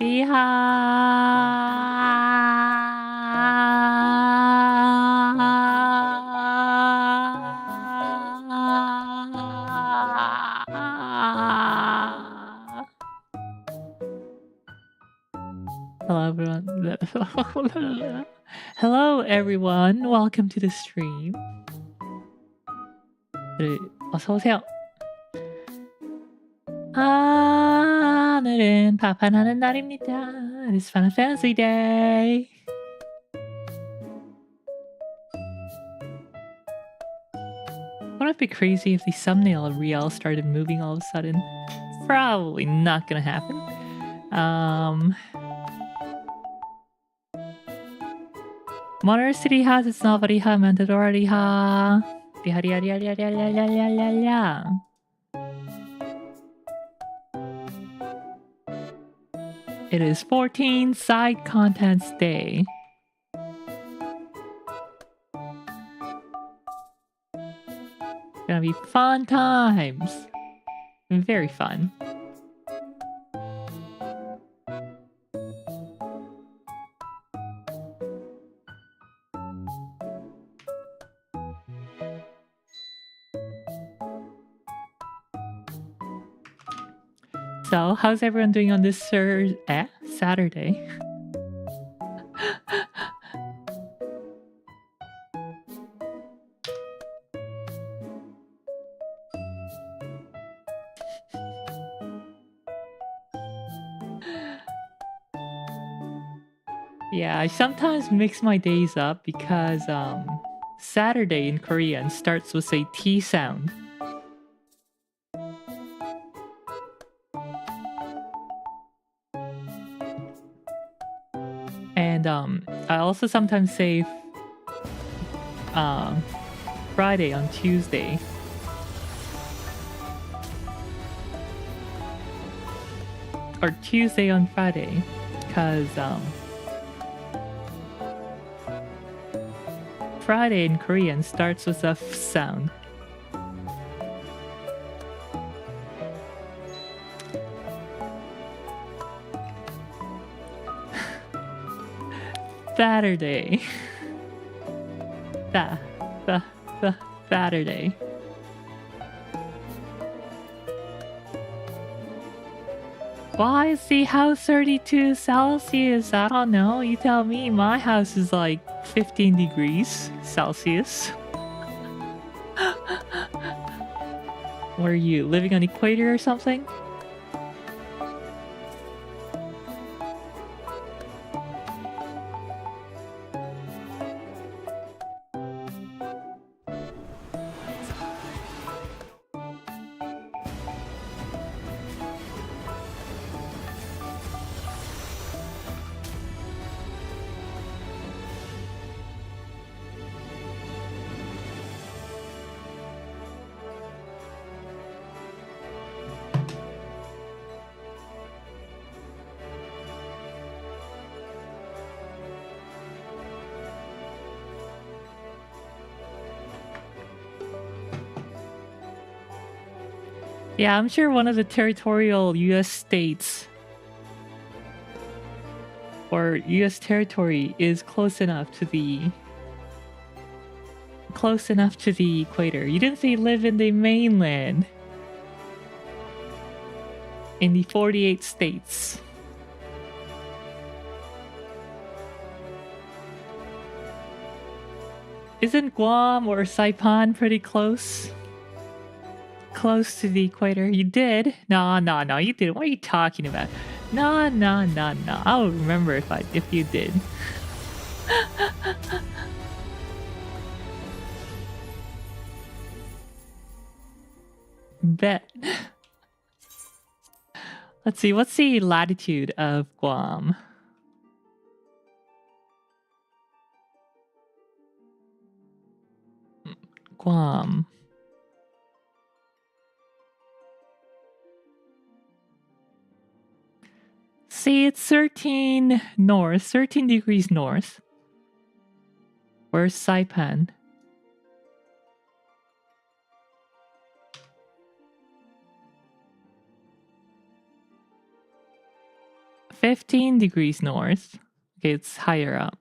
Hello everyone. Hello everyone. Welcome to the stream. 어서 오세요. 오늘은 파판하는 날입니다. It's Final Fantasy Day. Wouldn't it be crazy if the thumbnail of Riel started moving all of a sudden? Probably not gonna happen. Motor City has its Novariha, Mandadoriha. It is 14 side contents day. Gonna be fun times. Very fun. So, how's everyone doing on this Saturday? Yeah, I sometimes mix my days up because Saturday in Korean starts with a T sound. And I also sometimes say Friday on Tuesday. Or Tuesday on Friday, because Friday in Korean starts with a F sound. Saturday. Saturday. Why is the house 32 Celsius? I don't know. You tell me. My house is like 15 degrees Celsius. Were you living on equator or something? Yeah, I'm sure one of the territorial US states or US territory is close enough to the equator. You didn't say live in the mainland. In the 48 states. Isn't Guam or Saipan pretty close? Close to the equator? You did? No, you didn't. What are you talking about? No. I'll remember if you did. Bet. Let's see, what's the latitude of Guam? Guam. See, it's 13 north, 13 degrees north. Where's Saipan? 15 degrees north. Okay, it's higher up.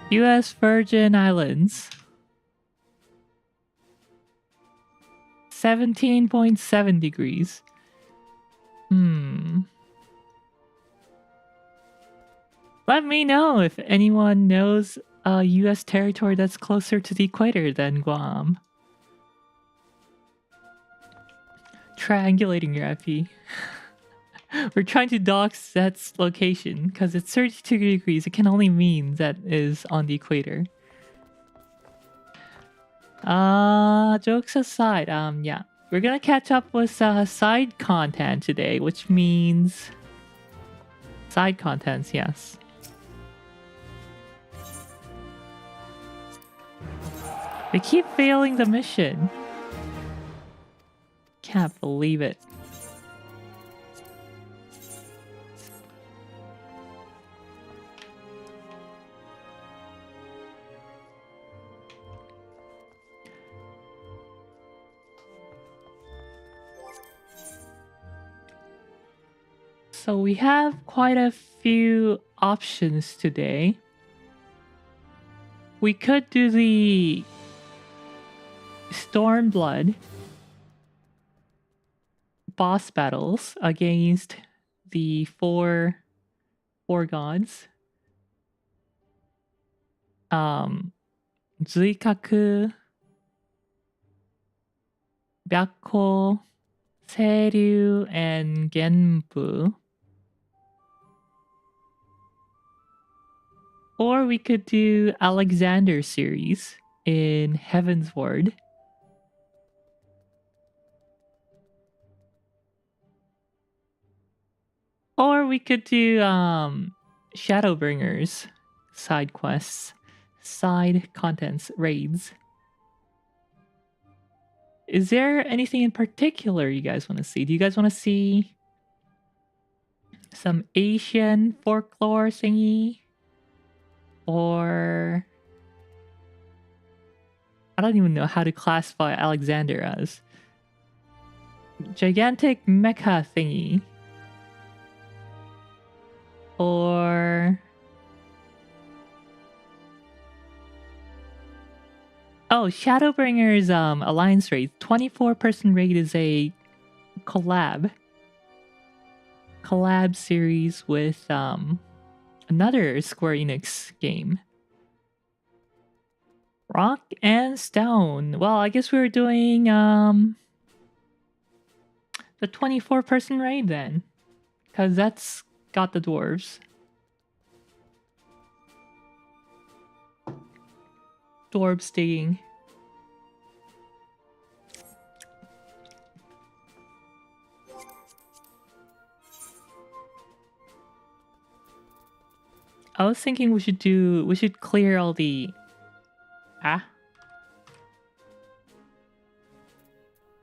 US Virgin Islands. 17.7 degrees. Let me know if anyone knows a US territory that's closer to the equator than Guam. Triangulating your IP. We're trying to dock Zet's location because it's 32 degrees. It can only mean that is on the equator. Jokes aside, yeah. We're gonna catch up with side content today, which means side contents, yes. They keep failing the mission. Can't believe it. So we have quite a few options today. We could do the Stormblood boss battles against the four gods. Zuikaku, Byakko, Seiryu, and Genbu. Or we could do Alexander series in Heaven's Ward. Or we could do Shadowbringers side quests, side contents, raids. Is there anything in particular you guys want to see? Do you guys want to see some Asian folklore thingy? Or I don't even know how to classify Alexander as. Gigantic mecha thingy. Or oh, Shadowbringers Alliance raid. 24-person raid is a collab series with another Square Enix game. Rock and Stone. Well, I guess we were doing the 24-person raid then, because that's got the dwarves. Dwarves digging. I was thinking we should clear all the...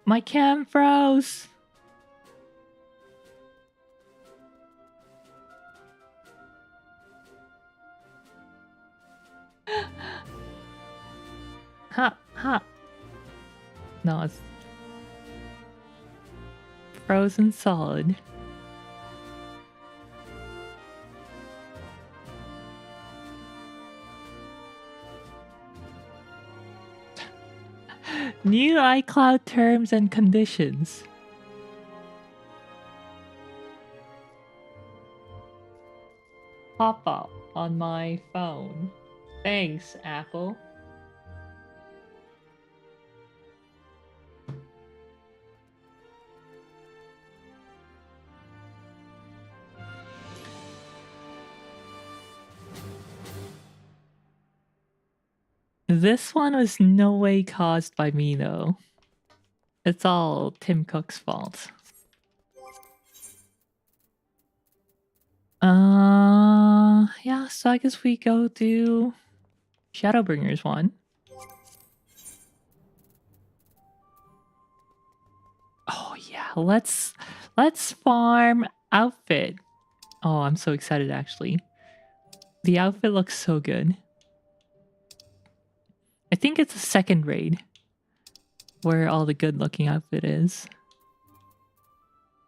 My cam froze! Ha! No, it's... frozen solid. New iCloud terms and conditions. Pop up on my phone. Thanks, Apple. This one was no way caused by me, though. It's all Tim Cook's fault. Yeah, so I guess we go do Shadowbringers one. Oh yeah, let's farm outfit. Oh, I'm so excited actually. The outfit looks so good. I think it's a second raid. where all the good looking outfit is.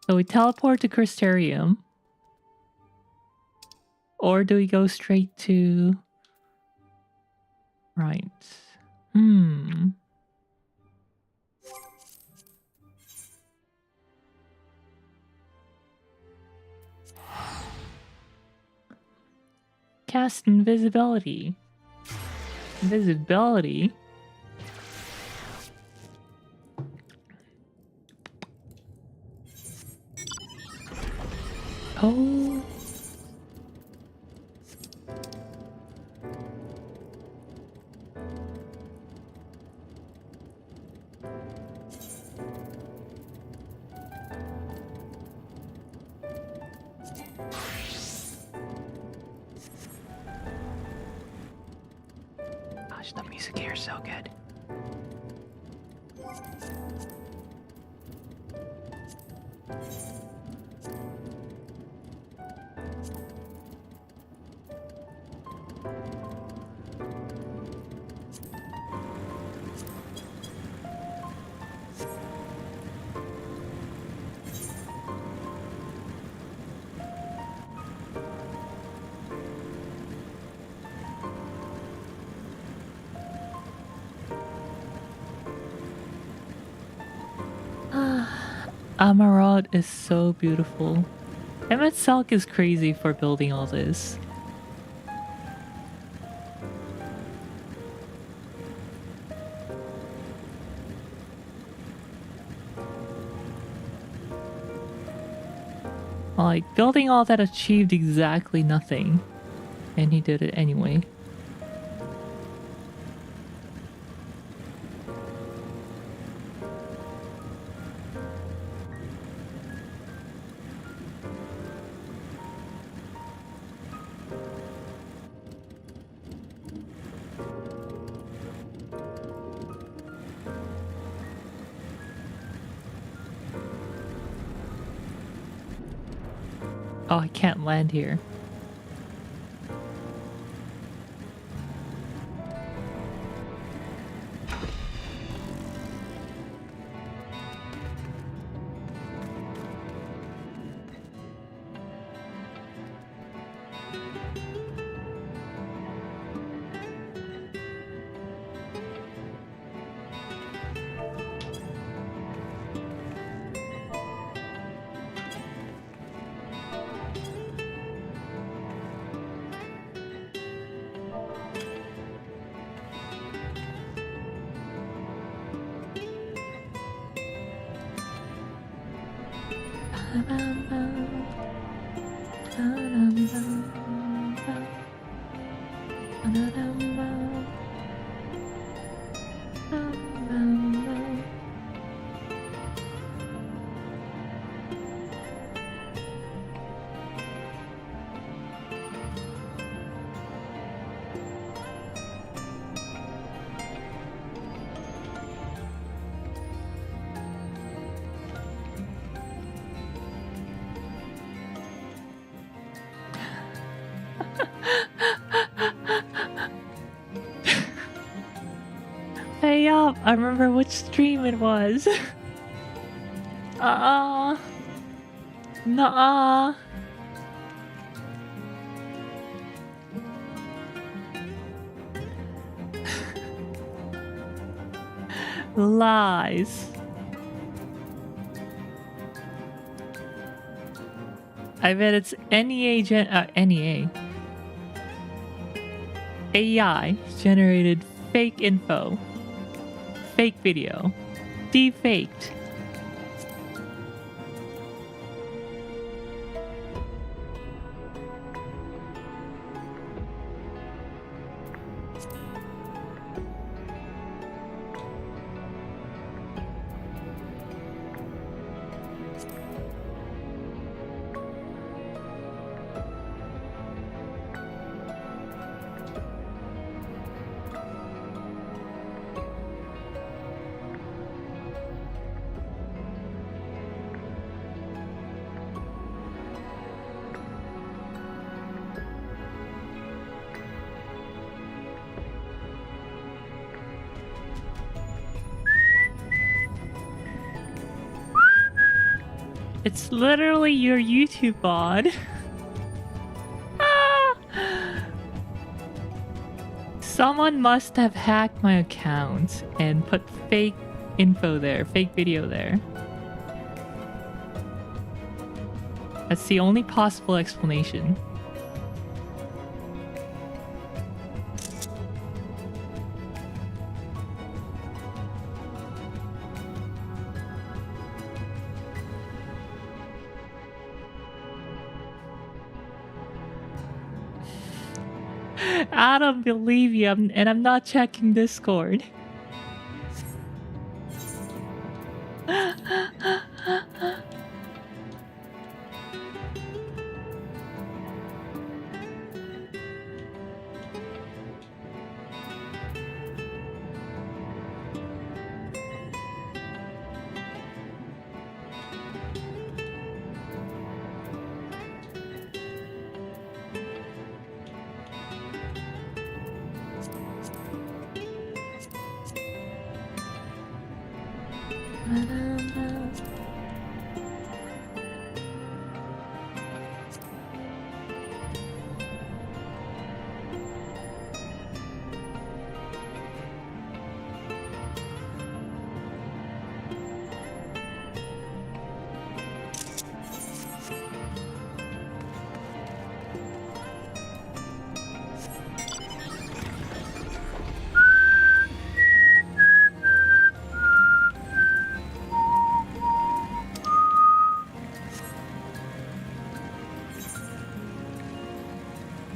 So we teleport to Crystarium. Or do we go straight to... Right. Cast invisibility. Invisibility? Oh... Gosh, the music here is so good. Amarant is so beautiful. Emmet Salk is crazy for building all this. Like, building all that achieved exactly nothing. And he did it anyway. Oh, I can't land here. Hey up! I remember which stream it was. Nuh-uh. Lies. I bet it's NEA NEA. AI generated fake info. Fake video. Defaked. It's literally your YouTube bot. Ah! Someone must have hacked my account and put fake info there, fake video there. That's the only possible explanation. I don't believe you, and I'm not checking Discord.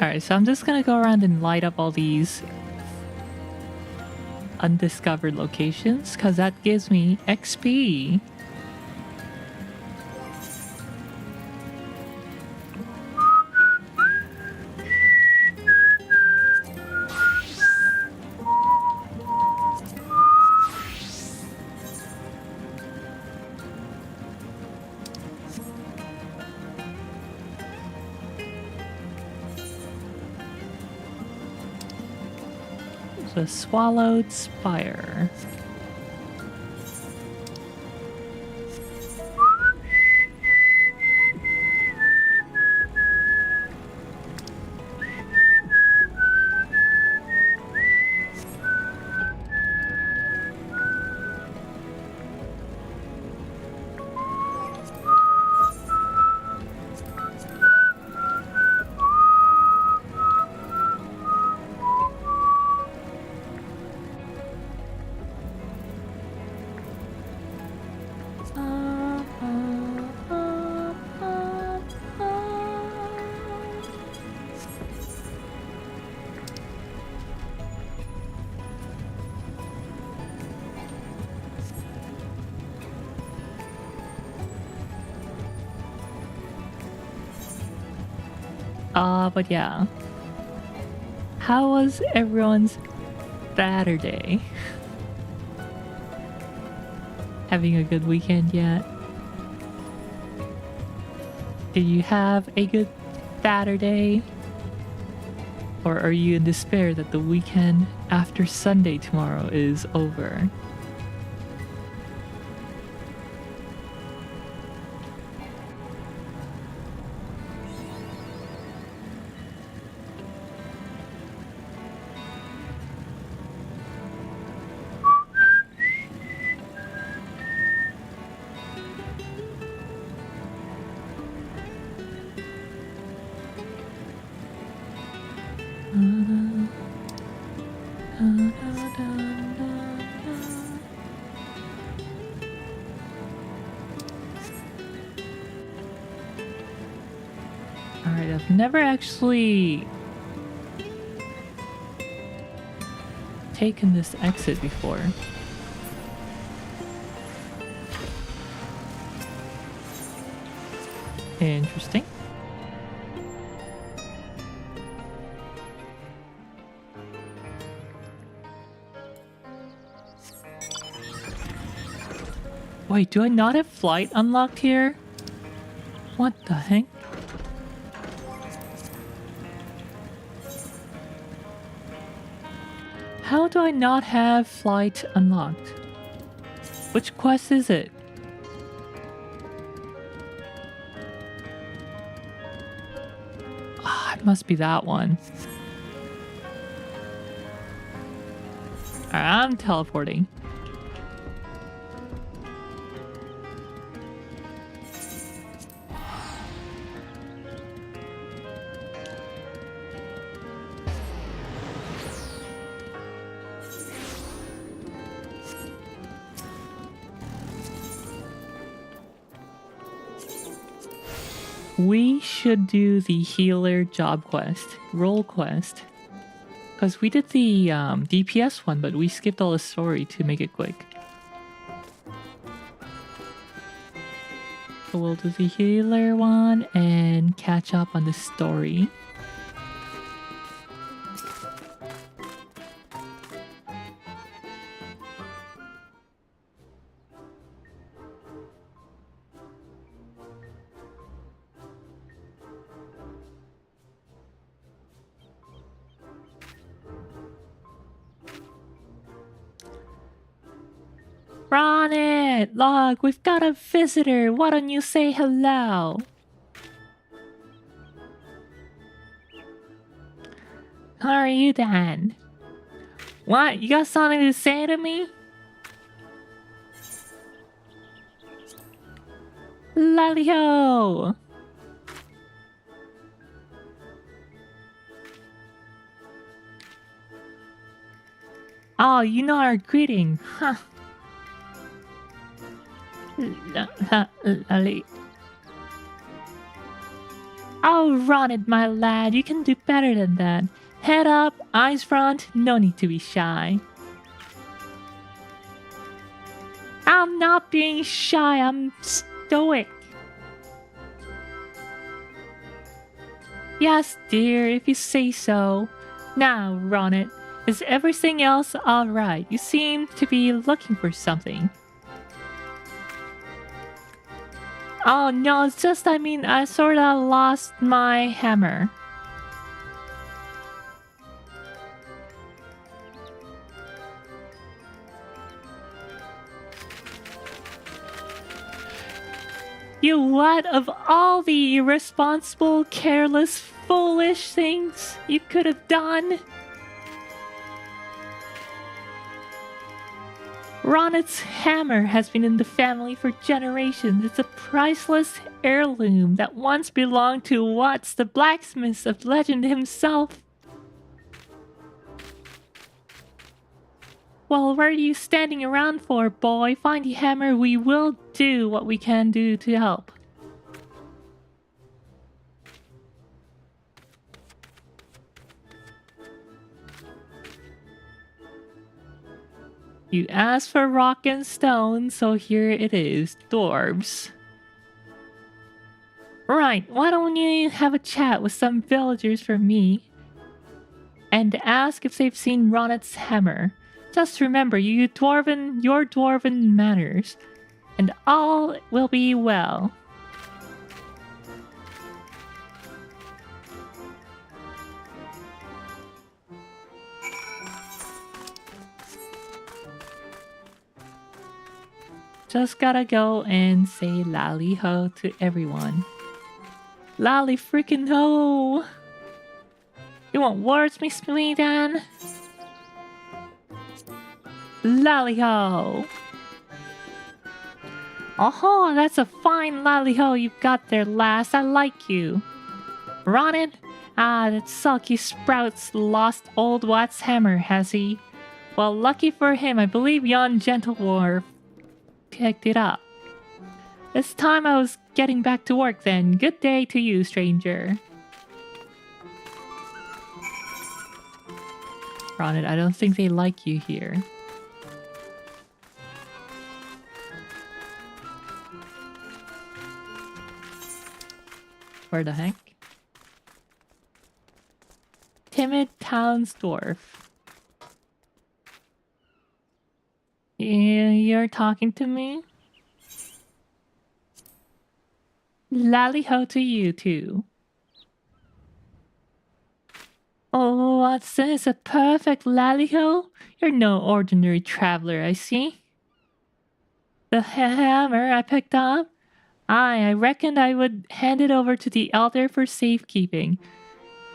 Alright, so I'm just gonna go around and light up all these undiscovered locations, because that gives me XP. The Swallowed Spire. But yeah. How was everyone's Saturday? Having a good weekend yet? Did you have a good Saturday? Or are you in despair that the weekend after Sunday tomorrow is over? Alright, I've never actually taken this exit before. Interesting. Wait, do I not have flight unlocked here? What the heck? How do I not have flight unlocked? Which quest is it? It must be that one. Alright, I'm teleporting. We should do the healer job quest, role quest. Because we did the DPS one, but we skipped all the story to make it quick. So we'll do the healer one and catch up on the story. Run it! Look, we've got a visitor. Why don't you say hello? How are you then? What? You got something to say to me? Lally-ho! Oh, you know our greeting, huh? Lally. Oh, run it, my lad. You can do better than that. Head up, eyes front, no need to be shy. I'm not being shy, I'm stoic. Yes, dear, if you say so. Now, run it. Is everything else alright? You seem to be looking for something. Oh no, it's just, I mean, I sorta lost my hammer. You what? Of all the irresponsible, careless, foolish things you could have done? Ronet's hammer has been in the family for generations. It's a priceless heirloom that once belonged to Watts, the blacksmith of legend himself. Well, what are you standing around for, boy? Find the hammer. We will do what we can do to help. You asked for rock and stone, so here it is, dwarves. Right, why don't you have a chat with some villagers for me and ask if they've seen Ronet's hammer. Just remember, your dwarven manners, and all will be well. Just gotta go and say lally-ho to everyone. Lally freaking ho! You want words, Miss Sweden? Lally-ho! Oh, that's a fine lally-ho you've got there, lass. I like you. Ronet? Ah, that sulky sprout's lost old Watt's hammer, has he? Well, lucky for him, I believe yon gentle dwarf picked it up. It's time I was getting back to work then. Good day to you, stranger. Ronet, I don't think they like you here. Where the heck? Timid Townsdorf. You're talking to me? Lally-ho to you too. Oh, what's this? A perfect lally-ho? You're no ordinary traveler, I see. The hammer I picked up? I reckoned I would hand it over to the elder for safekeeping.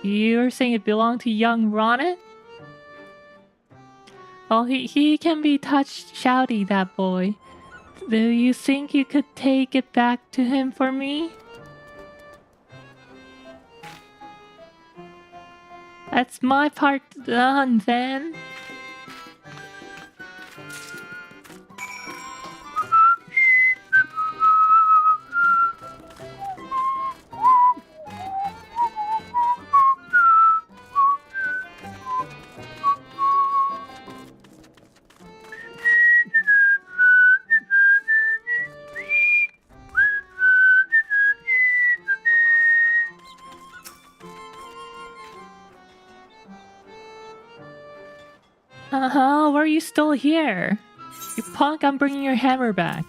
You're saying it belonged to young Ronnet? Well, he can be touched shouty, that boy. Do you think you could take it back to him for me? That's my part done, then. Why are you still here? You punk, I'm bringing your hammer back.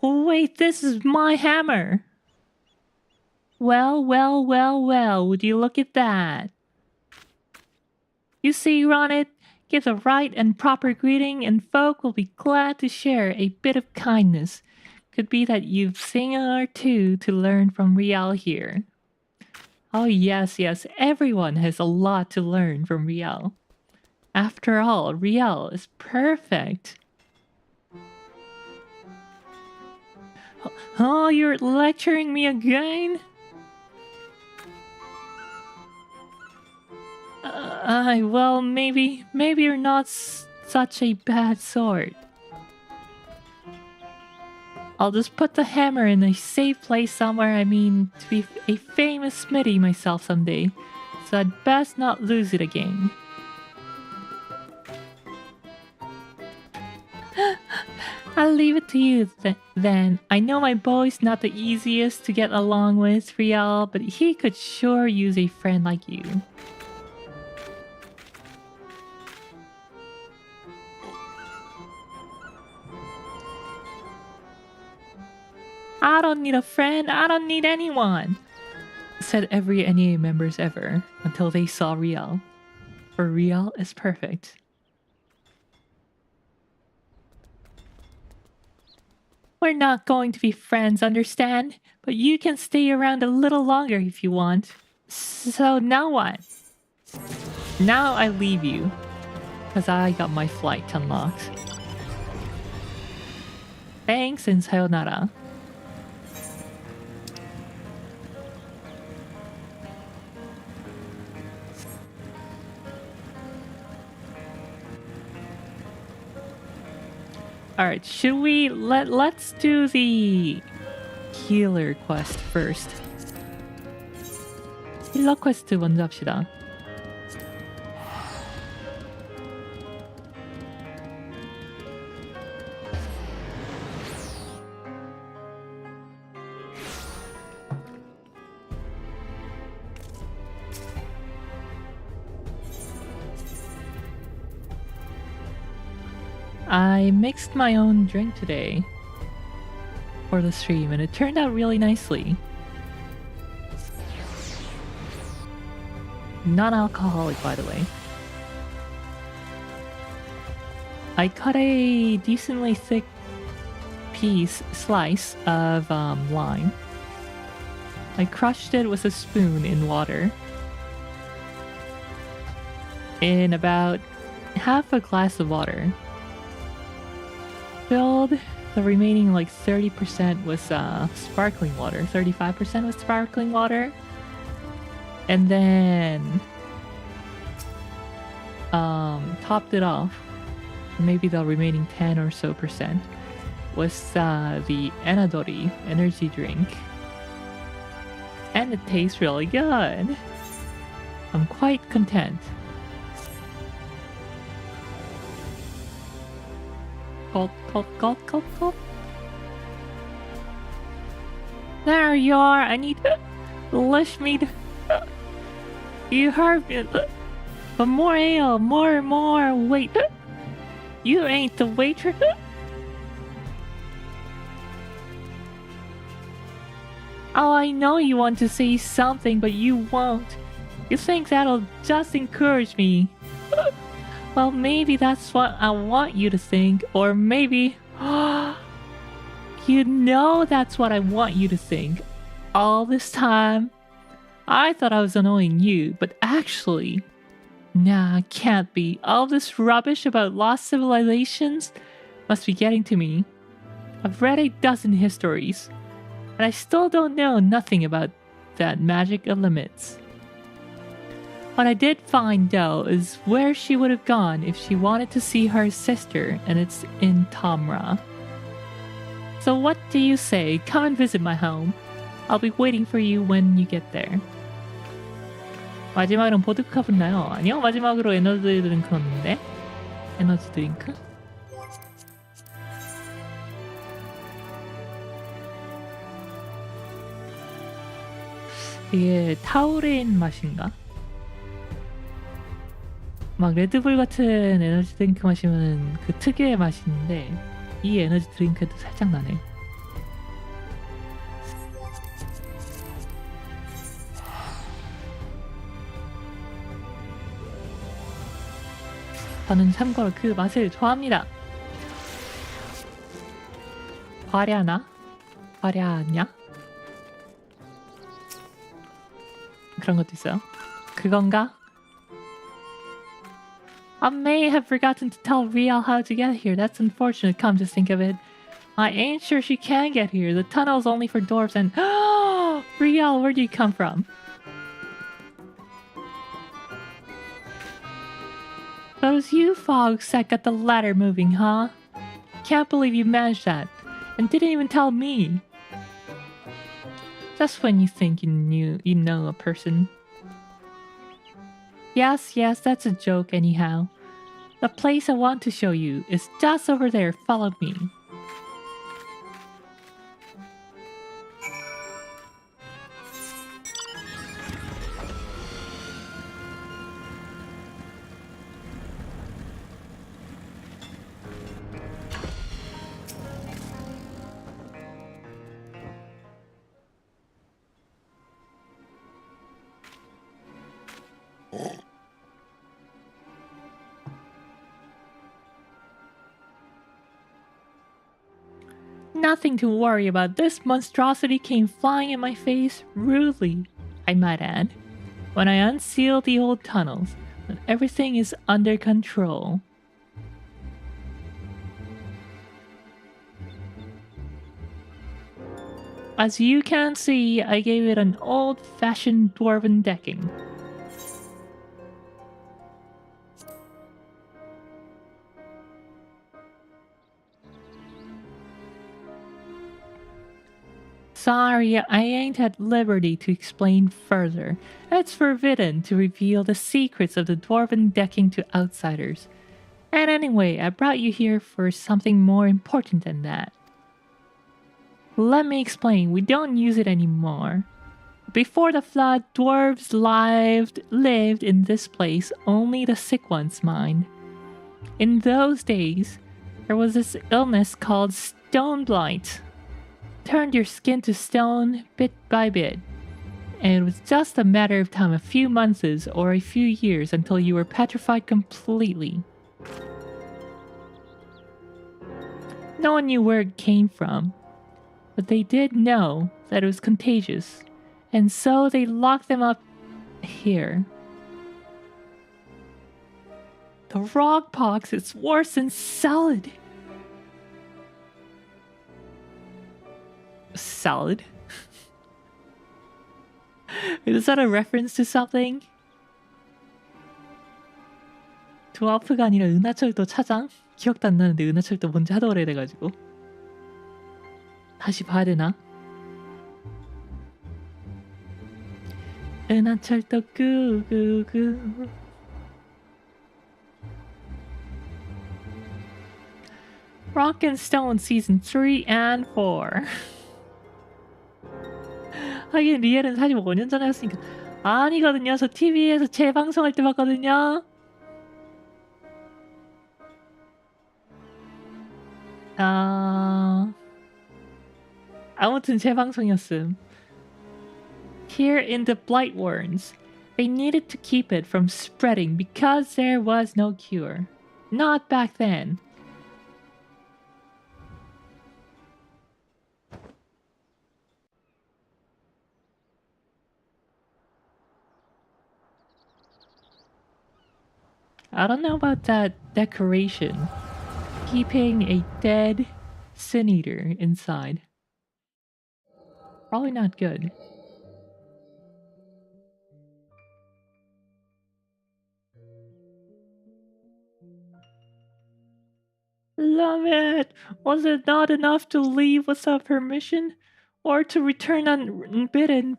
Wait, this is my hammer. Well, would you look at that? You see, Ronnet, give the right and proper greeting and folk will be glad to share a bit of kindness. Could be that you've seen or two to learn from Rial here. Oh yes, everyone has a lot to learn from Rial. After all, Rial is perfect. Oh, you're lecturing me again? Well, maybe you're not such a bad sort. I'll just put the hammer in a safe place somewhere. I mean, to be a famous smithy myself someday. So I'd best not lose it again. I'll leave it to you then. I know my boy's not the easiest to get along with, Rial, but he could sure use a friend like you. I don't need a friend, I don't need anyone, said every NEA members ever, until they saw Rial. For Rial is perfect. We're not going to be friends, understand? But you can stay around a little longer if you want. So now what? Now I leave you, because I got my flight unlocked. Thanks and sayonara. Alright, should we let's do the healer quest first. 힐러 퀘스트 먼저 합시다. I mixed my own drink today for the stream and it turned out really nicely. Non-alcoholic, by the way. I cut a decently thick slice of lime. I crushed it with a spoon in water. In about half a glass of water. Filled the remaining like 30% with sparkling water, 35% with sparkling water, and then topped it off, maybe the remaining 10 or so percent, with the Enadori energy drink, and it tastes really good. I'm quite content. Gulp. There you are. I need lift me. You heard me. But more ale, more. Wait, you ain't the waitress. Oh, I know you want to say something, but you won't. You think that'll just encourage me. Well, maybe that's what I want you to think, or maybe You know that's what I want you to think. All this time, I thought I was annoying you, but actually, nah, can't be. All this rubbish about lost civilizations must be getting to me. I've read a dozen histories, and I still don't know nothing about that magic of limits. What I did find, though, is where she would have gone if she wanted to see her sister, and it's in Tamra. So what do you say? Come and visit my home. I'll be waiting for you when you get there. 마지막으로는 보드카 붙나요? 아니요, 마지막으로 에너지 드링크 넣는데? 에너지 드링크? 이게 타우레인 맛인가? 막 레드불 같은 에너지 드링크 마시면 그 특유의 맛이 있는데 이 에너지 드링크도 살짝 나네. 저는 참고로 그 맛을 좋아합니다. 화려하나? 화려하냐? 그런 것도 있어요. 그건가? I may have forgotten to tell Riel how to get here. That's unfortunate, come to think of it. I ain't sure she can get here. The tunnel's only for dwarves and... Riel, where do you come from? So it was you, Fox, that got the ladder moving, huh? Can't believe you managed that. And didn't even tell me. Just when you think you know a person. Yes, that's a joke anyhow. The place I want to show you is just over there. Follow me. Nothing to worry about. This monstrosity came flying in my face rudely, I might add, when I unsealed the old tunnels, and everything is under control. As you can see, I gave it an old-fashioned dwarven decking. Sorry, I ain't at liberty to explain further. It's forbidden to reveal the secrets of the dwarven decking to outsiders. And anyway, I brought you here for something more important than that. Let me explain, we don't use it anymore. Before the flood, dwarves lived in this place, only the sick ones mind. In those days, there was this illness called stone blight. Turned your skin to stone bit by bit, and it was just a matter of time, a few months or a few years until you were petrified completely. No one knew where it came from, but they did know that it was contagious, and so they locked them up here. The rock pox is worse than salad. Salad? Is that a reference to something? 드와프가 아니라 은하철도 차장? 기억도 안 나는데 은하철도 뭔지 하도 오래돼가지고 다시 봐야 되나? 은하철도 꾸꾸꾸 Rock and Stone Season 3 and 4 하긴 리엘은 사실 5년 전에 했으니까 아니거든요. 저 TV에서 재방송할 때 봤거든요. 아무튼 재방송이었음. Here in the Blightworms, they needed to keep it from spreading because there was no cure. Not back then. I don't know about that decoration. Keeping a dead sin eater inside. Probably not good. Love it! Was it not enough to leave without permission? Or to return unbidden,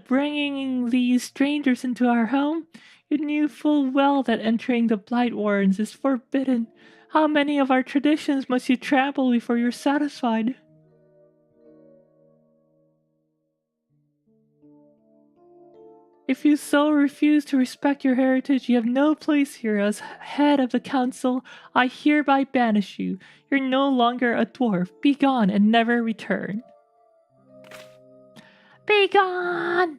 bringing these strangers into our home? You knew full well that entering the Blight Warrens is forbidden. How many of our traditions must you trample before you're satisfied? If you so refuse to respect your heritage, you have no place here. As head of the council, I hereby banish you. You're no longer a dwarf. Be gone and never return. Be gone!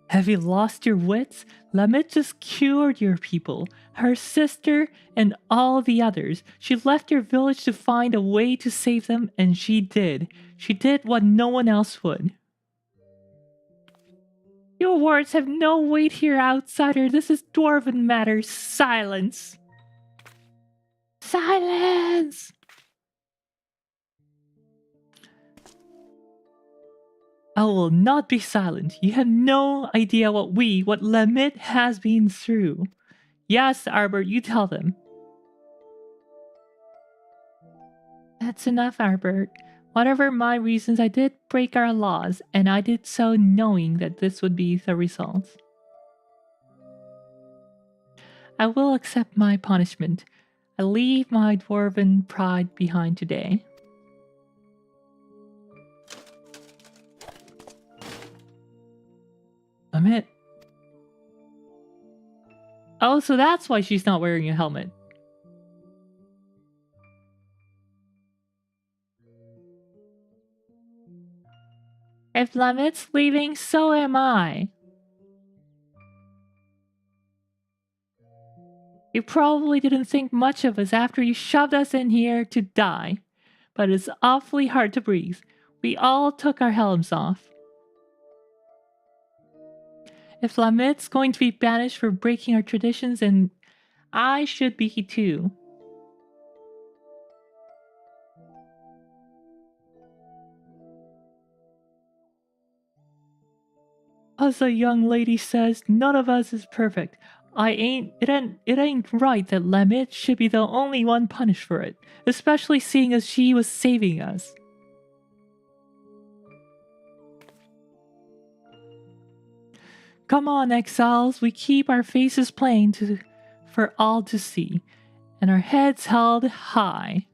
Have you lost your wits? Lamit just cured your people, her sister, and all the others. She left your village to find a way to save them, and she did. She did what no one else would. Your words have no weight here, outsider. This is dwarven matters. Silence! Silence! I will not be silent. You have no idea what Lamit has been through. Yes, Arbor, you tell them. That's enough, Arbor. Whatever my reasons, I did break our laws, and I did so knowing that this would be the result. I will accept my punishment. I leave my dwarven pride behind today. Lamit. Oh, so that's why she's not wearing a helmet. If Lamit's leaving, so am I. You probably didn't think much of us after you shoved us in here to die. But it's awfully hard to breathe. We all took our helms off. If Lamit's going to be banished for breaking our traditions, then I should be too. As the young lady says, none of us is perfect. It ain't right that Lamit should be the only one punished for it, especially seeing as she was saving us. Come on, exiles, we keep our faces plain for all to see, and our heads held high.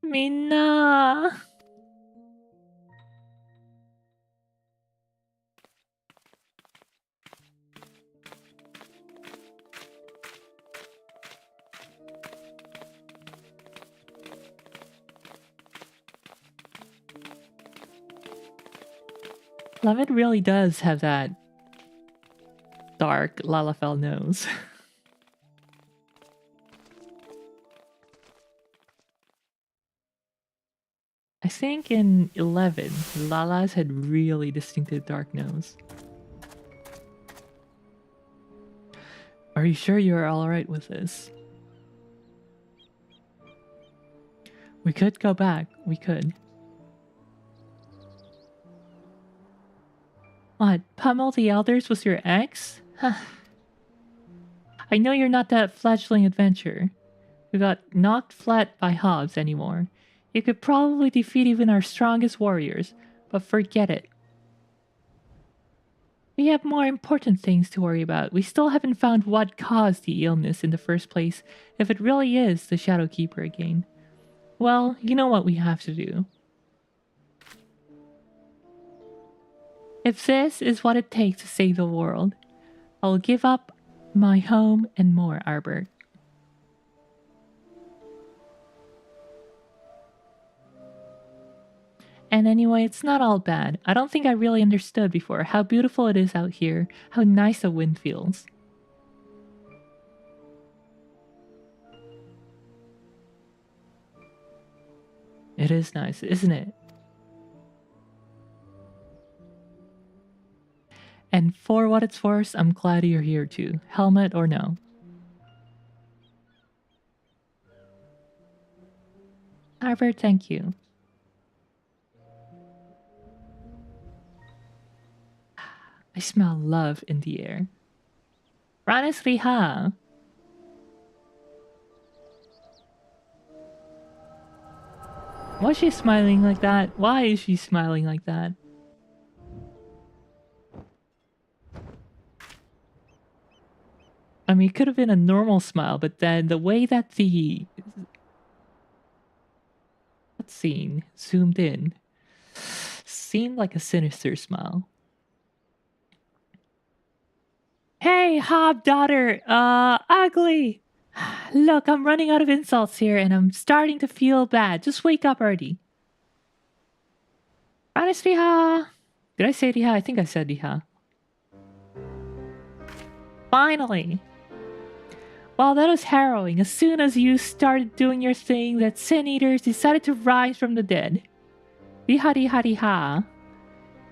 Minna! Lamit really does have that dark Lalafell nose. I think in 11, Lala's had really distinctive dark nose. Are you sure you're alright with this? We could go back. We could. What? Pummel the elders with your ex? I know you're not that fledgling adventurer who got knocked flat by Hobbs anymore. You could probably defeat even our strongest warriors, but forget it. We have more important things to worry about. We still haven't found what caused the illness in the first place, if it really is the Shadowkeeper again. Well, you know what we have to do. If this is what it takes to save the world, I will give up my home and more, Arbor. And anyway, it's not all bad. I don't think I really understood before how beautiful it is out here, how nice the wind feels. It is nice, isn't it? And for what it's worth, I'm glad you're here too. Helmet or no. Albert, thank you. I smell love in the air. Honestly, huh? Why is she smiling like that? Why is she smiling like that? I mean, it could have been a normal smile, but then the way that the scene zoomed in seemed like a sinister smile. Hey, Hob daughter, ugly. Look, I'm running out of insults here and I'm starting to feel bad. Just wake up already. Honestly, did I say Riha? I think I said Riha. Finally. Well, that was harrowing. As soon as you started doing your thing, that Sin Eaters decided to rise from the dead. Riha Riha Riha.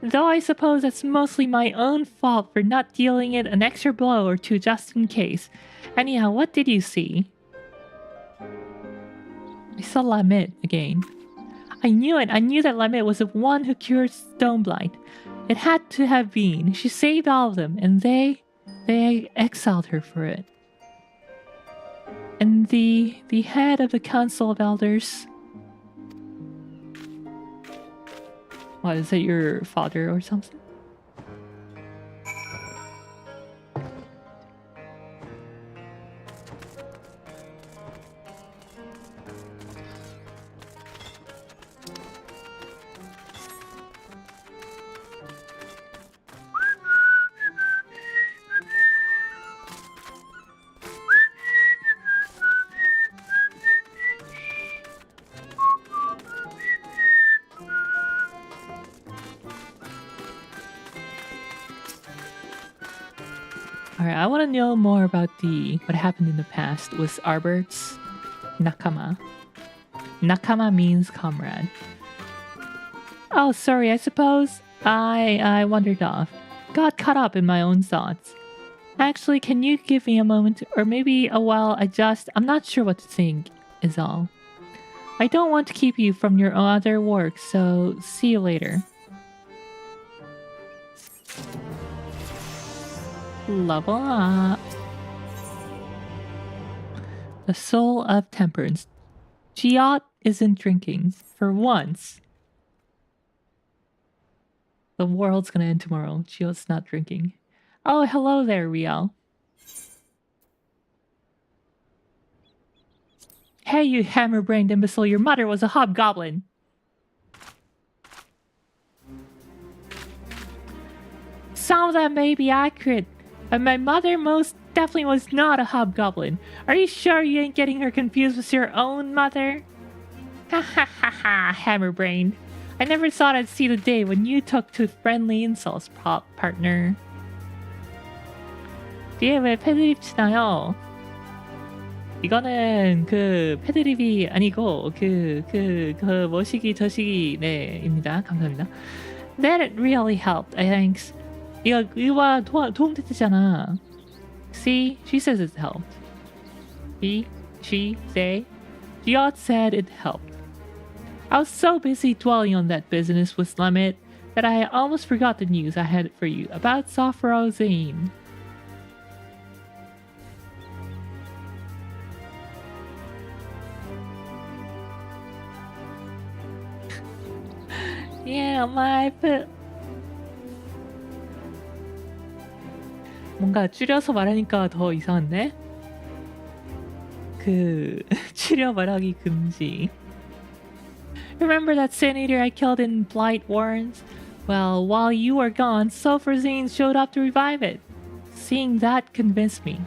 Though I suppose that's mostly my own fault for not dealing it an extra blow or two just in case. Anyhow, what did you see? I saw Lamit again. I knew it. I knew that Lamit was the one who cured Stoneblight. It had to have been. She saved all of them, and they exiled her for it. And the head of the Council of Elders. What, is that your father or something? Alright, I want to know more about what happened in the past with Arbert's Nakama. Nakama means comrade. Oh, sorry, I suppose I wandered off. Got caught up in my own thoughts. Actually, can you give me a moment? Or maybe a while I'm not sure what to think, is all. I don't want to keep you from your other work, so see you later. Level up. The soul of temperance. Giot isn't drinking. For once. The world's gonna end tomorrow. Giot's not drinking. Oh, hello there, Riel. Hey, you hammer-brained imbecile. Your mother was a hobgoblin. Some of that may be accurate. But my mother most definitely was not a hobgoblin. Are you sure you ain't getting her confused with your own mother? Ha ha ha ha, hammerbrain. I never thought I'd see the day when you took to friendly insults, partner. 뒤에 왜 패드립 치나요? 이거는 패드립이 아니고 뭐시기 저시기 네입니다. 감사합니다. That really helped, I think. 이거 도움됐잖아. See, she says it helped. He, she, they. Giot said it helped. I was so busy dwelling on that business with Lamit that I almost forgot the news I had for you about Sophrosine. Yeah, 뭔가 줄여서 말하니까 더 이상한데? 줄여 말하기 금지. Remember that Sin Eater I killed in Blight Warrens? Well, while you were gone, Sophrosine showed up to revive it. Seeing that convinced me.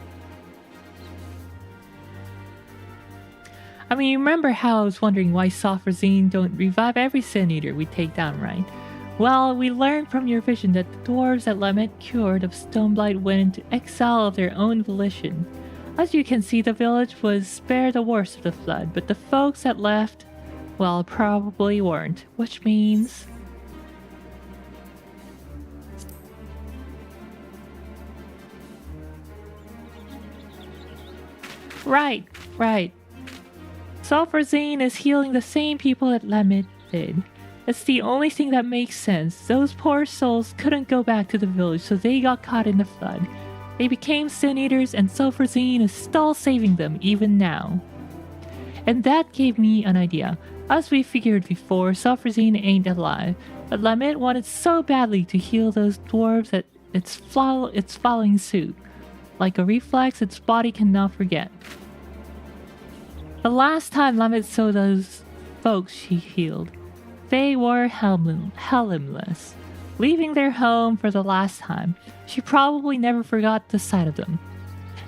I mean, you remember how I was wondering why Sofrazine don't revive every Sin Eater we take down, right? Well, we learned from your vision that the dwarves at Lemmet cured of Stoneblight went into exile of their own volition. As you can see, the village was spared the worst of the flood, but the folks that left, well, probably weren't, which means... Right. Sulfurazine is healing the same people that Lemmet did. It's the only thing that makes sense. Those poor souls couldn't go back to the village, so they got caught in the flood. They became Sin Eaters, and Sulfurazine is still saving them, even now. And that gave me an idea. As we figured before, Sulfurazine ain't alive, but Lemmet wanted so badly to heal those dwarves that it's following suit. Like a reflex its body cannot forget. The last time Lemmet saw those folks she healed, they were helmless, leaving their home for the last time. She probably never forgot the sight of them.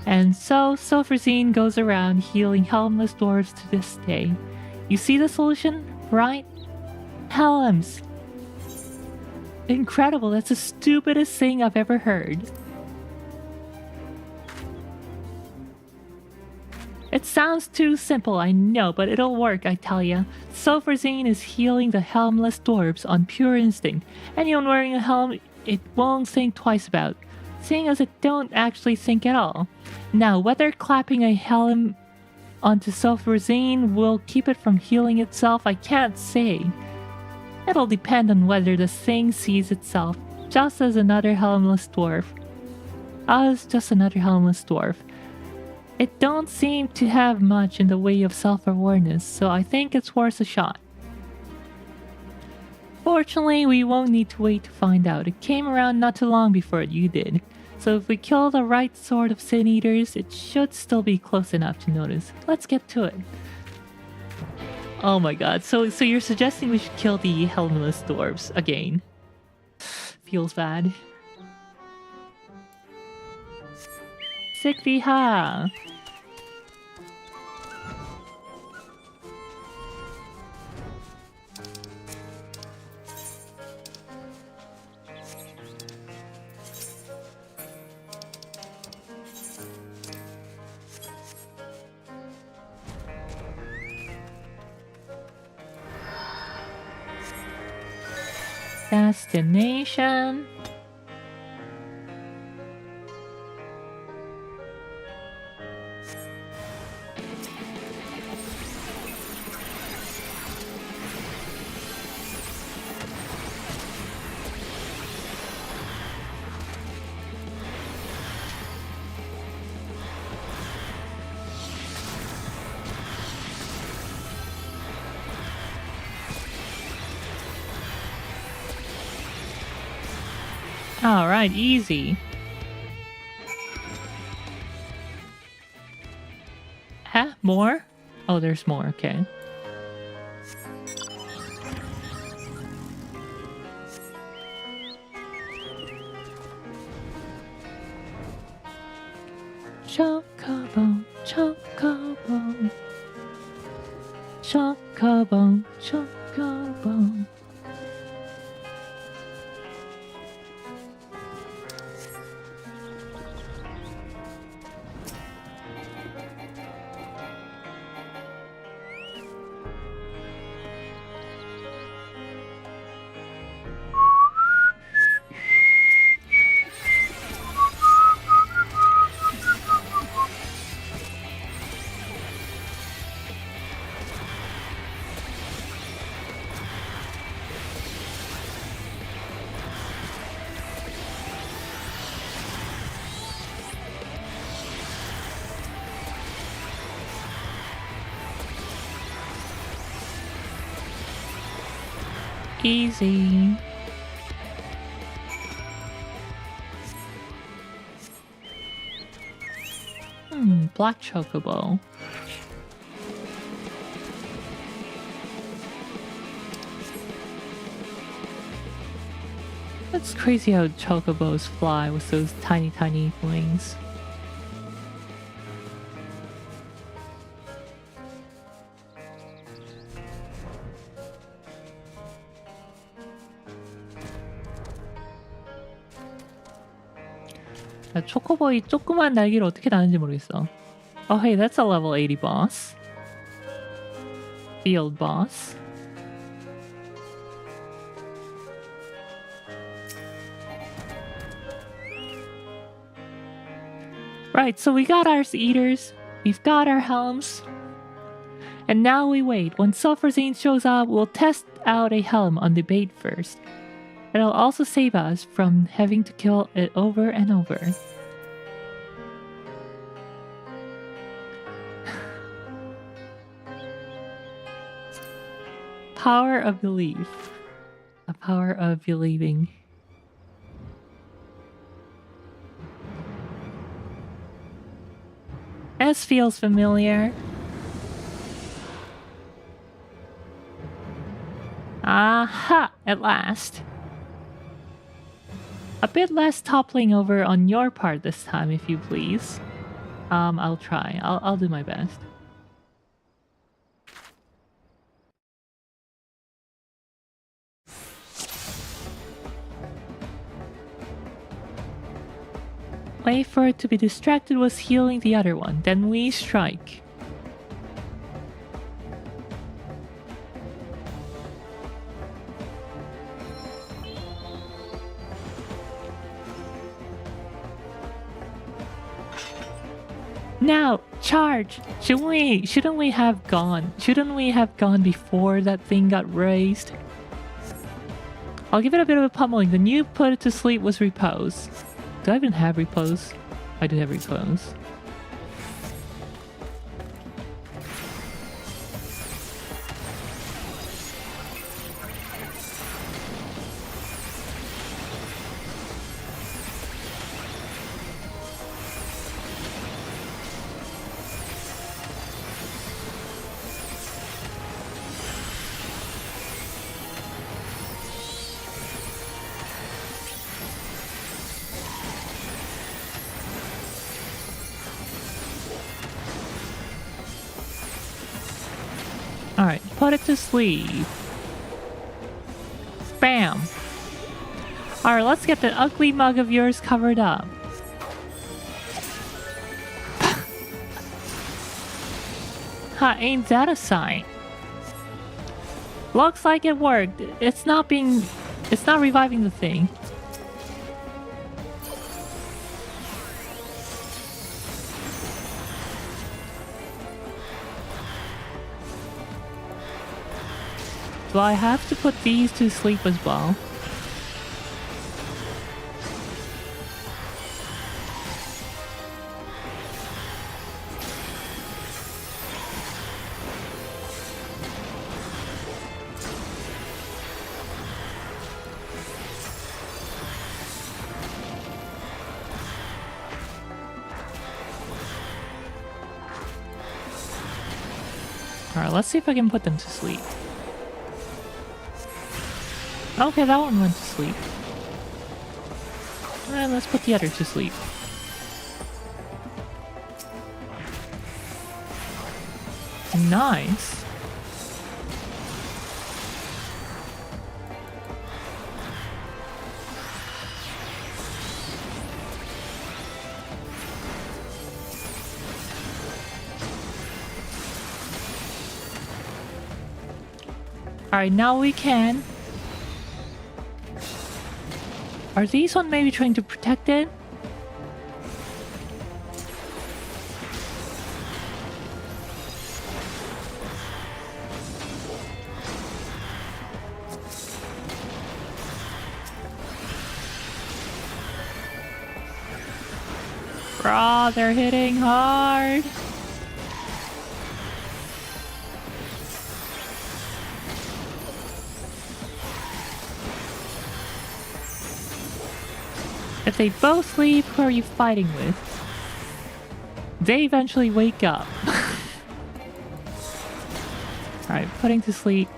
And so Sulfurazine goes around healing helmless dwarves to this day. You see the solution, right? Helms! Incredible, that's the stupidest thing I've ever heard. It sounds too simple, I know, but it'll work, I tell ya. Sulfurazine is healing the helmless dwarves on pure instinct. Anyone wearing a helm, it won't think twice about, seeing as it don't actually think at all. Now, whether clapping a helm onto Sulfurazine will keep it from healing itself, I can't say. It'll depend on whether the thing sees itself just as another helmless dwarf. It don't seem to have much in the way of self-awareness, so I think it's worth a shot. Fortunately, we won't need to wait to find out. It came around not too long before you did. So if we kill the right sort of Sin Eaters, it should still be close enough to notice. Let's get to it. Oh my god, so you're suggesting we should kill the helmless dwarves again. Feels bad. Sickly ha! Destination. Alright, easy. Huh? More? Oh, there's more, okay. Chocobo, chocobo. Chocobo, chocobo. Easy. Black chocobo. It's crazy how chocobos fly with those tiny, tiny wings. 초코보이 조그만 날개를 어떻게 나는지 모르겠어. Oh hey, that's a level 80 boss. Field boss. Right, so we got our eaters, we've got our helms, and now we wait. When Sulfurzine shows up, we'll test out a helm on the bait first. It'll also save us from having to kill it over and over. Power of belief. The power of believing. S feels familiar. Aha! At last. A bit less toppling over on your part this time, if you please. I'll try. I'll do my best. Wait for it to be distracted was healing the other one. Then we strike. Now, charge! Shouldn't we have gone? Shouldn't we have gone before that thing got raised? I'll give it a bit of a pummeling. The new put it to sleep was repose. Do I even have repose? I do have repose. Alright, put it to sleep. Bam! Alright, let's get that ugly mug of yours covered up. Ha, ain't that a sight? Looks like it worked. It's not reviving the thing. Do I have to put these to sleep as well? Alright, let's see if I can put them to sleep. Okay, that one went to sleep. And let's put the other to sleep. Nice. Alright, now we can. Are these one maybe trying to protect it? Raw, they're hitting hard. If they both sleep, who are you fighting with? They eventually wake up. Alright, putting to sleep.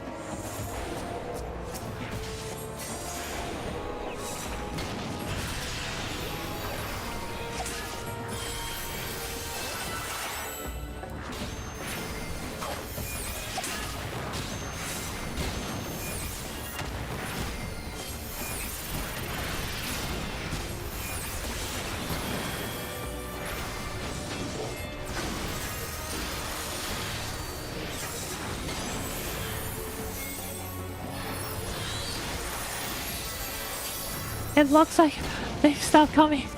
It looks like they've stopped coming.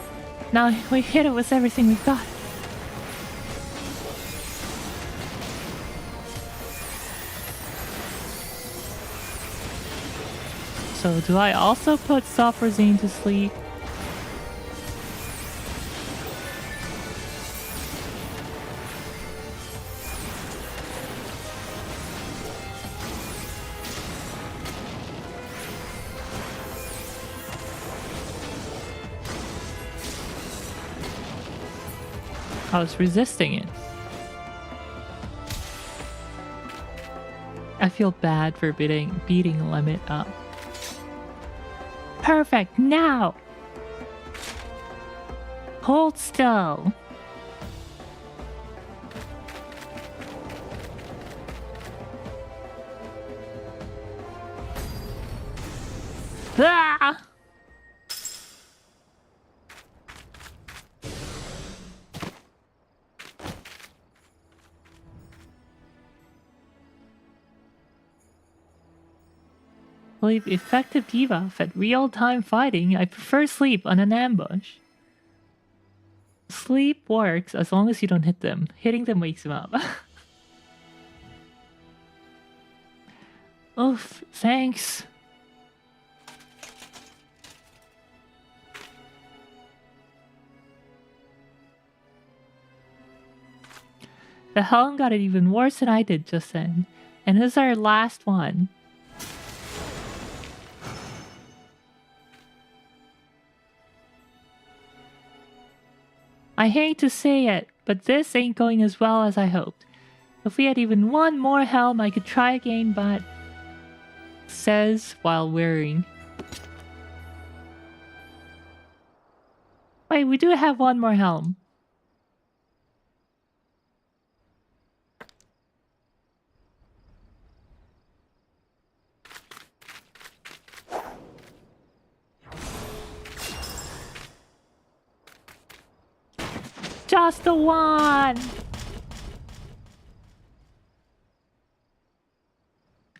Now we hit it with everything we've got. So do I also put Sofrazine to sleep? I was resisting it. I feel bad for beating Limit up. Perfect, now! Hold still. Ah! Believe effective debuff at real-time fighting. I prefer sleep on an ambush. Sleep works as long as you don't hit them. Hitting them wakes them up. Oof, thanks. The Helm got it even worse than I did just then. And this is our last one. I hate to say it, but this ain't going as well as I hoped. If we had even one more helm, I could try again, but... Says while wearing. Wait, we do have one more helm. Just the one!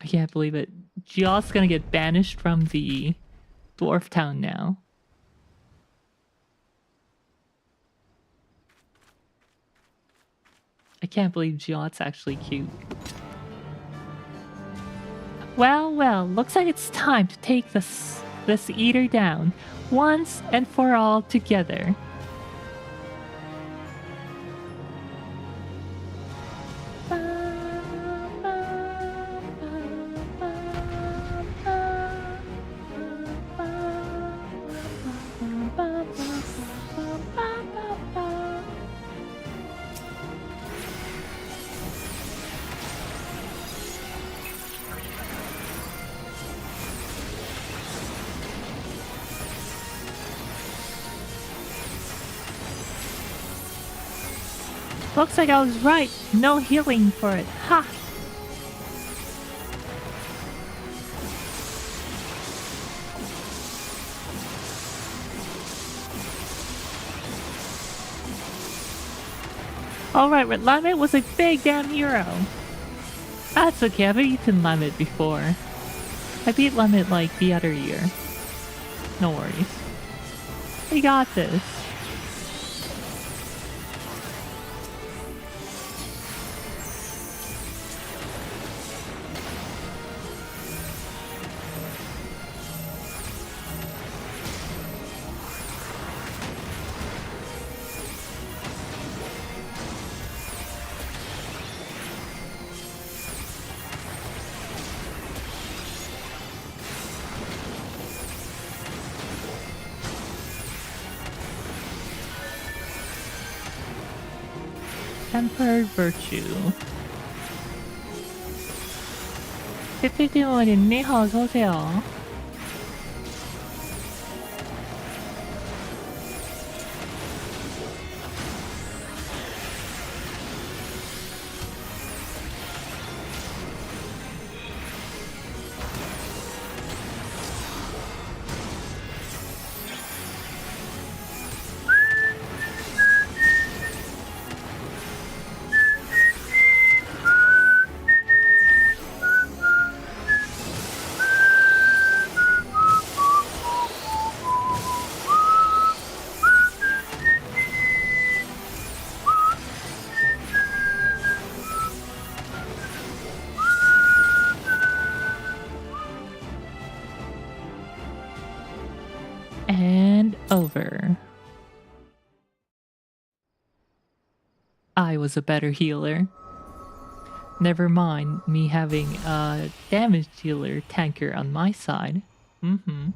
I can't believe it. Geoff's gonna get banished from the dwarf town now. I can't believe Geoff's actually cute. Well, well, looks like it's time to take this eater down once and for all together. Looks like I was right. No healing for it. Ha! Alright, Red Limit was a big damn hero. That's okay, I've beaten Limit before. I beat Limit like the other year. No worries. We got this. Tempered Virtue. 50팀원님 어서오세요. over. I was a better healer. Never mind me having a damage dealer tanker on my side. Mm-hmm.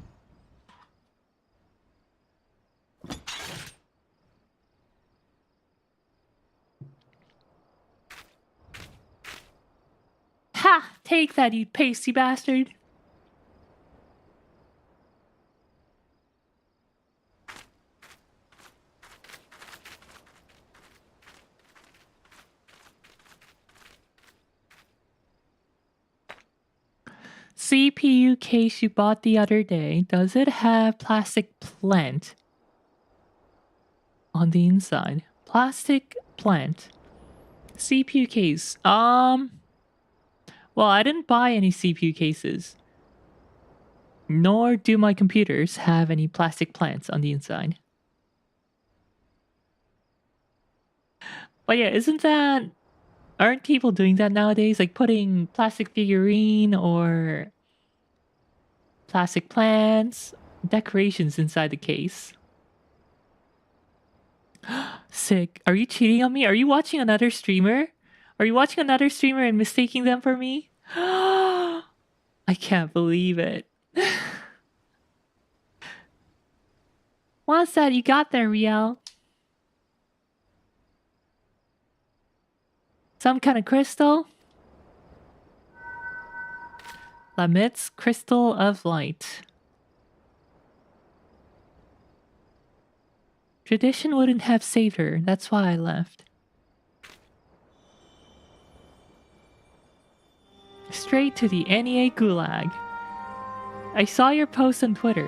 Ha! Take that, you pasty bastard! CPU case you bought the other day, does it have plastic plant on the inside? Plastic plant. CPU case. Well, I didn't buy any CPU cases. Nor do my computers have any plastic plants on the inside. But yeah, aren't people doing that nowadays? Like putting plastic figurine or plastic plants, decorations inside the case. Sick. Are you cheating on me? Are you watching another streamer? Are you watching another streamer and mistaking them for me? I can't believe it. What's that you got there, Riel? Some kind of crystal? Lamit's Crystal of Light. Tradition wouldn't have saved her, that's why I left. Straight to the NEA gulag. I saw your post on Twitter.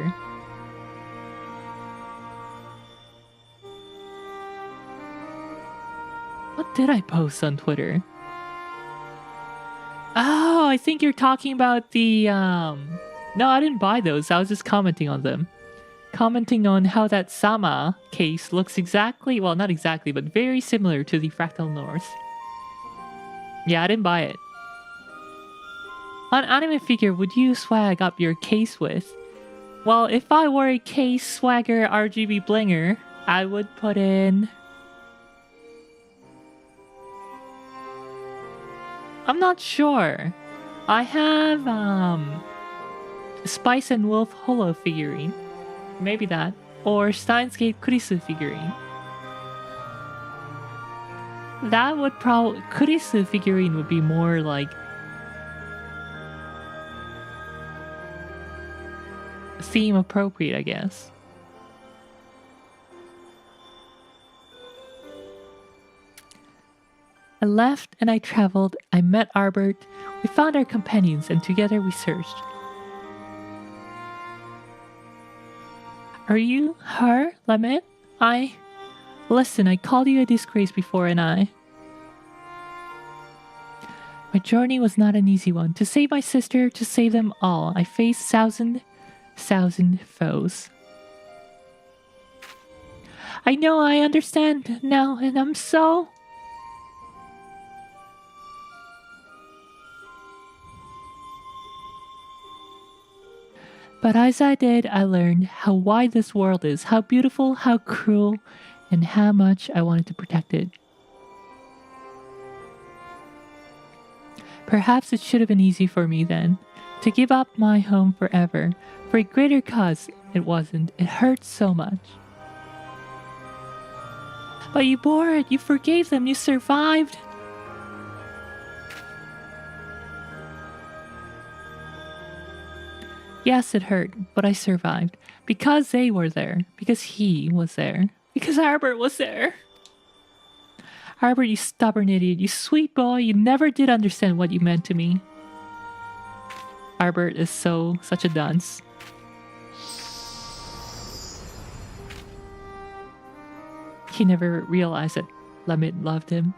What did I post on Twitter? Oh, I think you're talking about the, No, I didn't buy those. I was just commenting on them. Commenting on how that Sama case looks exactly, well, not exactly, but very similar to the Fractal North. Yeah, I didn't buy it. An anime figure would you swag up your case with? Well, if I were a case swagger RGB blinger, I would put in... I'm not sure. I have, Spice and Wolf Holo figurine. Maybe that. Or Steins Gate Kurisu figurine. That would probably... Kurisu figurine would be more like... theme appropriate, I guess. I left and I traveled. I met Albert. We found our companions and together we searched. Are you her, Lemmet? Listen, I called you a disgrace before and my journey was not an easy one. To save my sister, to save them all, I faced thousand foes. I know, I understand now, and I'm so... But as I did, I learned how wide this world is, how beautiful, how cruel, and how much I wanted to protect it. Perhaps it should have been easy for me then, to give up my home forever. For a greater cause, it wasn't. It hurt so much. But you bore it, you forgave them, you survived. Yes, it hurt, but I survived. Because they were there. Because he was there. Because Albert was there. Albert, you stubborn idiot. You sweet boy. You never did understand what you meant to me. Albert is such a dunce. He never realized that Lemmet loved him.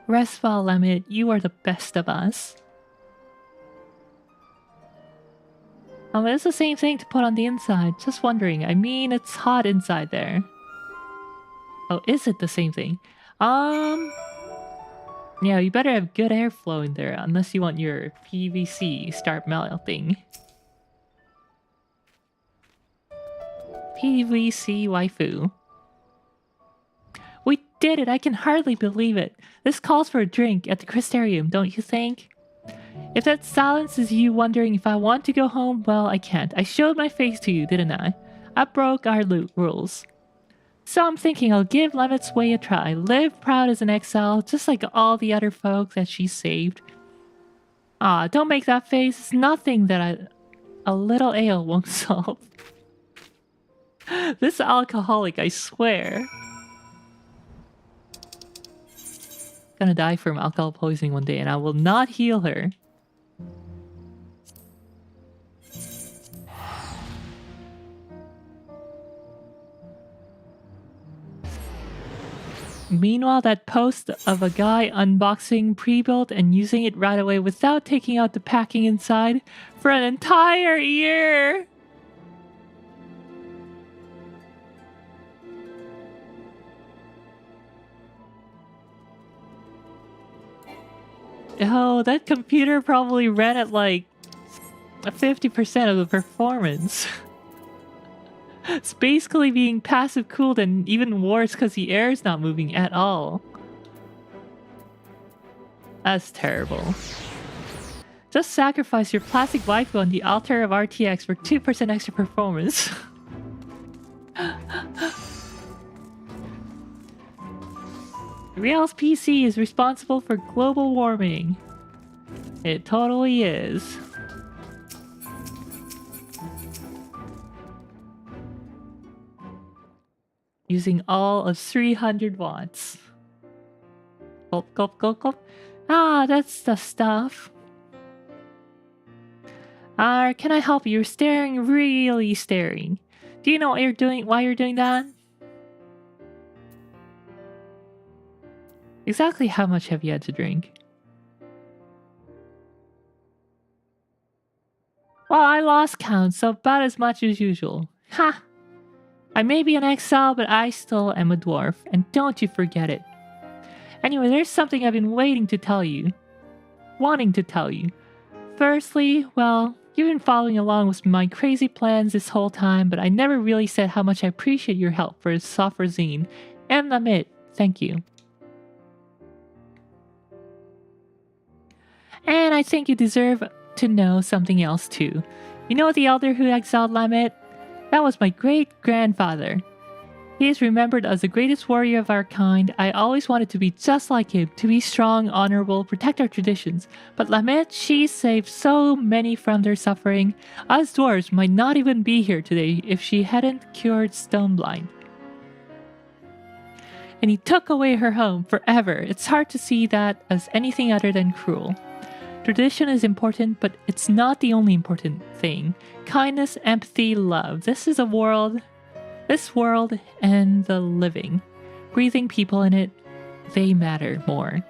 Rest well, Lemmet. You are the best of us. It's the same thing to put on the inside. Just wondering. I mean, it's hot inside there. Oh, is it the same thing? Yeah, you better have good airflow in there, unless you want your PVC start melting. PVC waifu. We did it! I can hardly believe it. This calls for a drink at the Crystarium, don't you think? If that silence is you wondering if I want to go home, well, I can't. I showed my face to you, didn't I? I broke our rules. So I'm thinking I'll give Lemet's way a try. Live proud as an exile, just like all the other folk that she saved. Ah, don't make that face. It's nothing that a little ale won't solve. This alcoholic, I swear. Gonna die from alcohol poisoning one day, and I will not heal her. Meanwhile, that post of a guy unboxing pre-built and using it right away without taking out the packing inside for an entire year. Oh, that computer probably ran at like 50% of the performance. It's basically being passive cooled and even worse because the air is not moving at all. That's terrible. Just sacrifice your plastic waifu on the altar of RTX for 2% extra performance. Real's PC is responsible for global warming. It totally is. Using all of 300 watts. Gulp, gulp, gulp, gulp. Ah, that's the stuff. Can I help you? You're staring, really staring. Do you know what you're doing? Why you're doing that? Exactly how much have you had to drink? Well, I lost count, so about as much as usual. Ha! I may be an exile, but I still am a dwarf, and don't you forget it. Anyway, there's something I've been waiting to tell you. Wanting to tell you. Firstly, well, you've been following along with my crazy plans this whole time, but I never really said how much I appreciate your help for software zine. And admit, thank you. And I think you deserve to know something else too. You know the elder who exiled Lamet? That was my great-grandfather. He is remembered as the greatest warrior of our kind. I always wanted to be just like him, to be strong, honorable, protect our traditions. But Lamet, she saved so many from their suffering. Us dwarves might not even be here today if she hadn't cured Stoneblind. And he took away her home forever. It's hard to see that as anything other than cruel. Tradition is important, but it's not the only important thing. Kindness, empathy, love. This world and the living, breathing people in it, they matter more.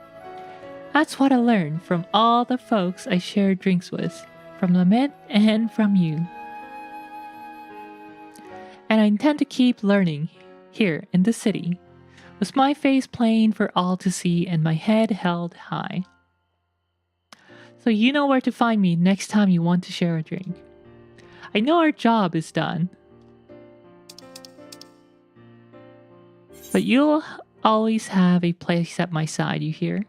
That's what I learned from all the folks I shared drinks with, from Lament and from you. And I intend to keep learning here in the city, with my face plain for all to see and my head held high. So you know where to find me next time you want to share a drink. I know our job is done, but you'll always have a place at my side, you hear?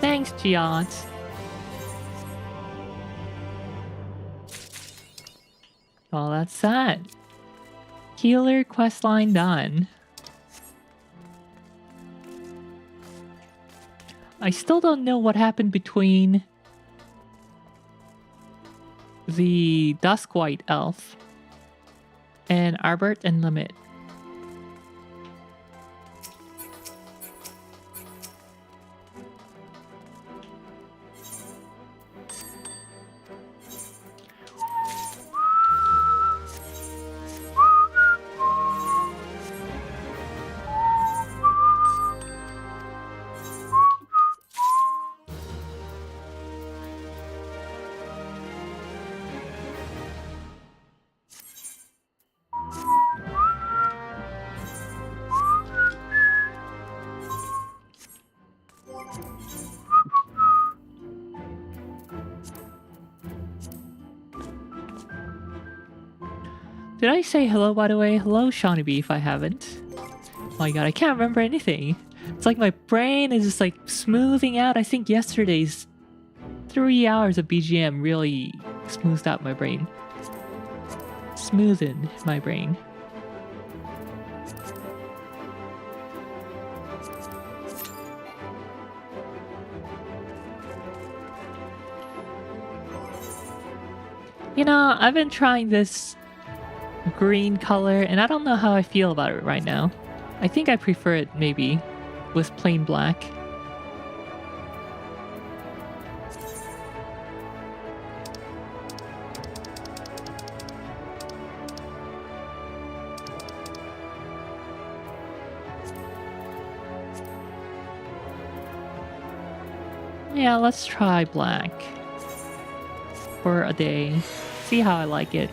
Thanks, Giant. Well, that's that. Healer questline done. I still don't know what happened between the Duskwhite elf and Arbert and Limit. Did I say hello, by the way? Hello, Shawnee B, if I haven't. Oh my god, I can't remember anything. It's like my brain is just like smoothing out. I think yesterday's 3 hours of BGM really smoothed out my brain. Smoothened my brain. You know, I've been trying this green color and I don't know how I feel about it right now. I think I prefer it maybe with plain black. Yeah, let's try black for a day. See how I like it.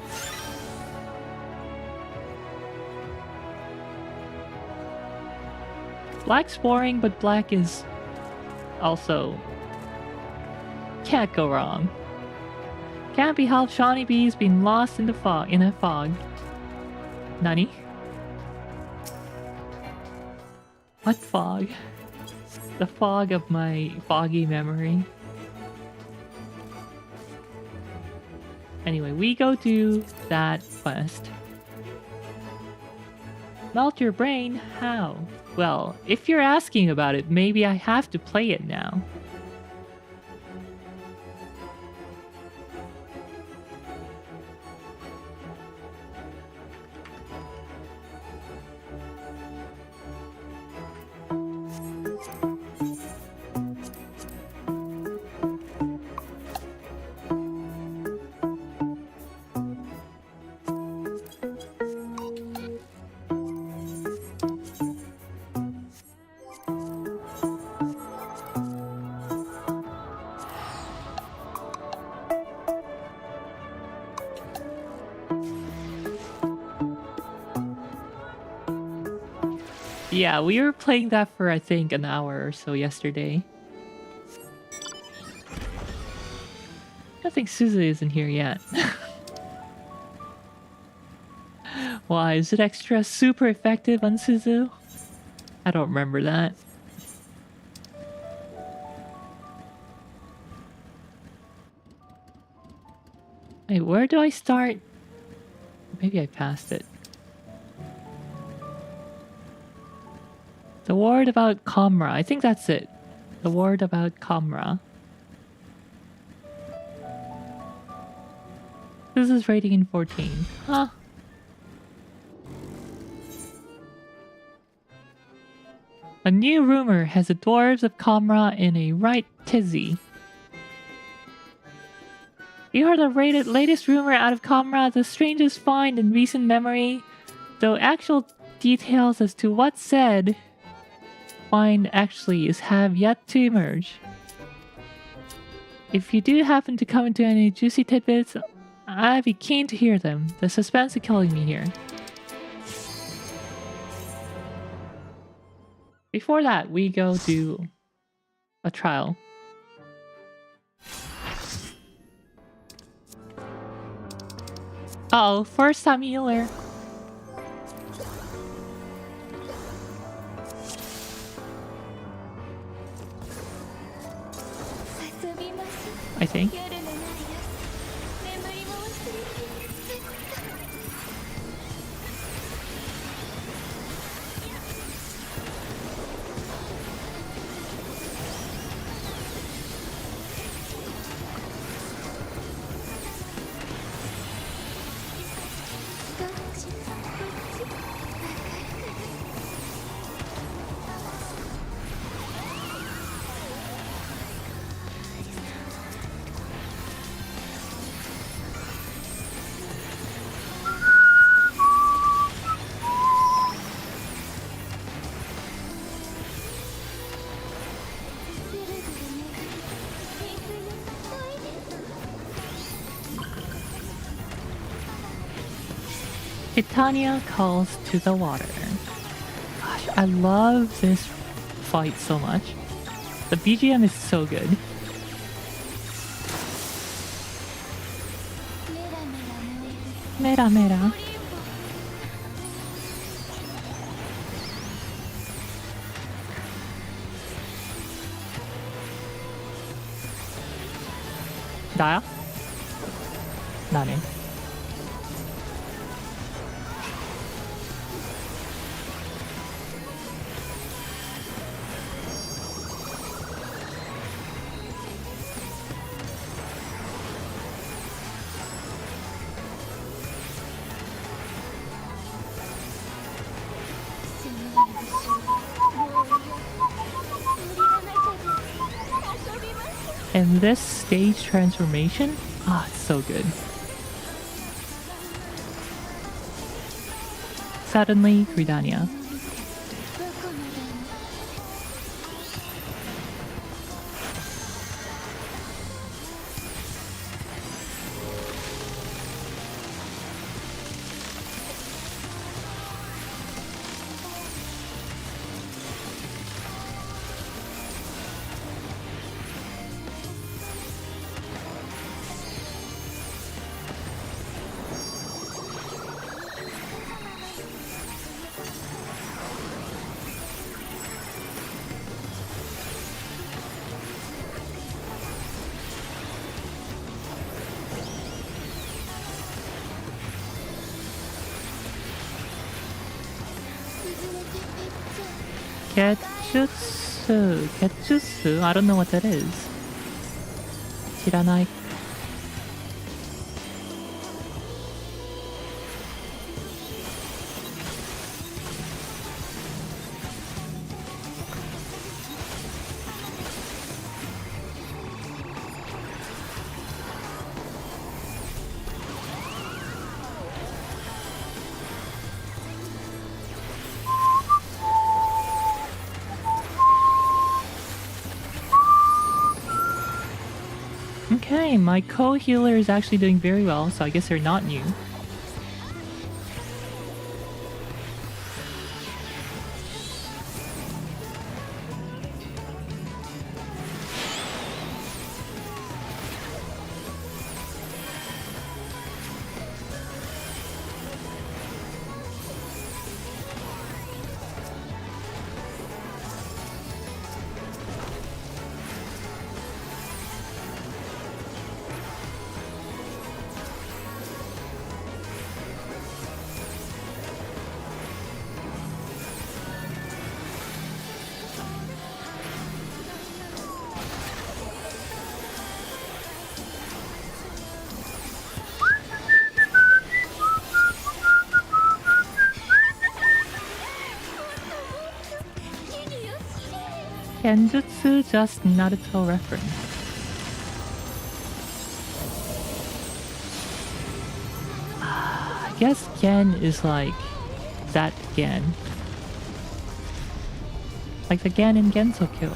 Black's boring, but black is also... can't go wrong. Can't be helped, Shawnee B's been lost in the fog. In a fog. Nani? What fog? The fog of my foggy memory. Anyway, we go do that quest. Melt your brain? How? Well, if you're asking about it, maybe I have to play it now. Yeah, we were playing that for I think an hour or so yesterday. I think Suzu isn't here yet. Why, is it extra super effective on Suzu? I don't remember that. Wait, where do I start? Maybe I passed it. The word about Kamra. I think that's it. The word about Kamra. This is rating in 14. Huh. A new rumor has the dwarves of Kamra in a right tizzy. You heard the latest rumor out of Kamra, the strangest find in recent memory, though actual details as to what's said find actually is have yet to emerge. If you do happen to come into any juicy tidbits, I'd be keen to hear them. The suspense is killing me here. Before that, we go do a trial. Uh oh, first time healer. I think. Titania calls to the water. Gosh, I love this fight so much. The BGM is so good. Mera mera. 나야? 나네. And this stage transformation? Ah, it's so good. Suddenly, Gridania. Getjutsu. Getjutsu? I don't know what that is. Jiranai. Okay, my co-healer is actually doing very well, so I guess they're not new. Genjutsu, just Naruto reference. I guess Gen is like that Gen. Like the Gen in Gensokyo.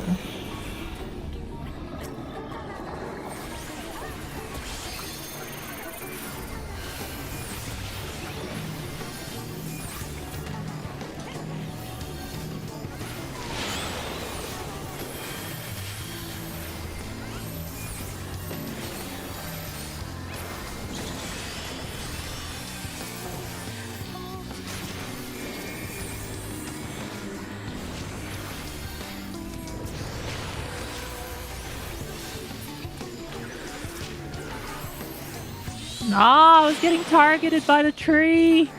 Ah, I was getting targeted by the tree.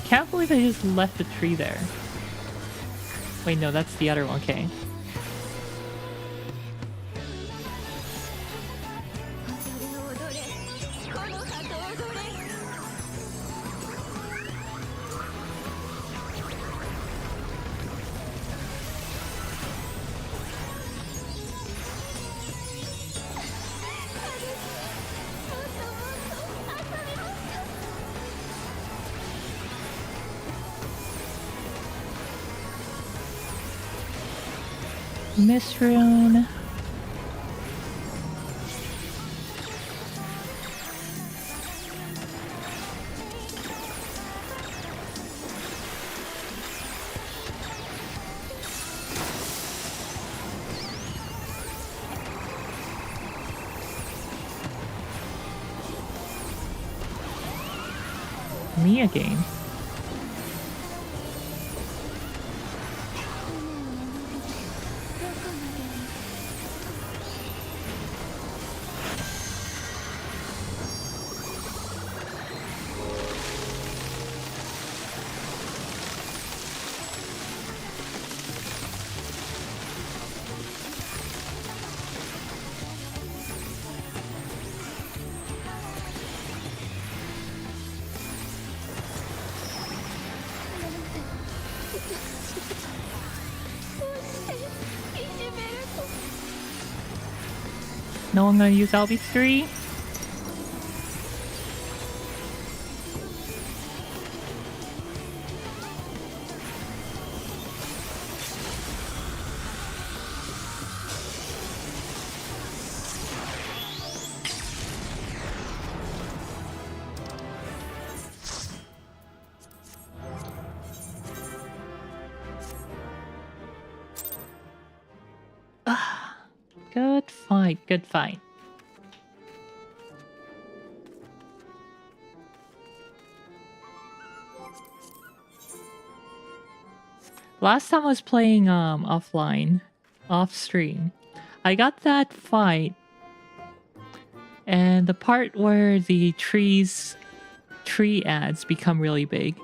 Can't believe I just left the tree there. Wait, no, that's the other one. Okay. Misrune. NEA game. No one gonna use LB3? Good fight, good fight. Last time I was playing offline, off stream, I got that fight, and the part where the tree ads become really big.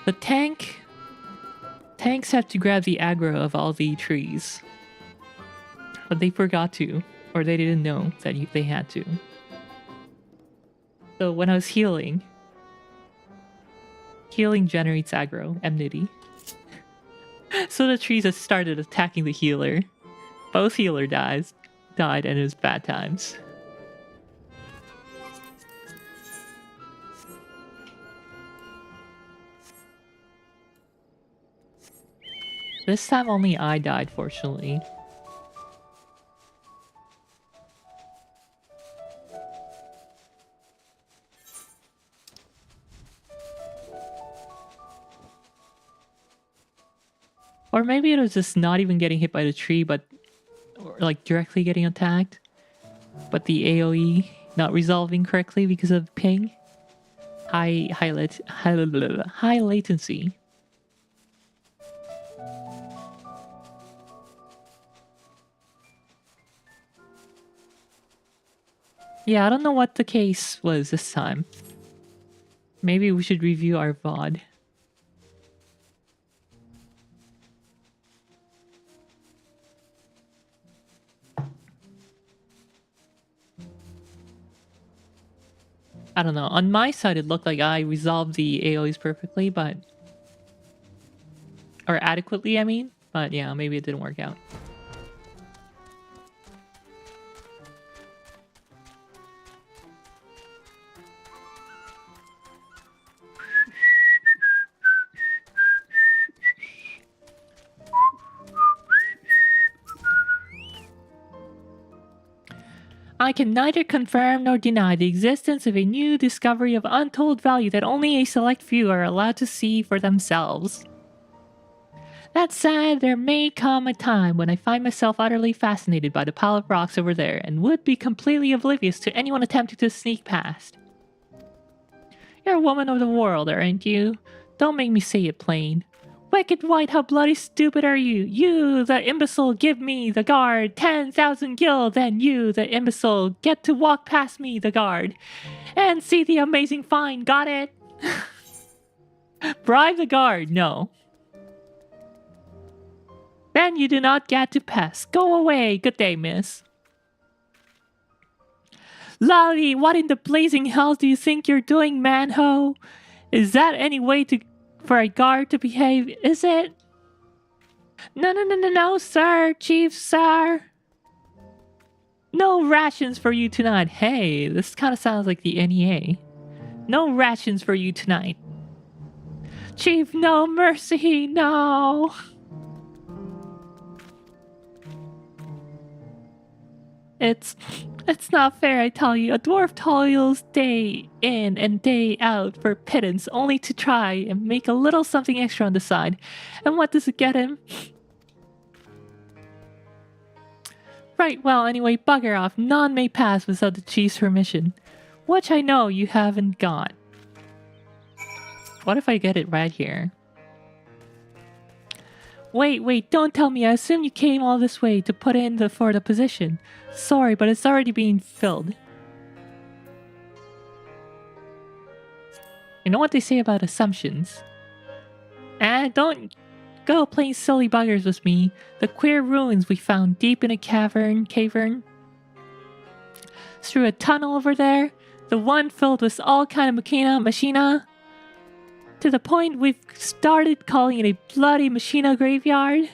The tanks have to grab the aggro of all the trees, but they forgot to, or they didn't know that they had to. So when I was healing generates aggro, enmity. So the trees had started attacking the healer. Both healer died, and it was bad times. This time only I died, fortunately. Or maybe it was just not even getting hit by the tree, but or like directly getting attacked. But the AoE not resolving correctly because of ping. High latency. Yeah, I don't know what the case was this time. Maybe we should review our VOD. I don't know. On my side, it looked like I resolved the AoEs perfectly, but... Or adequately, I mean. But yeah, maybe it didn't work out. I can neither confirm nor deny the existence of a new discovery of untold value that only a select few are allowed to see for themselves. That said, there may come a time when I find myself utterly fascinated by the pile of rocks over there and would be completely oblivious to anyone attempting to sneak past. You're a woman of the world, aren't you? Don't make me say it plain. Wicked White, how bloody stupid are you? You, the imbecile, give me, the guard, 10,000 gil, then you, the imbecile, get to walk past me, the guard, and see the amazing find, got it? Bribe the guard, no. Then you do not get to pass. Go away, good day, miss. Lolly, what in the blazing hell do you think you're doing, man-ho? Is that any way for a guard to behave, is it? No, sir, chief, sir. No rations for you tonight. Hey, this kind of sounds like the NEA. No rations for you tonight. Chief, no mercy, no. It's not fair, I tell you. A dwarf toils day in and day out for pittance, only to try and make a little something extra on the side. And what does it get him? Right, well, anyway, bugger off. None may pass without the chief's permission. which I know you haven't got. What if I get it right here? Wait, don't tell me. I assume you came all this way to put in for the position. Sorry, but it's already being filled. You know what they say about assumptions? And don't go playing silly buggers with me. The queer ruins we found deep in a cavern, through a tunnel over there. The one filled with all kind of machina. To the point we've started calling it a bloody machina graveyard.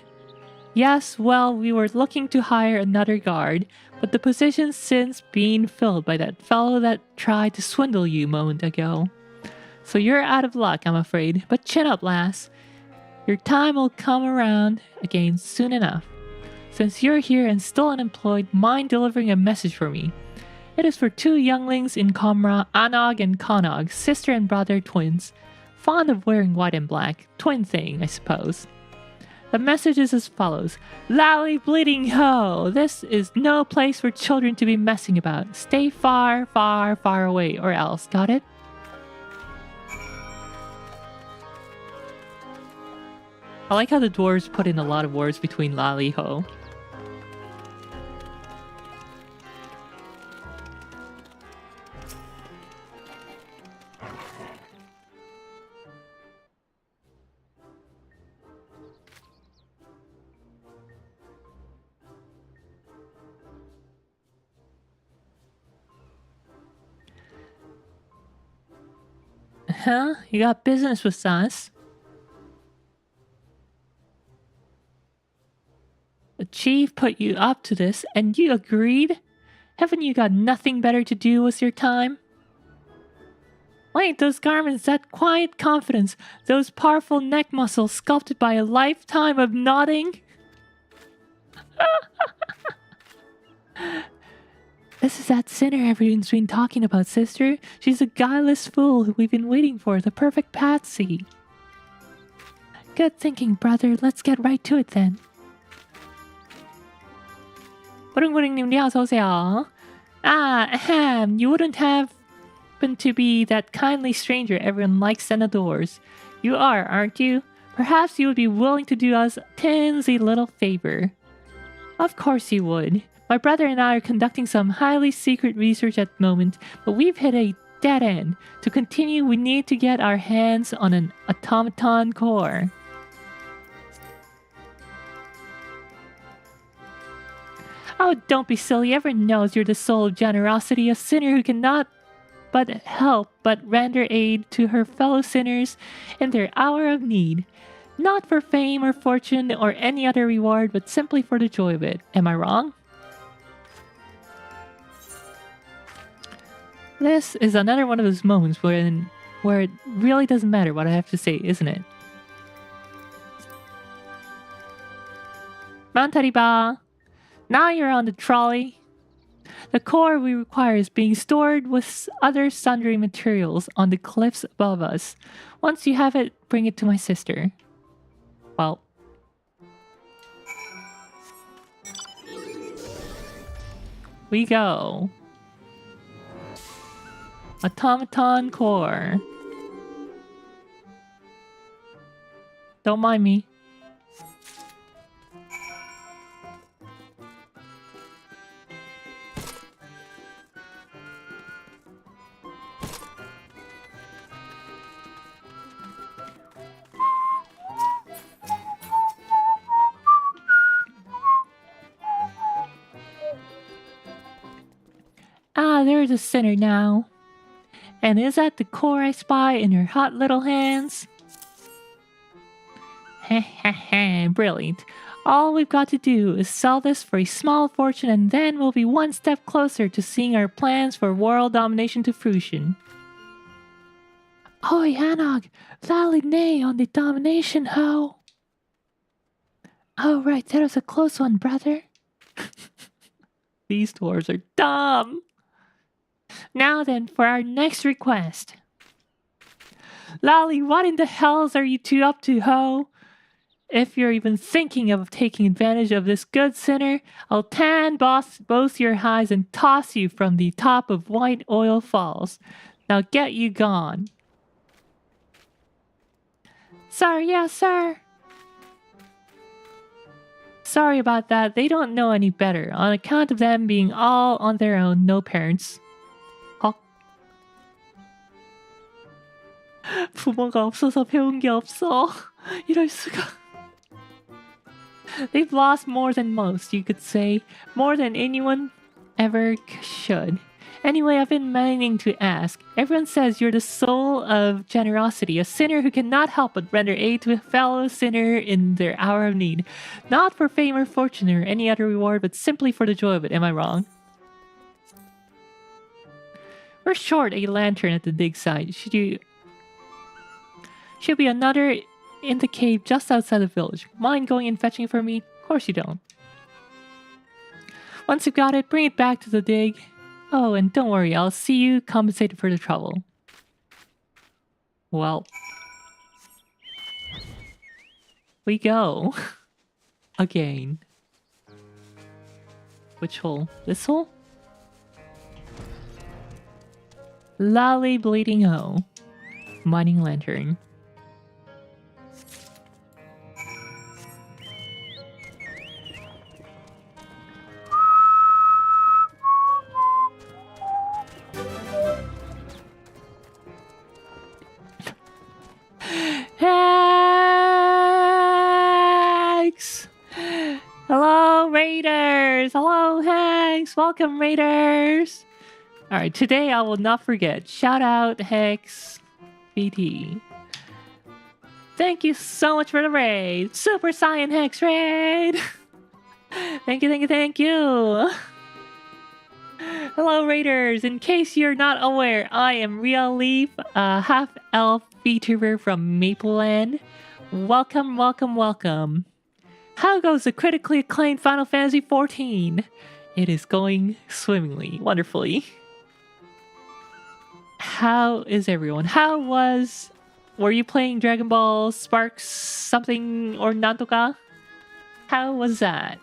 Yes, well, we were looking to hire another guard, but the position's since been filled by that fellow that tried to swindle you a moment ago. So you're out of luck, I'm afraid, but chin up, lass. Your time will come around again soon enough. Since you're here and still unemployed, mind delivering a message for me. It is for two younglings in Comra, Anog and Konog, sister and brother twins. Fond of wearing white and black. Twin thing, I suppose. The message is as follows. Lally bleeding ho! This is no place for children to be messing about. Stay far, far, far away, or else. Got it? I like how the dwarves put in a lot of words between Lally ho. Huh? You got business with us? The chief put you up to this, and you agreed? Haven't you got nothing better to do with your time? Wait, those garments, that quiet confidence, those powerful neck muscles sculpted by a lifetime of nodding? This is that sinner everyone's been talking about, sister. She's a guileless fool who we've been waiting for, the perfect patsy. Good thinking, brother. Let's get right to it then. 부릉부릉님, 어서오세요. Ahem, you wouldn't happen to be that kindly stranger everyone likes and adores. You are, aren't you? Perhaps you would be willing to do us a teensy little favor. Of course you would. My brother and I are conducting some highly secret research at the moment, but we've hit a dead end. To continue, we need to get our hands on an automaton core. Oh, don't be silly. Everyone knows you're the soul of generosity, a sinner who cannot but help but render aid to her fellow sinners in their hour of need. Not for fame or fortune or any other reward, but simply for the joy of it. Am I wrong? This is another one of those moments where it really doesn't matter what I have to say, isn't it? Mantariba! Now you're on the trolley. The core we require is being stored with other sundry materials on the cliffs above us. Once you have it, bring it to my sister. Well... we go. Automaton core. Don't mind me. There's a sinner now. And is that the core I spy in her hot little hands? Heh heh heh, brilliant. All we've got to do is sell this for a small fortune, and then we'll be one step closer to seeing our plans for world domination to fruition. Oi, Anog! Lally nay on the domination, ho! Oh, right, that was a close one, brother. These dwarves are dumb! Now then, for our next request. Lally, what in the hells are you two up to, ho? If you're even thinking of taking advantage of this good sinner, I'll tan both your eyes and toss you from the top of White Oil Falls. Now get you gone. Sorry, yeah, sir. Sorry about that. They don't know any better. On account of them being all on their own, no parents. 부모가 없어서 배운 게 없어. 이럴 수가. They've lost more than most, you could say. More than anyone ever should. Anyway, I've been meaning to ask. Everyone says you're the soul of generosity, a sinner who cannot help but render aid to a fellow sinner in their hour of need. Not for fame or fortune or any other reward, but simply for the joy of it. Am I wrong? We're short a lantern at the dig site. Should be another in the cave just outside the village. Mind going and fetching it for me? Of course you don't. Once you've got it, bring it back to the dig. Oh, and don't worry, I'll see you compensated for the trouble. Well. We go. Again. Which hole? This hole? Lally Bleeding Hoe. Mining Lantern. Hex! Hello, Raiders! Hello, Hex! Welcome, Raiders! Alright, today I will not forget. Shout out, Hex VT. Thank you so much for the raid! Super Saiyan Hex raid! Thank you, thank you, thank you! Hello, Raiders! In case you're not aware, I am Real Leaf, a half-elf VTuber from Mapleland. Welcome, welcome, welcome. How goes the critically acclaimed Final Fantasy XIV? It is going swimmingly, wonderfully. How is everyone? Were you playing Dragon Ball Sparks something or Nantoka? How was that?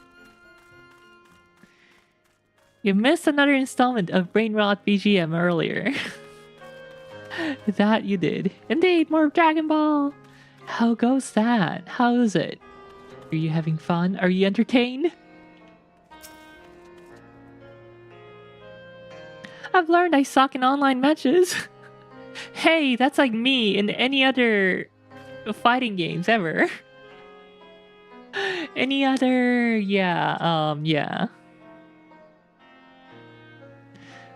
You missed another installment of Brain Rot BGM earlier. That you did. Indeed, more Dragon Ball. How goes that? How is it? Are you having fun? Are you entertained? I've learned I suck in online matches. Hey, that's like me in any other fighting games ever. Any other... yeah.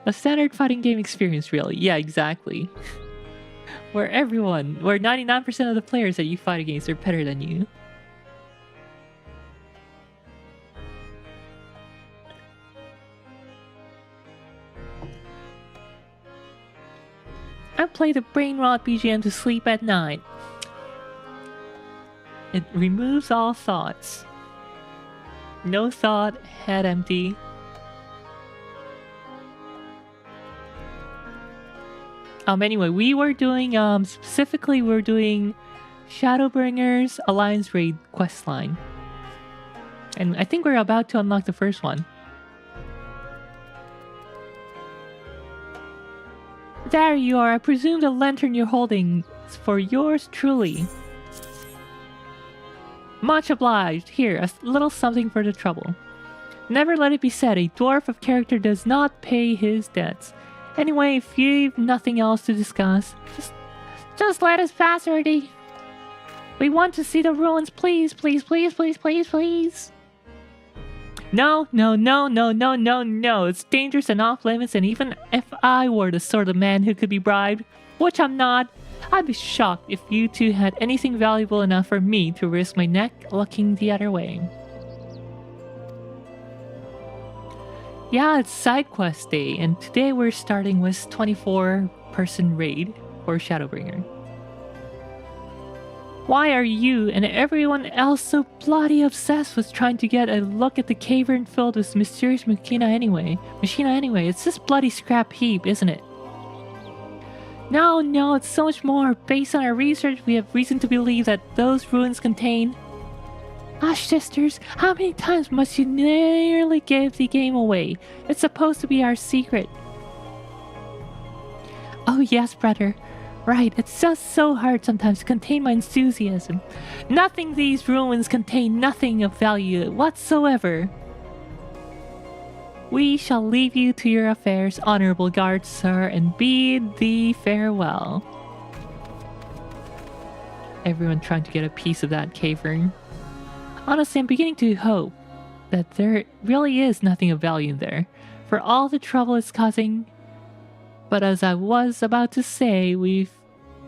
A standard fighting game experience, really. Yeah, exactly. Where 99% of the players that you fight against are better than you. I play the Brain Rot BGM to sleep at night. It removes all thoughts. No thought, head empty. Anyway, we were doing, specifically we're doing Shadowbringers Alliance Raid questline. And I think we're about to unlock the first one. There you are. I presume the lantern you're holding is for yours truly. Much obliged. Here, a little something for the trouble. Never let it be said, a dwarf of character does not pay his debts. Anyway, if you've nothing else to discuss, just let us pass already. We want to see the ruins, please, please, please, please, please, please. No. It's dangerous and off limits, and even if I were the sort of man who could be bribed, which I'm not, I'd be shocked if you two had anything valuable enough for me to risk my neck looking the other way. Yeah, it's side quest day, and today we're starting with 24-person raid for Shadowbringer. Why are you and everyone else so bloody obsessed with trying to get a look at the cavern filled with mysterious machina anyway? It's this bloody scrap heap, isn't it? No, it's so much more. Based on our research, we have reason to believe that those ruins contain Hush, sisters, how many times must you nearly give the game away? It's supposed to be our secret. Oh yes, brother. Right, it's just so hard sometimes to contain my enthusiasm. Nothing these ruins contain, nothing of value whatsoever. We shall leave you to your affairs, honorable guards, sir, and bid thee farewell. Everyone trying to get a piece of that cavern. Honestly, I'm beginning to hope that there really is nothing of value there, for all the trouble it's causing. But as I was about to say,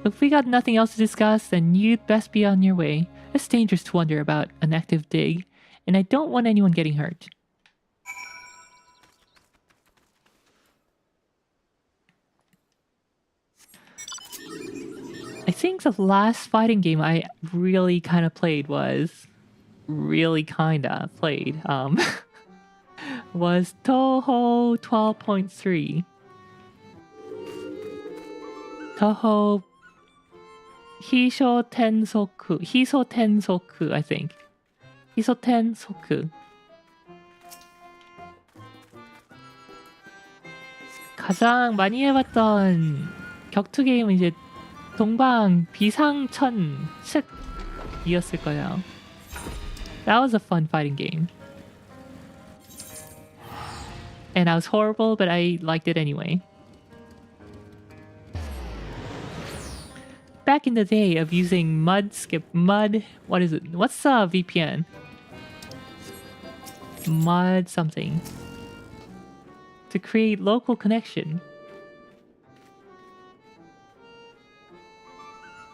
if we got nothing else to discuss, then you'd best be on your way. It's dangerous to wonder about an active dig, and I don't want anyone getting hurt. I think the last fighting game I really kind of played was was Toho 12.3. Toho Hisho Tensoku, I think. Hisho Tensoku. 가장 많이 해봤던 격투 게임은 이제 동방 비상천 측이었을 거예요. That was a fun fighting game. And I was horrible, but I liked it anyway. Back in the day of using what is it? What's VPN? Mud something. To create local connection.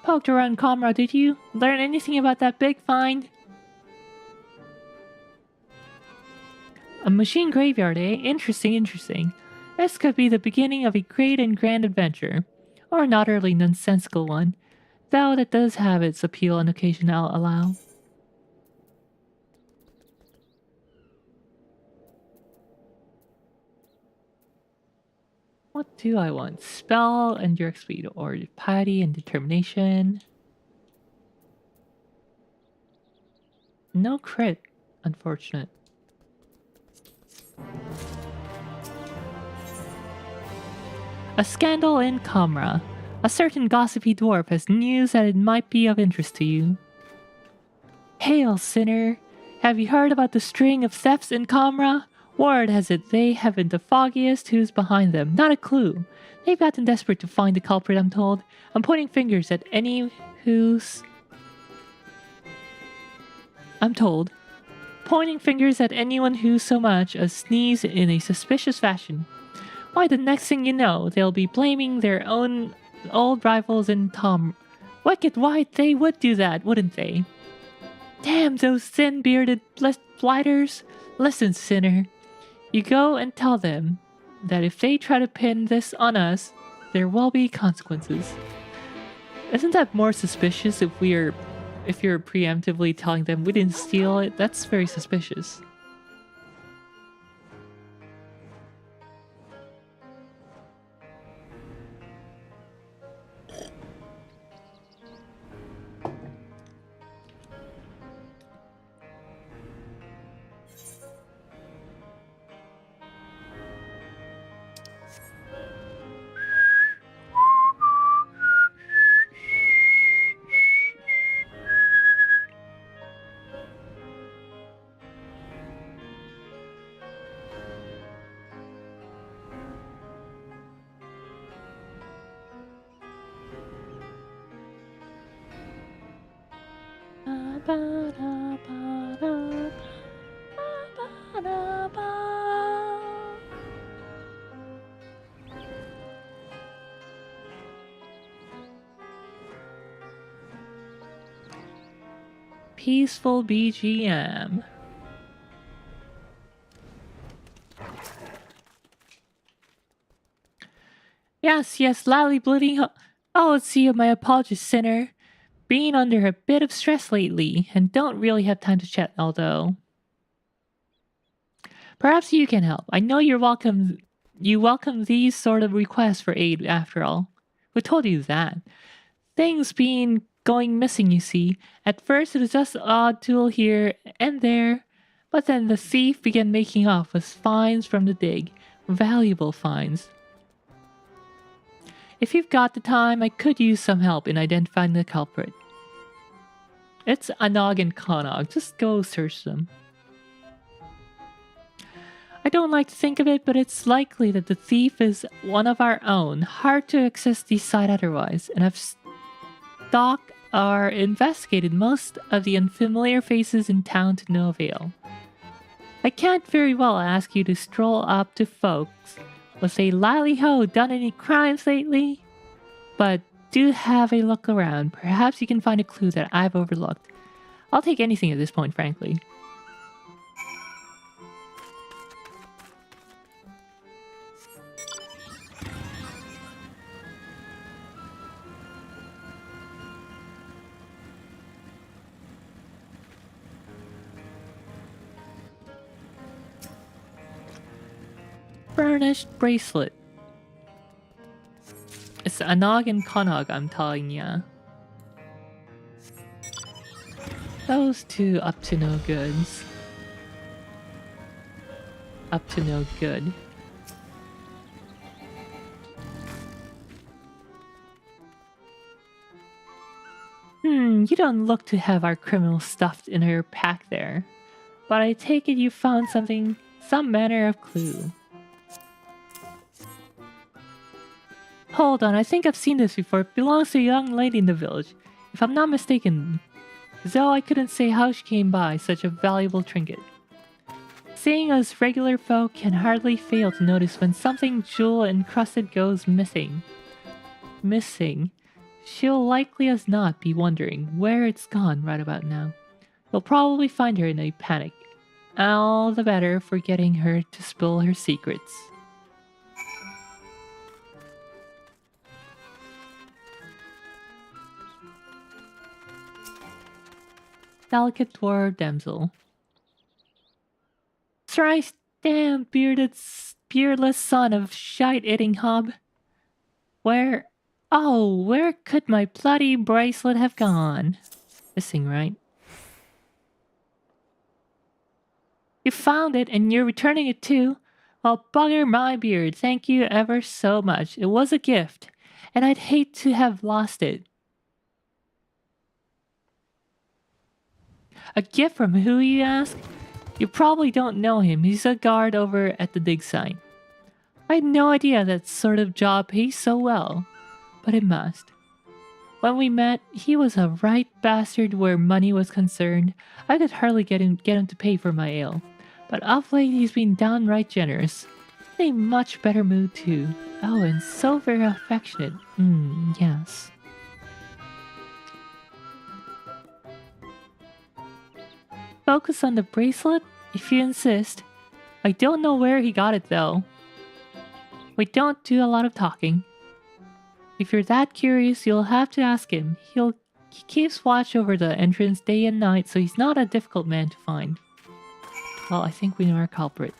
Poked around Comrade, did you? Learn anything about that big find? A machine graveyard, eh? Interesting. This could be the beginning of a great and grand adventure. Or an utterly nonsensical one. Though that does have its appeal on occasion, I'll allow. What do I want? Spell, endurance speed, or piety and determination. No crit, unfortunate. A scandal in Comra. A certain gossipy dwarf has news that it might be of interest to you. Hail, sinner! Have you heard about the string of thefts in Comra? Word has it they haven't the foggiest who's behind them. Not a clue. They've gotten desperate to find the culprit, I'm told. I'm pointing fingers at any who's... I'm told. Pointing fingers at anyone who so much as sneeze in a suspicious fashion. Why, the next thing you know, they'll be blaming their own old rivals in Tom. Wicked why they would do that, wouldn't they? Damn those thin-bearded blighters. Listen, sinner. You go and tell them that if they try to pin this on us, there will be consequences. Isn't that more suspicious if you're preemptively telling them we didn't steal it? That's very suspicious. Peaceful BGM. Yes, loudly bleeding. Oh, let's see. My apologies, sinner. Being under a bit of stress lately, and don't really have time to chat, although. Perhaps you can help. I know you welcome these sort of requests for aid, after all. Who told you that? Things being going missing, you see. At first it was just an odd tool here and there, but then the thief began making off with finds from the dig. Valuable finds. If you've got the time, I could use some help in identifying the culprit. It's Anog and Konog. Just go search them. I don't like to think of it, but it's likely that the thief is one of our own. Hard to access the site otherwise, and I've stalked or investigated most of the unfamiliar faces in town to no avail. I can't very well ask you to stroll up to folks with a lally-ho, done any crimes lately? But do have a look around. Perhaps you can find a clue that I've overlooked. I'll take anything at this point, frankly. Burnished bracelet. It's Anog and Konog, I'm telling ya. Those two up to no goods. Up to no good. You don't look to have our criminal stuffed in your pack there. But I take it you found something, some manner of clue. Hold on, I think I've seen this before. It belongs to a young lady in the village, if I'm not mistaken. Though I couldn't say how she came by such a valuable trinket. Seeing as regular folk can hardly fail to notice when something jewel-encrusted goes missing. She'll likely as not be wondering where it's gone right about now. You'll probably find her in a panic. All the better for getting her to spill her secrets. Delicate dwarf damsel. Thrice damn beardless son of shite-eating hob. Where could my bloody bracelet have gone? Missing, right? You found it and you're returning it too? Well, bugger my beard, thank you ever so much. It was a gift, and I'd hate to have lost it. A gift from who, you ask? You probably don't know him. He's a guard over at the dig site. I had no idea that sort of job pays so well, but it must. When we met, he was a right bastard where money was concerned. I could hardly get him to pay for my ale. But of late he's been downright generous. In a much better mood too. Oh, and so very affectionate. Yes. Focus on the bracelet, if you insist. I don't know where he got it though. We don't do a lot of talking. If you're that curious, you'll have to ask him. He keeps watch over the entrance day and night, so he's not a difficult man to find. Well, I think we know our culprit.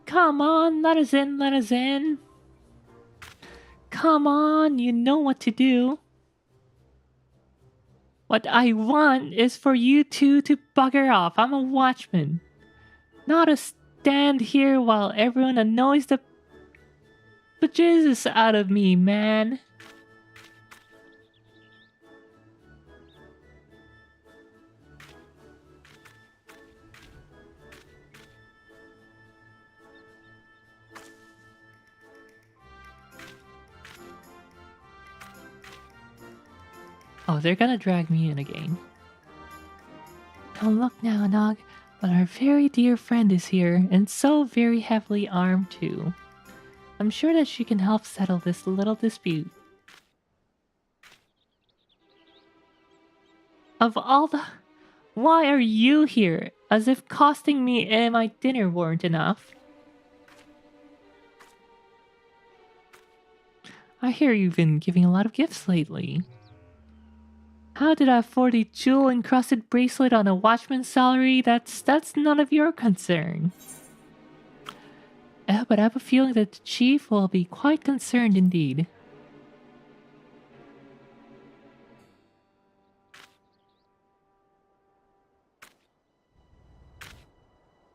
Come on, let us in, let us in. Come on, you know what to do. What I want is for you two to bugger off. I'm a watchman. Not to stand here while everyone annoys the bejesus out of me, man. Oh, they're gonna drag me in again. Don't look now, Nog, but our very dear friend is here, and so very heavily armed too. I'm sure that she can help settle this little dispute. Of all the... Why are you here? As if costing me my dinner weren't enough. I hear you've been giving a lot of gifts lately. How did I afford a jewel-encrusted bracelet on a watchman's salary? That's none of your concern. But I have a feeling that the chief will be quite concerned indeed.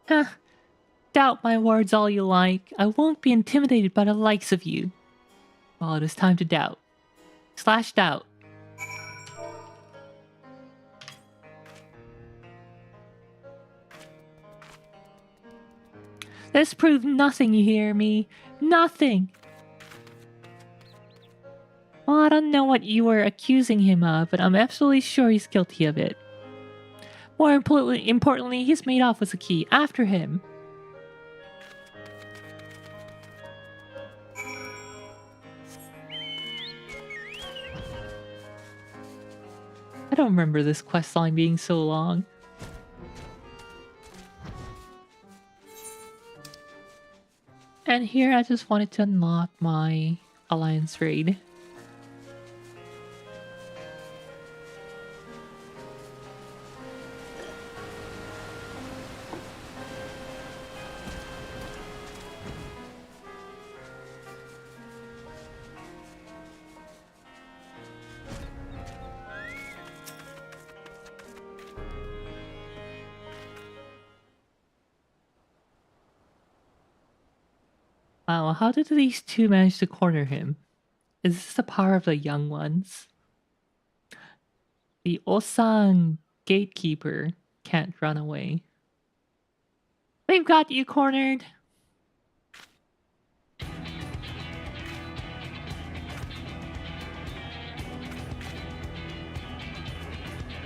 Huh. Doubt my words all you like. I won't be intimidated by the likes of you. Well, it is time to doubt. Slash doubt. This proved nothing, you hear me? Nothing! Well, I don't know what you were accusing him of, but I'm absolutely sure he's guilty of it. More importantly, he's made off with the key after him. I don't remember this questline being so long. And here I just wanted to unlock my alliance raid. Wow, how did these two manage to corner him? Is this the power of the young ones? The Osan gatekeeper can't run away. They've got you cornered!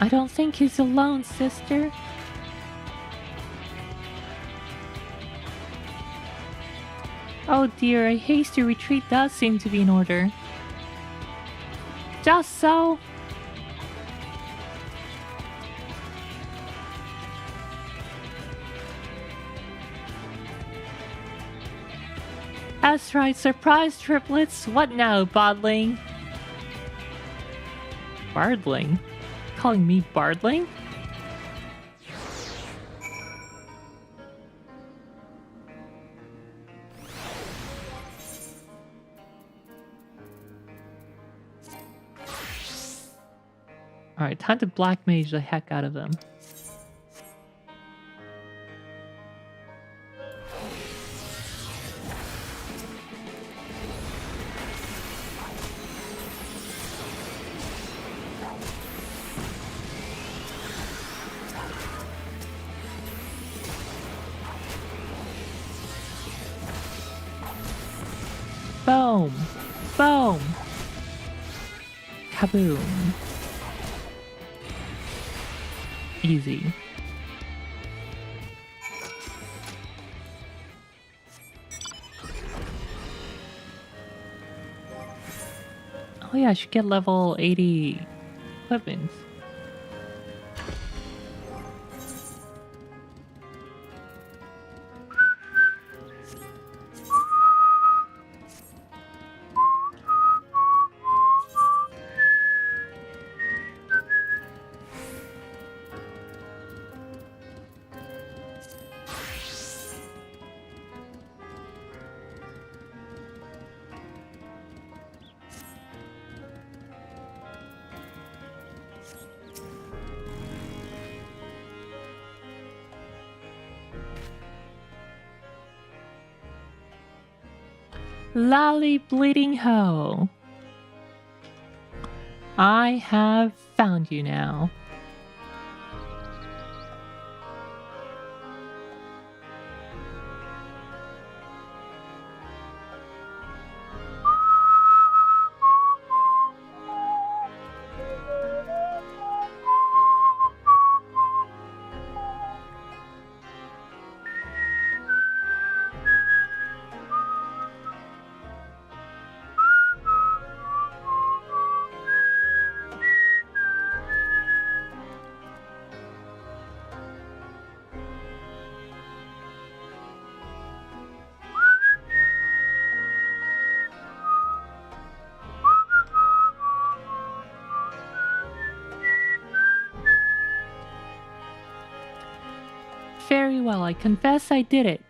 I don't think he's alone, sister. Oh dear, a hasty retreat does seem to be in order. Just so. That's right, surprise triplets. What now, Bardling? Bardling? Calling me Bardling? Alright, time to black mage the heck out of them. Boom! Boom! Kaboom! Easy. Oh yeah, I should get level 80 equipment. Lolly bleeding hoe. I have found you now. well, I confess I did it.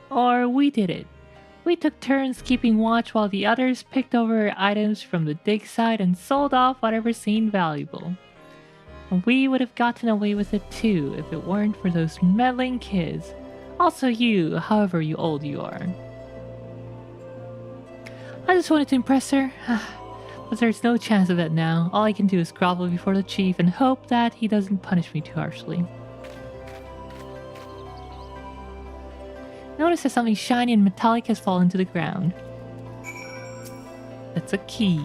Or we did it. We took turns keeping watch while the others picked over items from the dig site and sold off whatever seemed valuable. And we would have gotten away with it too if it weren't for those meddling kids. Also you, however old you are. I just wanted to impress her. But there's no chance of that now. All I can do is grovel before the chief and hope that he doesn't punish me too harshly. Notice that something shiny and metallic has fallen to the ground. That's a key.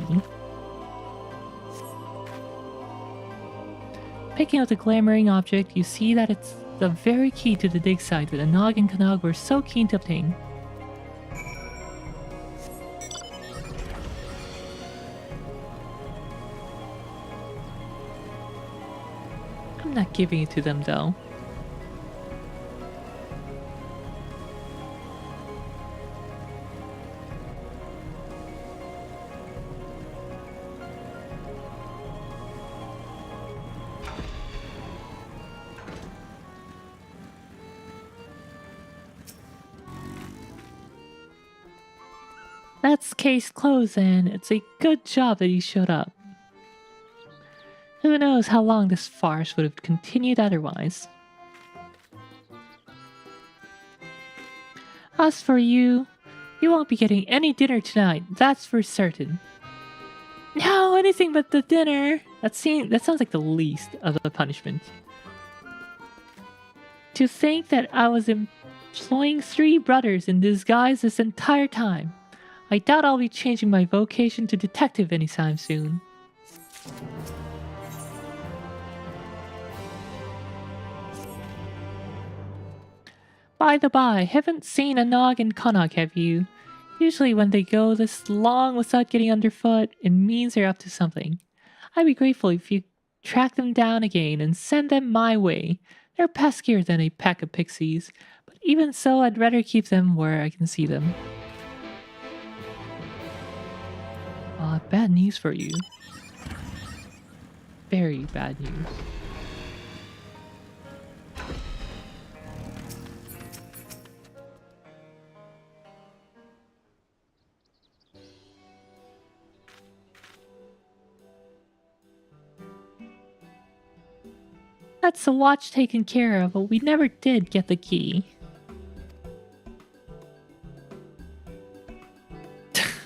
Picking up the glimmering object, you see that it's the very key to the dig site that Anog and Kanog were so keen to obtain. I'm not giving it to them though. That's case closed and it's a good job that he showed up. Who knows how long this farce would have continued otherwise. As for you, you won't be getting any dinner tonight, that's for certain. No, anything but the dinner! That sounds like the least of the punishment. To think that I was employing 3 brothers in disguise this entire time. I doubt I'll be changing my vocation to detective anytime soon. By the by, haven't seen Anog and Kanog, have you? Usually when they go this long without getting underfoot, it means they're up to something. I'd be grateful if you track them down again and send them my way. They're peskier than a pack of pixies, but even so, I'd rather keep them where I can see them. Bad news for you. Very bad news. That's the watch taken care of, but we never did get the key.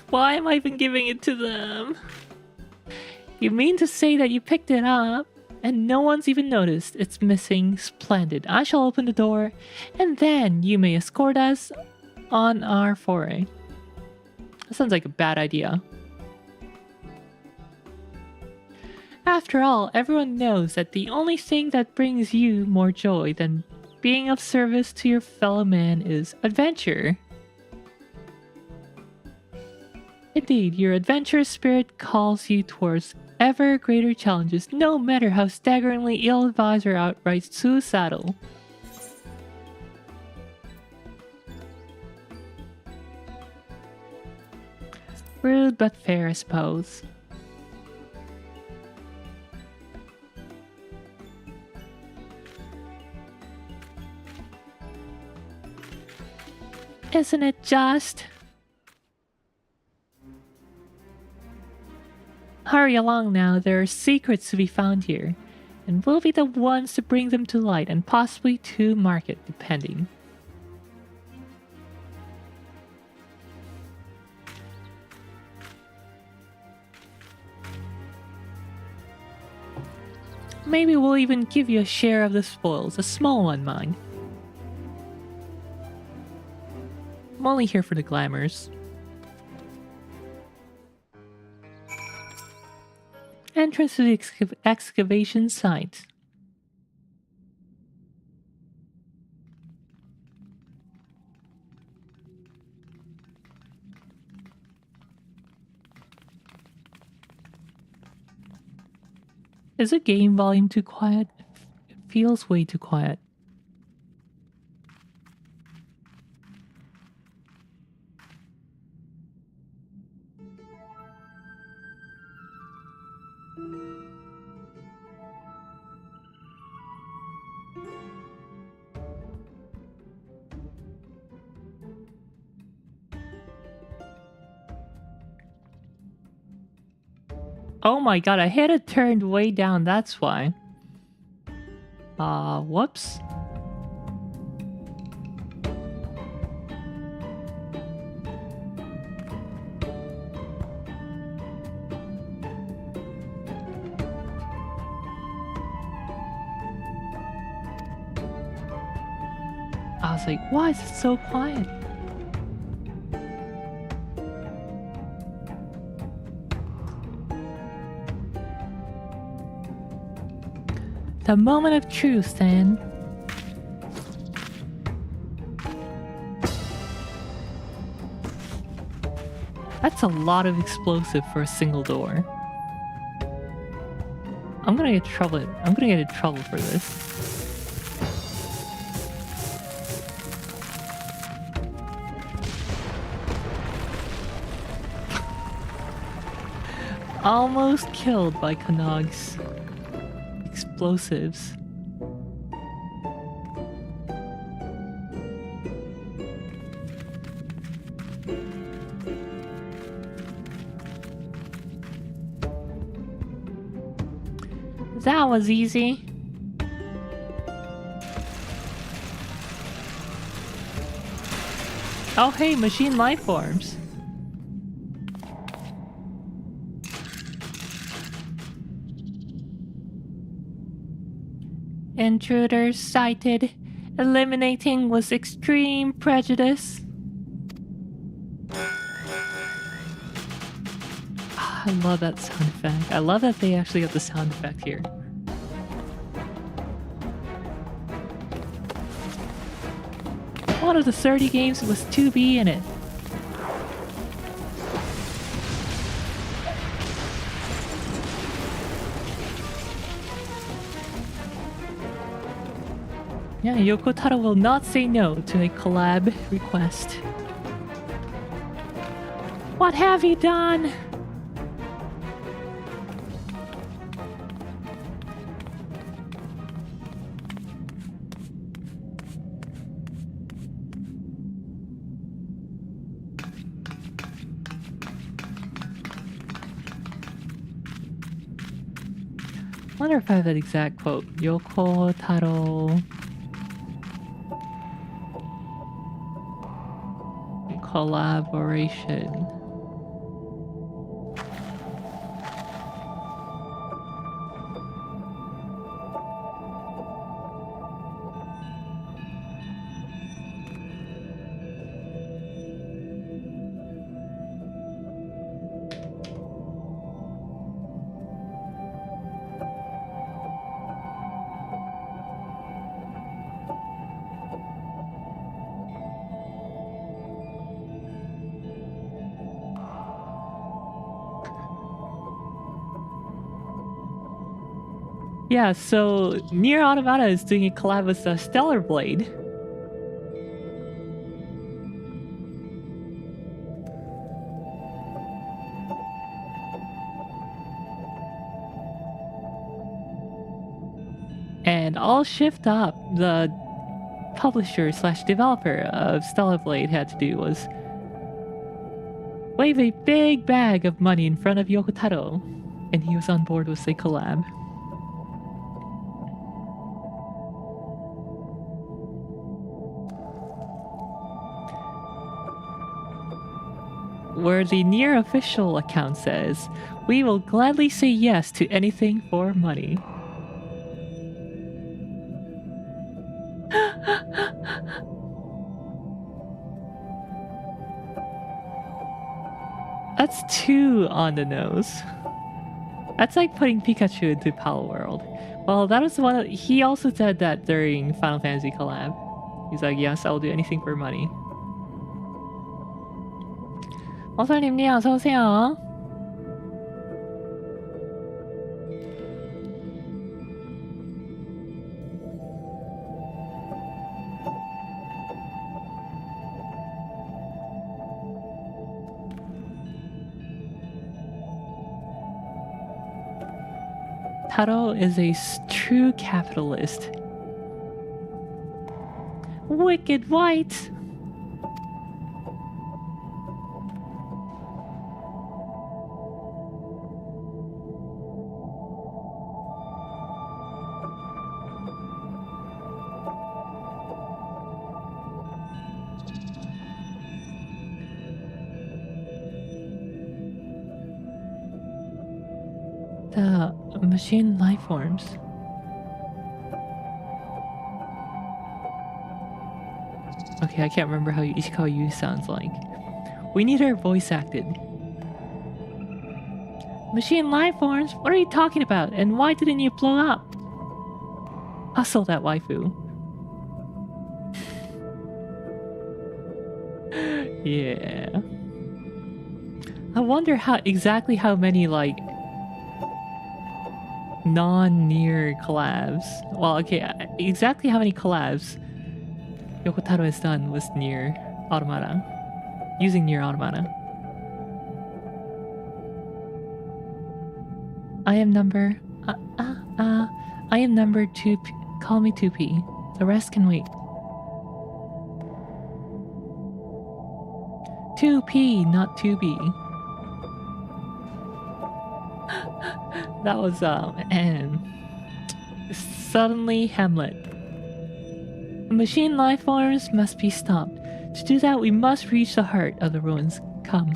Why am I even giving it to them? You mean to say that you picked it up and no one's even noticed it's missing? Splendid. I shall open the door and then you may escort us on our foray. That sounds like a bad idea. After all, everyone knows that the only thing that brings you more joy than being of service to your fellow man is adventure. Indeed, your adventurous spirit calls you towards ever greater challenges, no matter how staggeringly ill-advised or outright suicidal. Rude but fair, I suppose. Isn't it just? Hurry along now, there are secrets to be found here, and we'll be the ones to bring them to light and possibly to market, depending. Maybe we'll even give you a share of the spoils, a small one, mind. I'm only here for the glamours. Entrance to the excavation site. Is the game volume too quiet? It feels way too quiet. Oh my god, I had it turned way down, that's why. Whoops. I was like, why is it so quiet? The moment of truth, then. That's a lot of explosive for a single door. I'm gonna get trouble. I'm gonna get in trouble for this. Almost killed by Kanog's explosives. That was easy. Oh hey, machine life forms. Intruders sighted. Eliminating was extreme prejudice. I love that sound effect. I love that they actually got the sound effect here. One of the 30 games was 2B in it. Yeah, Yoko Taro will not say no to a collab request. What have you done? I wonder if I have that exact quote. Yoko Taro collaboration. Yeah, so Nier Automata is doing a collab with Stellar Blade. And All Shift Up, the publisher slash developer of Stellar Blade, had to do was wave a big bag of money in front of Yoko Taro, and he was on board with a collab. Where the Nier official account says, "We will gladly say yes to anything for money." That's too on the nose. That's like putting Pikachu into Pal World. Well, that was one. He also said that during Final Fantasy collab. He's like, "Yes, I'll do anything for money." 어설님님 어서 오세요. Taro is a true capitalist. Wicked white. The machine life forms. Okay, I can't remember how Ishikawa sounds like. We need her voice acted. Machine life forms? What are you talking about? And why didn't you blow up? Hustle that waifu. Yeah. I wonder exactly how many like non-near collabs. Well, okay, exactly how many collabs Yokotaro has done with Nier Automata, using Nier Automata. I am number 2. Call me 2P. The rest can wait. 2P, not 2B. That was and suddenly Hamlet. Machine life forms must be stopped. To do that, we must reach the heart of the ruins. Come.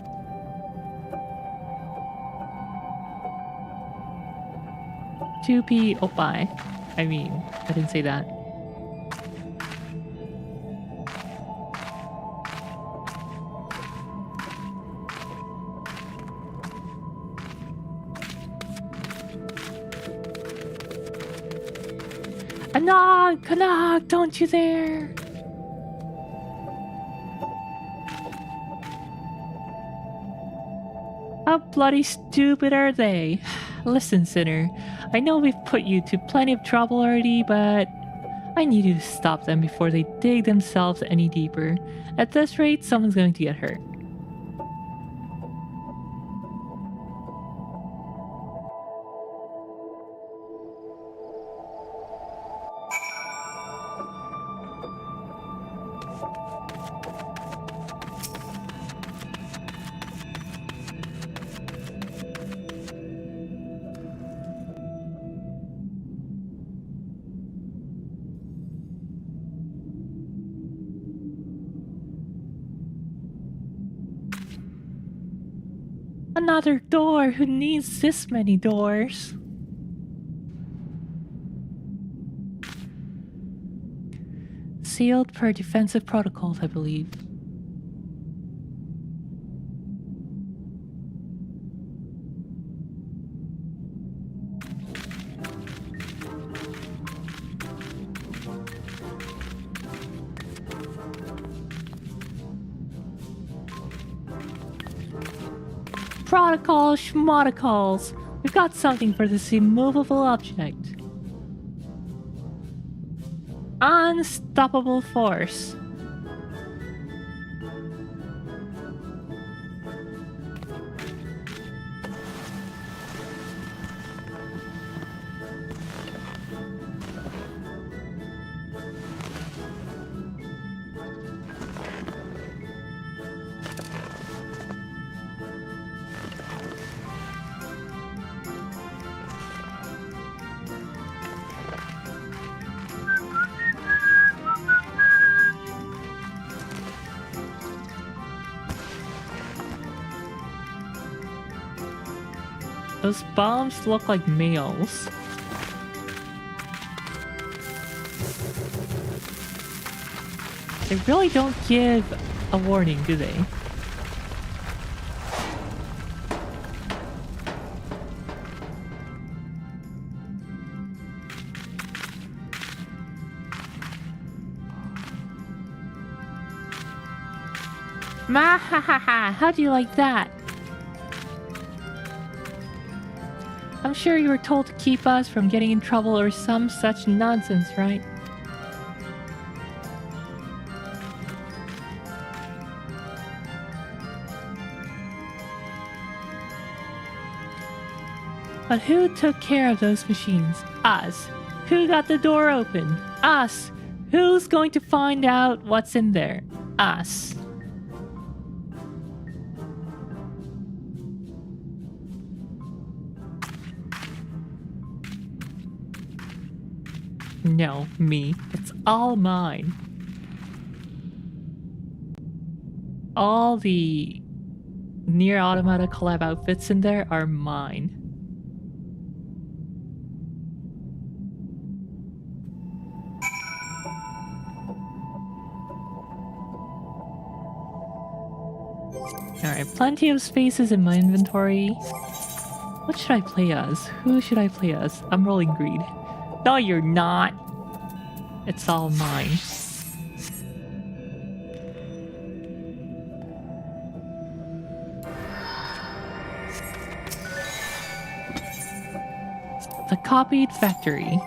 "2P oppai." I mean, I didn't say that. Anog! Kanog! Don't you dare! How bloody stupid are they? Listen, sinner. I know we've put you to plenty of trouble already, but I need you to stop them before they dig themselves any deeper. At this rate, someone's going to get hurt. Another door? Who needs this many doors? Sealed per defensive protocols, I believe. Protocols, schmotocols. We've got something for this immovable object. Unstoppable force. Those bombs look like males. They really don't give a warning, do they? Mahahaha, how do you like that? I'm sure you were told to keep us from getting in trouble or some such nonsense, right? But who took care of those machines? Us. Who got the door open? Us. Who's going to find out what's in there? Us. No, me. It's all mine. All the Nier Automata collab outfits in there are mine. Alright, plenty of spaces in my inventory. What should I play as? Who should I play as? I'm rolling greed. No, you're not. It's all mine. The copied factory.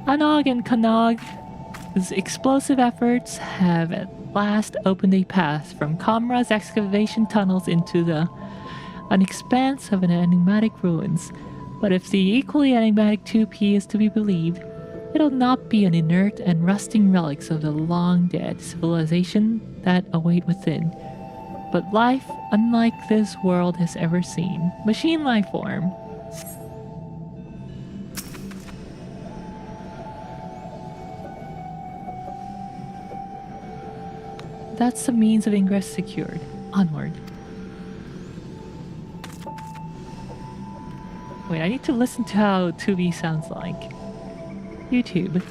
Anog and Kanog's explosive efforts have at last opened a path from Kamra's excavation tunnels into an expanse of enigmatic ruins. But if the equally enigmatic 2P is to be believed, it'll not be an inert and rusting relics of the long-dead civilization that await within, but life unlike this world has ever seen. Machine life form. That's the means of ingress secured. Onward. Wait, I need to listen to how 2B sounds like. YouTube.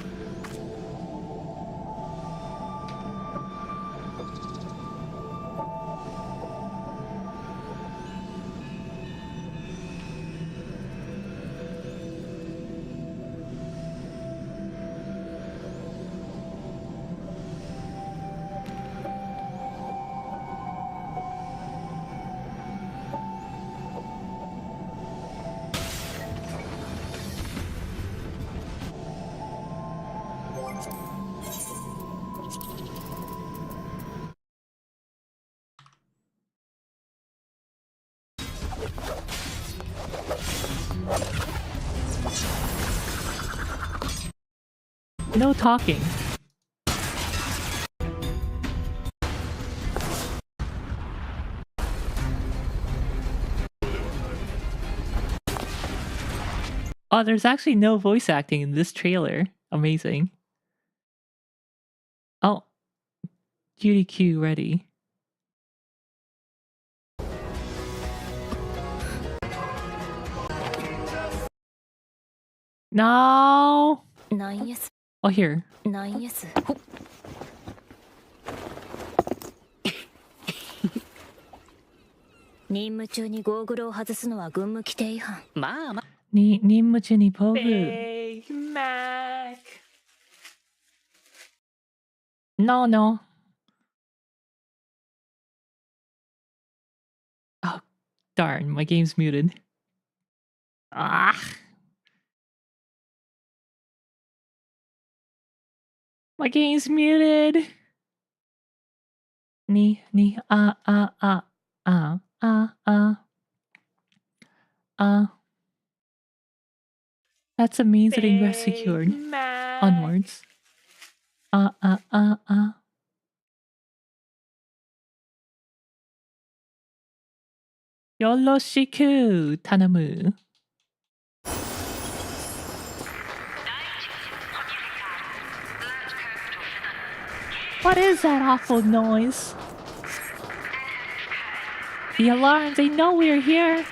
No talking. Oh, there's actually no voice acting in this trailer. Amazing. Oh. Duty queue ready. No! Oh, here. 任務中にゴーグルを外すのは軍務規定違反。まあまあ。任務中にポグ。 Big Mac. No, no. Oh, darn. My game's muted. Ah. My game's muted. That's a means of ingress secured. Onwards. Yoroshiku, Tanamu. What is that awful noise? The alarms, they know we're here.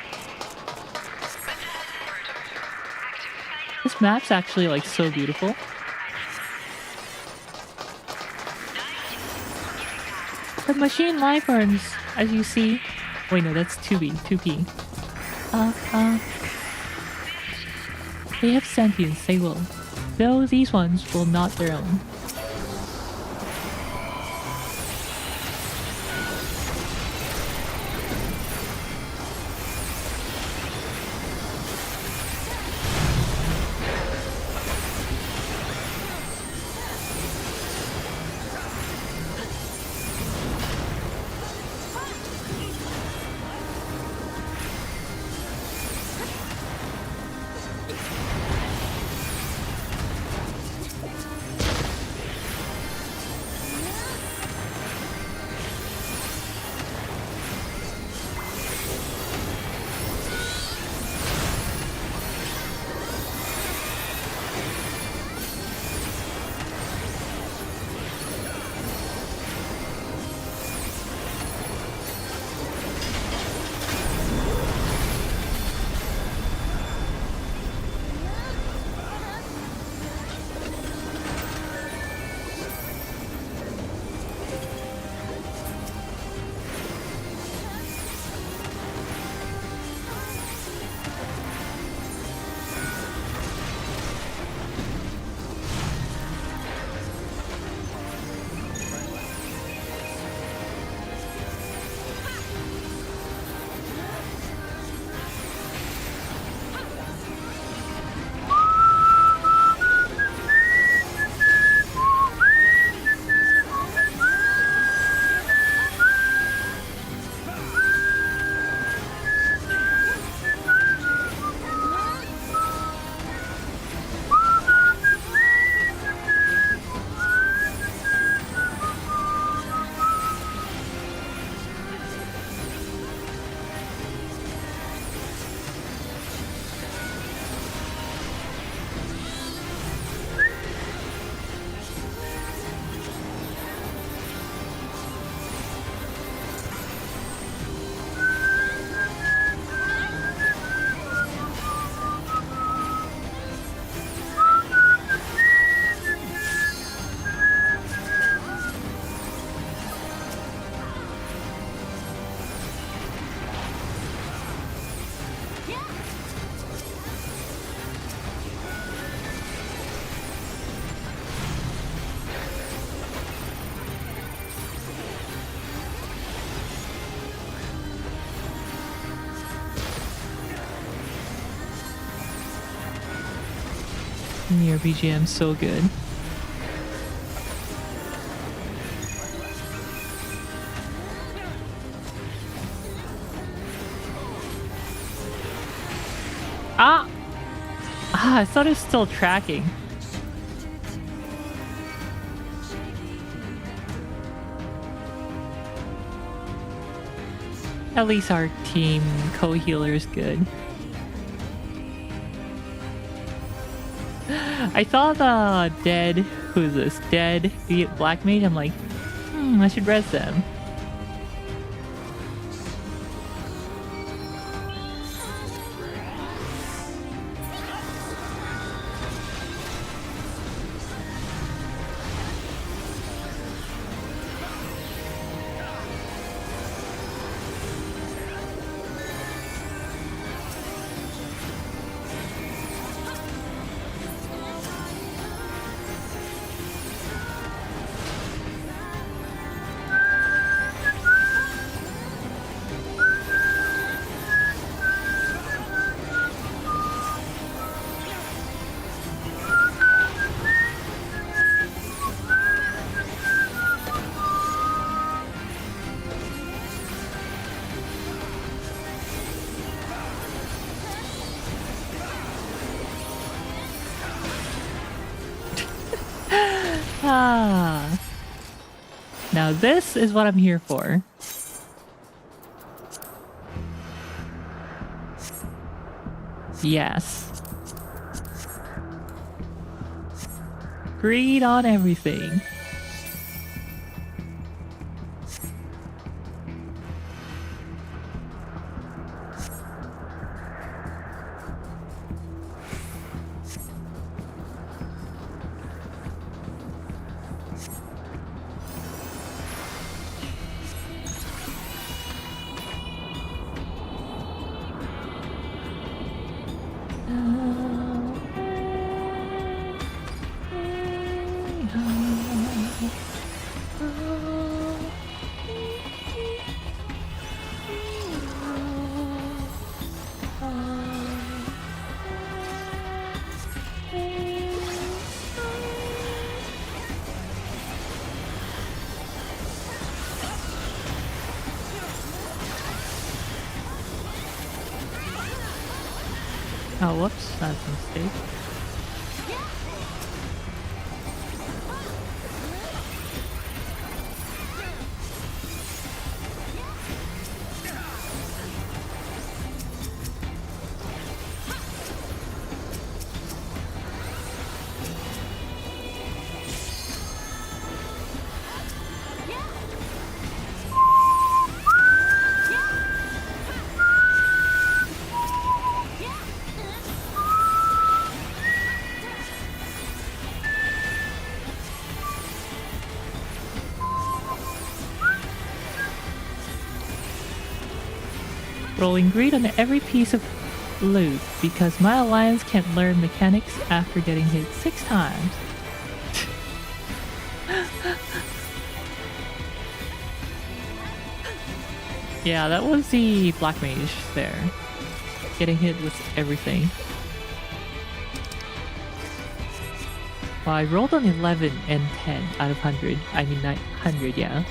This map's actually like so beautiful. The machine life forms, as you see. Wait, no, that's 2P. They have sentience, they will. Though these ones will not their own. Your BGM's so good. Ah! Ah, I thought it was still tracking. At least our team co-healer is good. I saw the dead, who's this? Dead black mage. I'm like, I should res them. Ah. Now this is what I'm here for. Yes. Greed on everything. Oh, whoops, that's a mistake. Rolling greed on every piece of loot because my alliance can't learn mechanics after getting hit 6 times. Yeah, that was the black mage there. Getting hit with everything. Well, I rolled an 11 and 10 out of 100. I mean 900, yeah.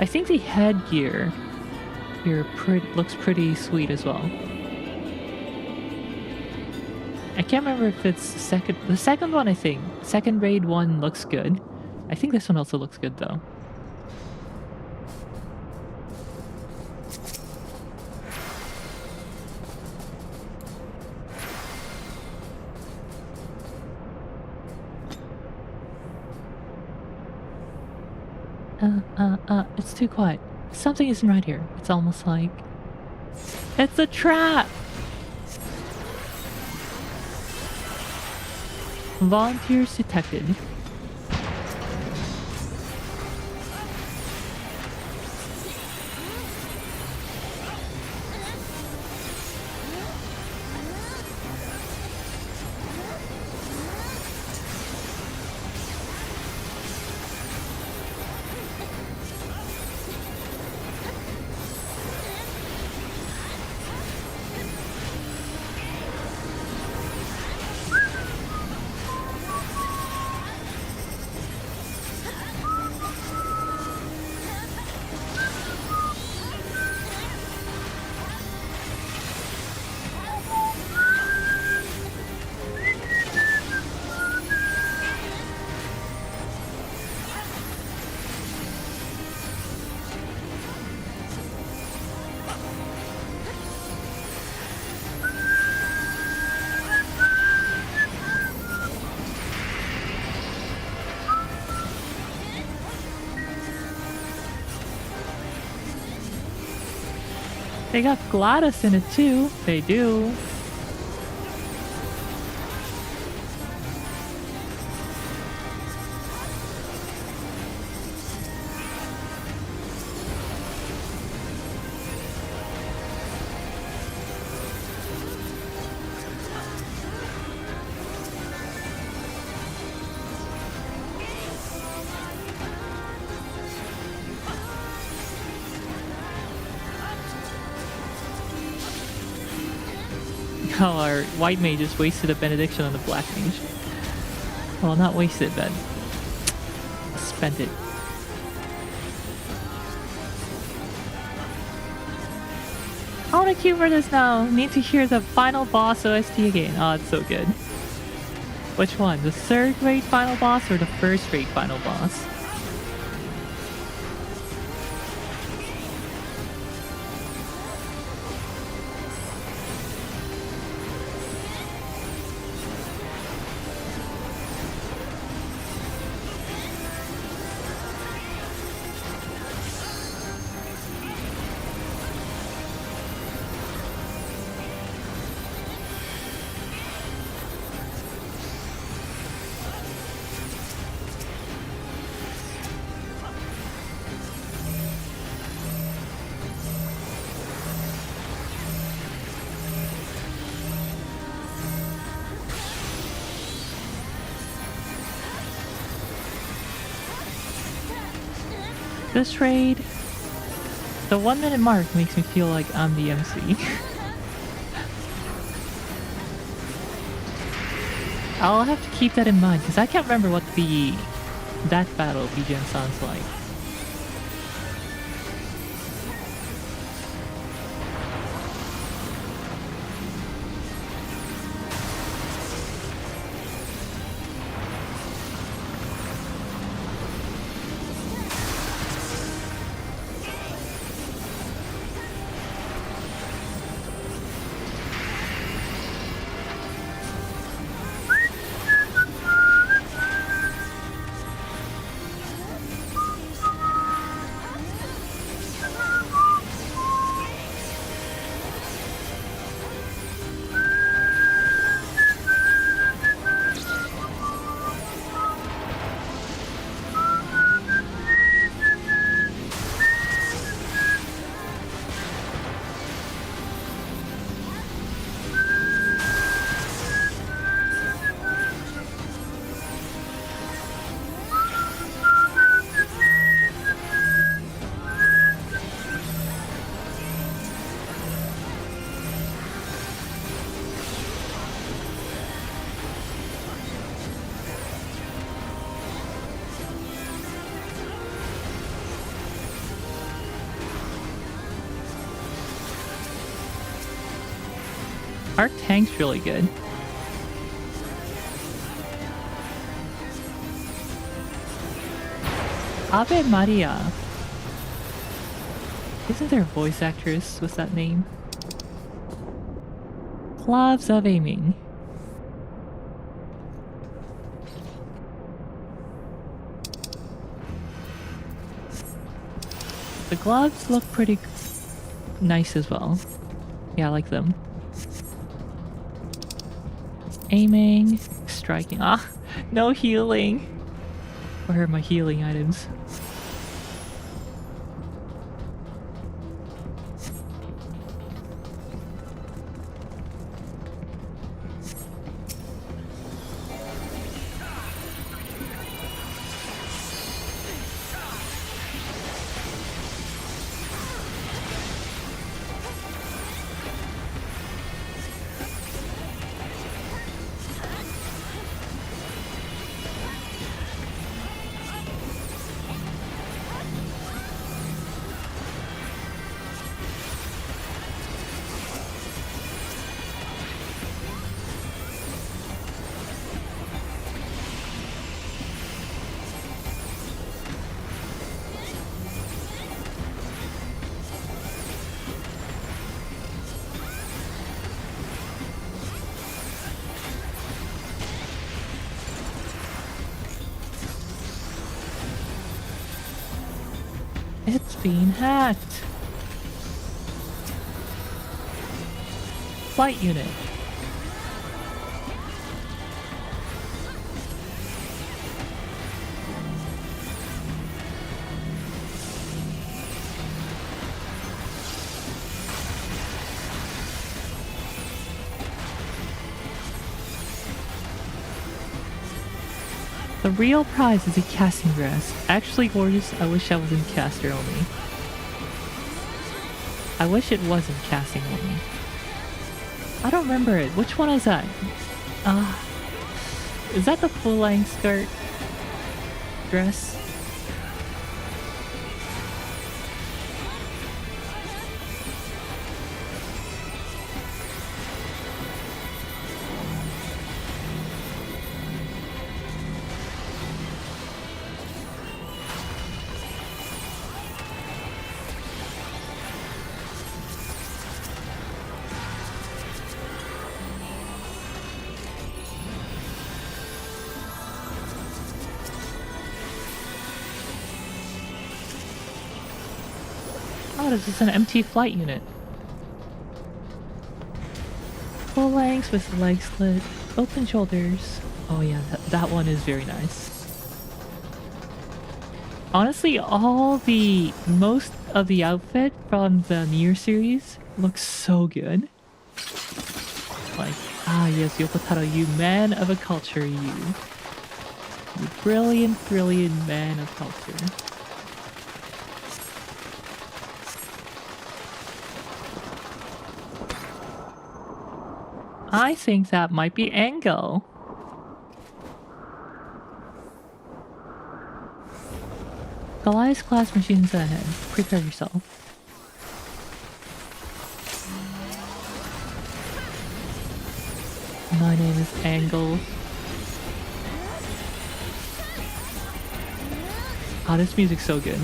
I think the headgear here looks pretty sweet as well. I can't remember if it's the second one, I think. Second raid one looks good. I think this one also looks good though. It's too quiet. Something isn't right here. It's almost like... It's a trap! Volunteers detected. They got GLaDOS in it too. They do. Oh, our white mage just wasted a benediction on the black mage. Well, not wasted, but spent it. I want to queue for this now. Need to hear the final boss OST again. Oh, it's so good. Which one? The third rate final boss or the first rate final boss? This raid, the 1 minute mark makes me feel like I'm the MC. I'll have to keep that in mind because I can't remember what that battle BGM sounds like. Our tank's really good. Ave Maria. Isn't there a voice actress with that name? Gloves of aiming. The gloves look pretty nice as well. Yeah, I like them. Aiming, striking. Ah, no healing. Where are my healing items? It's being hacked. flight unit. The real prize is a casting dress. Actually gorgeous, I wish I was in caster only. I wish it wasn't casting only. I don't remember it. Which one is that? Is that the full-length skirt dress? Oh, this is an empty flight unit. Full length with leg slit, open shoulders. Oh yeah, that one is very nice. Honestly, most of the outfit from the NEA series looks so good. Like, yes, Yokotaro, you man of a culture, you. You brilliant, brilliant man of culture. I think that might be Ango. Goliath's class machines ahead. Prepare yourself. My name is Angle. Oh, this music's so good.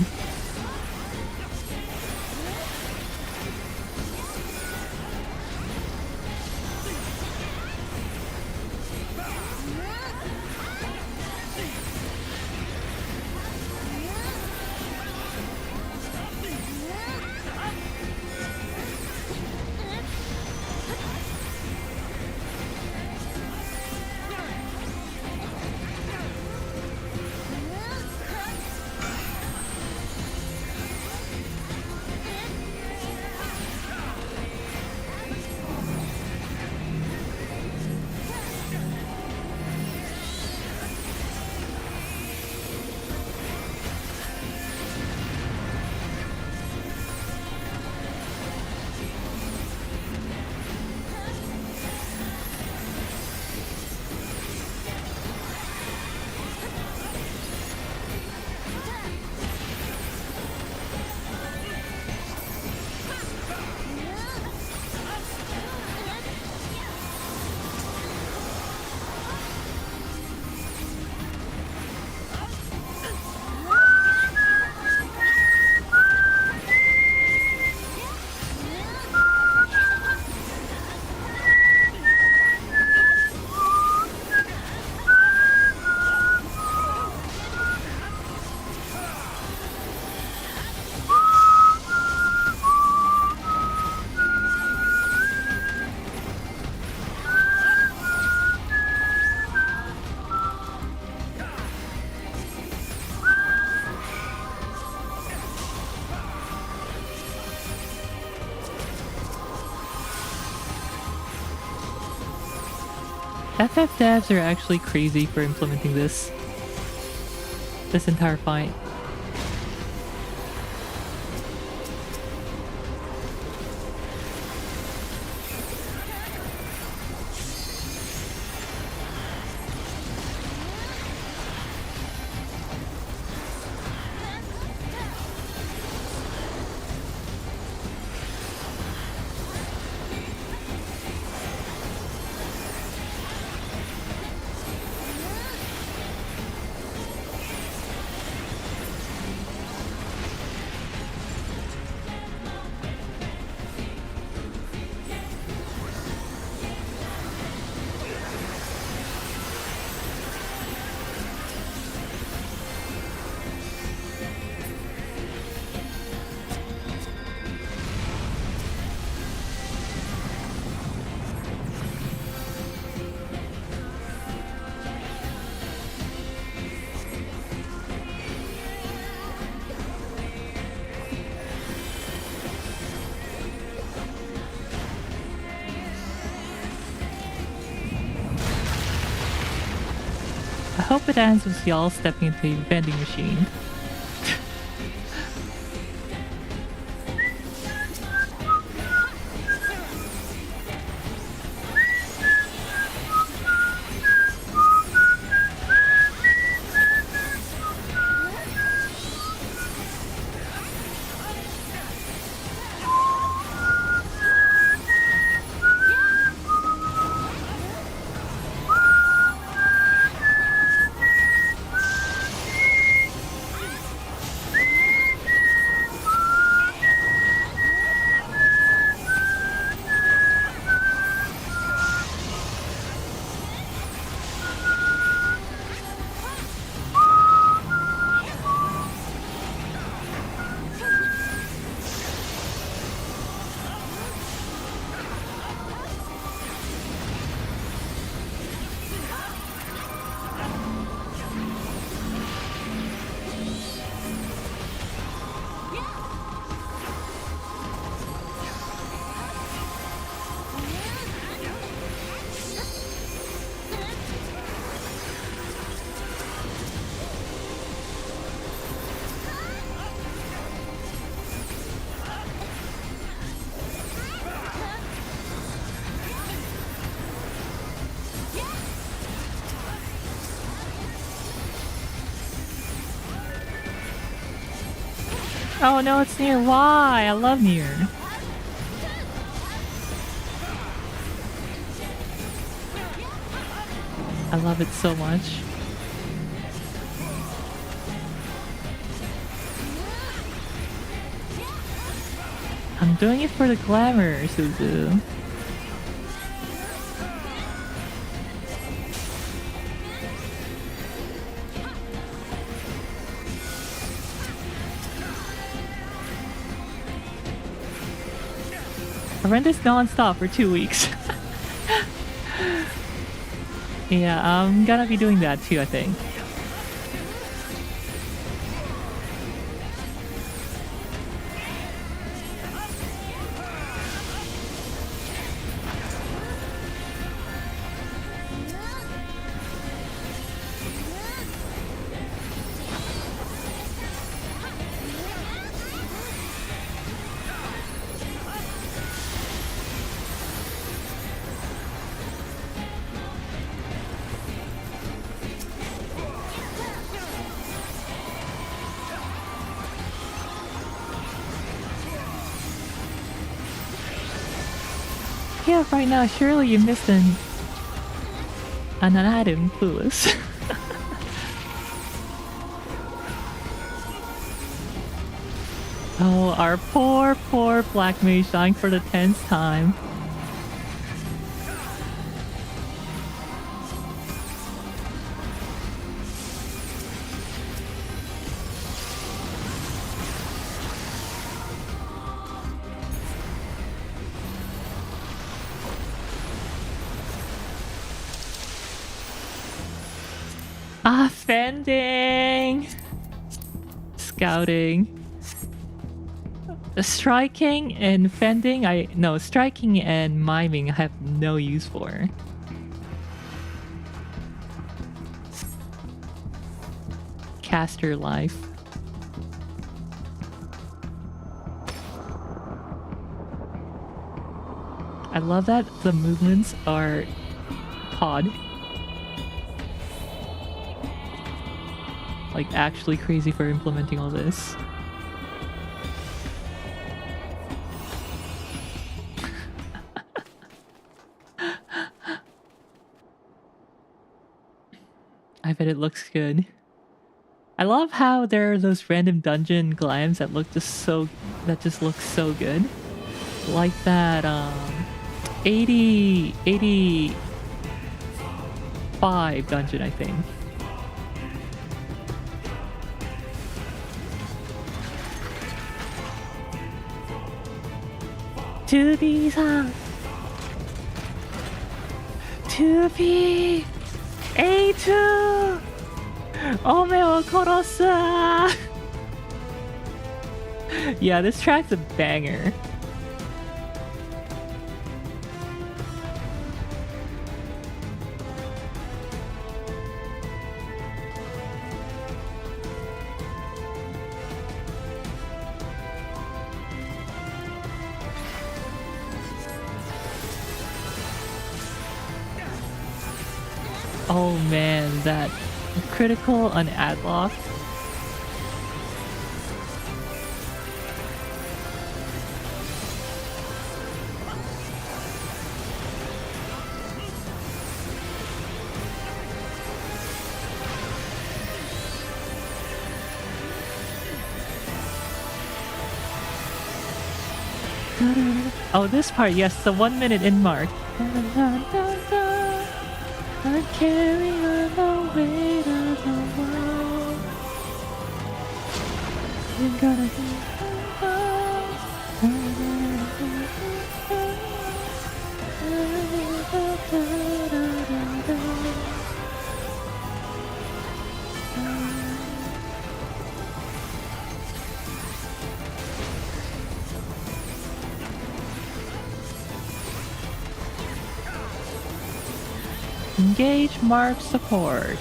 FF devs are actually crazy for implementing this entire fight. hope it ends with y'all stepping into a vending machine. Oh no, it's near. Why? I love near. I love it so much. I'm doing it for the glamour, Suzu. I run this non-stop for 2 weeks. Yeah, I'm gonna be doing that too, I think. Yeah, right now, surely you missed an item, clueless. Oh, our poor black mage dying for the 10th time. Ah, fending! Scouting. Striking and fending, striking and miming I have no use for. Caster life. I love that the movements are pod. Like, actually crazy for implementing all this. I bet it looks good. I love how there are those random dungeon glimes that just look so good. Like that 85 dungeon, I think. To be A2 Ome wo korosu. Yeah, this track's a banger. Oh man, that critical on Adlock. Oh, this part, yes, the 1 minute in mark. I carry the weight of the world. You gotta engage mark support.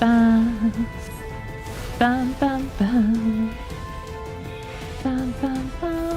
Bam, bam, bam, bam, bam, bam, bam, bam, bam,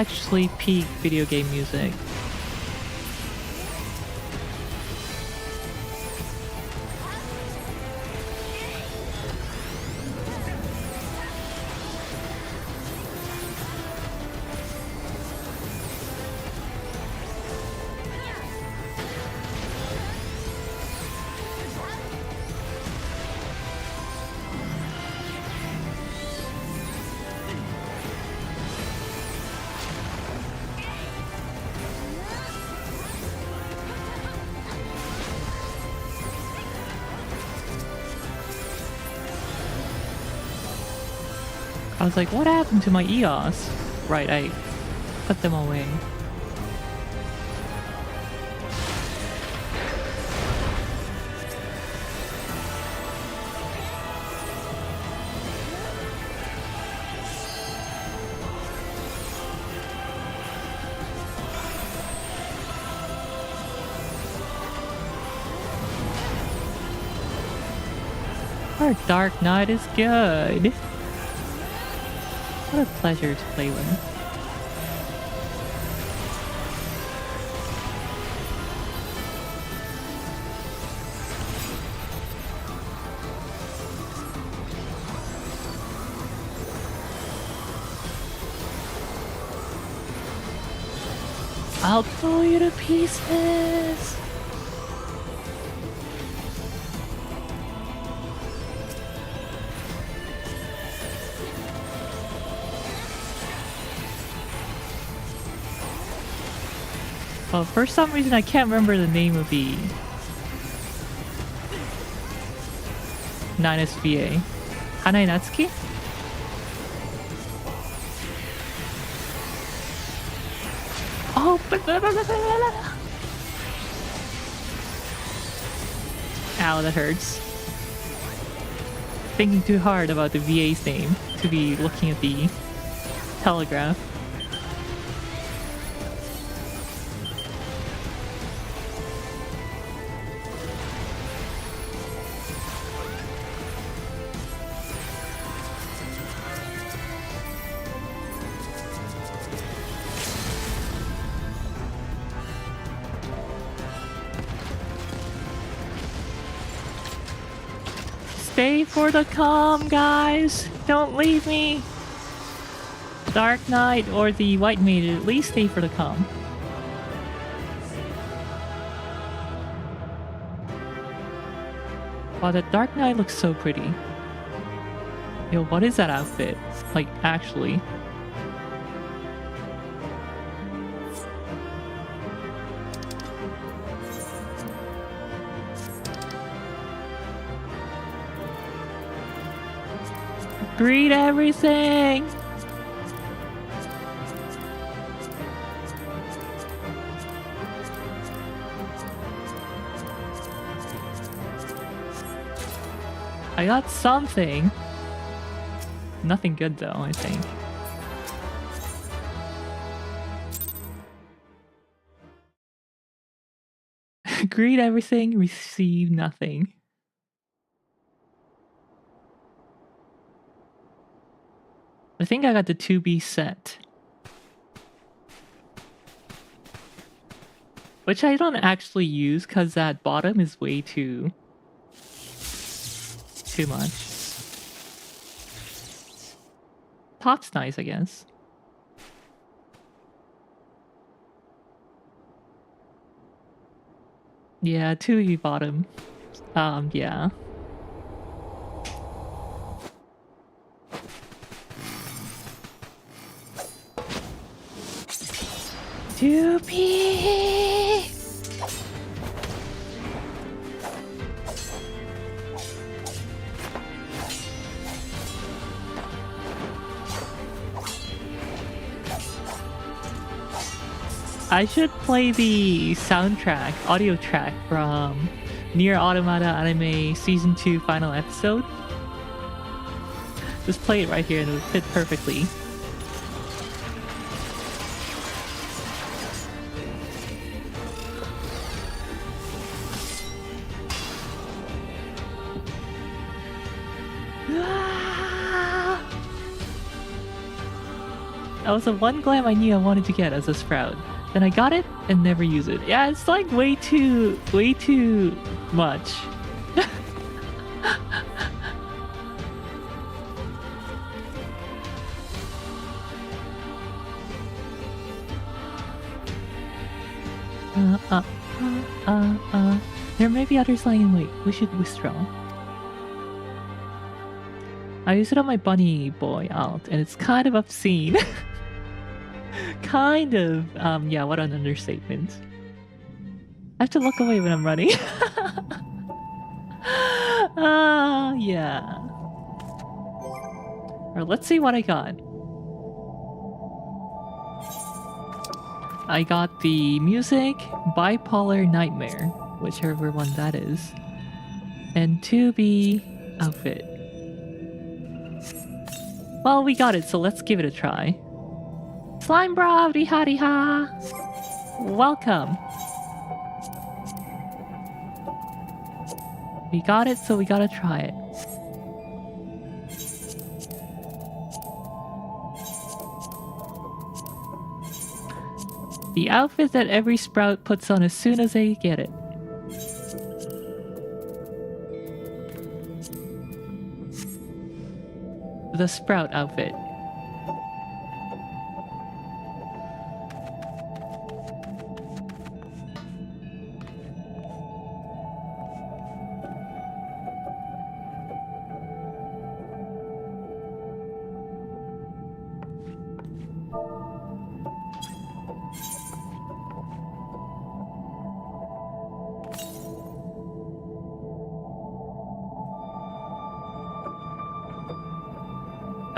actually peak video game music. I was like, what happened to my EOS? Right, I put them away. Our Dark Knight is good. What a pleasure to play with. I'll blow you to pieces! Well, for some reason I can't remember the name of the 9S VA. Hanae Natsuki? Oh, ow, that hurts. Thinking too hard about the VA's name to be looking at the telegraph. Stay for the calm, guys! Don't leave me! Dark Knight or the White Maiden, at least stay for the calm. Wow, that Dark Knight looks so pretty. Yo, what is that outfit? Like, actually. Read everything! I got something. Nothing good though, I think. Greet everything, receive nothing. I think I got the 2B set. Which I don't actually use because that bottom is way too much. Top's nice, I guess. Yeah, 2E bottom. Yeah. Doopy! I should play the soundtrack, audio track from Nier Automata Anime Season 2 final episode. Just play it right here and it would fit perfectly. That was the one glam I knew I wanted to get as a Sprout. Then I got it and never use it. Yeah, it's like way too much. There may be others lying in wait. We should withdraw. I use it on my bunny boy alt, and it's kind of obscene. Kind of. Yeah, what an understatement. I have to look away when I'm running. Yeah. Alright, let's see what I got. I got the music, Bipolar Nightmare, whichever one that is, and 2B outfit. Well, we got it, so let's give it a try. Slime bra, ha. Welcome. We got it, so we gotta try it. The outfit that every Sprout puts on as soon as they get it. The Sprout outfit.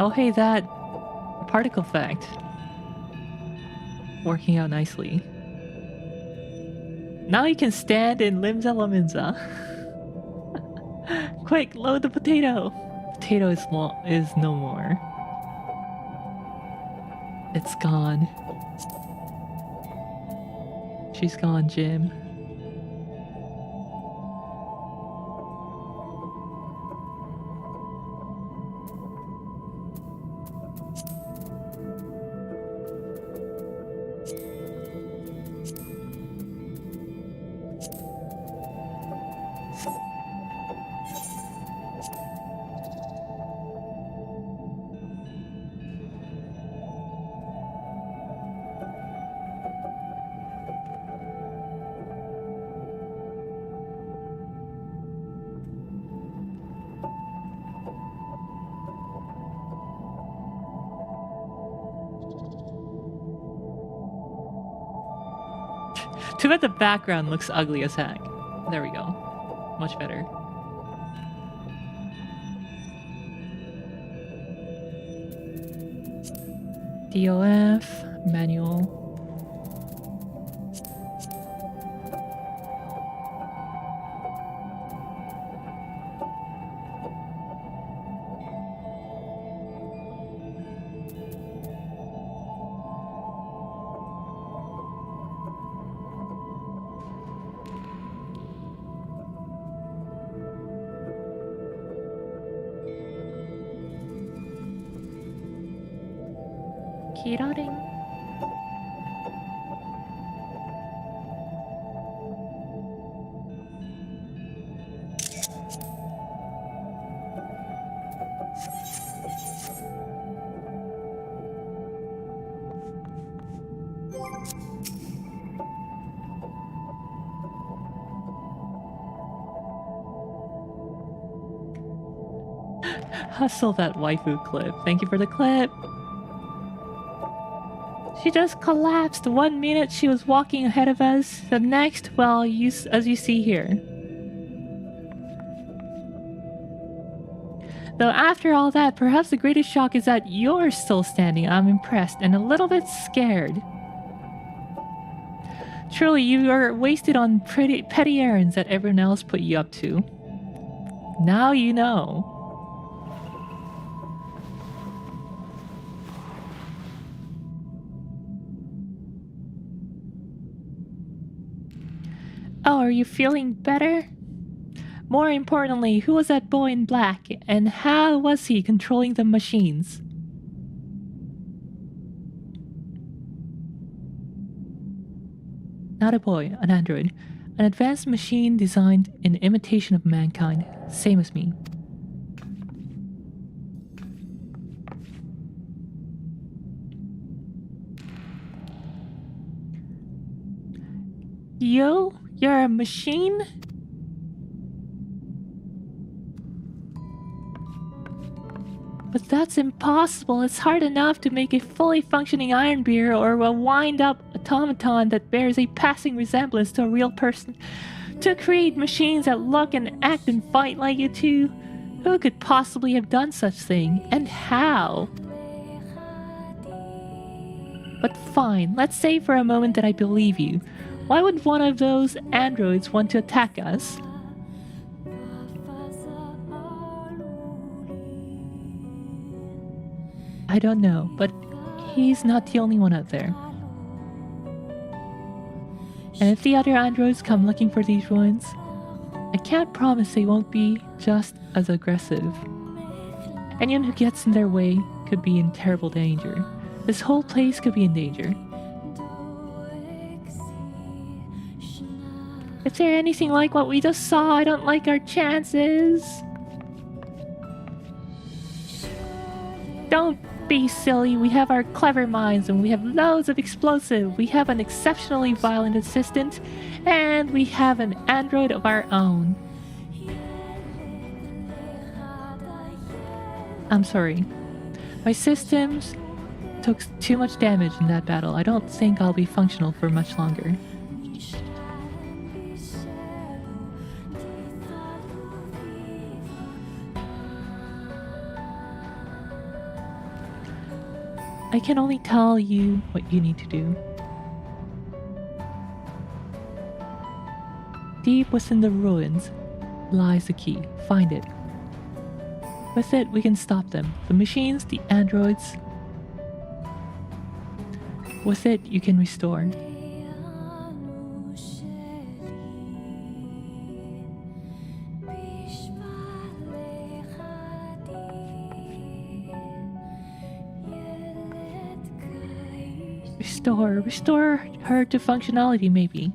Oh, hey, that particle effect. Working out nicely. Now you can stand in Limza Laminza. Quick, load the potato. Potato is no more. It's gone. She's gone, Jim. Too bad the background looks ugly as heck. There we go. Much better. DOF, manual. Kiraring. Hustle that waifu clip. Thank you for the clip. She just collapsed. 1 minute she was walking ahead of us. The next, well, as you see here. Though after all that, perhaps the greatest shock is that you're still standing. I'm impressed and a little bit scared. Truly, you are wasted on petty errands that everyone else put you up to. Now you know. Oh, are you feeling better? More importantly, who was that boy in black, and how was he controlling the machines? Not a boy, an android. An advanced machine designed in imitation of mankind, same as me. Yo? You're a machine? But that's impossible. It's hard enough to make a fully functioning iron beer or a wind-up automaton that bears a passing resemblance to a real person. To create machines that look and act and fight like you two? Who could possibly have done such thing? And how? But fine, let's say for a moment that I believe you. Why would one of those androids want to attack us? I don't know, but he's not the only one out there. And if the other androids come looking for these ruins, I can't promise they won't be just as aggressive. Anyone who gets in their way could be in terrible danger. This whole place could be in danger. If they're anything like what we just saw, I don't like our chances. Don't be silly. We have our clever minds and we have loads of explosive. We have an exceptionally violent assistant and we have an android of our own. I'm sorry. My systems took too much damage in that battle. I don't think I'll be functional for much longer. I can only tell you what you need to do. Deep within the ruins lies the key. Find it. With it, we can stop them. The machines, the androids. With it, you can restore. Restore her to functionality, maybe.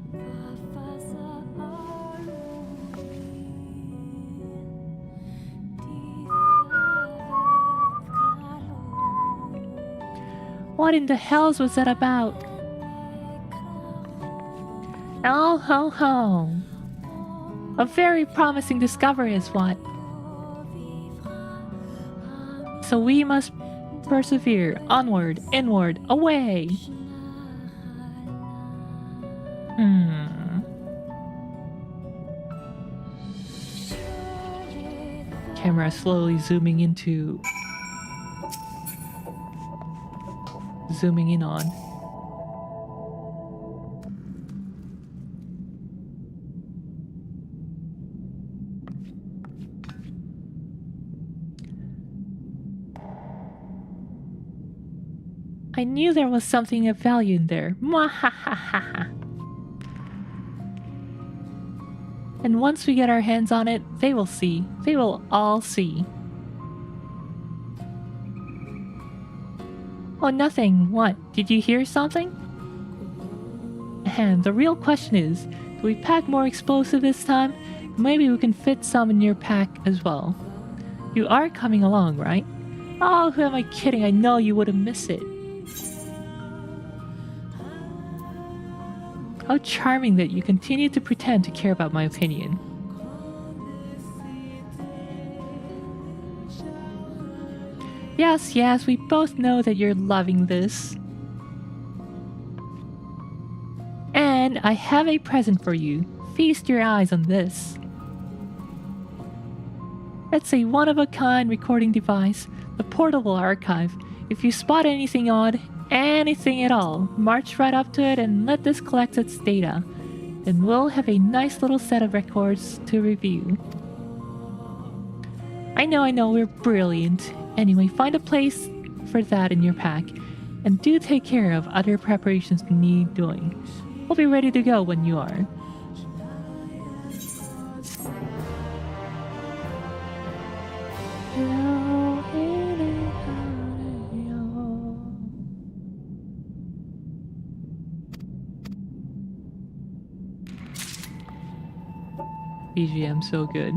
What in the hells was that about? Oh ho ho! A very promising discovery is what. So we must persevere, onward, inward, away! Camera slowly zooming in on. I knew there was something of value in there. Mwahahaha. And once we get our hands on it, they will see. They will all see. Oh, nothing. What? Did you hear something? And the real question is, do we pack more explosive this time? Maybe we can fit some in your pack as well. You are coming along, right? Oh, who am I kidding? I know you wouldn't miss it. How charming that you continue to pretend to care about my opinion. Yes, yes, we both know that you're loving this. And I have a present for you. Feast your eyes on this. It's a one-of-a-kind recording device, the portable archive. If you spot anything odd, anything at all, march right up to it and let this collect its data. Then we'll have a nice little set of records to review. I know, we're brilliant. Anyway, find a place for that in your pack. And do take care of other preparations you need doing. We'll be ready to go when you are. BGM so good.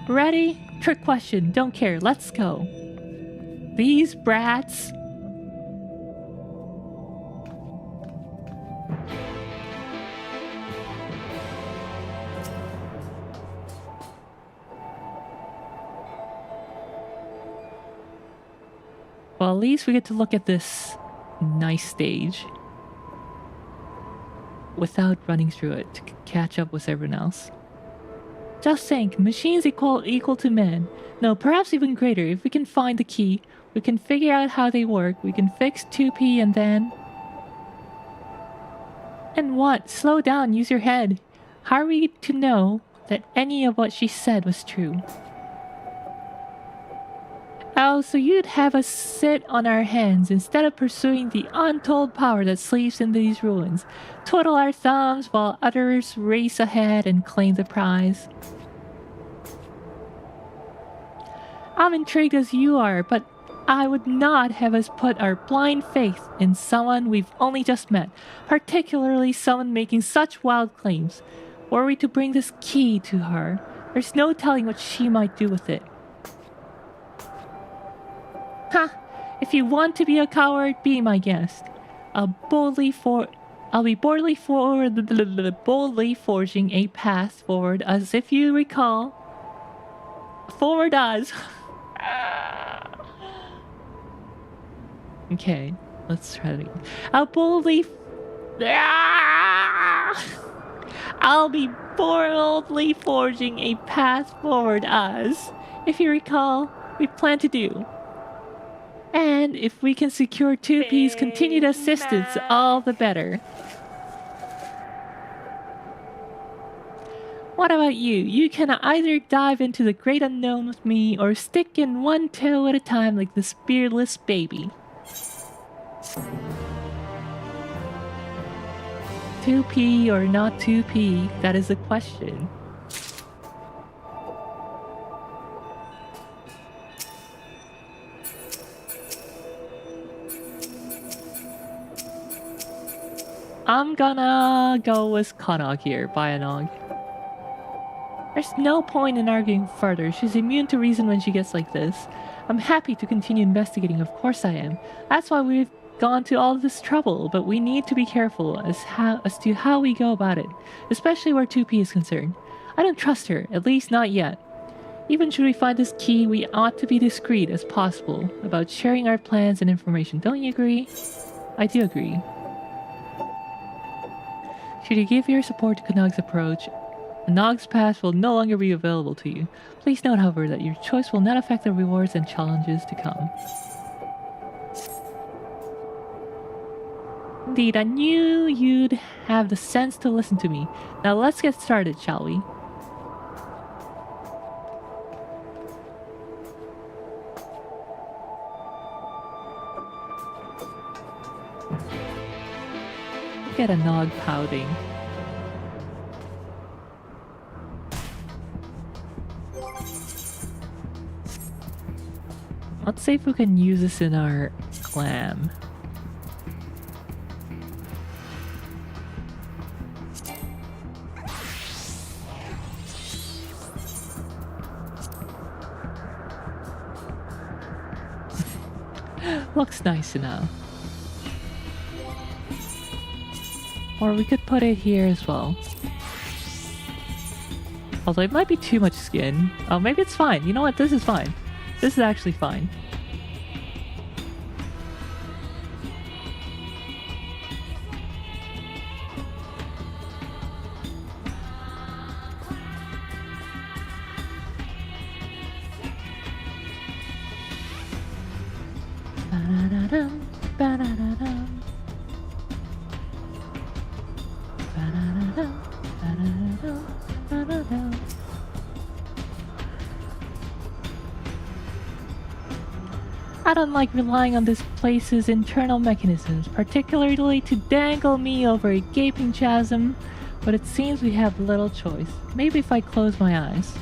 Ready? Trick question. Don't care. Let's go. These brats. Well, at least we get to look at this nice stage without running through it to catch up with everyone else. Just think, machines equal to men. No, perhaps even greater. If we can find the key, we can figure out how they work, we can fix 2P and then... And what? Slow down, use your head. How are we to know that any of what she said was true? Oh, so you'd have us sit on our hands instead of pursuing the untold power that sleeps in these ruins, twiddle our thumbs while others race ahead and claim the prize. I'm intrigued as you are, but I would not have us put our blind faith in someone we've only just met, particularly someone making such wild claims. Were we to bring this key to her, there's no telling what she might do with it. Ha! If you want to be a coward, be my guest. I'll be boldly forging a path forward, as if you recall. Forward us. Okay. Let's try it again. I'll boldly... I'll be boldly forging a path forward as, if you recall, we plan to do. And if we can secure 2P's continued assistance, all the better. What about you? You can either dive into the great unknown with me or stick in one toe at a time like this fearless baby. 2P or not 2P? That is the question. I'm gonna go with Kanog here, Byanog. There's no point in arguing further. She's immune to reason when she gets like this. I'm happy to continue investigating, of course I am. That's why we've gone to all this trouble, but we need to be careful as to how we go about it, especially where 2P is concerned. I don't trust her, at least not yet. Even should we find this key, we ought to be discreet as possible about sharing our plans and information. Don't you agree? I do agree. Should you give your support to Kanog's approach, Nog's path will no longer be available to you. Please note, however, that your choice will not affect the rewards and challenges to come. Indeed, I knew you'd have the sense to listen to me. Now let's get started, shall we? Look at a Nog pouting. Let's see if we can use this in our clam. Looks nice enough. Or we could put it here as well. Although it might be too much skin. Oh, maybe it's fine. You know what? This is fine. This is actually fine. Ba-da-da-dum, ba-da-da-dum. Ba-da-da-dum, ba-da-da-dum, ba-da-dum. I don't like relying on this place's internal mechanisms, particularly to dangle me over a gaping chasm, but it seems we have little choice. Maybe if I close my eyes.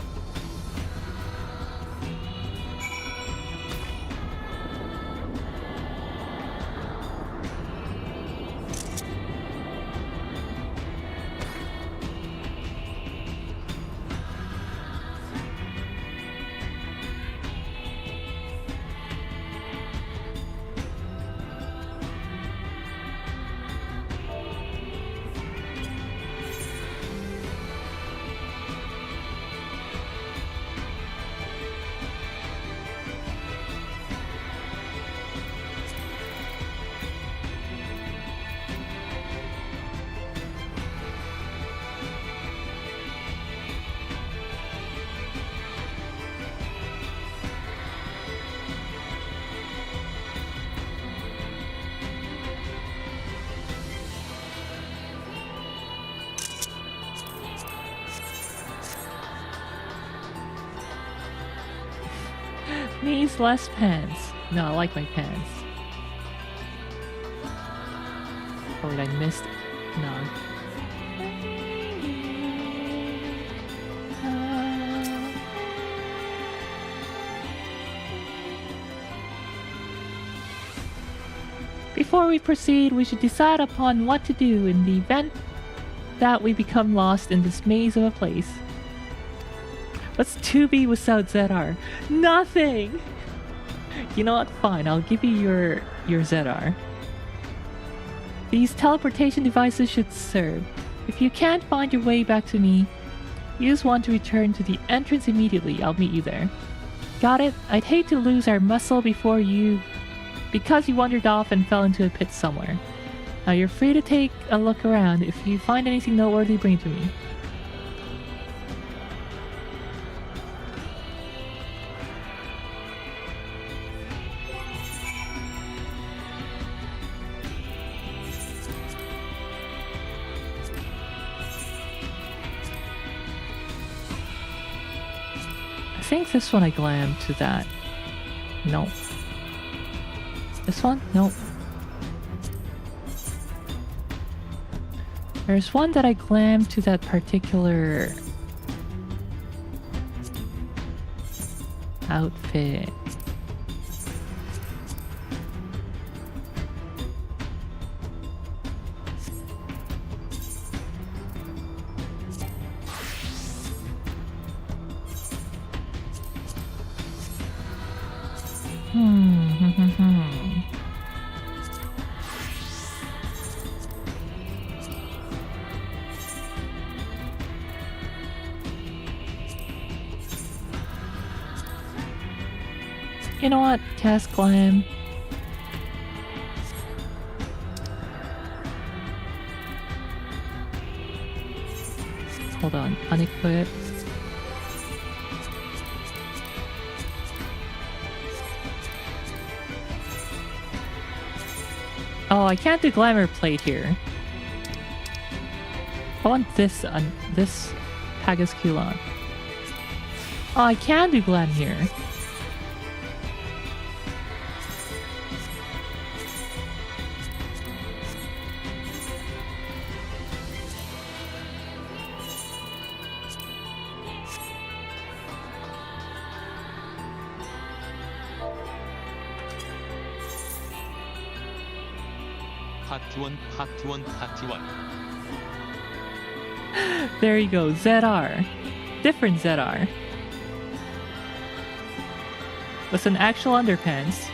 Needs less pants. No, I like my pants. Or did I miss it? No. Before we proceed, we should decide upon what to do in the event that we become lost in this maze of a place. What's 2B without ZR? Nothing! You know what? Fine, I'll give you your ZR. These teleportation devices should serve. If you can't find your way back to me, use one to return to the entrance immediately. I'll meet you there. Got it? I'd hate to lose our muscle before you because you wandered off and fell into a pit somewhere. Now you're free to take a look around. If you find anything noteworthy, bring it to me. I think this one I glammed to that. Nope. This one? Nope. There's one that I glammed to that particular outfit. You know what? Cast Glam. Hold on. Unequip. Oh, I can't do Glamour Plate here. I want this on this Pagasculon. Oh, I can do Glam here. 파티 1. There you go, ZR. Different ZR. With an actual underpants.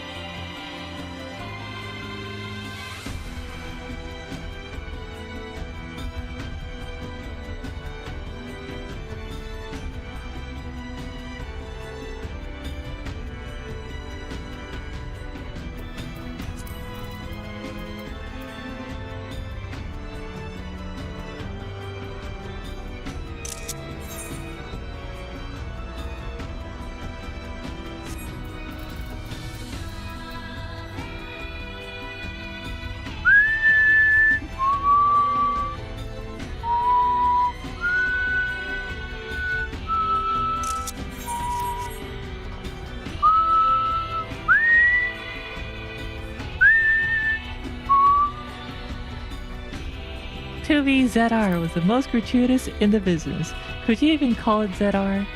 ZR was the most gratuitous in the business. Could you even call it ZR?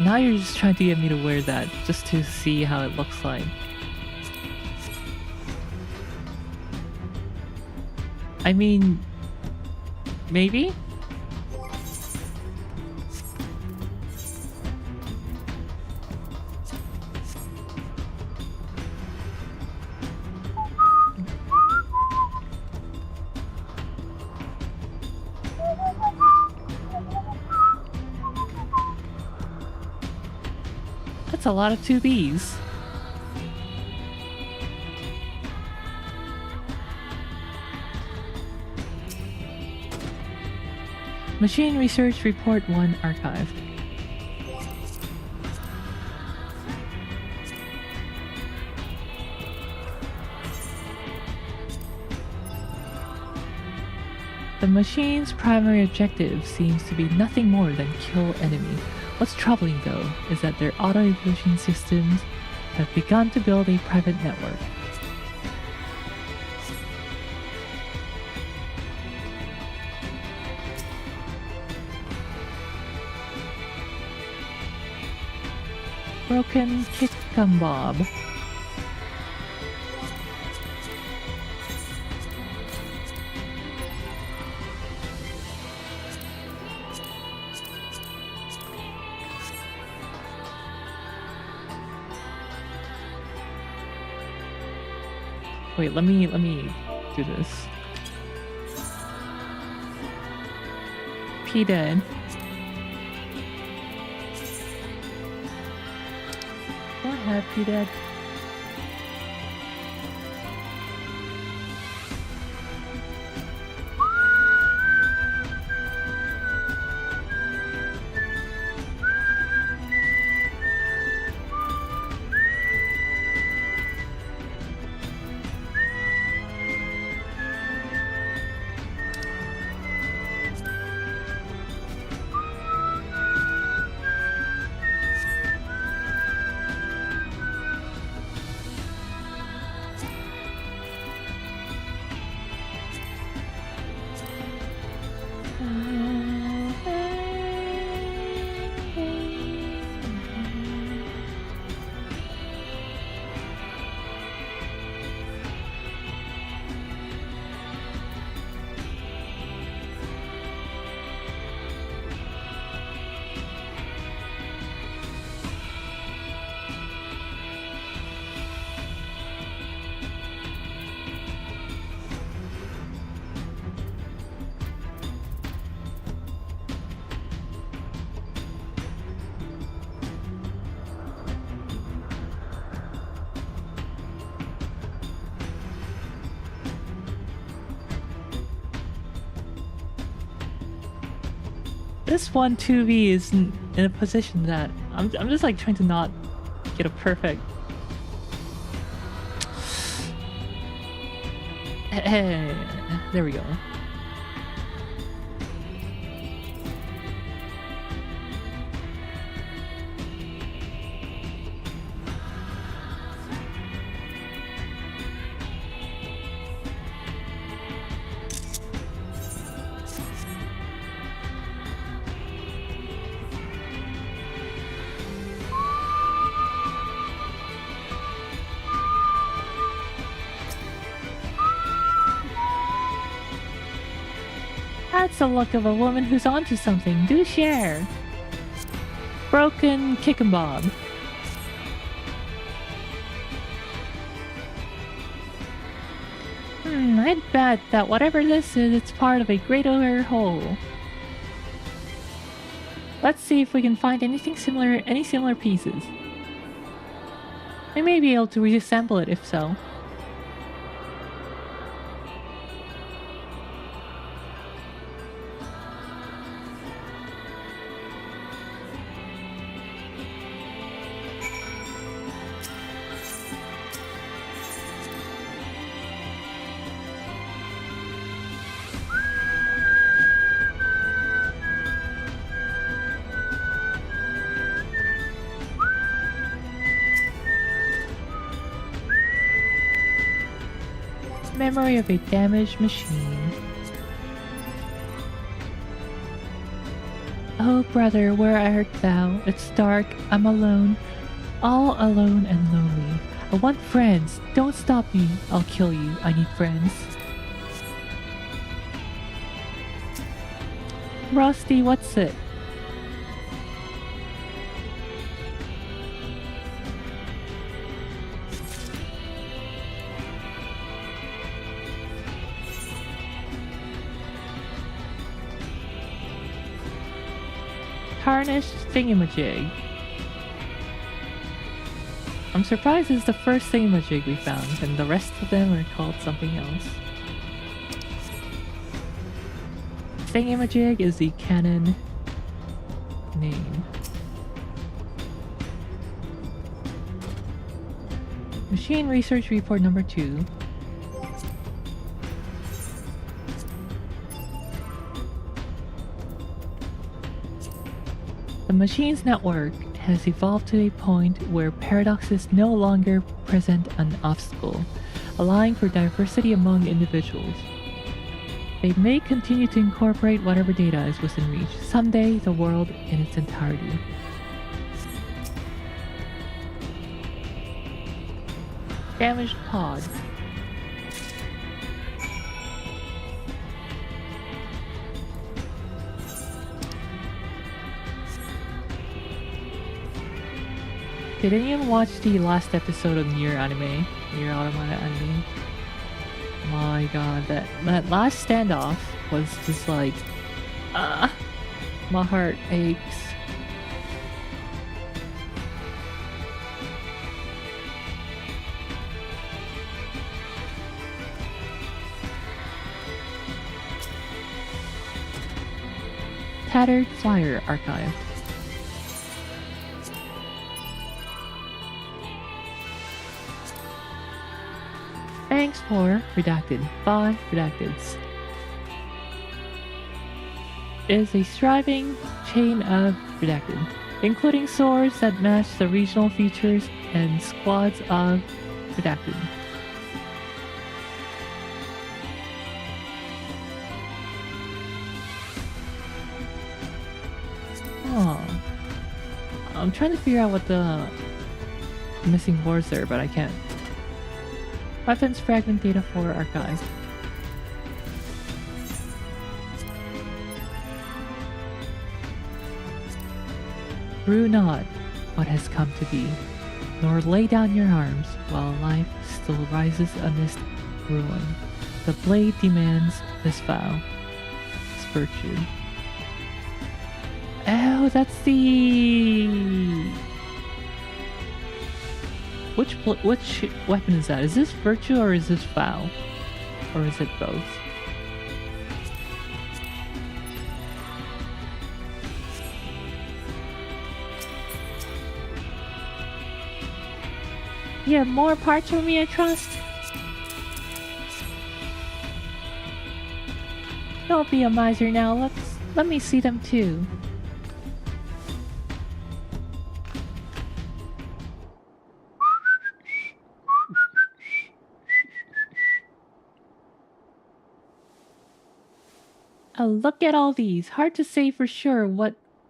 Now you're just trying to get me to wear that just to see how it looks like. I mean, maybe? That's a lot of 2Bs. Machine Research Report 1 archived. The machine's primary objective seems to be nothing more than kill enemy. What's troubling though is that their auto-evolution systems have begun to build a private network. Broken Kick-Em-Bob. Wait, let me do this. P dead. Do I have P dead? this one 2v is in a position that I'm just like trying to not get a perfect. Hey, there we go. That's the look of a woman who's onto something. Do share. Broken kick and bob. I'd bet that whatever this is, it's part of a greater whole. Let's see if we can find any similar pieces. We may be able to reassemble it if so. Memory of a damaged machine. Oh brother, where art thou? It's dark, I'm alone, all alone and lonely. I want friends, don't stop me, I'll kill you, I need friends. Rusty, what's it? Tarnished thingamajig. I'm surprised it's the first thingamajig we found, and the rest of them are called something else. Thingamajig is the canon name. Machine Research Report number 2. The machine's network has evolved to a point where paradoxes no longer present an obstacle, allowing for diversity among individuals. They may continue to incorporate whatever data is within reach, someday the world in its entirety. Damaged pod. Did anyone watch the last episode of NEA anime? NEA Automata anime? My god, that last standoff was just like, my heart aches. Tattered flyer archive. Thanks for redacted by redacteds. Is a thriving chain of redacted, including swords that match the regional features and squads of redacted. Oh, I'm trying to figure out what the missing words are, but I can't. Weapons fragment data for archive. Rue not what has come to be, nor lay down your arms while life still rises amidst ruin. The blade demands this vow, this virtue. Oh, that's the... Which weapon is that? Is this virtue or is this vow? Or is it both? You have more parts for me, I trust? Don't be a miser now. Let me see them too. Oh, look at all these. Hard to say for sure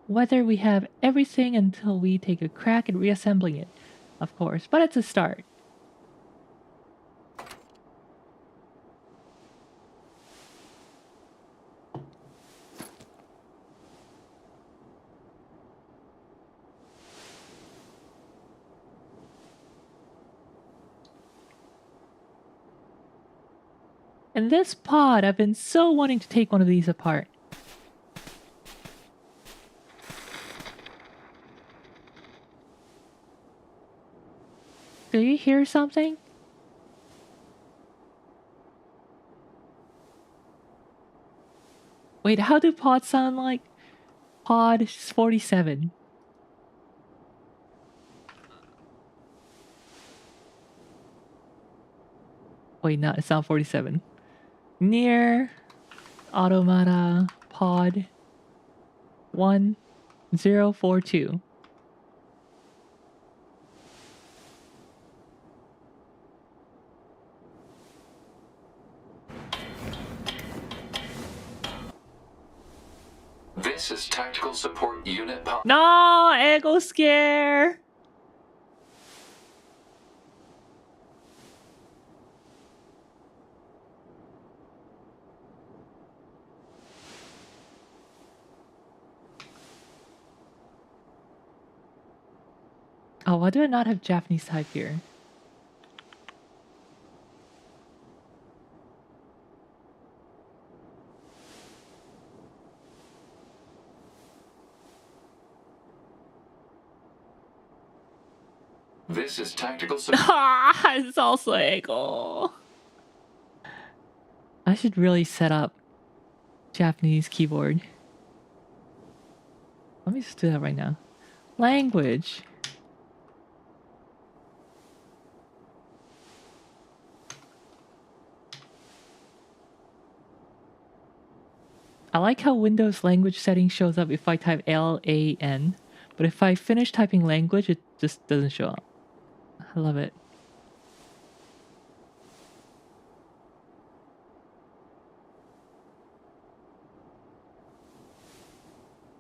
whether we have everything until we take a crack at reassembling it, of course, but it's a start. In this pod, I've been so wanting to take one of these apart. Do you hear something? Wait, how do pods sound like? Pod 47. Wait, no, it's not 47. Near Automata Pod 1042. This is Tactical Support Unit Pod. No, ego scare. Oh, why do I not have Japanese type here? This is Tactical Support. Ah, it's also ego. I should really set up Japanese keyboard. Let me just do that right now. Language. I like how Windows language setting shows up if I type LAN, but if I finish typing language, it just doesn't show up. I love it.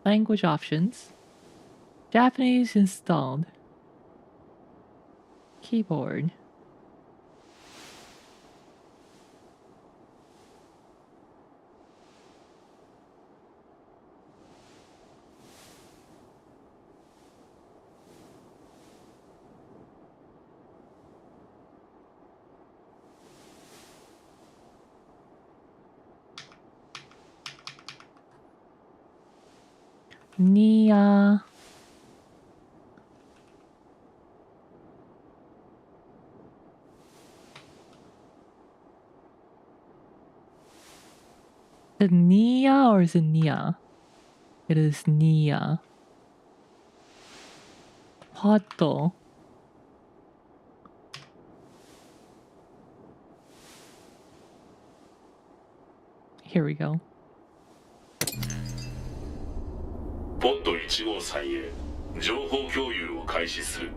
Language options. Japanese installed. Keyboard. NEA. Is it NEA or is it NEA? It is NEA. Pod. Here we go. ポッド1号さんへ情報共有を開始する。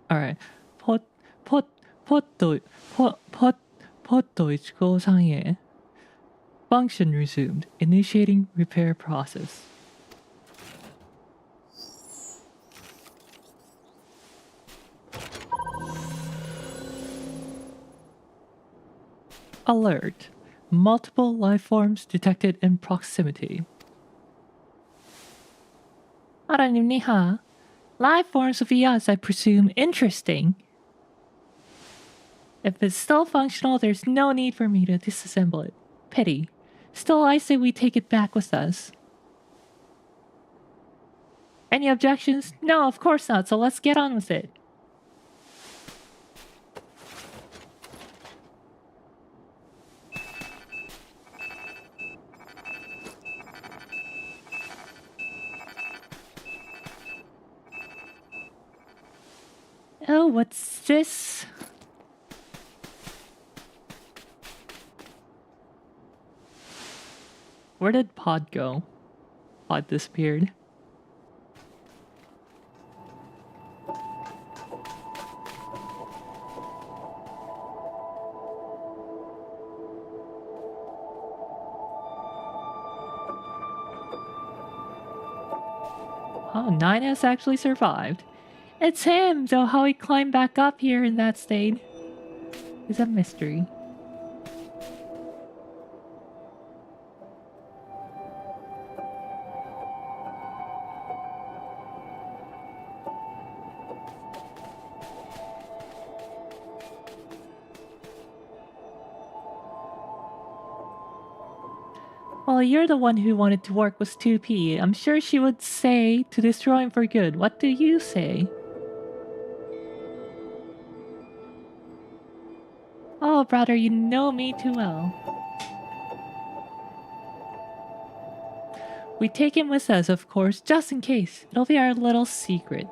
Alright. Pod 153へ Function resumed. Initiating repair process. Alert. Multiple life forms detected in proximity. 알아닙니다. Life forms via us, I presume, interesting. If it's still functional, there's no need for me to disassemble it. Pity. Still, I say we take it back with us. Any objections? No, of course not, so let's get on with it. Oh, what's this? Where did Pod go? Pod disappeared. Oh, 9 has actually survived. It's him, though how he climbed back up here in that state is a mystery. Well, you're the one who wanted to work with 2P. I'm sure she would say to destroy him for good. What do you say? Oh, brother, you know me too well. We take him with us, of course, just in case. It'll be our little secret.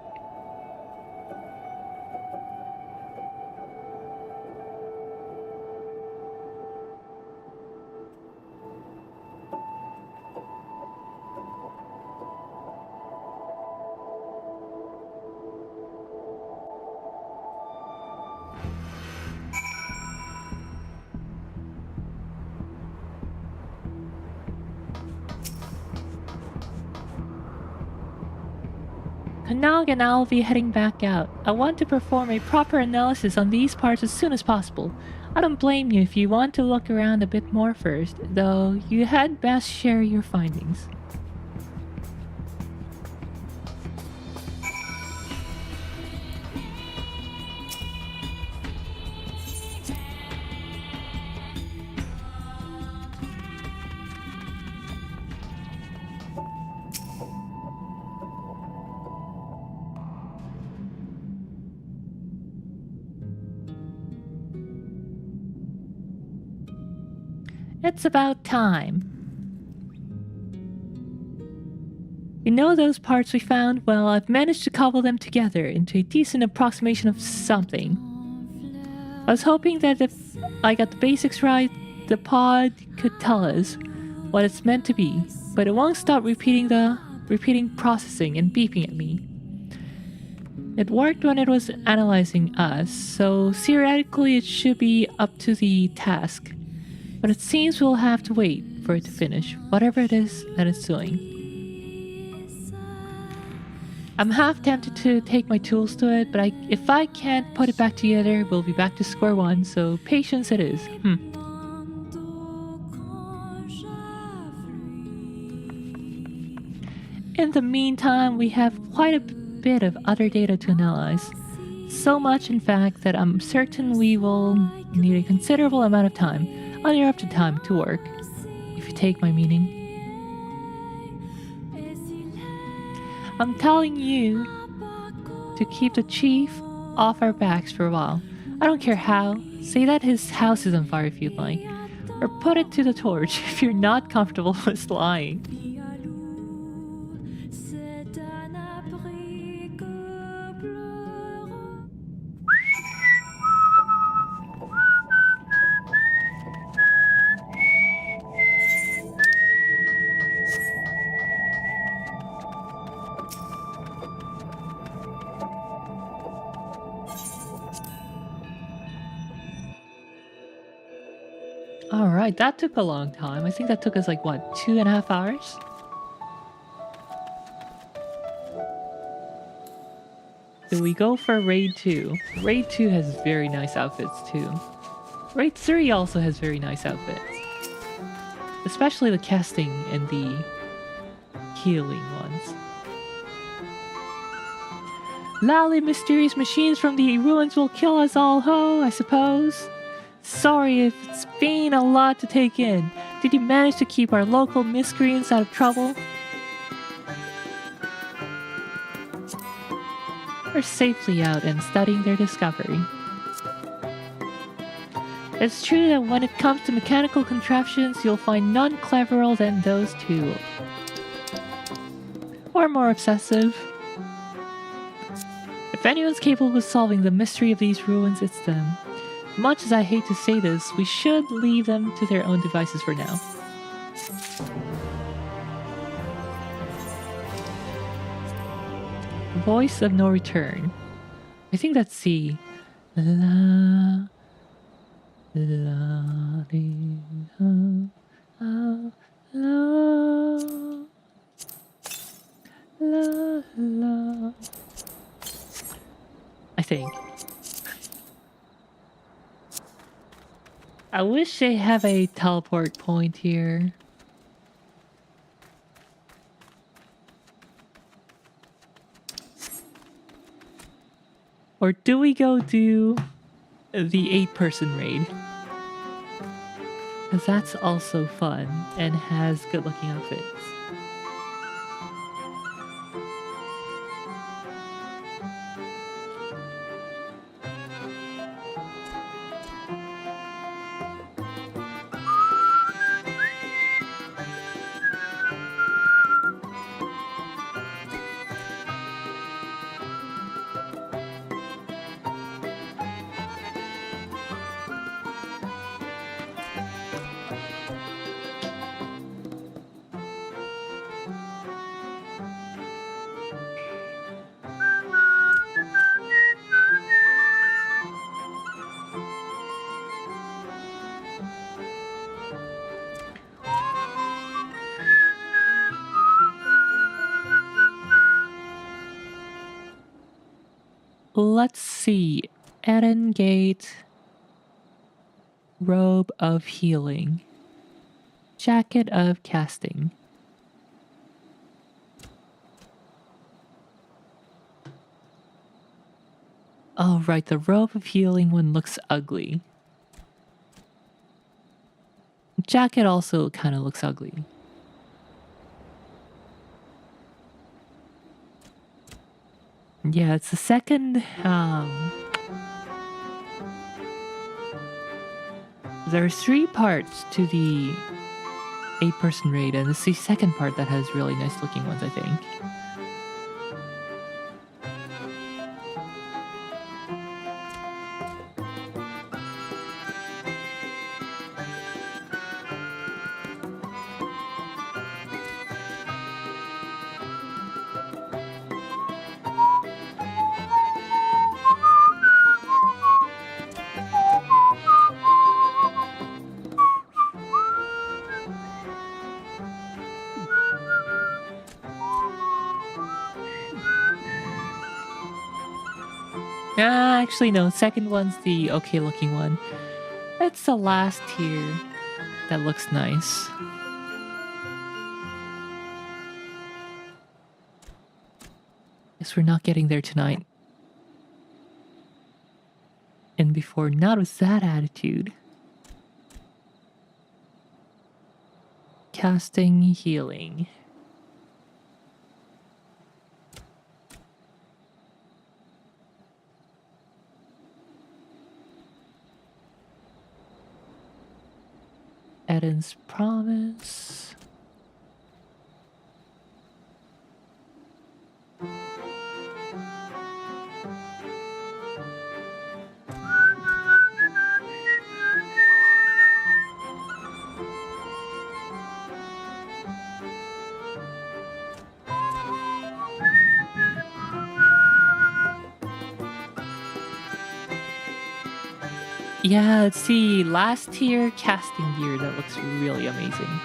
Nog and I'll be heading back out. I want to perform a proper analysis on these parts as soon as possible. I don't blame you if you want to look around a bit more first, though you had best share your findings. It's about time. You know those parts we found? Well, I've managed to cobble them together into a decent approximation of something. I was hoping that if I got the basics right, the pod could tell us what it's meant to be, but it won't stop repeating processing and beeping at me. It worked when it was analyzing us, so theoretically it should be up to the task. But it seems we'll have to wait for it to finish, whatever it is that it's doing. I'm half tempted to take my tools to it, but if I can't put it back together, we'll be back to square one, so patience it is. In the meantime, we have quite a bit of other data to analyze. So much, in fact, that I'm certain we will need a considerable amount of time, uninterrupted time, to work, if you take my meaning. I'm telling you to keep the chief off our backs for a while. I don't care how. Say that his house is on fire if you'd like. Or put it to the torch if you're not comfortable with lying. Alright, that took a long time. I think that took us like, what, 2.5 hours? So we go for Raid 2. Raid 2 has very nice outfits too. Raid 3 also has very nice outfits. Especially the casting and the healing ones. Loudly mysterious machines from the ruins will kill us all, ho, I suppose. Sorry if it's been a lot to take in. Did you manage to keep our local miscreants out of trouble? We're safely out and studying their discovery. It's true that when it comes to mechanical contraptions, you'll find none cleverer than those two. Or more obsessive. If If anyone's capable of solving the mystery of these ruins, it's them. Much as I hate to say this, we should leave them to their own devices for now. Voice of no return. I think that's C. La la dee, la la la la. I think. I wish they have a teleport point here. Or do we go do the 8-person raid? Because that's also fun and has good looking outfits. Let's see. Eden Gate. Robe of Healing. Jacket of Casting. Oh, right. The Robe of Healing one looks ugly. Jacket also kind of looks ugly. Yeah, it's the second, there's 3 parts to the 8-person raid, and it's the second part that has really nice looking ones, I think. Actually, no. Second one's the okay looking one. It's the last tier that looks nice. Guess we're not getting there tonight. And before, not with that attitude. Casting, healing. Eden's Promise. Yeah, it's the last tier casting gear that looks really amazing.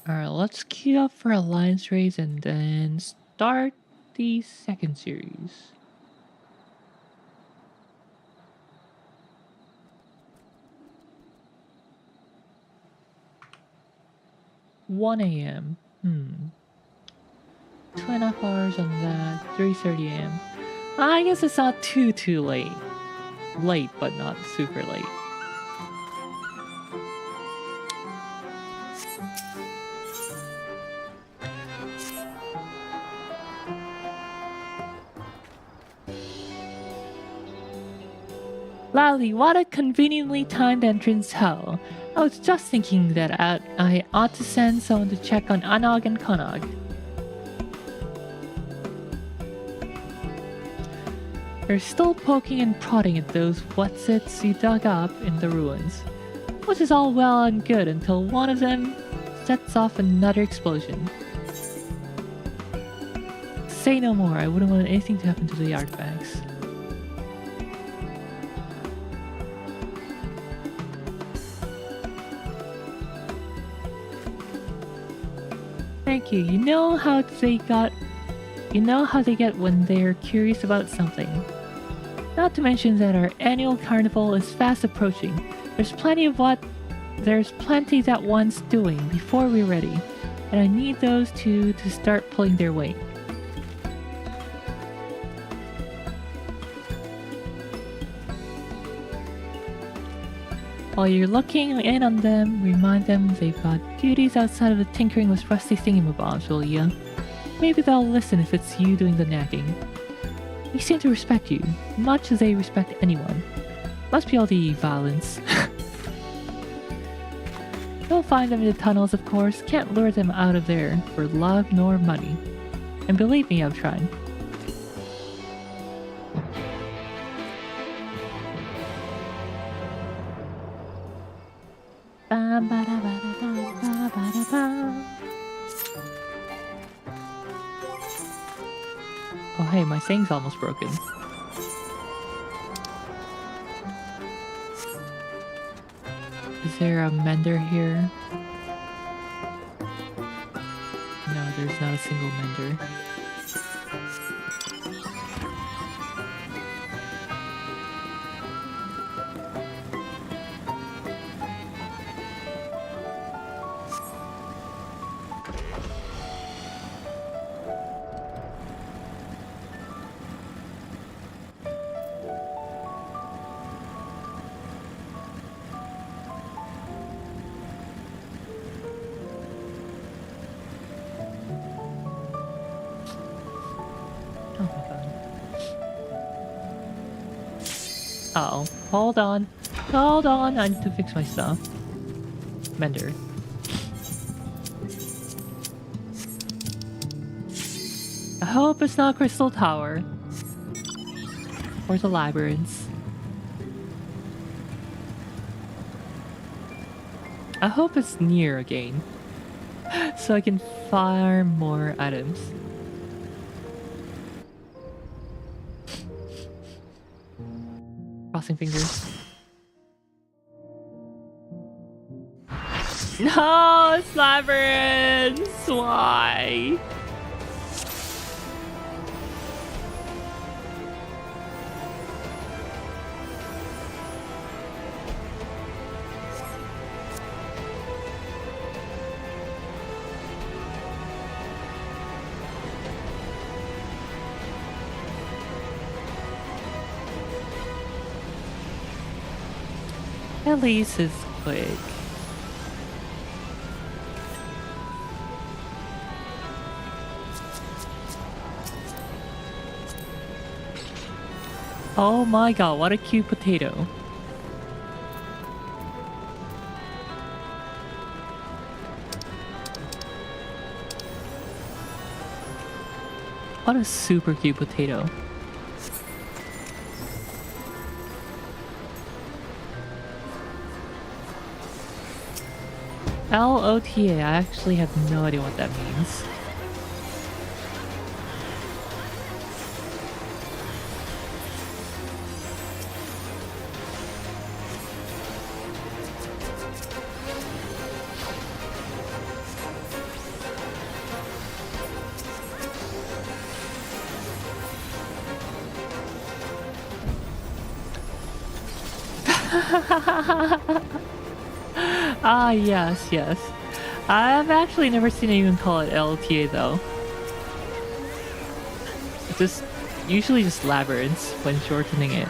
Alright, let's queue up for Alliance Race and then start the second series. $1 a.m. 2.5 hours on that. 3:30 a.m. I guess it's not too late. Late, but not super late. Lally, what a conveniently timed entrance hell. I was just thinking that I ought to send someone to check on Anog and Konog. They're still poking and prodding at those whatsits you dug up in the ruins, which is all well and good until one of them sets off another explosion. Say no more, I wouldn't want anything to happen to the artifacts. Thank you. You know how they get when they're curious about something. Not to mention that our annual carnival is fast approaching. There's plenty that one's doing before we're ready, and I need those two to start pulling their weight. While you're looking in on them, remind them they've got duties outside of the tinkering with rusty thingamabobs, will ya? Maybe they'll listen if it's you doing the nagging. They seem to respect you, much as they respect anyone. Must be all the violence. You'll find them in the tunnels, of course. Can't lure them out of there for love nor money. And believe me, I've tried. Oh hey, my thing's almost broken. Is there a mender here? No, there's not a single mender. Uh-oh. Hold on. Hold on. I need to fix my stuff. Mender. I hope it's not Crystal Tower. Or the labyrinths. I hope it's near again. So I can farm more items. Crossing fingers. No, it's labyrinths! Why? At least it's quick. Oh my god, what a cute potato. What a super cute potato. LOTA, I actually have no idea what that means. Ah, yes, yes. I've actually never seen anyone call it LTA though. It's just usually just labyrinths when shortening it.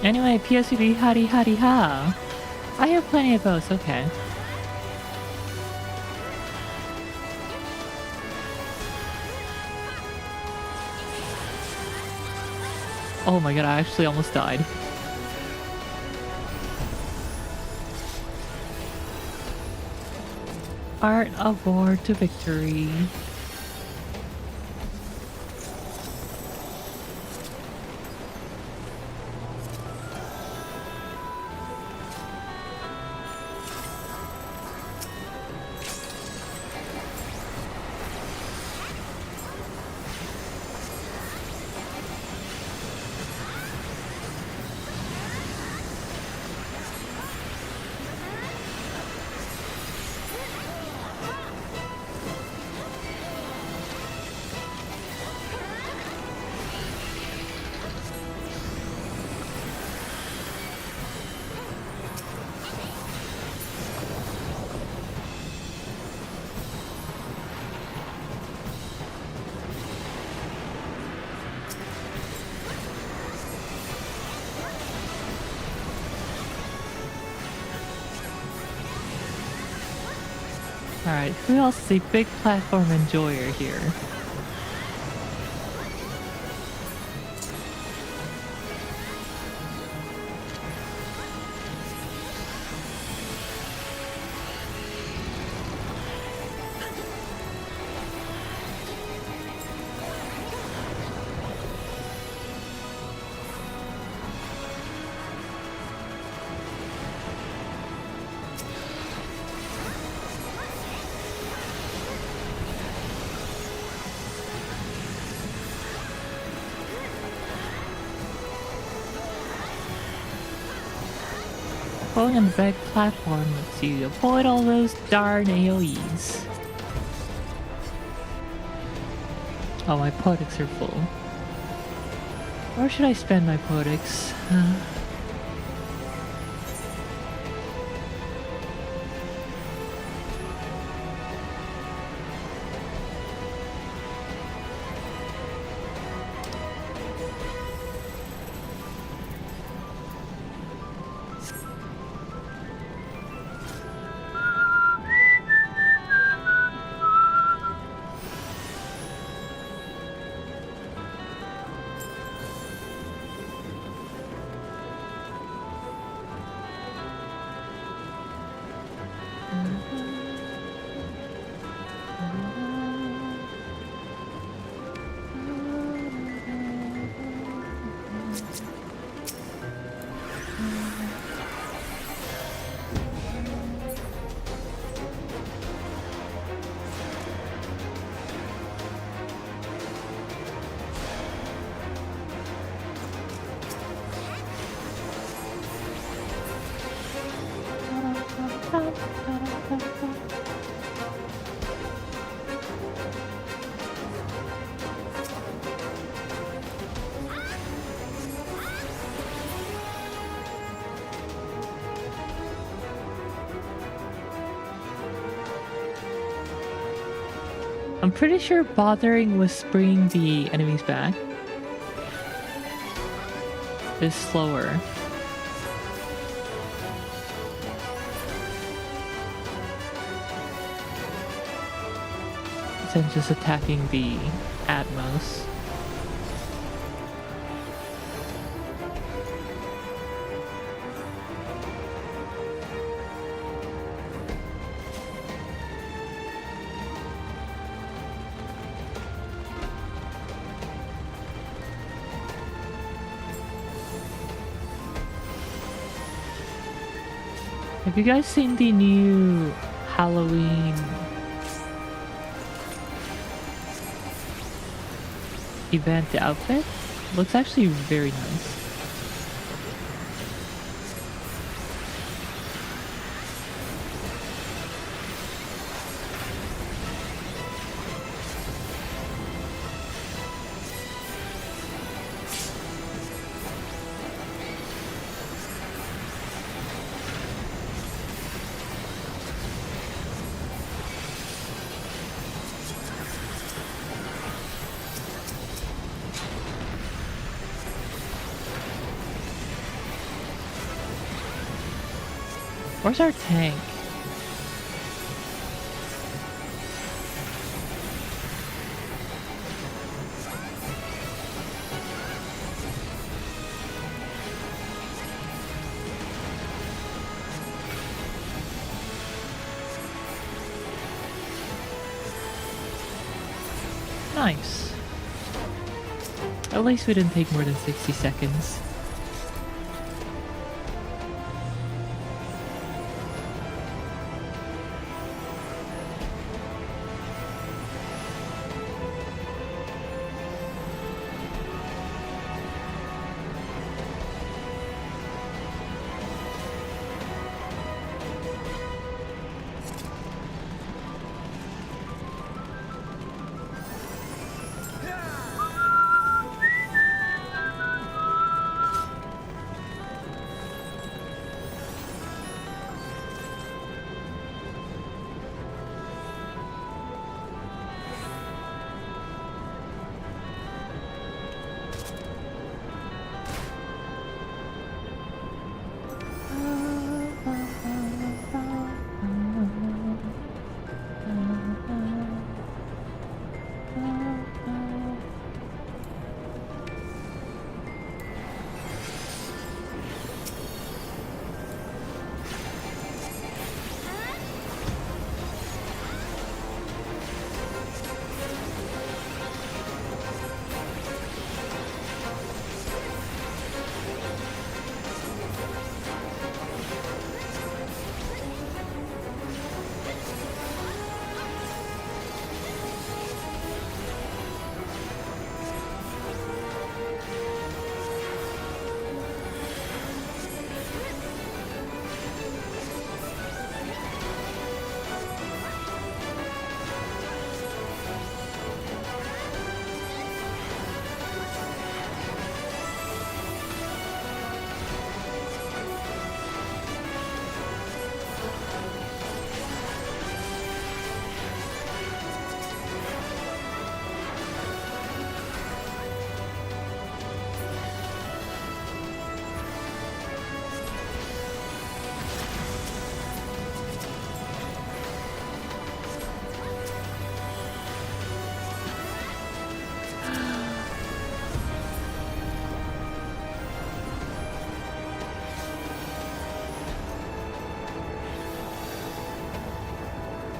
Anyway, PSUB howdy howdy ha. I have plenty of those, okay. Oh my god, I actually almost died. Art of War to Victory. Alright, who else is a big platform enjoyer here? Going on the big platform lets you avoid all those darn AoEs. Oh, my poetics are full. Where should I spend my poetics? I'm pretty sure bothering with bringing the enemies back is slower. Than just attacking the Atmos. Have you guys seen the new Halloween event outfit? Looks actually very nice. Where's our tank? Nice. At least we didn't take more than 60 seconds.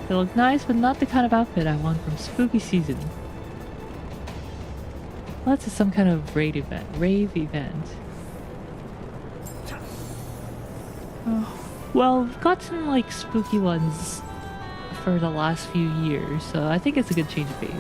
They look nice, but not the kind of outfit I want from spooky season. Well, that's some kind of rave event. Oh, well, we've got some like spooky ones for the last few years, so I think it's a good change of pace.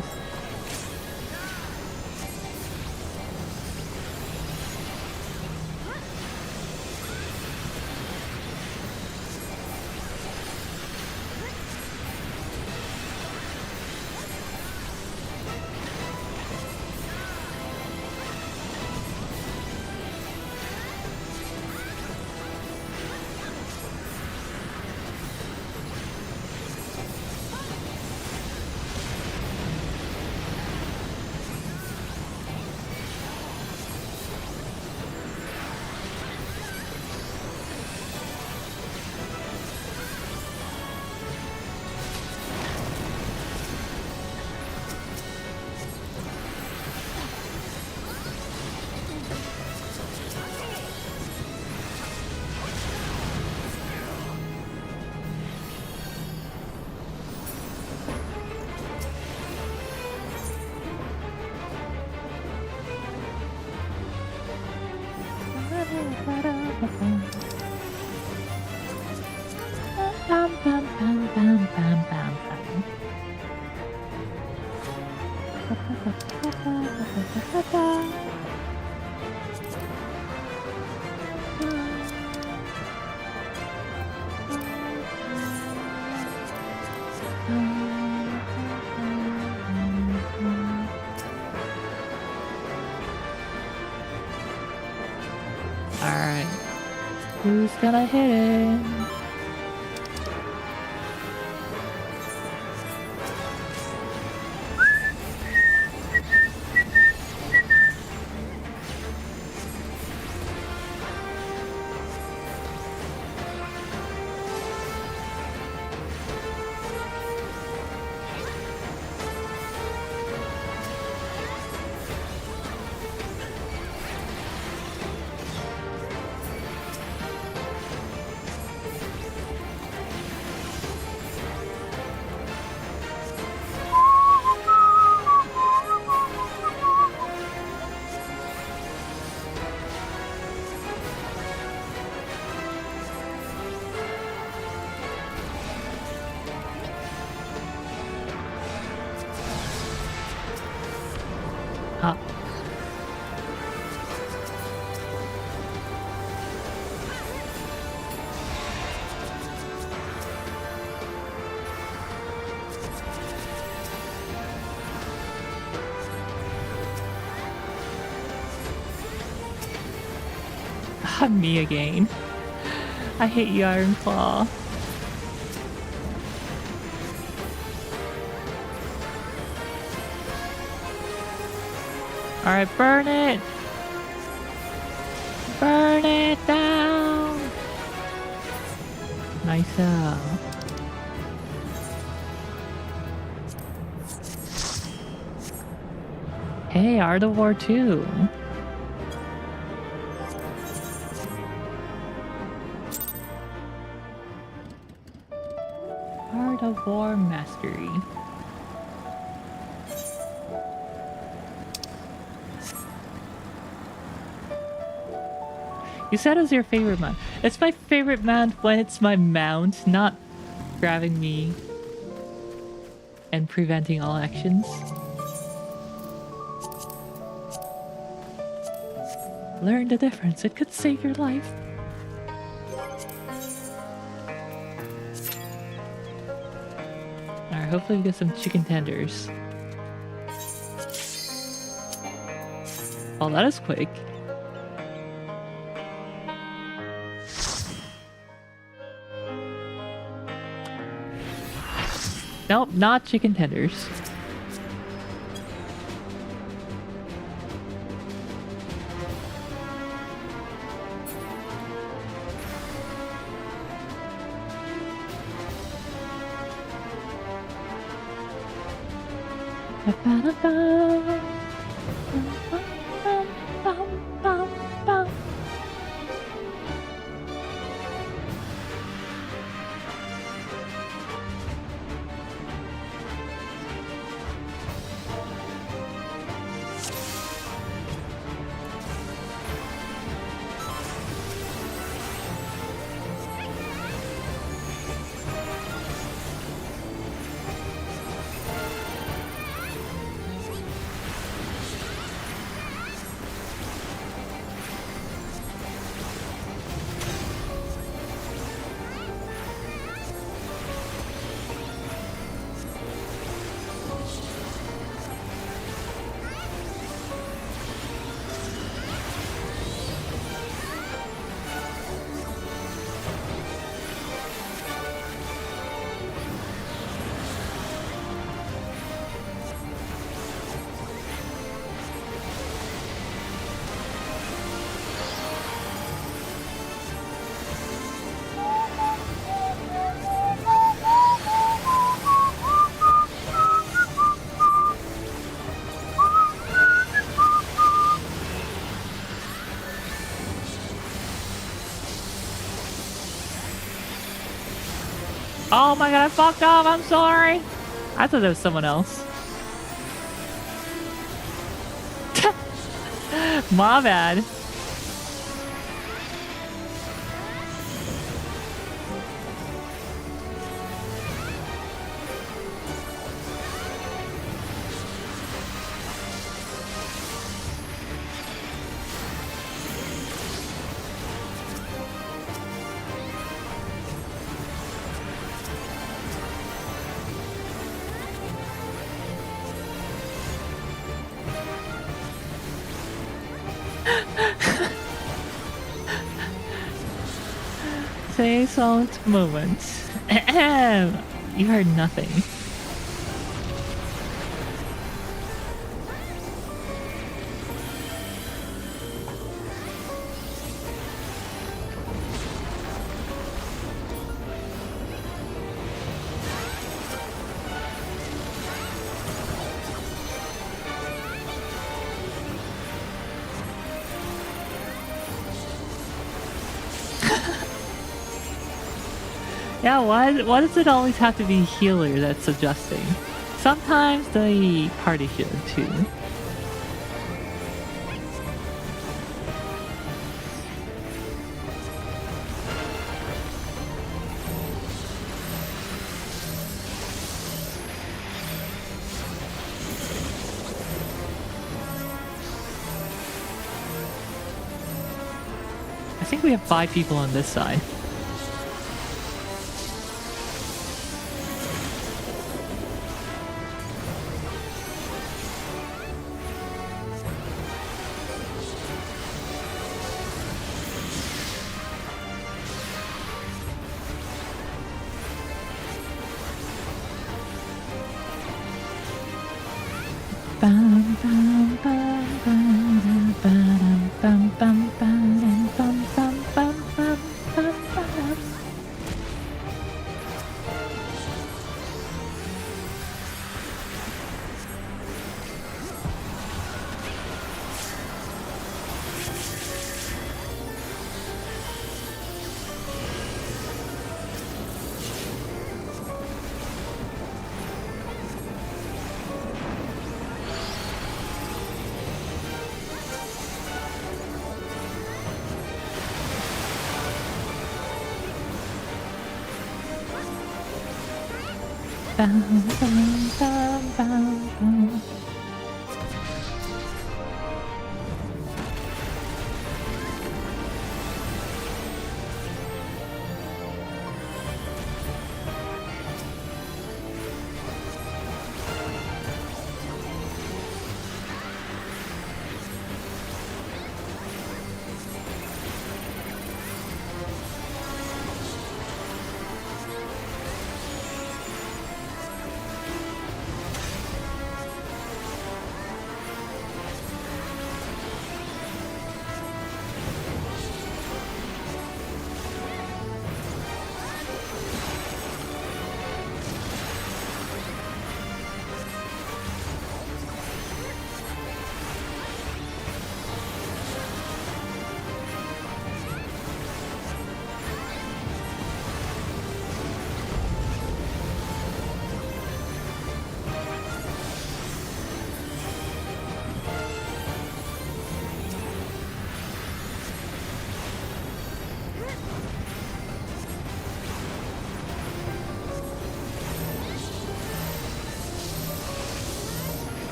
Alright. Who's gonna hit it? Huh. Me again. I hate you, Iron Claw. Alright, burn it! Burn it down! Nice out. Hey, Art of War 2. Art of War Mastery. You said it was your favorite mount. It's my favorite mount when it's my mount, not grabbing me and preventing all actions. Learn the difference. It could save your life. Alright, hopefully we get some chicken tenders. Oh, that is quick. Nope, not chicken tenders. Oh my god, I fucked up. I'm sorry. I thought it was someone else. My bad. say so at the moment. Ahem. You heard nothing. Yeah, why does it always have to be healer that's adjusting? Sometimes the party healer too. I think we have 5 people on this side.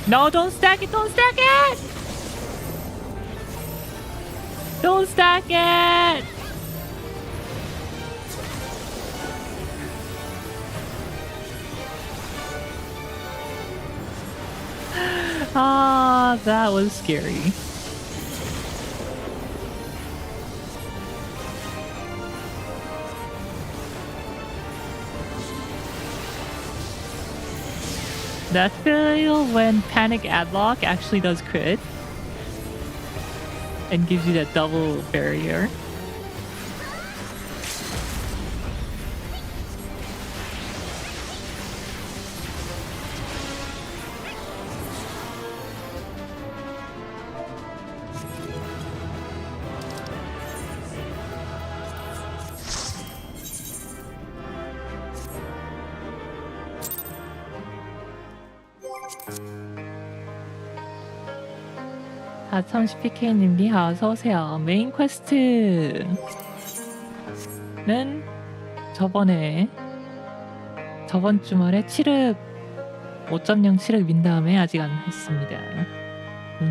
No, don't stack it! Don't stack it! Don't stack it! Ah, that was scary. That feel when Panic Adlock actually does crit and gives you that double barrier. 아, 30PK님이 어서오세요. 메인 퀘스트는 저번 주말에 5.0 칠흑 민 다음에 아직 안 했습니다.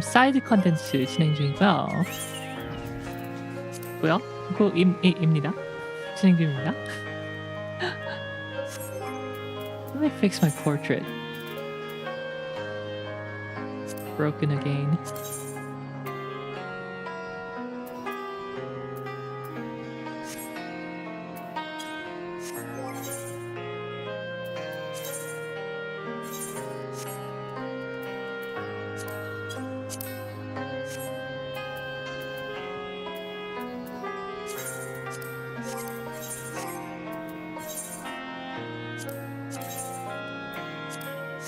사이드 컨텐츠 진행 중이고요. 뭐야? 입니다. 진행 중입니다. Let me fix my portrait. Broken again.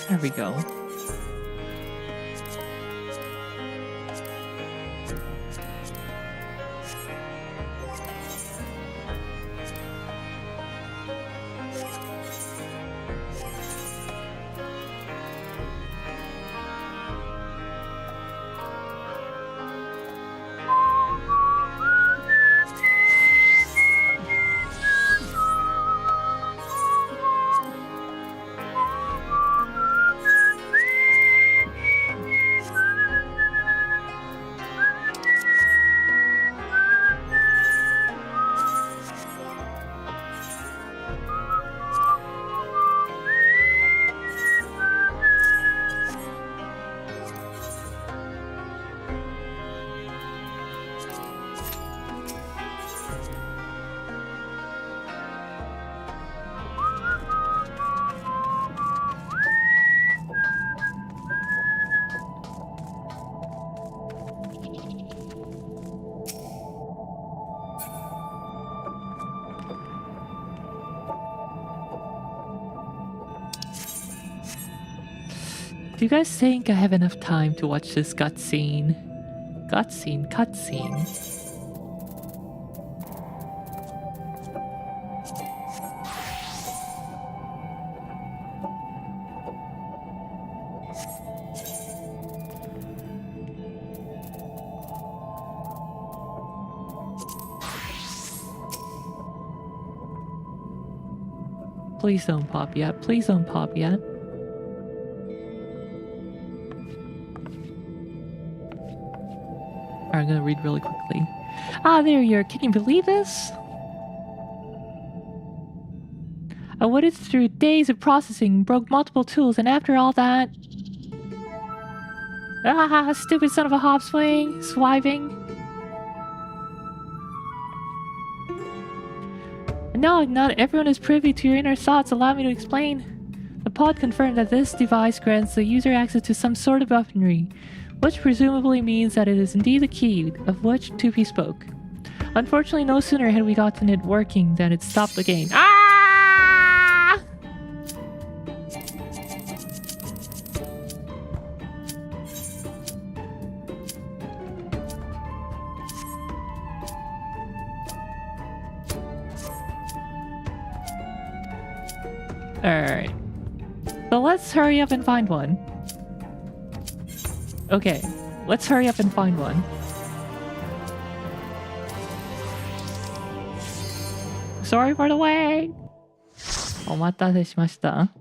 There we go. Do you guys think I have enough time to watch this cutscene? Cutscene. Please don't pop yet. Please don't pop yet. I'm gonna read really quickly. Ah, there you are. Can you believe this? I went through days of processing, broke multiple tools, and after all that... Ah, stupid son of a hop swing, swiving. No, not everyone is privy to your inner thoughts. Allow me to explain. The pod confirmed that this device grants the user access to some sort of weaponry, which presumably means that it is indeed the key of which 2P spoke. Unfortunately, no sooner had we gotten it working than it stopped the game. Ah! Alright. So let's hurry up and find one. Okay, let's hurry up and find one. Sorry for the wait! お待たせしました。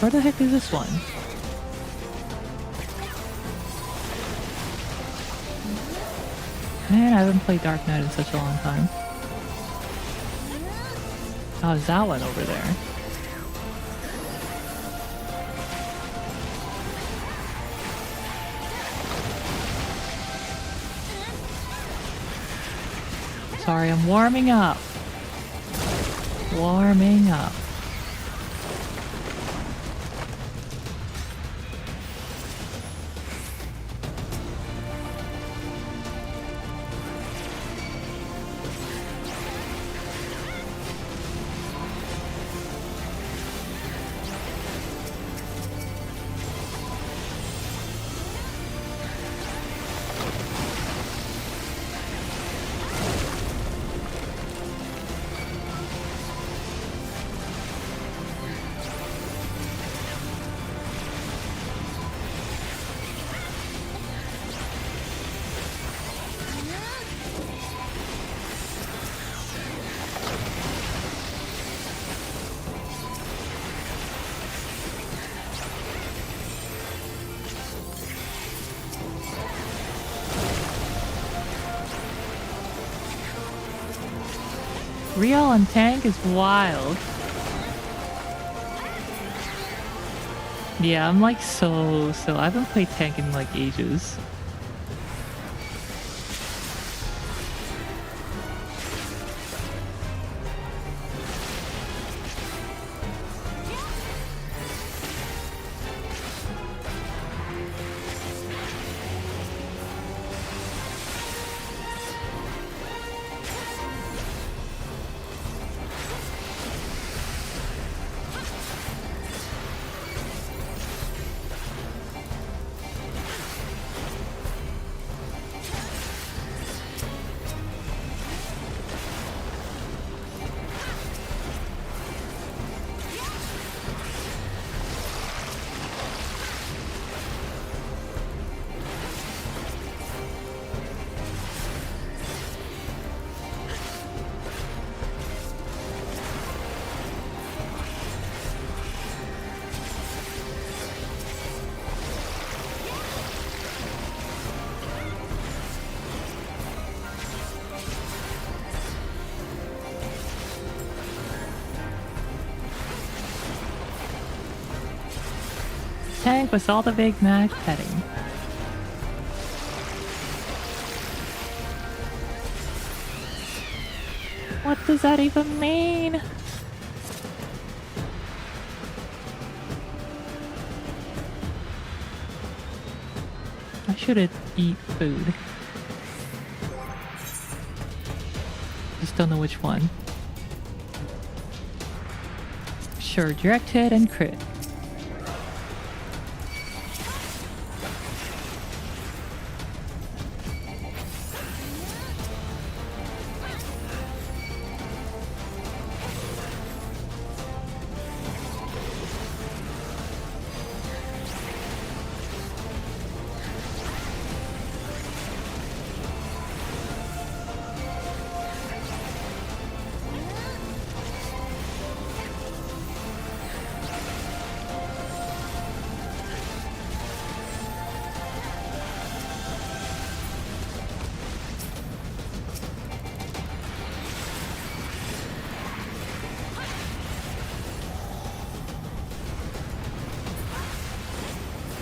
Where the heck is this one? Man, I haven't played Dark Knight in such a long time. Oh, is that one over there? Sorry, I'm warming up. Warming up. Real on tank is wild. Yeah, I'm like so I haven't played tank in like ages. Tank with all the Big Mac petting. What does that even mean? I should eat food. Just don't know which one. Sure, direct hit and crit.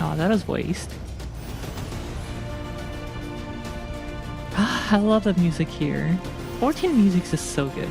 Oh, that was waste. I love the music here. 14 music is so good.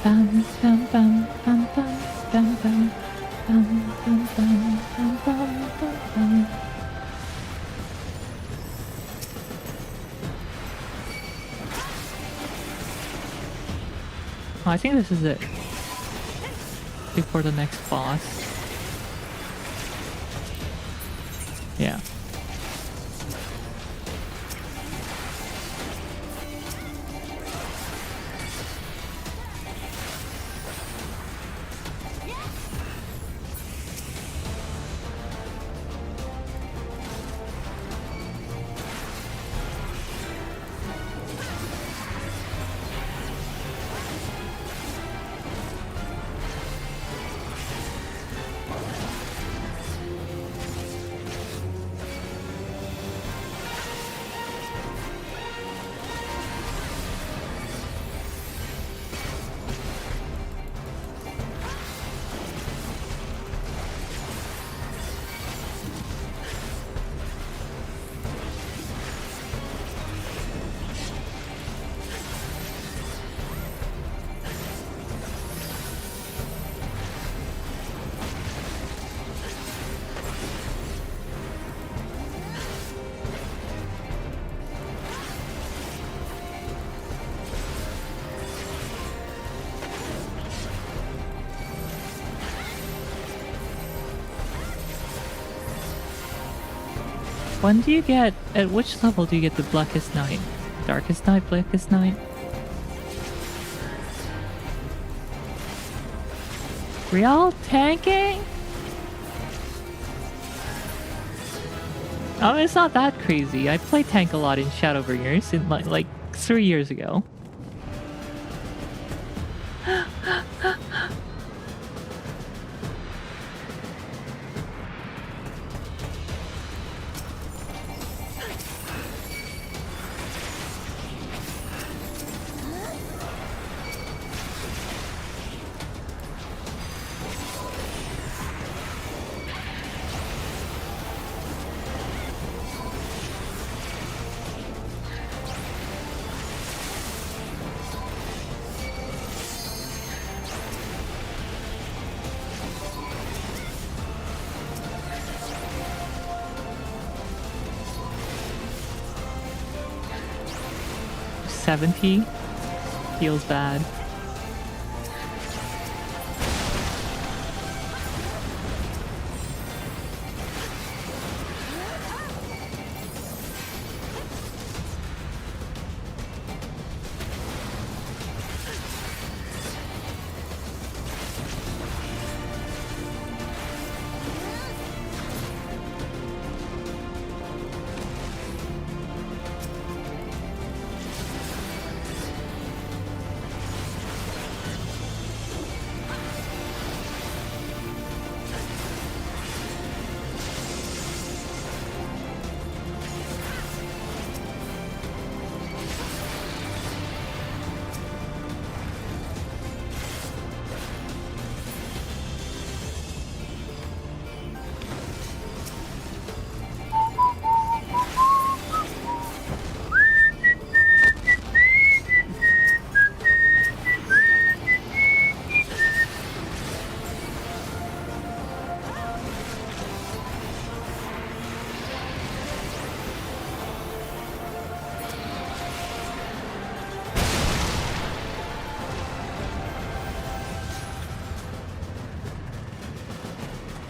Bum, bum, bum, bum, bum, bum, bum, bum, bum, bum, bum, bum, bum, bum. Oh, I think this is it. Before the next boss. Yeah. When do you get... At which level do you get the Blackest Night? Darkest Night? Blackest Night? Real tanking? I mean, it's not that crazy. I played tank a lot in Shadowbringers in like 3 years ago. $70 feels bad.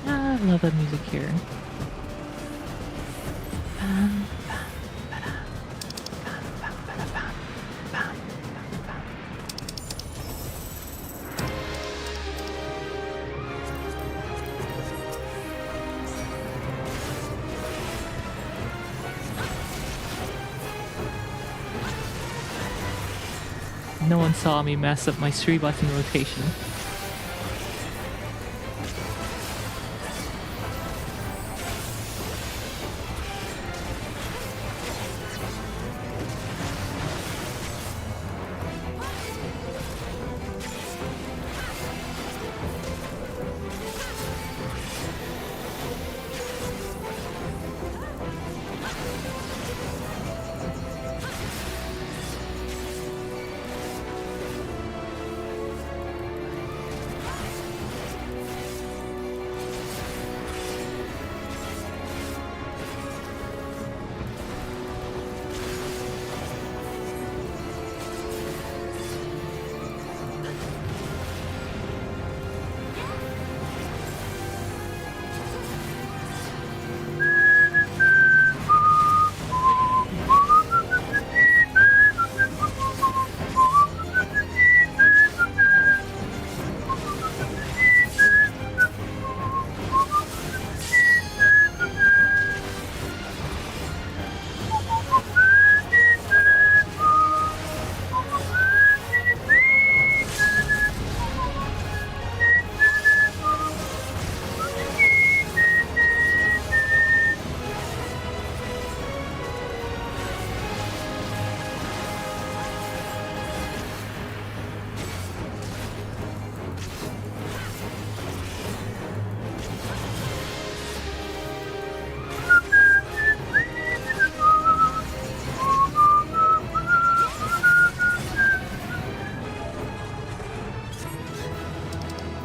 I love the music here. No one saw me mess up my 3-button rotation.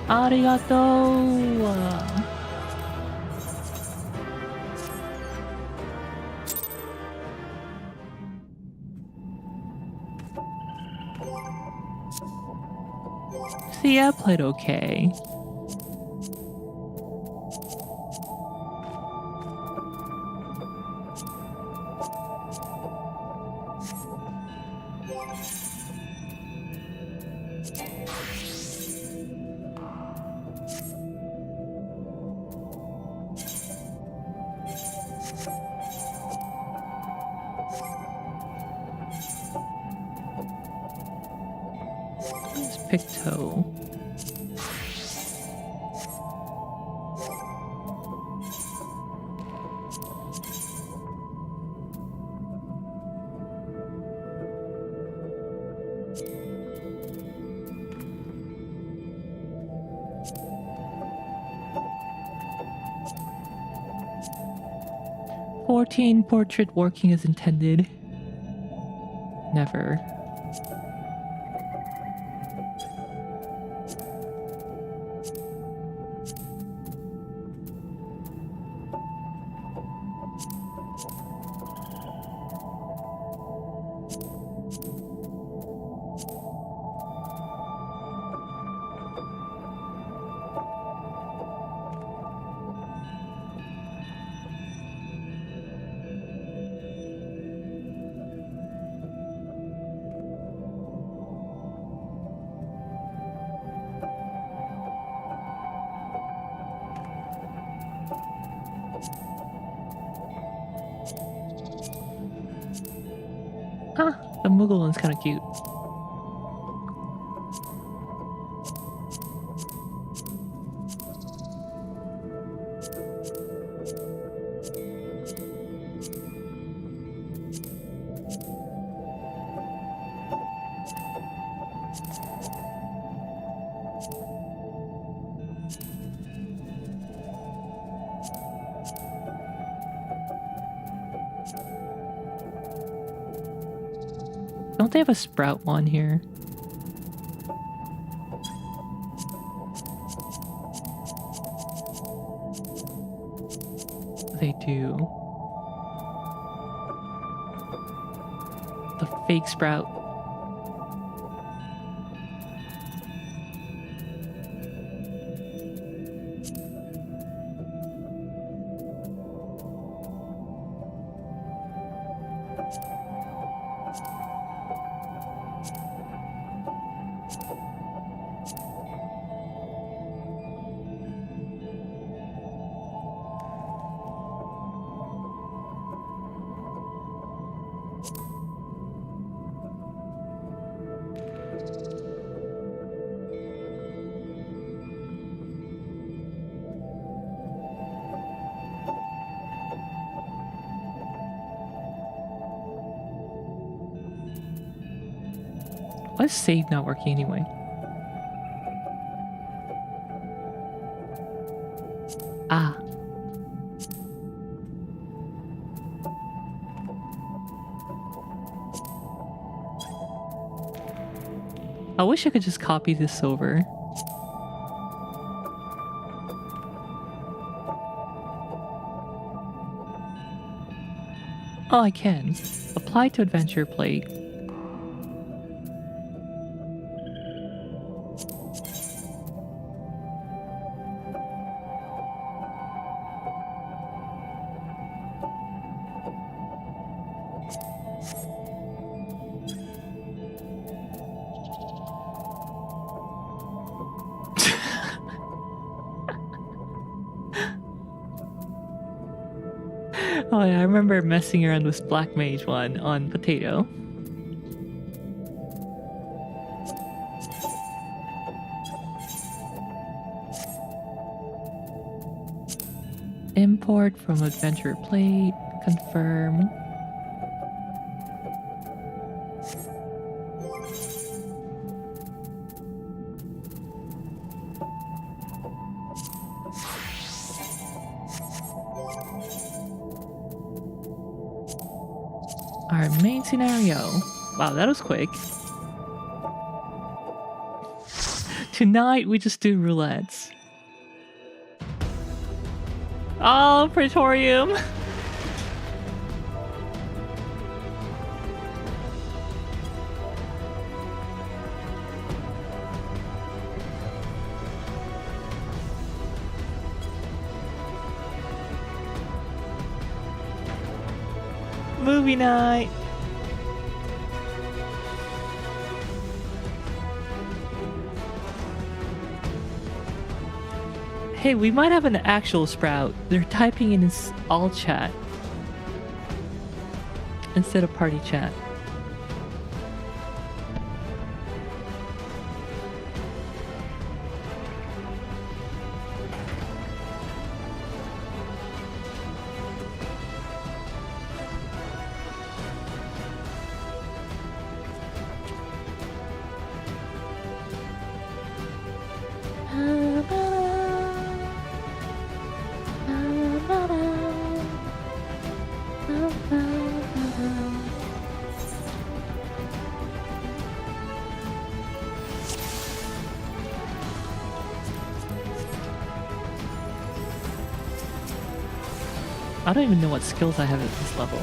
Arigato! See, I played okay. It's Picto. Portrait working as intended. Never. Huh, the Moogle one's kind of cute. Don't they have a Sprout one here? They do. The fake Sprout. Why is save not working anyway? Ah. I wish I could just copy this over. Oh, I can. Apply to adventure plate. Oh yeah, I remember messing around with Black Mage one on Potato. Import from adventure plate, confirm. Our main scenario. Wow, that was quick. Tonight we just do roulettes. Oh, Praetorium! Movie night! Hey, we might have an actual Sprout. They're typing in his all chat instead of party chat. I don't even know what skills I have at this level.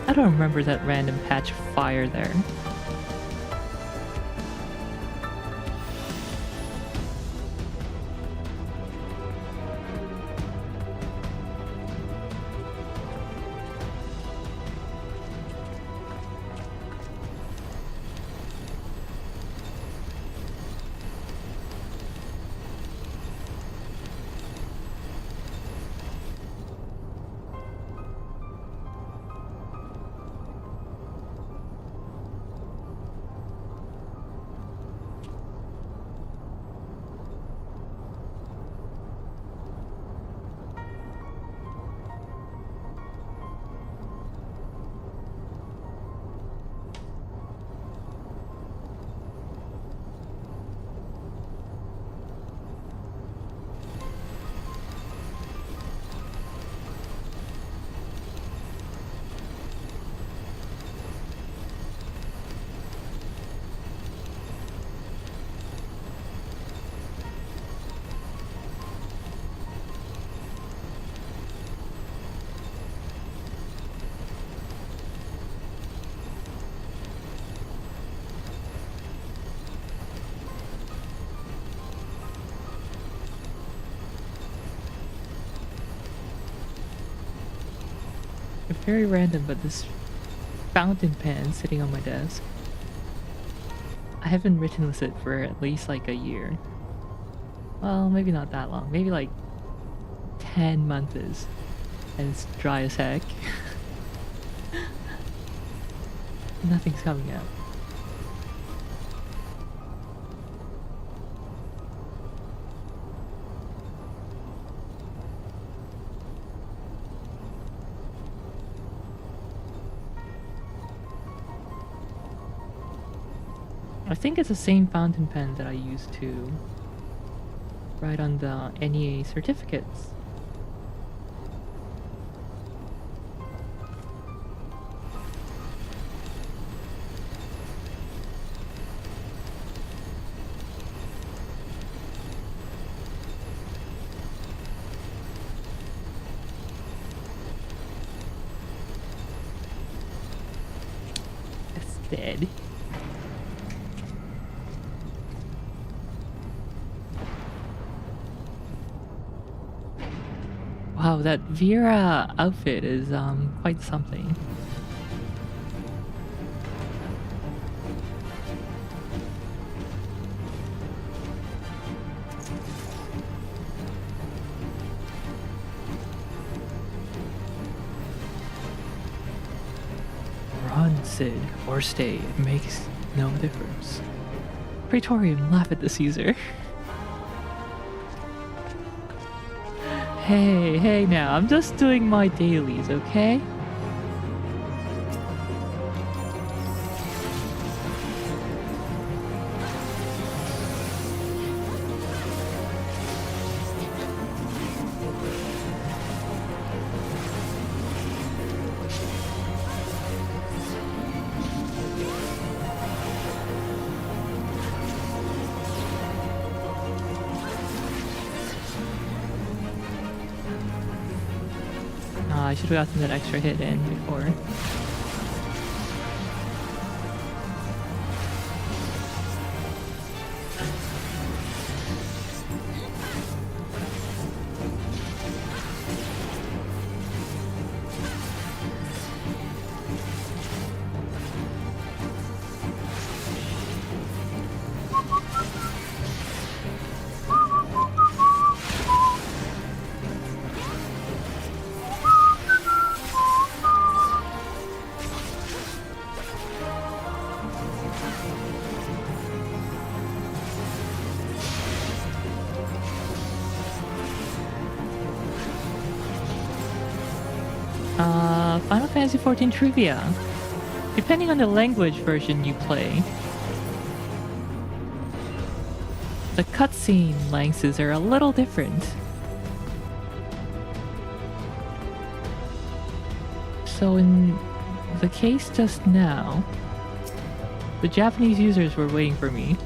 I don't remember that random patch of fire there. Very random, but this fountain pen sitting on my desk. I haven't written with it for at least like a year. Well, maybe not that long. Maybe like 10 months. And it's dry as heck. Nothing's coming out. I think it's the same fountain pen that I used to write on the NEA certificates. It's dead. Wow, that Vera outfit is quite something. sit or stay makes no difference. Praetorium, laugh at the Caesar. Hey now, I'm just doing my dailies, okay? I should have gotten that extra hit in before. Final Fantasy XIV trivia. Depending on the language version you play, the cutscene lengths are a little different. So in the case just now, the Japanese users were waiting for me.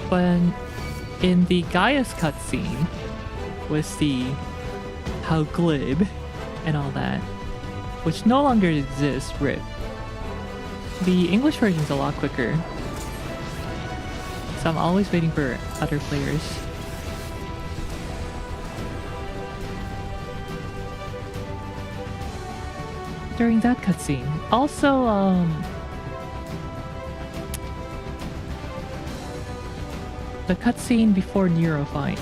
But in the Gaius cutscene, with the how glib and all that, which no longer exists, RIP, the English version's a lot quicker. So I'm always waiting for other players. During that cutscene. Also, the cutscene before Nero fight.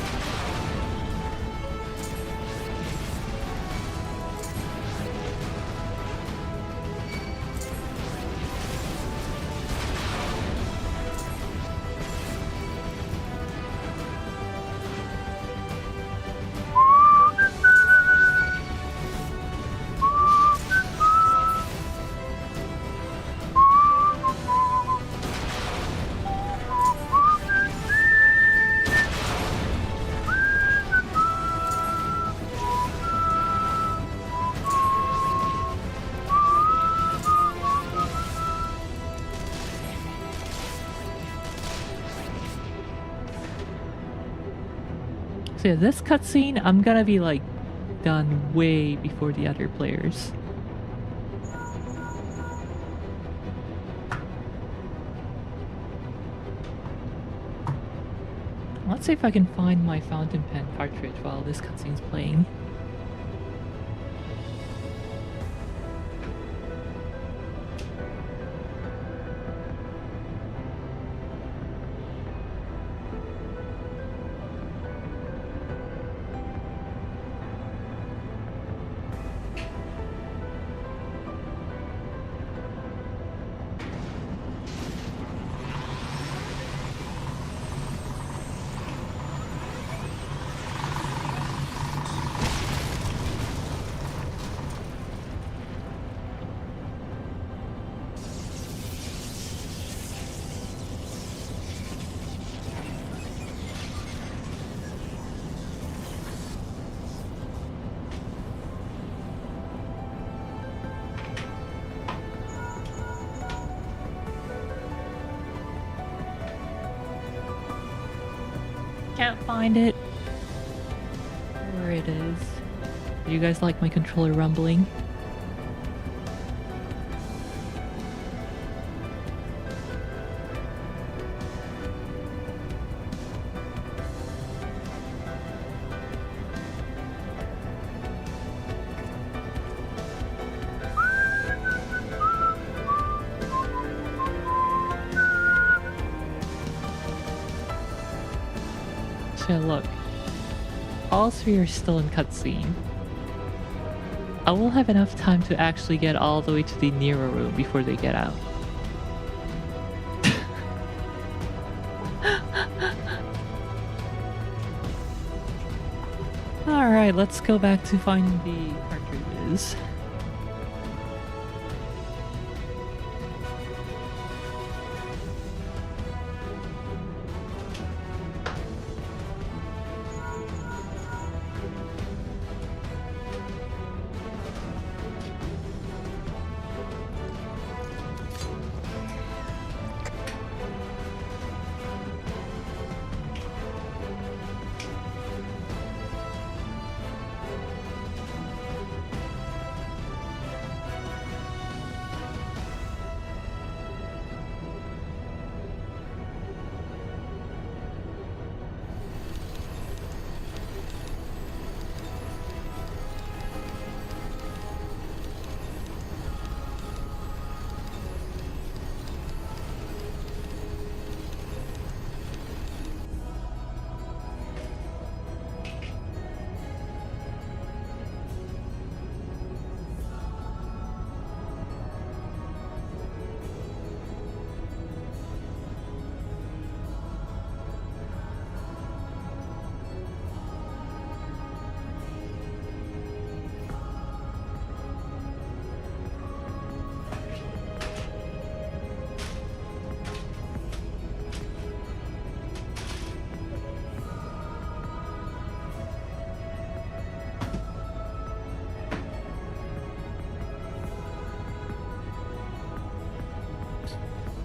So yeah, this cutscene, I'm gonna be like done way before the other players. Let's see if I can find my fountain pen cartridge while this cutscene's playing. Can't find it. There it is. Do you guys like my controller rumbling? Eorzea, look. All three are still in cutscene. I will have enough time to actually get all the way to the NEA room before they get out. Alright, let's go back to finding the cartridges.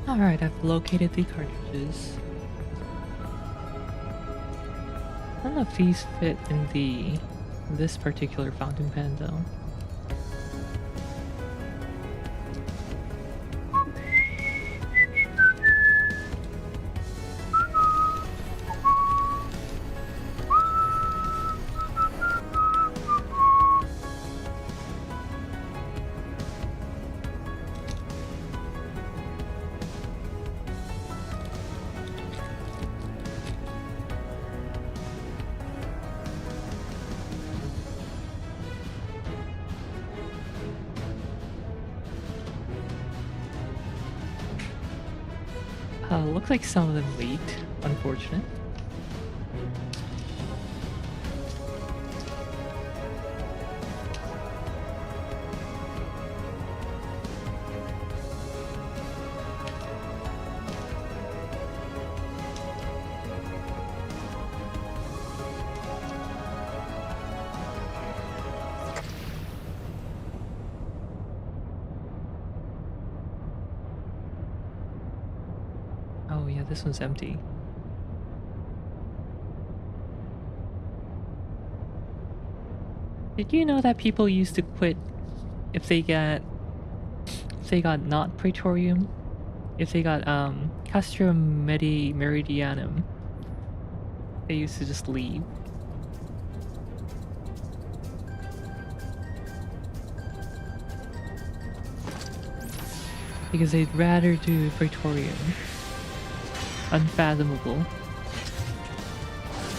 Alright, I've located the cartridges. I don't know if these fit in this particular fountain pen though. Looks like some of them leaked. Unfortunate. Oh yeah, this one's empty. Did you know that people used to quit if they got not Praetorium? If they got Castrum Meridianum, they used to just leave. Because they'd rather do Praetorium. Unfathomable.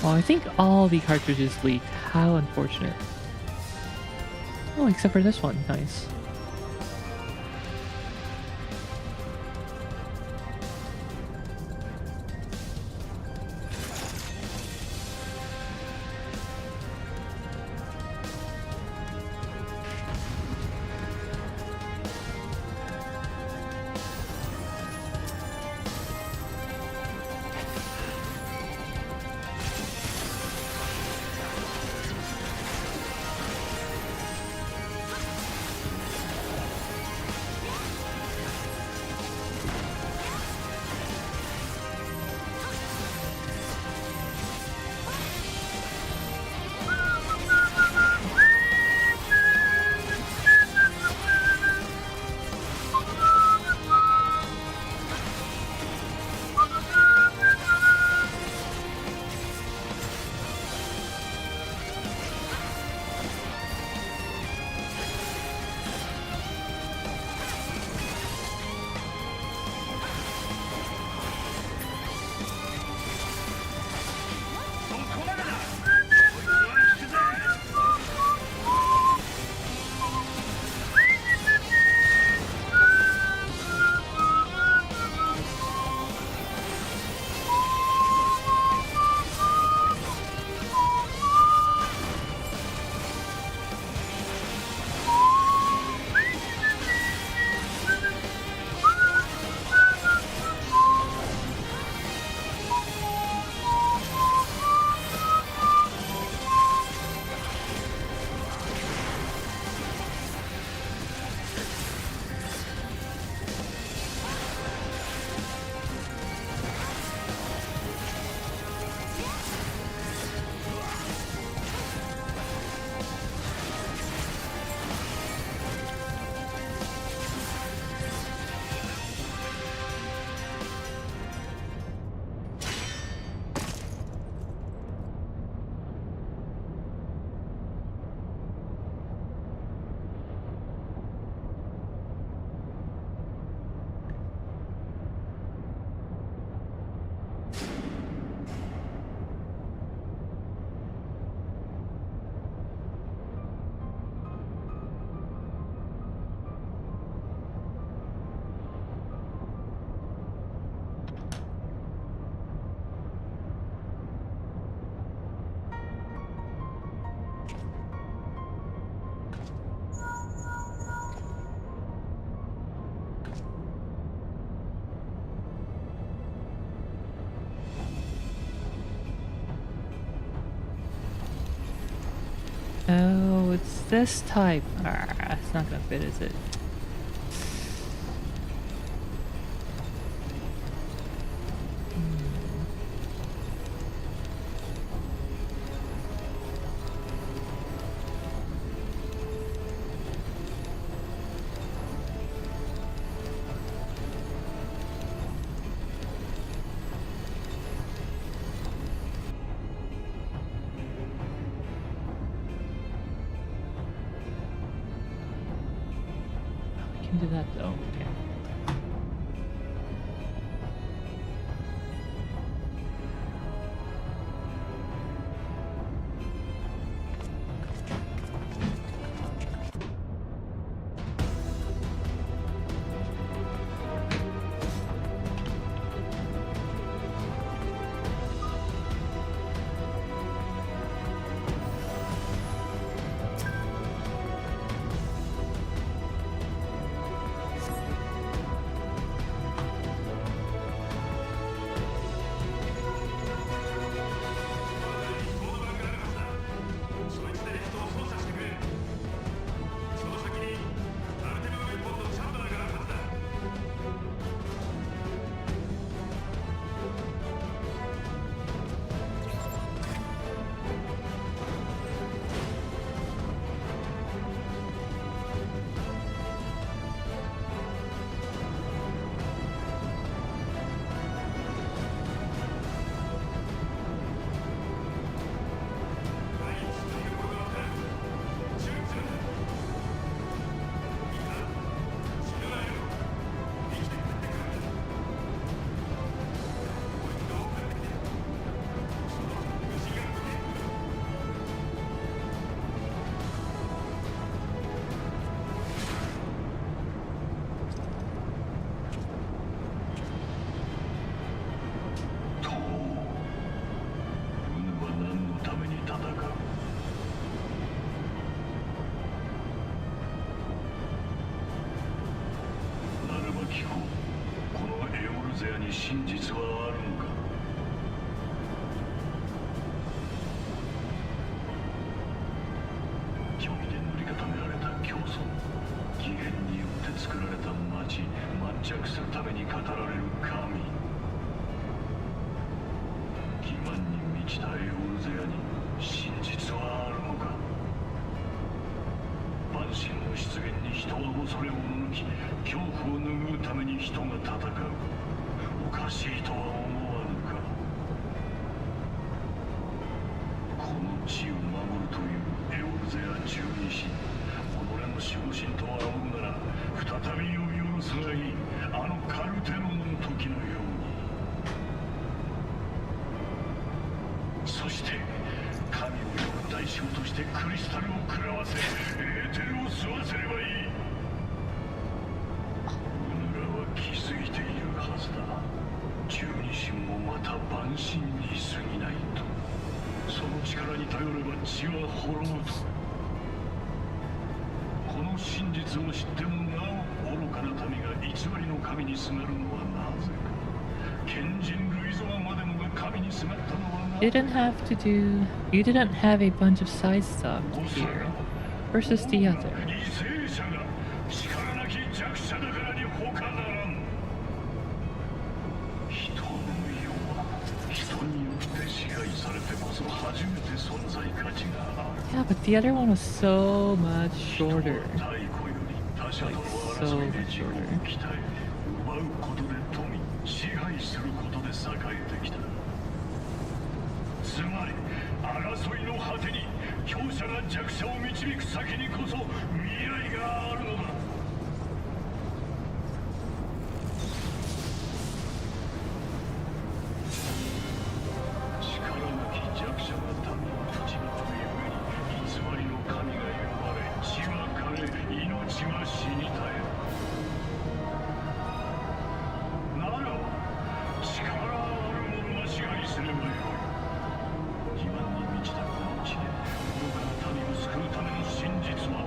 Well, I think all the cartridges leaked. How unfortunate. Oh, except for this one. Nice. It's this type. It's not gonna fit, is it? Do that though. Okay.真実はあるのか。虚偽で塗り固められた競争、起源によって作られた町、抹着するために語られる神。欺瞞に満ちたエオルゼアに真実はあるのか。万神の出現に人は恐れを抜き、恐怖を拭うために人が戦う。おかしいとは思わぬか。この地を守るというエオルゼア十二神、己の守護神と仰ぐなら再び呼び下ろすがいい。あのカルテロンの時のように。そして神を呼ぶ代償としてクリスタルを食らわせ、エーテルを吸わせればいい。ウヌラは気づいているはずだ。十二神もまた万神に過ぎないと。その力に頼れば血は滅ぶと。この真実を知ってもなお愚かな民が偽りの神にすがるのはなぜか。賢人類ゾアまでもが神にすがったのはなぜか。You didn't have a bunch of side stuff here versus the other. 犠牲者が力なき弱者だからに他ならん。人の世は人によって支配されてこそ初めて存在価値がある。Yeah, but the other one was so much shorter. 太古より他者との争いで自己を鍛え、奪うことで富、支配することで栄えてきた。つまり争いの果てに強者が弱者を導く先にこそ未来があるのだ。力なき弱者が民を打ち抜くゆえに偽りの神が呼ばれ、血は枯れ、命は死に絶える。ならば力ある者が支配すればよい。欺瞞に満ちたこの地で愚かな民を救うための真実は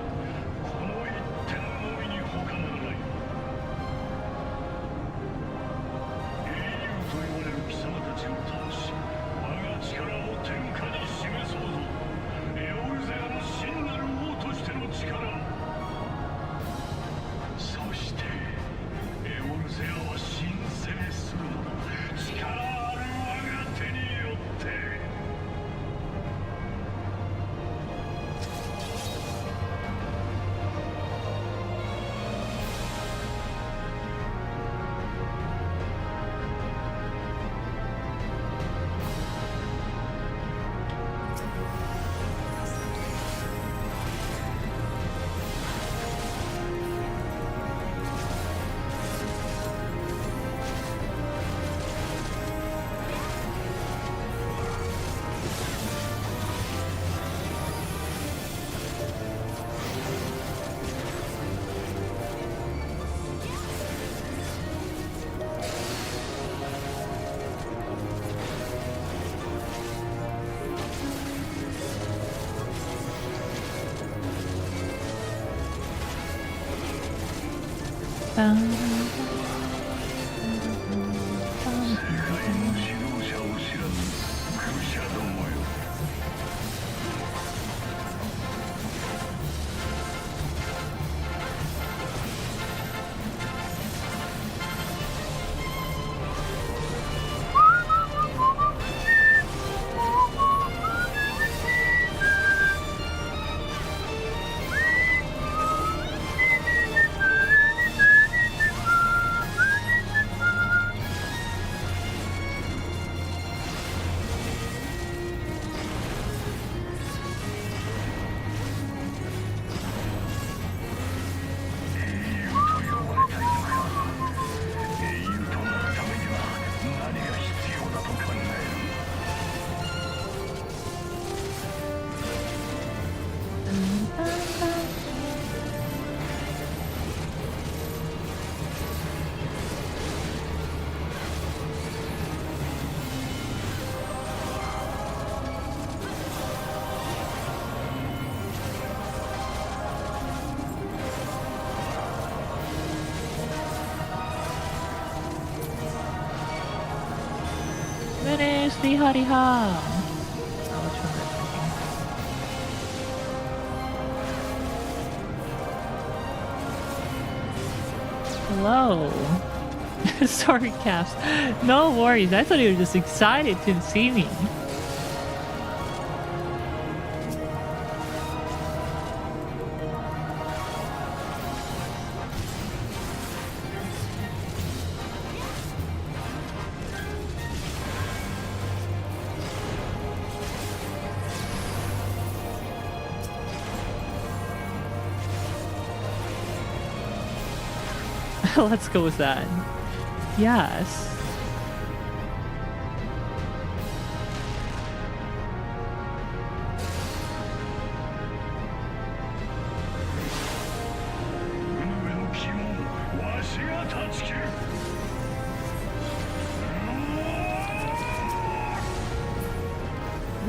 この一点のみに他ならない。英雄と言われる貴様たちを倒し、我が力を天下に示そうぞ。エオルゼアの真なる王とゼアは新生命するのだ。力ある我が手によって。Finish the Hariha! Hello. Sorry, Caps. No worries. I thought you were just excited to see me. Let's go with that. Yes.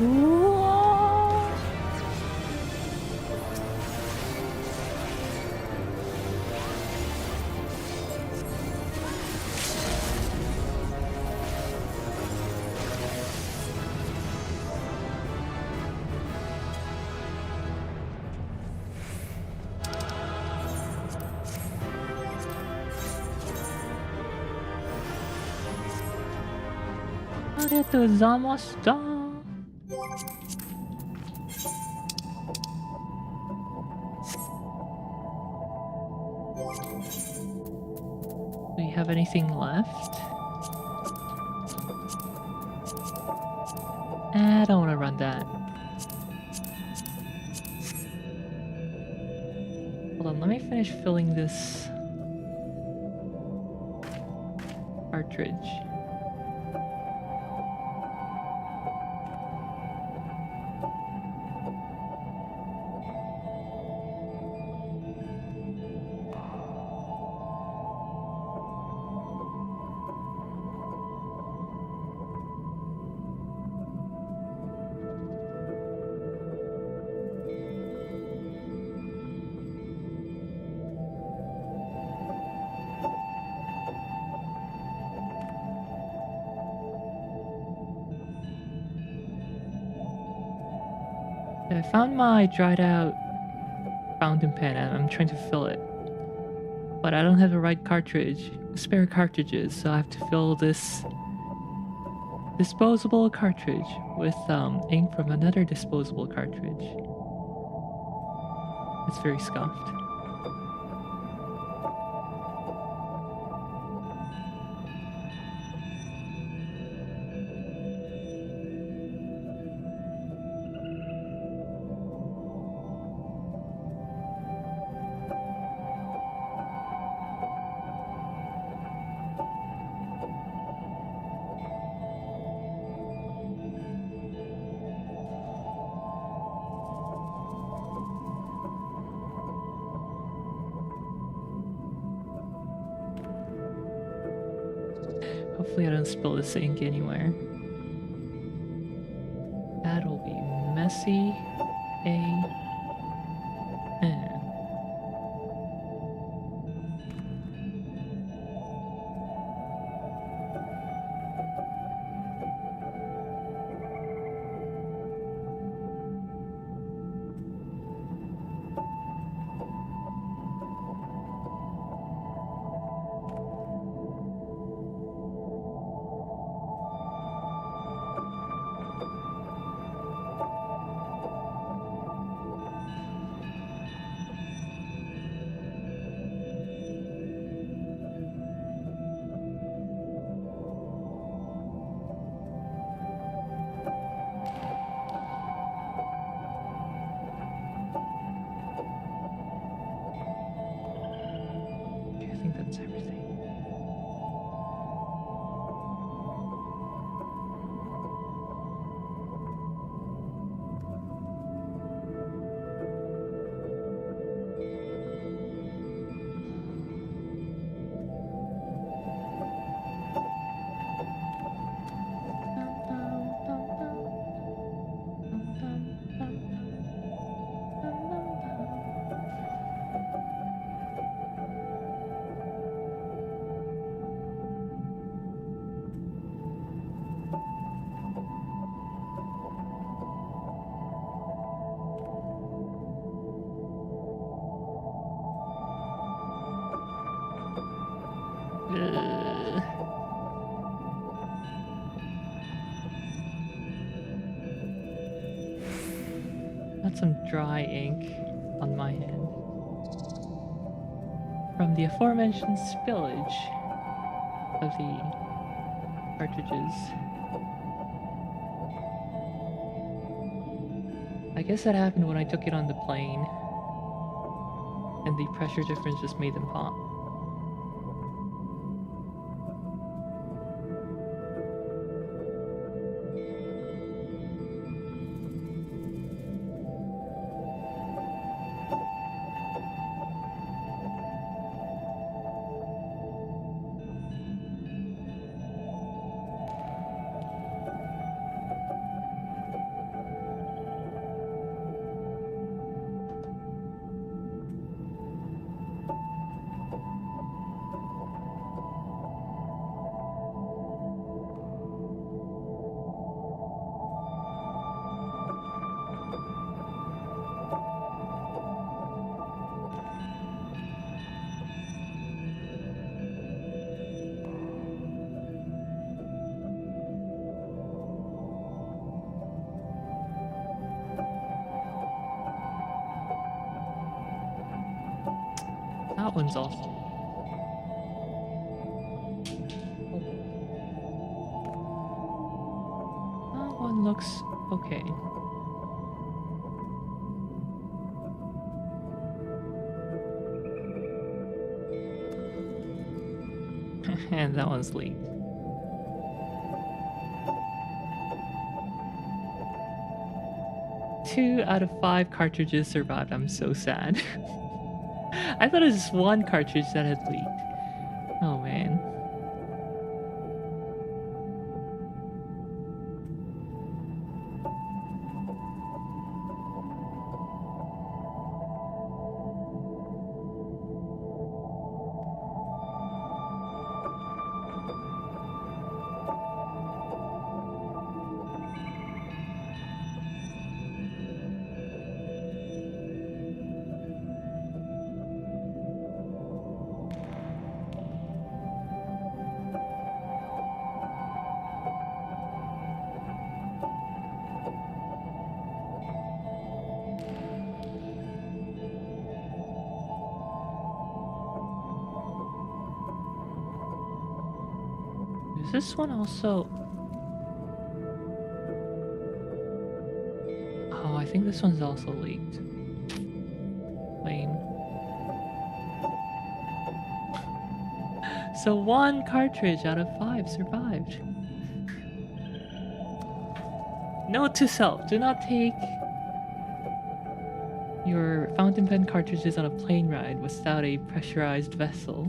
Ooh. Do we have anything left? I don't want to run that. Hold on, let me finish filling this cartridge. I found my dried out fountain pen and I'm trying to fill it. But I don't have the right cartridge, spare cartridges, so I have to fill this disposable cartridge with ink from another disposable cartridge. It's very scuffed. Hopefully I don't spill this ink anywhere. That'll be messy. Okay, I think that's everything. Ugh. Got some dry ink on my hand from the aforementioned spillage of the cartridges. I guess that happened when I took it on the plane, and the pressure difference just made them pop. That one's awesome. That one looks okay. And that one's leaked. Two out of 5 cartridges survived. I'm so sad. I thought it was just one cartridge that had leaked. Oh man. Is this one also? Oh, I think this one's also leaked. Lame. So 1 cartridge out of 5 survived. Note to self, do not take your fountain pen cartridges on a plane ride without a pressurized vessel.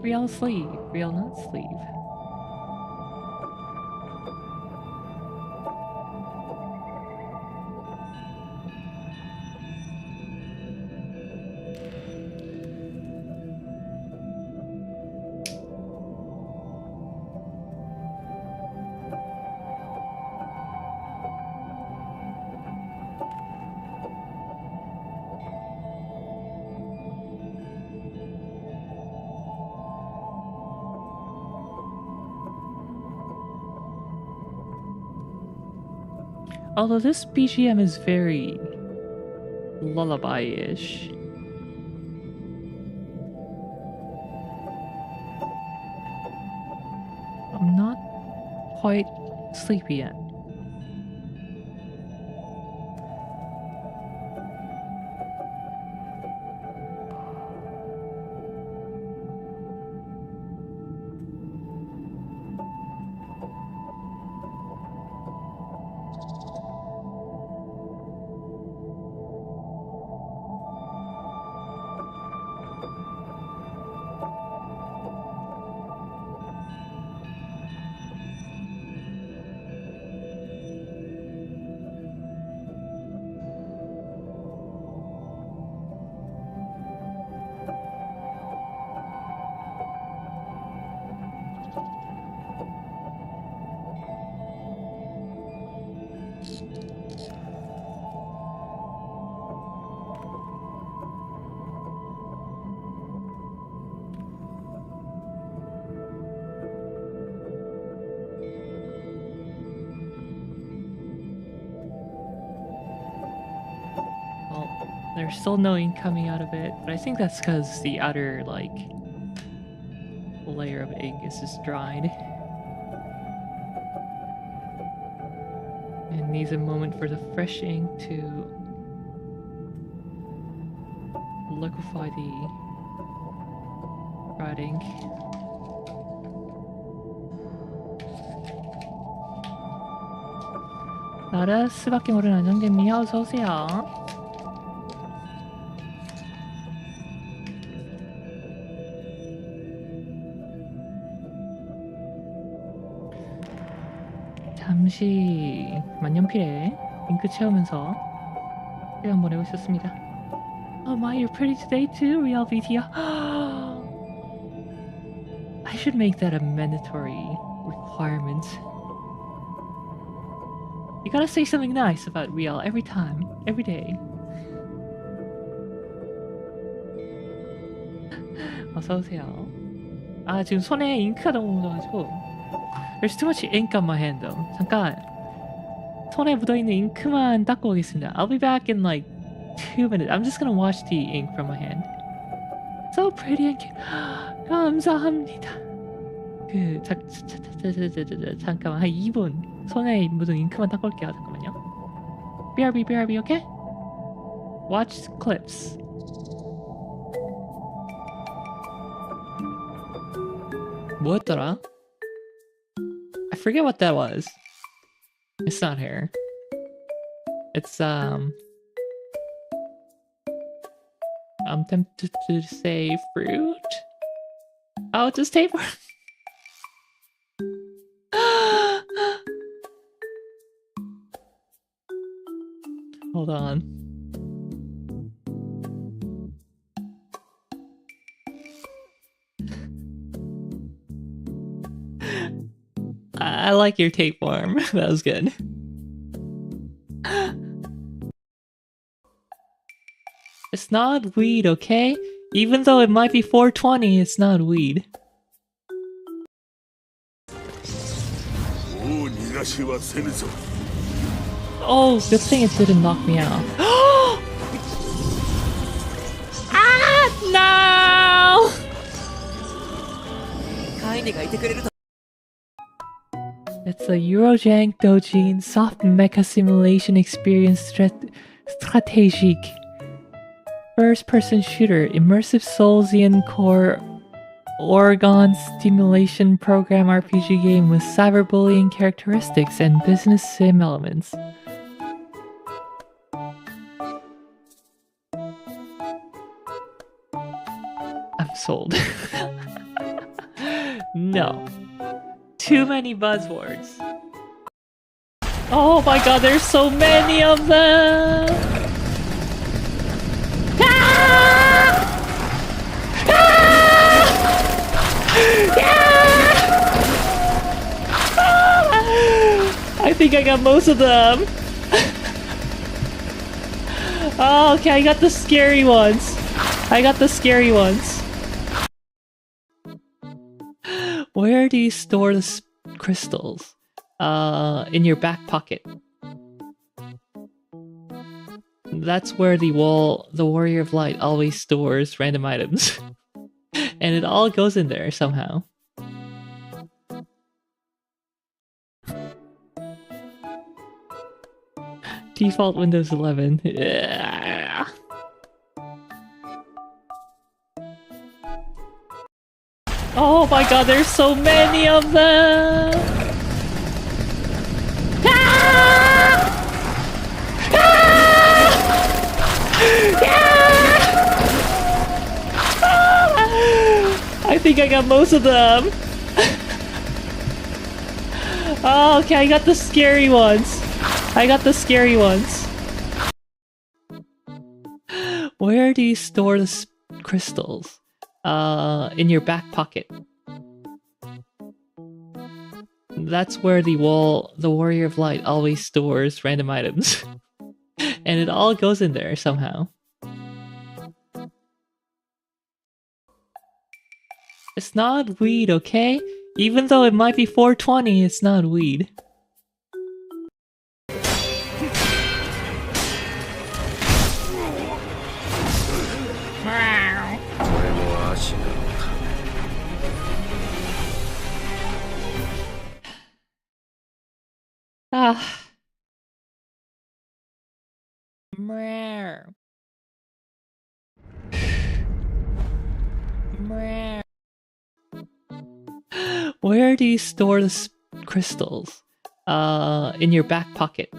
Real sleeve, real not sleeve. Although this BGM is very lullaby-ish. I'm not quite sleepy yet. There's still no ink coming out of it, but I think that's because the outer, like, layer of ink is just dried. And needs a moment for the fresh ink to liquefy the dried ink. 나라 수밖에 모르는 안정잼이야, 어서오세요. 잠시 만년필에 잉크 채우면서 시간 보내고 있었습니다. Oh my, you're pretty today too, Real VTuber. I should make that a mandatory requirement. You gotta say something nice about Real every time, every day. 어서오세요. 아, 지금 손에 잉크가 너무 묻어가지고 There's too much ink on my hand though. 잠깐 손에 묻어있는 잉크만 닦고 오겠습니다. I'll be back in like 2 minutes. I'm just gonna wash the ink from my hand. So pretty and cute. 감사합니다. 잠깐만 한 2분 손에 묻은 잉크만 닦고 올게요. 잠깐만요. BRB, okay? Watch clips. 뭐였더라? I forget what that was. It's not hair. It's I'm tempted to say fruit. Oh, it's just tape. Hold on. I like your tapeworm. That was good. It's not weed, okay? Even though it might be 420, it's not weed. Oh, good thing it didn't knock me out. It's a Eurojank Dojin soft mecha simulation experience strategic first-person shooter, immersive Soulsian core Oregon stimulation program RPG game with cyberbullying characteristics and business sim elements. I'm sold. No. Too many buzzwords. Oh my god, there's so many of them! Ah! Ah! I think I got most of them. Oh, okay, I got the scary ones. Where do you store the crystals? In your back pocket. That's where the Warrior of Light always stores random items. And it all goes in there somehow. Default Windows 11. Yeah. Oh my god, there's so many of them! Ah! Ah! Ah! I think I got most of them. Oh, okay, I got the scary ones. Where do you store the crystals? In your back pocket. That's where the Warrior of Light always stores random items. And it all goes in there somehow. It's not weed, okay? Even though it might be 420, it's not weed. Ah. Where do you store the crystals? In your back pocket.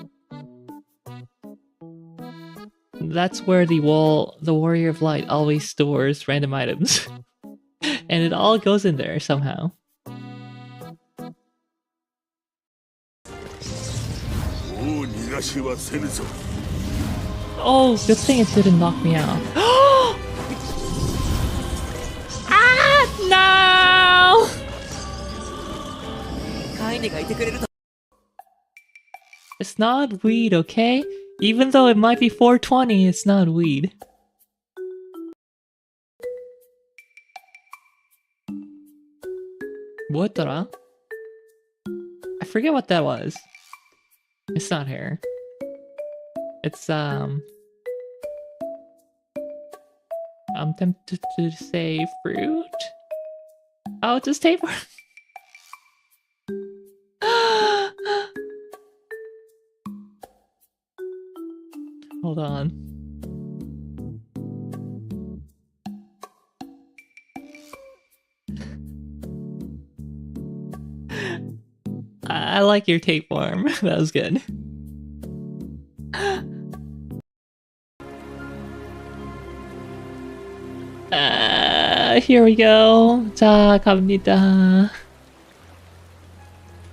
That's where the Warrior of Light always stores random items. And it all goes in there somehow. Oh, good thing it didn't knock me out. Ah, no! It's not weed, okay? Even though it might be 420, it's not weed. What the? I forget what that was. It's not hair. It's I'm tempted to say fruit. Oh, it's just tapeworm. Hold on. I like your tapeworm. That was good. Here we go. 자, 갑니다.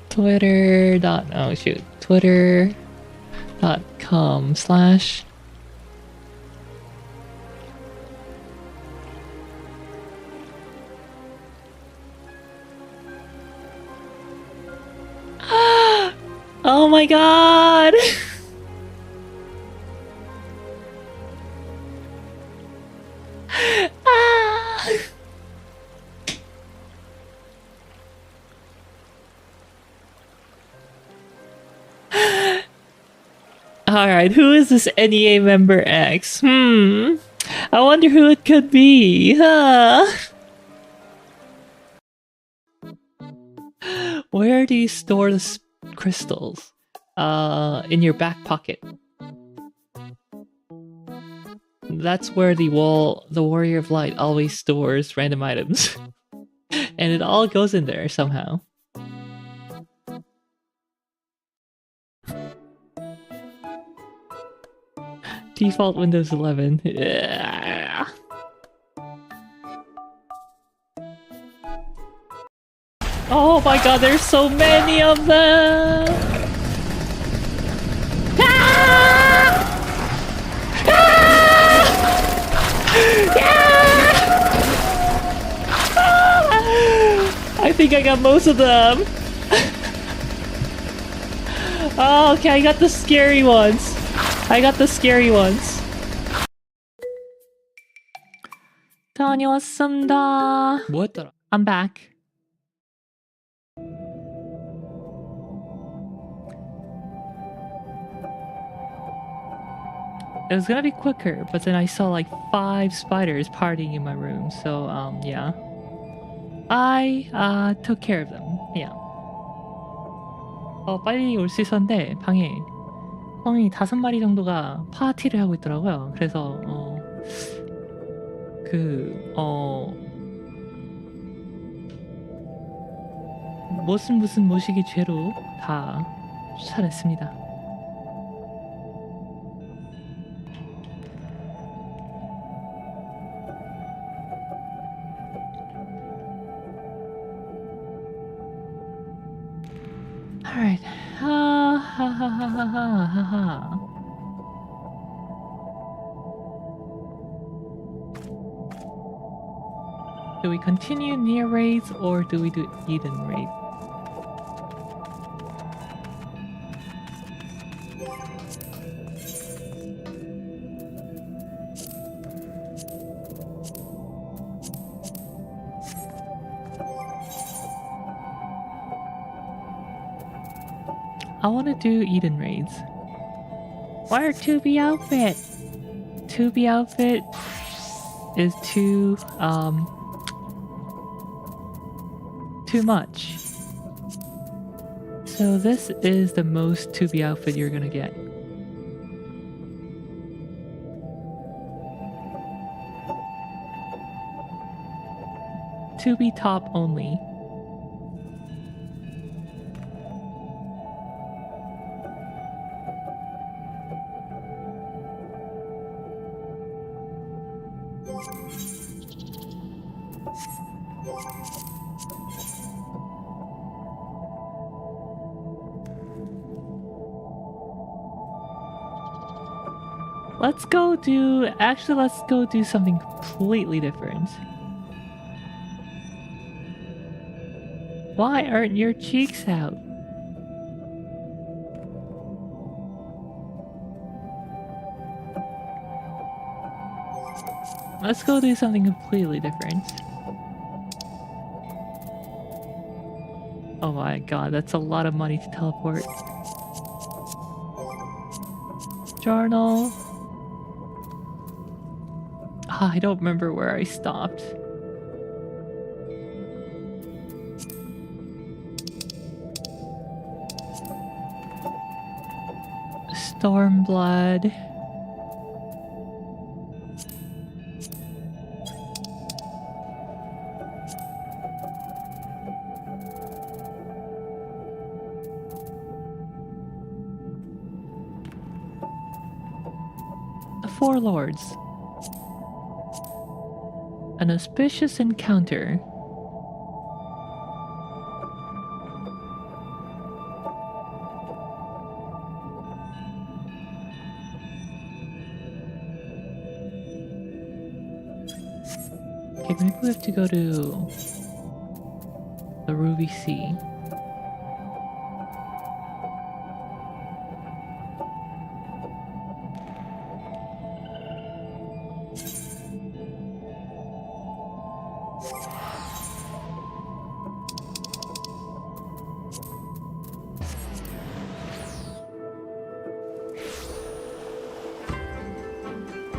twitter.com/ Oh my god! Alright, who is this NEA member X? I wonder who it could be. Where do you store the crystals? In your back pocket. That's where the Warrior of Light always stores random items. And it all goes in there somehow. Default Windows 11. Yeah. Oh my god, there's so many of them! Ah! Ah! Ah! I think I got most of them. Oh, okay, I got the scary ones. 다녀왔습니다. 뭐였더라? I'm back. It was gonna be quicker, but then I saw like 5 spiders partying in my room, so yeah. I took care of them. Yeah. 빨리 올 수 있었는데 방에 형이 5마리 정도가 파티를 하고 있더라고요. 그래서 무슨 모시기 죄로 다 쫓아냈습니다. Alright. Do we continue near raids or do we do Eden raid? I want to do Eden raids. Where 2B outfit? 2B outfit is too much. So this is the most 2B outfit you're gonna get. To be top only. Let's go do something completely different. Why aren't your cheeks out? Let's go do something completely different. Oh my god, that's a lot of money to teleport. Journal. I don't remember where I stopped. Stormblood. The Four Lords. An auspicious encounter. Okay, maybe we have to go to the Ruby Sea.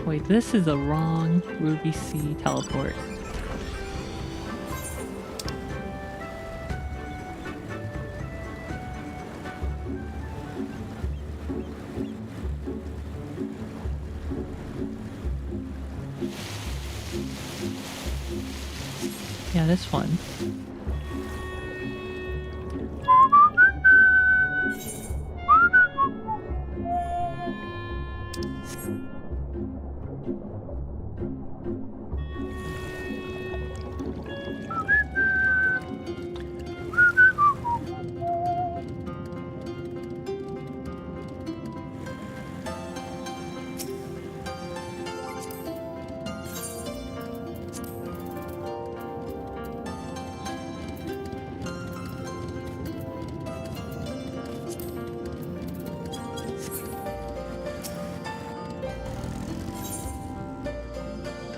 Wait, this is the wrong Ruby Sea teleport. Yeah, this one.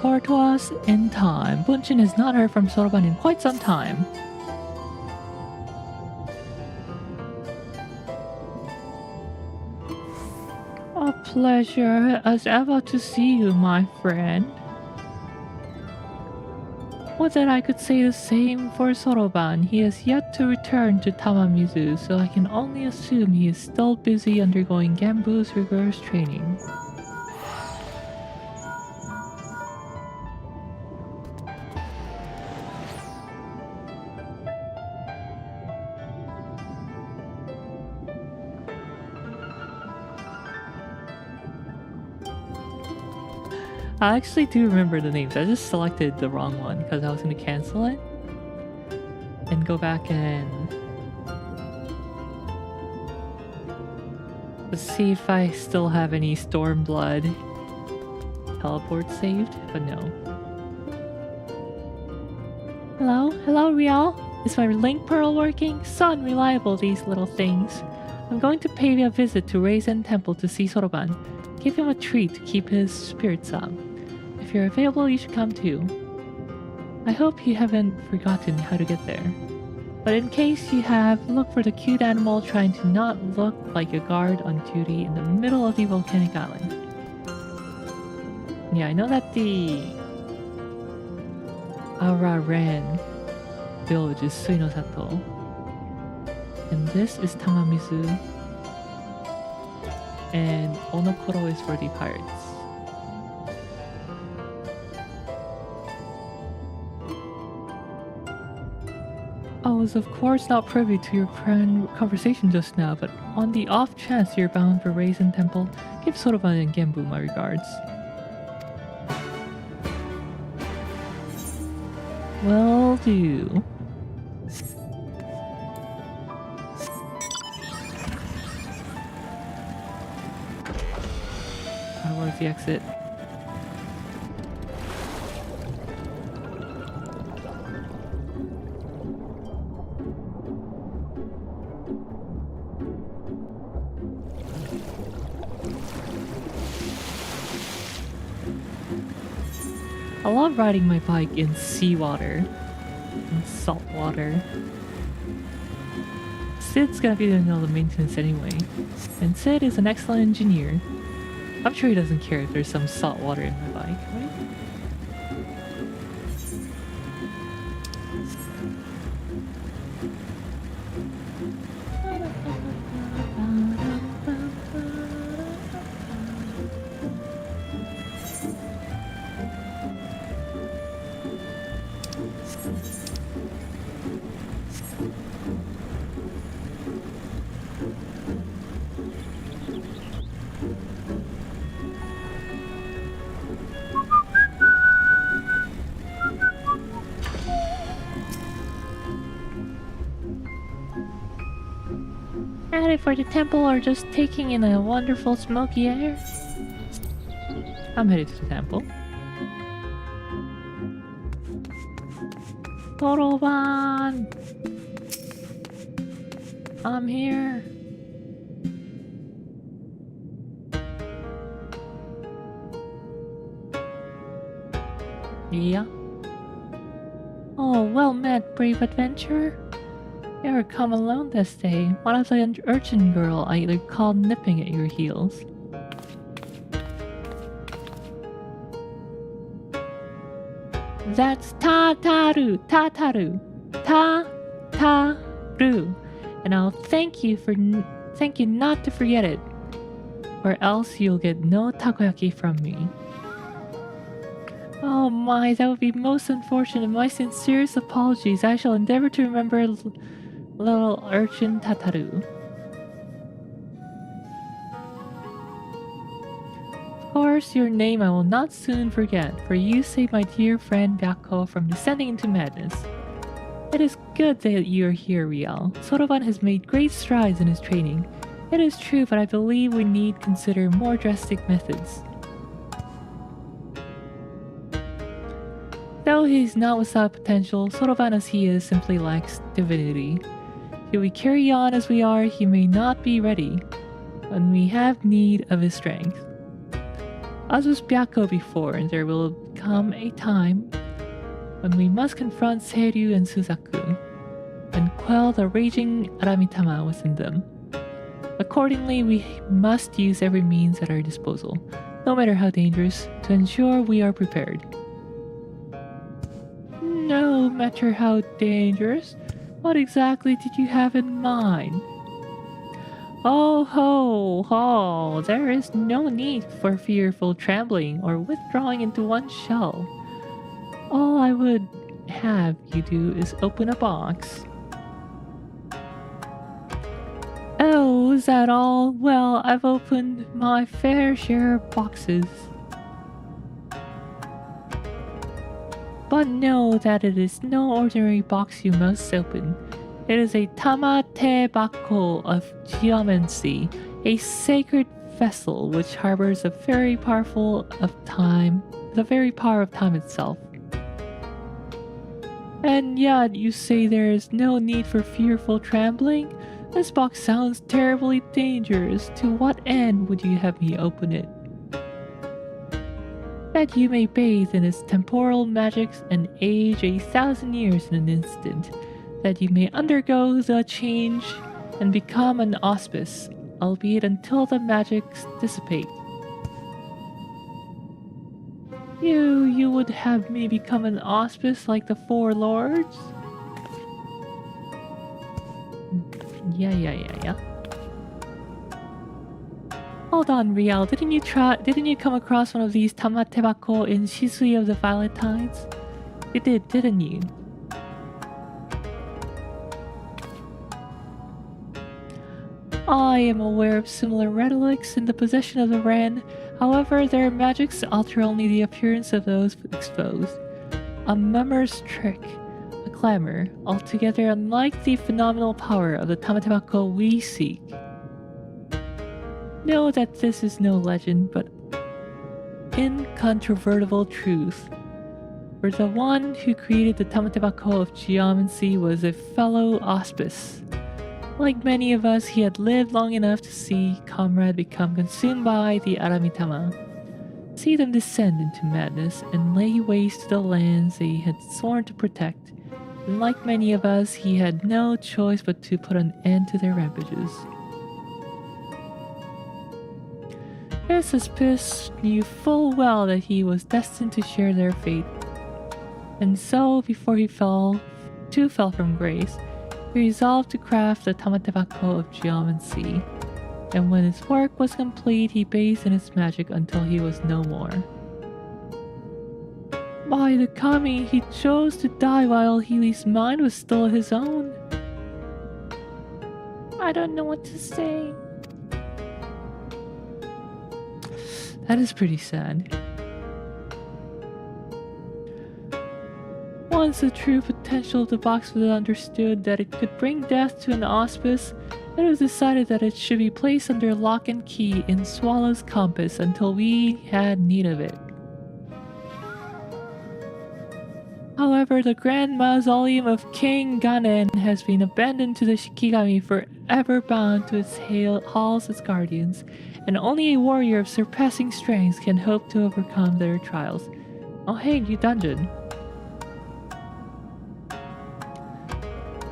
Tortoise in time. Bunchin has not heard from Soroban in quite some time. A pleasure as ever to see you, my friend. Would that I could say the same for Soroban. He has yet to return to Tamamizu, so I can only assume he is still busy undergoing Gambu's rigorous training. I actually do remember the names. I just selected the wrong one because I was going to cancel it and go back and let's see if I still have any Stormblood teleport saved, but no. Hello? Hello, Rial? Is my link pearl working? So unreliable, these little things. I'm going to pay a visit to Reizen Temple to see Soroban. Give him a treat to keep his spirits up. If you're available, you should come too. I hope you haven't forgotten how to get there. But in case you have, look for the cute animal trying to not look like a guard on duty in the middle of the volcanic island. Yeah, I know that the Ara-ren village is Suinosato. And this is Tamamizu. And Onokoro is for the pirates. I was of course not privy to your conversation just now, but on the off chance you're bound for Reizen Temple, give Soroban and Genbu my regards. Will do. Where's the exit? I love riding my bike in seawater, in salt water. Sid's gonna be doing all the maintenance anyway, and Sid is an excellent engineer. I'm sure he doesn't care if there's some salt water in my bike, right? Headed for the temple or just taking in a wonderful smoky air? I'm headed to the temple. Soroban! I'm here. Yeah. Oh, well met, brave adventurer. You ever come alone this day? One of the urchin girl I recall nipping at your heels. That's Tataru, Tataru, Ta-ta-ru. And I'll thank you not to forget it, or else you'll get no takoyaki from me. Oh my, that would be most unfortunate. My sincerest apologies. I shall endeavor to remember little urchin Tataru. Of course, your name I will not soon forget, for you saved my dear friend Byakko from descending into madness. It is good that you are here, Riel. Soroban has made great strides in his training. It is true, but I believe we need consider more drastic methods. Though he is not without potential, Soroban as he is simply lacks divinity. If we carry on as we are, he may not be ready, when we have need of his strength. As was Byakko before, there will come a time when we must confront Seiryu and Suzaku, and quell the raging Aramitama within them. Accordingly, we must use every means at our disposal, no matter how dangerous, to ensure we are prepared. No matter how dangerous? What exactly did you have in mind? Oh ho ho, there is no need for fearful trembling or withdrawing into one's shell. All I would have you do is open a box. Oh, is that all? Well, I've opened my fair share of boxes. But know that it is no ordinary box you must open. It is a tamate bako of geomancy, a sacred vessel which harbors the very power of time itself. And yet you say there is no need for fearful trembling? This box sounds terribly dangerous. To what end would you have me open it? That you may bathe in its temporal magics and age 1,000 years in an instant. That you may undergo the change and become an auspice, albeit until the magics dissipate. You would have me become an auspice like the four lords? Yeah. Hold on, Riel. Didn't you come across one of these tamatebako in Shisui of the Violet Tides? You did, didn't you? I am aware of similar relics in the possession of the Ren. However, their magics alter only the appearance of those exposed. A mummer's trick, a clamor, altogether unlike the phenomenal power of the tamatebako we seek. Know that this is no legend, but incontrovertible truth. For the one who created the tamatebako of geomancy was a fellow auspice. Like many of us, he had lived long enough to see comrade become consumed by the Aramitama, see them descend into madness and lay waste to the lands they had sworn to protect. And like many of us, he had no choice but to put an end to their rampages. His auspice knew full well that he was destined to share their fate, and so before he fell from grace, he resolved to craft the tamatebako of geomancy, and when his work was complete, he bathed in its magic until he was no more. By the kami, he chose to die while Healy's mind was still his own. I don't know what to say. That is pretty sad. Once the true potential of the box was understood that it could bring death to an auspice, it was decided that it should be placed under lock and key in Swallow's compass until we had need of it. However, the grand mausoleum of King Ganen has been abandoned to the Shikigami, forever bound to its halls as guardians, and only a warrior of surpassing strength can hope to overcome their trials. Oh hey, new dungeon.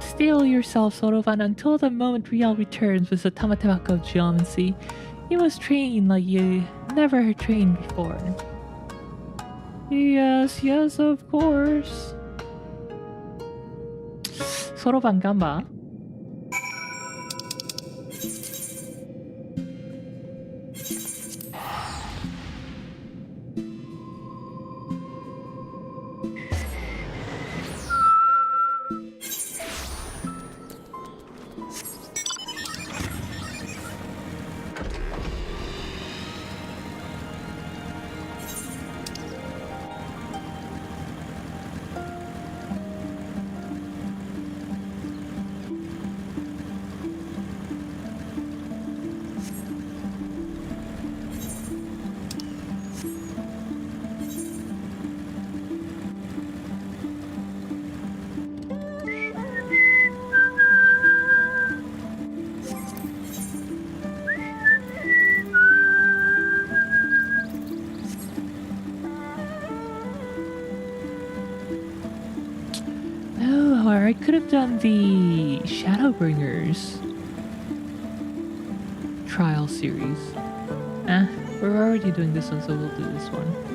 Steel yourself, Soroban, until the moment Riel returns with the tamatebako geomancy. You must train like you never trained before. Yes, of course. Soroban gamba. Or I could have done the Shadowbringers trial series. We're already doing this one, so we'll do this one.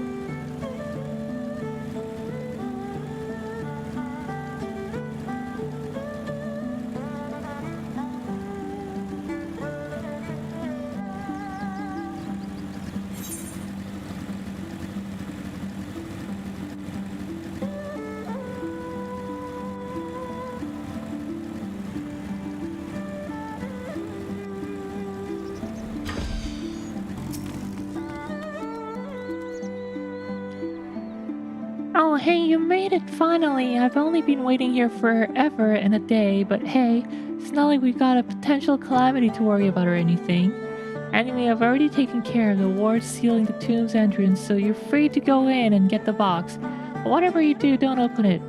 Oh, hey, you made it finally. I've only been waiting here forever and a day, but hey, it's not like we've got a potential calamity to worry about or anything. Anyway, I've already taken care of the wards sealing the tomb's entrance, so you're free to go in and get the box. But whatever you do, don't open it.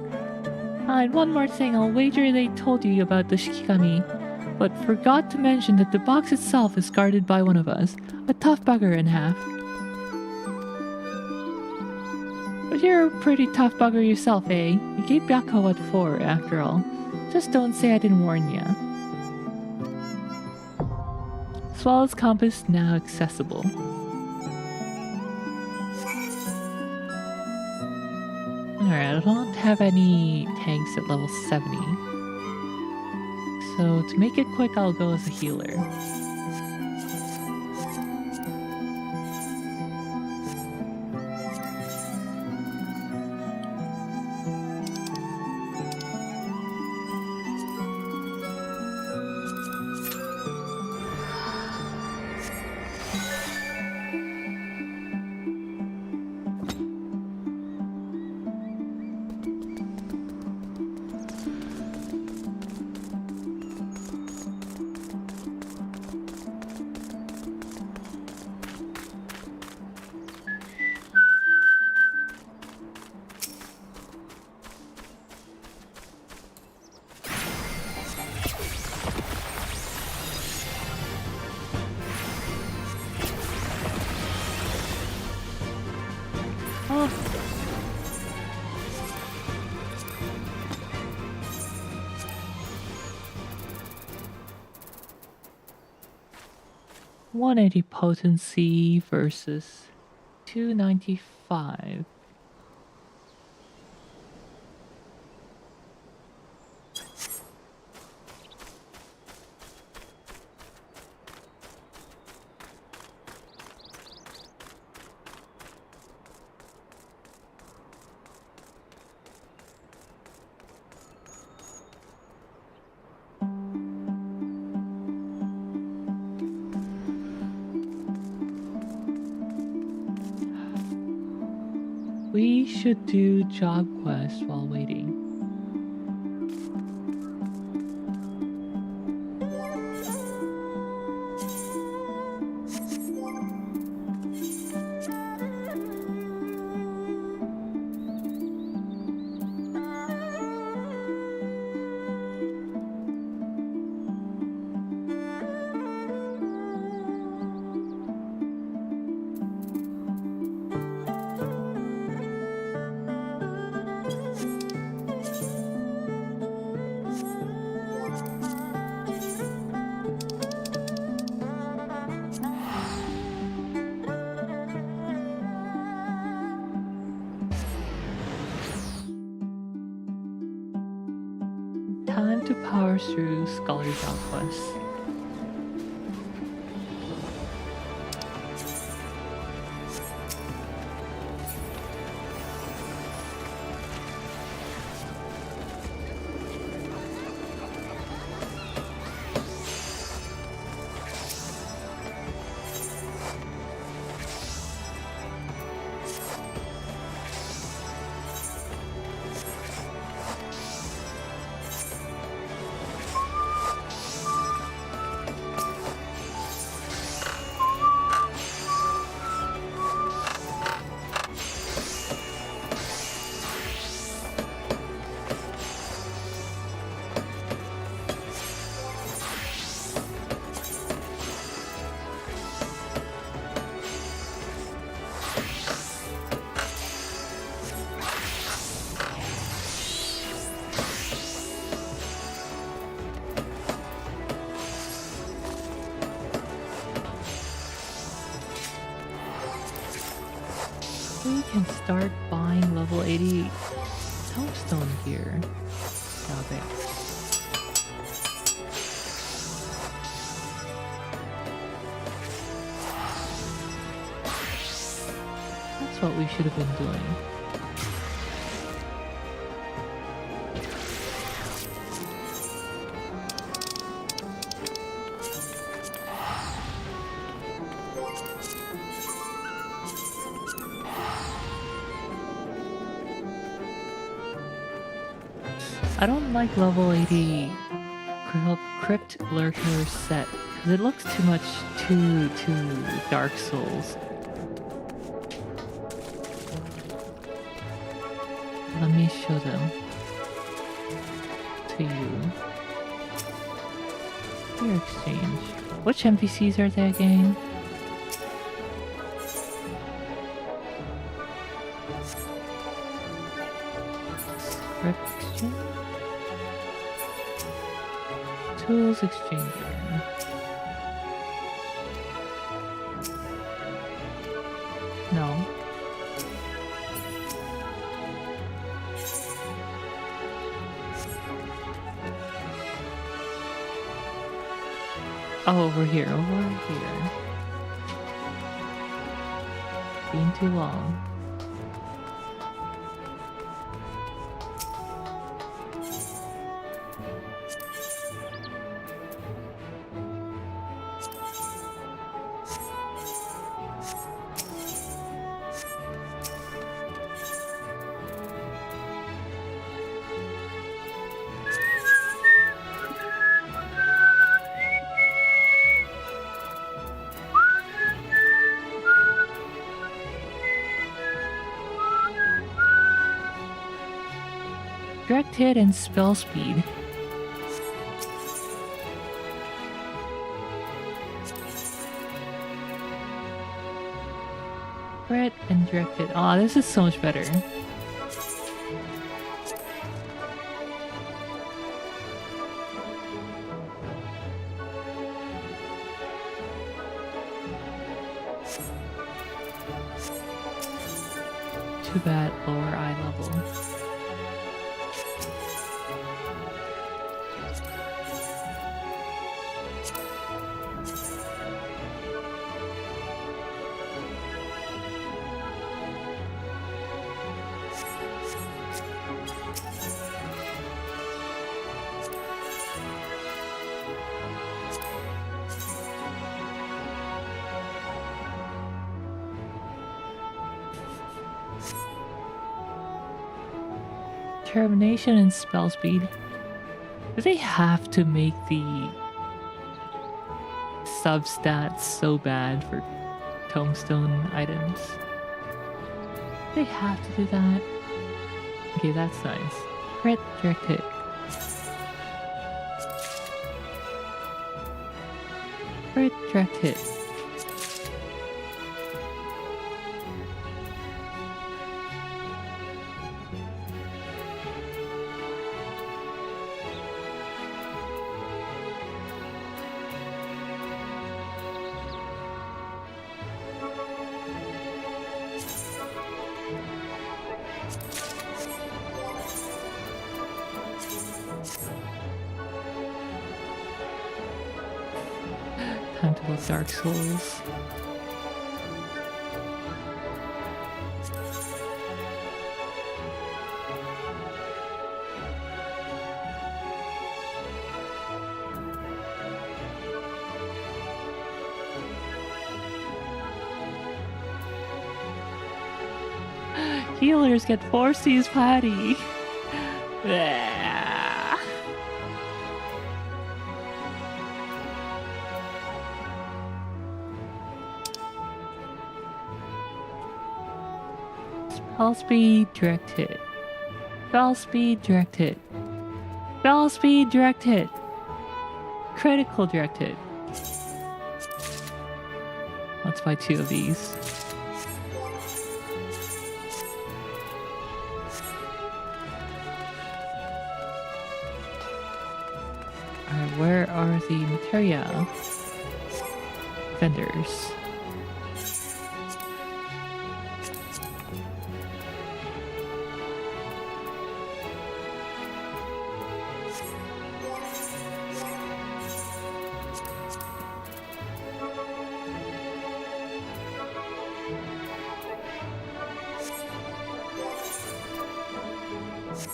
And one more thing, I'll wager they told you about the Shikigami, but forgot to mention that the box itself is guarded by one of us, a tough bugger in half. But you're a pretty tough bugger yourself, eh? You gave Byakko what for, after all. Just don't say I didn't warn ya. Swallow's compass now accessible. Alright, I don't have any tanks at level 70. So to make it quick, I'll go as a healer. Oh. $180 potency versus 295. We should do job quest while waiting. Time to power through Scholar's Outquest. start buying level 80 tombstone gear. Stop it. That's what we should have been doing. I don't like level 80 Crypt Lurker set because it looks too much too Dark Souls. Let me show them to you. Your exchange. Which NPCs are they again? Script exchange? Tools exchanger. No. Oh, over here, Being too long. Direct hit and spell speed. Crit and direct hit. Aw, this is so much better. Too bad, lower eye level. Termination and spell speed. Do they have to make the substats so bad for tombstone items? They have to do that? Okay, that's nice. Crit, direct hit. Crit, direct hit. Time to love Dark Souls. Healers get 4 C's patty. Spell speed, direct hit. Spell speed, direct hit. Spell speed, direct hit. Critical direct hit. Let's buy 2 of these. Alright, where are the materia vendors? The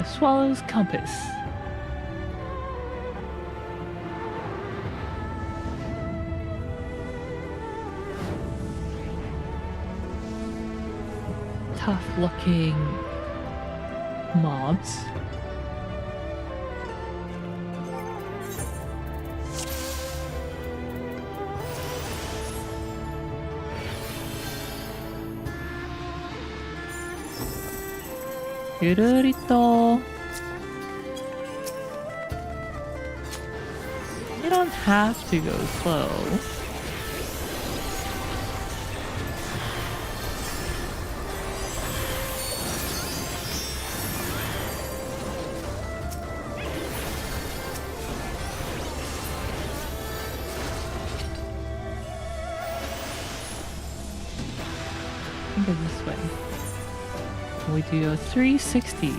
Swallow's Compass. Tough looking mobs. 유르리또. You don't have to go slow. I think it's this way. We do a 360.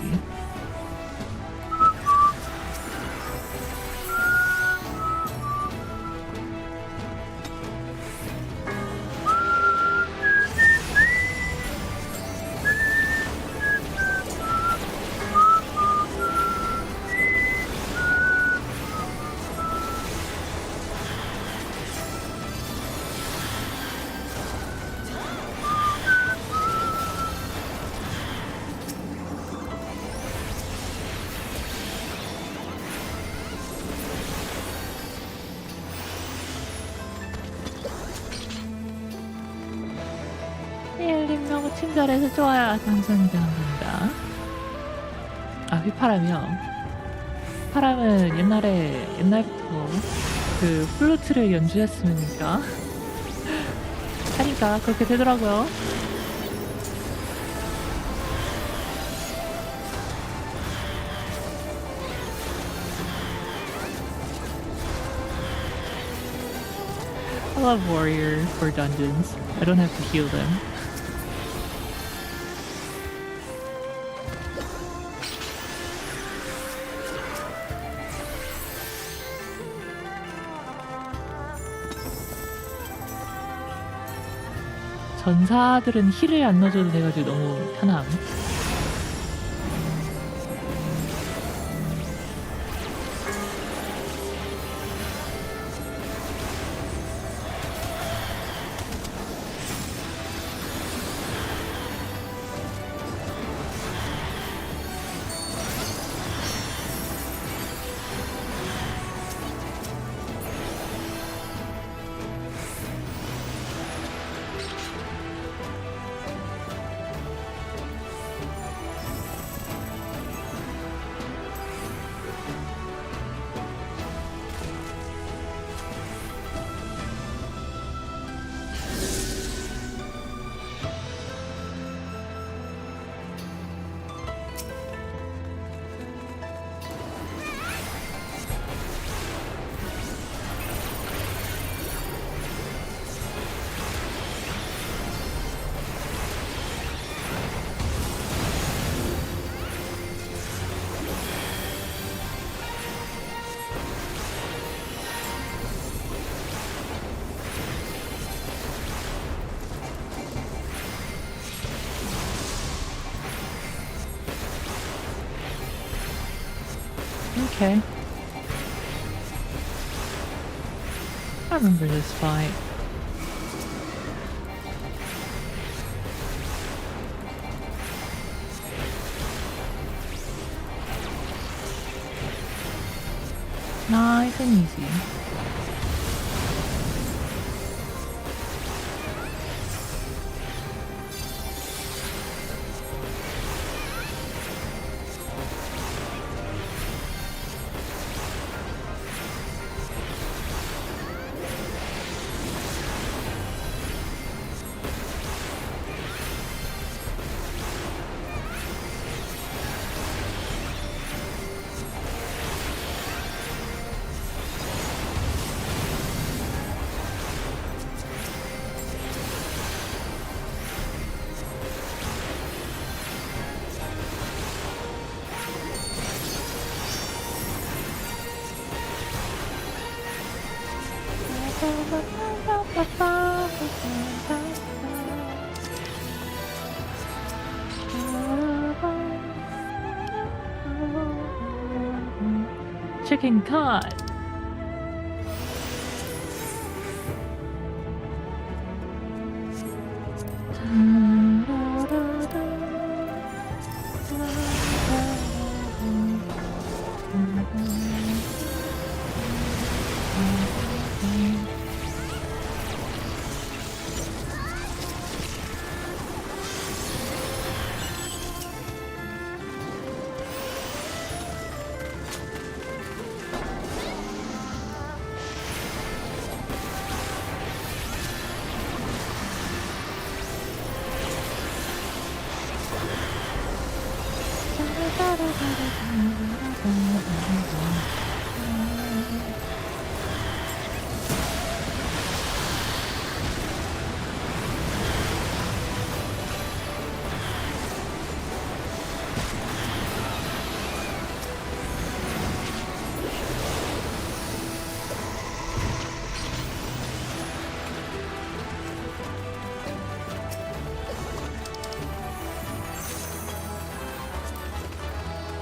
힐님 너무 친절해서 좋아요. 감사합니다. 감사합니다. 아, 휘파람이요. 휘파람은 옛날부터 그 플루트를 연주했으니까 하니까 그렇게 되더라고요. I love warrior for dungeons. I don't have to heal them. 전사들은 힐을 안 넣어줘도 돼가지고 너무 편함. Okay. I remember this fight. Nice and easy. Chicken cut.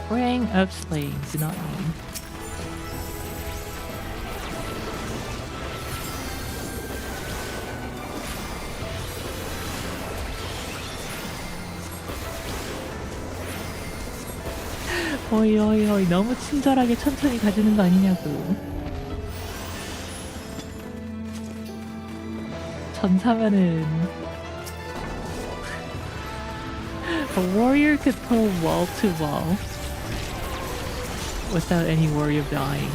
Ring of slaves, do not mean. 어이 어이 어이 너무 친절하게 천천히 가주는 거 아니냐고. 전사면은 a warrior could pull wall to wall without any worry of dying.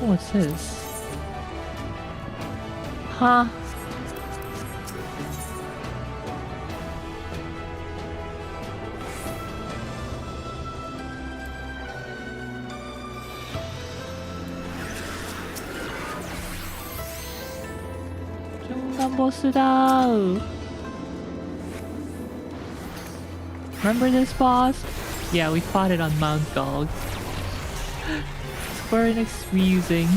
What's this? Huh? 중간 보스다. Remember this boss? Yeah, we fought it on Mount Gog. Square Enix reusing.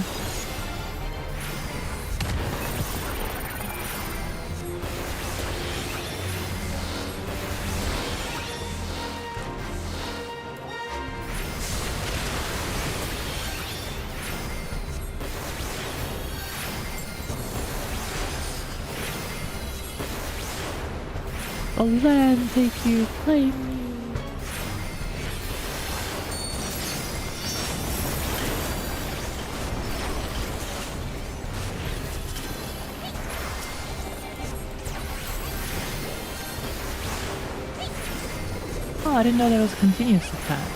A land take you, claim me. Oh, I didn't know there was a continuous attack.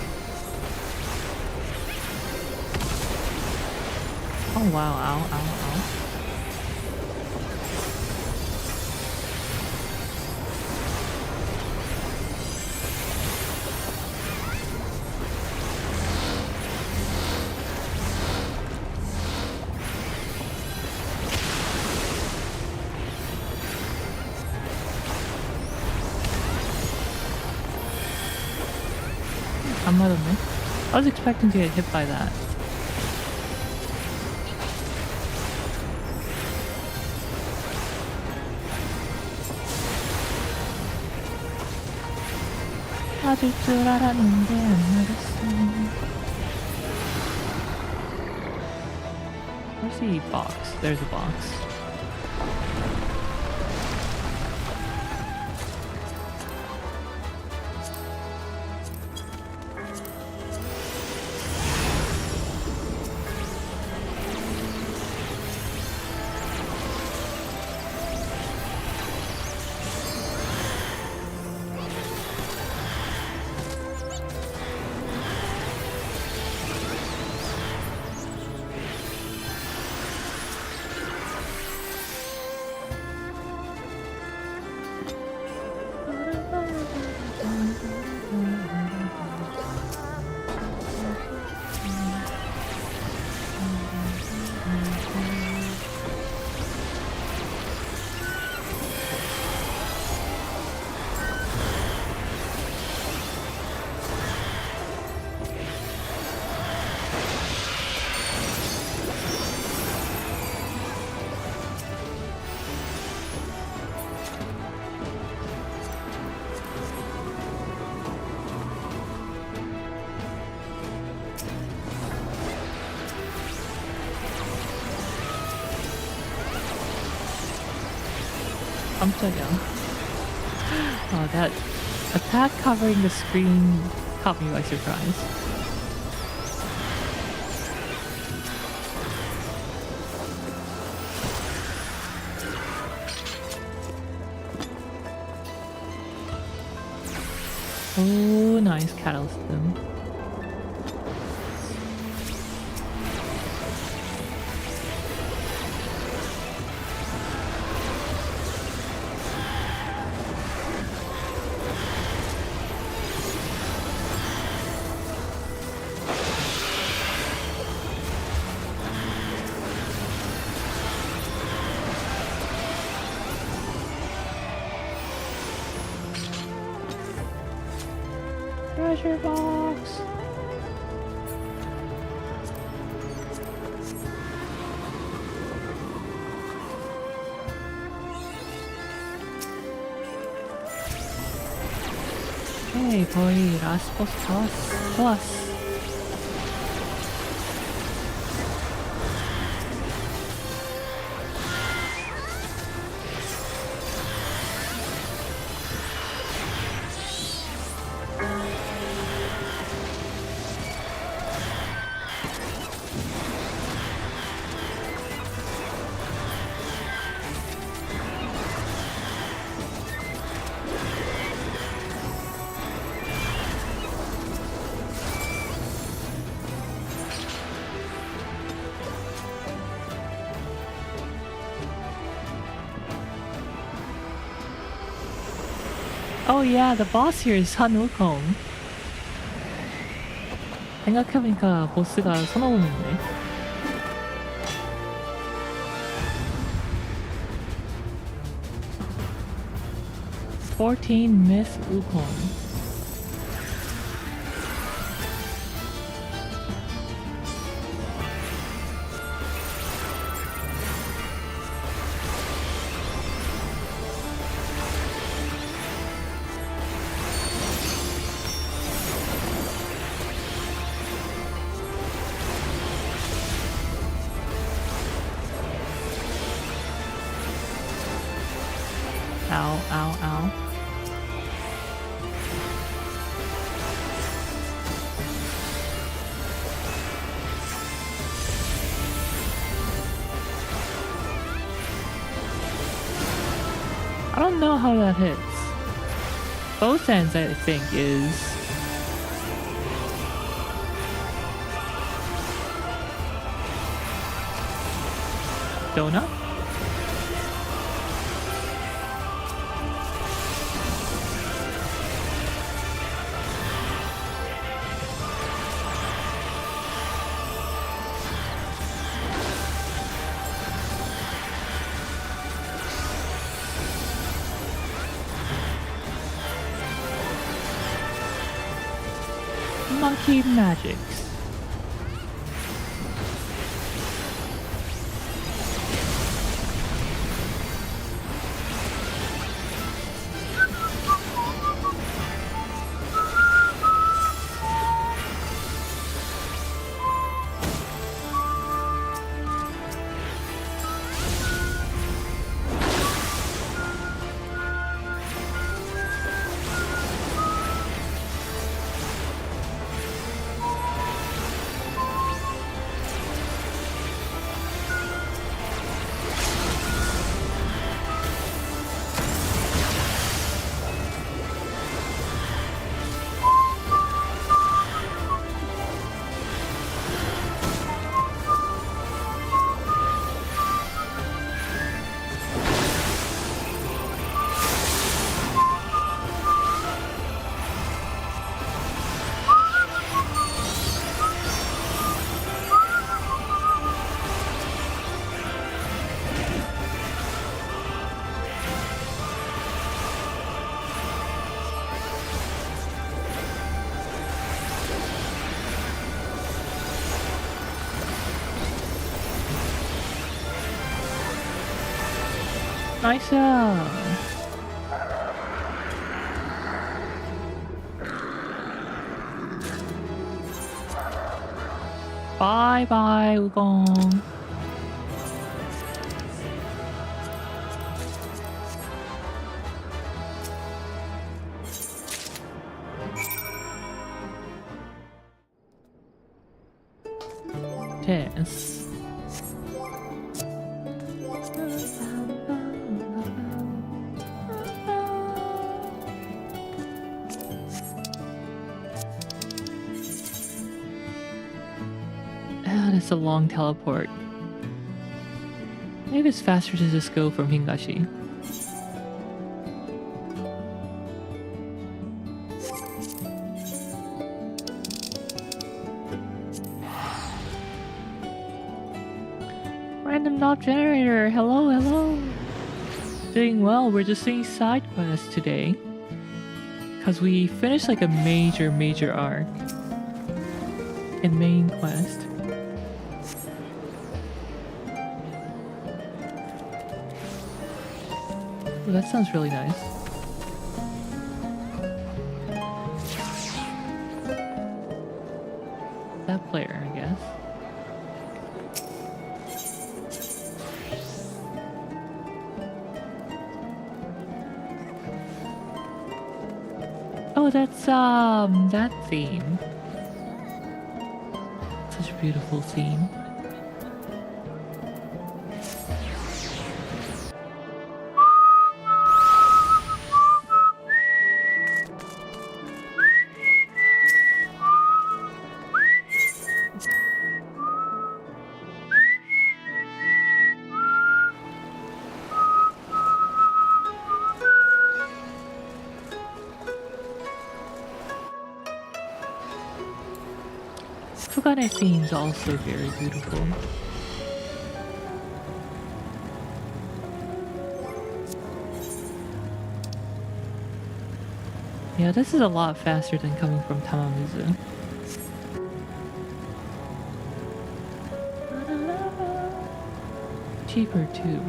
Oh wow, ow, ow, ow. 안 맞았네. I was expecting to get hit by that. 찾을 줄 알았는데 안 나갔어. Where's the box? There's a box. 깜짝이야. Oh, that attack covering the screen caught me by surprise. Oh, nice catalyst them. Treasure box. Hey, 거의 라스트 보스 다 왔어. 좋았어. Oh yeah, the boss here is Sun Wukong. 생각해보니까 보스가 손오공이네. (14) Miss Wukong. Ow, ow, ow. I don't know how that hits. Both ends, I think, is... donut? Monkey magics. Nice. Bye bye, Wukong. Yes. Ah, that's a long teleport. Maybe it's faster to just go from Hingashi. Random knob generator. Hello, hello. Doing well. We're just doing side quests today. Because we finished like a major arc in main quest. Oh, that sounds really nice. That player, I guess. Oh, that's that theme. Such a beautiful theme. Fugane theme is also very beautiful. Yeah, this is a lot faster than coming from Tamamizu. Cheaper too.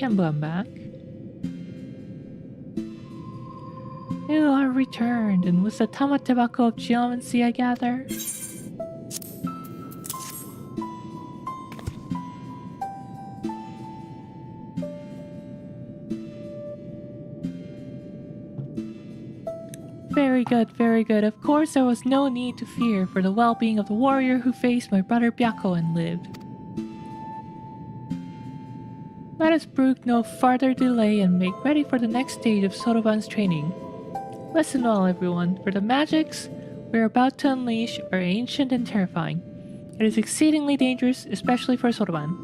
Kemba, I'm back. You are returned, and with the Tamatebako of geomancy, I gather. Very good, very good. Of course, there was no need to fear for the well-being of the warrior who faced my brother Byakko and lived. Let us brook no further delay and make ready for the next stage of Soroban's training. Listen well, everyone, for the magics we're about to unleash are ancient and terrifying. It is exceedingly dangerous, especially for Soroban.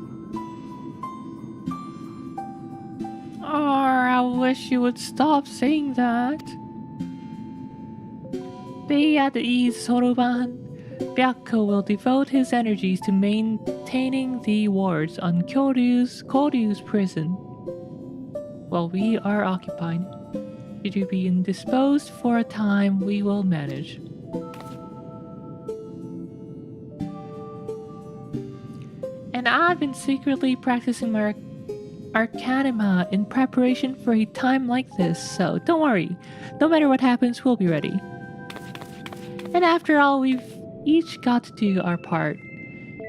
Oh, I wish you would stop saying that. Be at ease, Soroban. Byakko will devote his energies to maintaining the wards on Koryu's prison. While we are occupied, should you be indisposed for a time, we will manage. And I've been secretly practicing my Arcanima in preparation for a time like this, so don't worry. No matter what happens, we'll be ready. And after all, we've each got to do our part.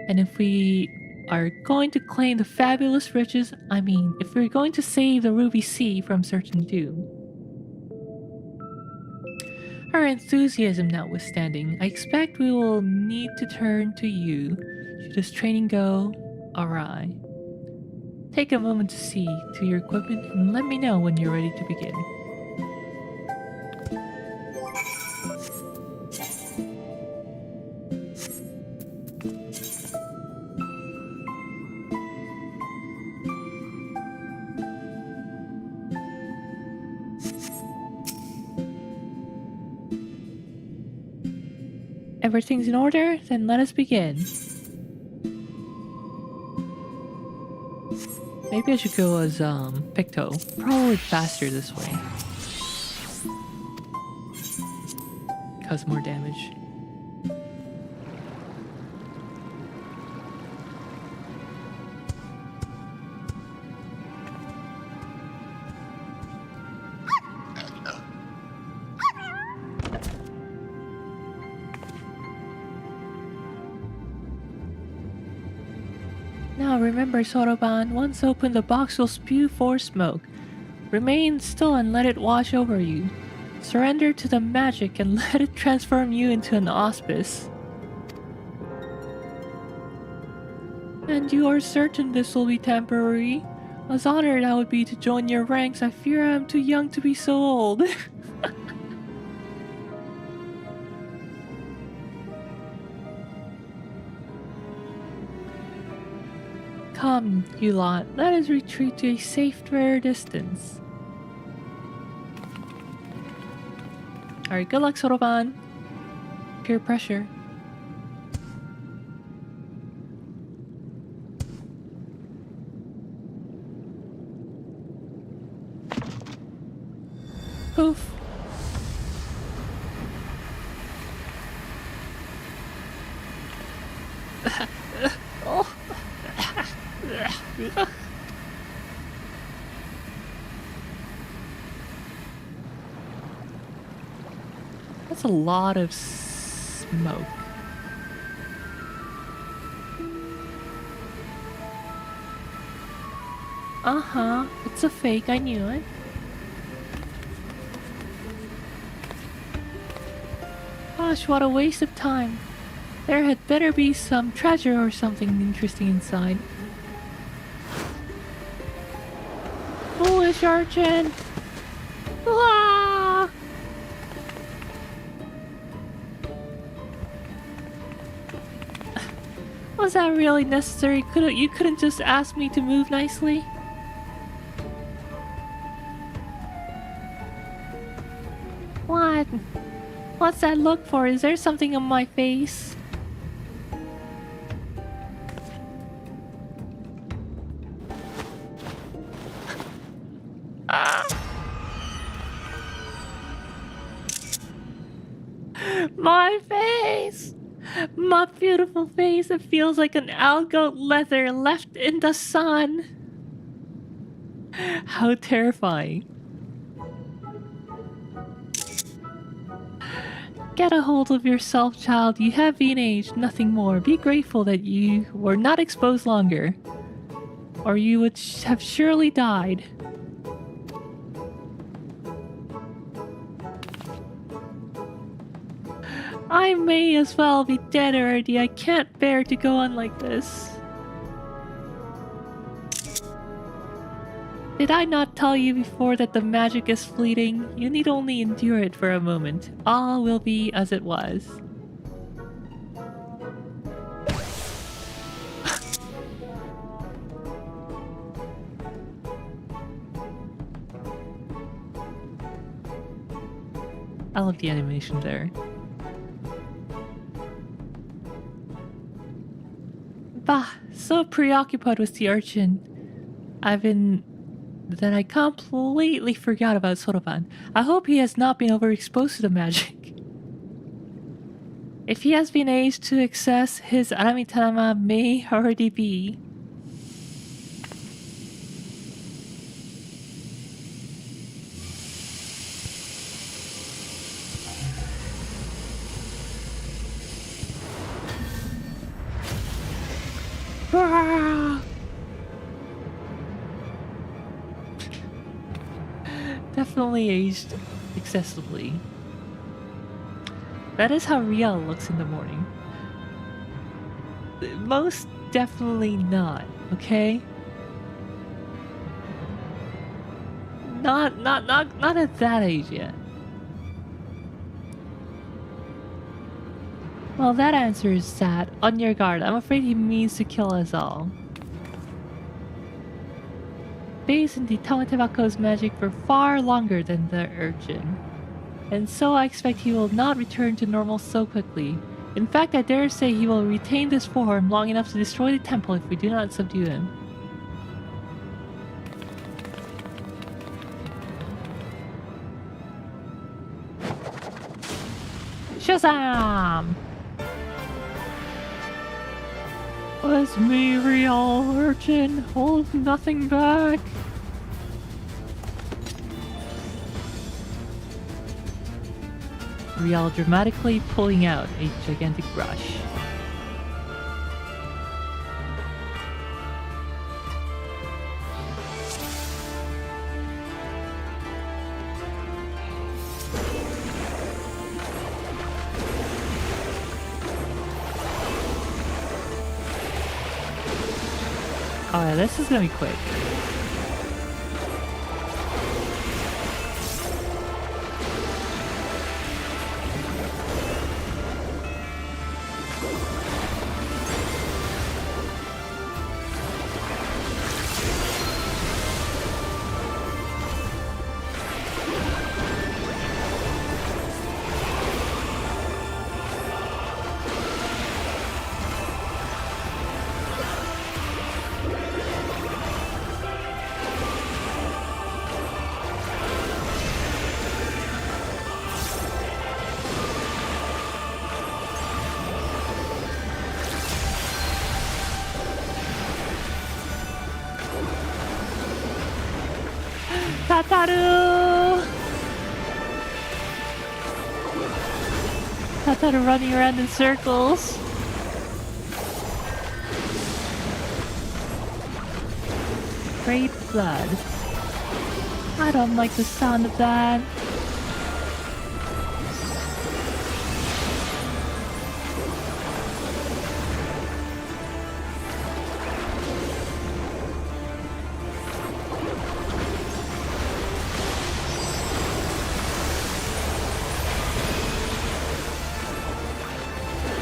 And if we are going to claim the fabulous riches, I mean, if we're going to save the Ruby Sea from certain doom. Our enthusiasm notwithstanding, I expect we will need to turn to you should this training go awry. Take a moment to see to your equipment and let me know when you're ready to begin. Everything's in order? Then let us begin. Maybe I should go as Picto. Probably faster this way. Cause more damage. Now remember, Soroban, once open the box will spew forth smoke. Remain still and let it wash over you. Surrender to the magic and let it transform you into an auspice. And you are certain this will be temporary? As honored I would be to join your ranks, I fear I am too young to be so old. Come, you lot, let us retreat to a safe, fair distance. Alright, good luck, Soroban. Peer pressure. Poof. Oh. That's a lot of smoke. Uh-huh, it's a fake, I knew it. Gosh, what a waste of time. There had better be some treasure or something interesting inside. Foolish urchin! Ah! Was that really necessary? You couldn't just ask me to move nicely? What? What's that look for? Is there something on my face? My face! My beautiful face, it feels like an algoat leather left in the sun. How terrifying. Get a hold of yourself, child. You have been aged, nothing more. Be grateful that you were not exposed longer, or you would have surely died. I may as well be dead already. I can't bear to go on like this. Did I not tell you before that the magic is fleeting? You need only endure it for a moment. All will be as it was. I love the animation there. Bah, so preoccupied with the urchin. That I completely forgot about Soroban. I hope he has not been overexposed to the magic. If he has been aged to excess, his Aramitanama may already be. Definitely aged excessively. That is how Riel looks in the morning. Most definitely not, okay? Not at that age yet. Well, that answer is sad. On your guard. I'm afraid he means to kill us all. Base in the Tamatebako's magic for far longer than the urchin. And so I expect he will not return to normal so quickly. In fact, I dare say he will retain this form long enough to destroy the temple if we do not subdue him. Shazam! It's me, real urchin. Hold nothing back. Rial dramatically pulling out a gigantic brush. Oh yeah, this is gonna be quick. Tataru! Tataru running around in circles. Great blood. I don't like the sound of that.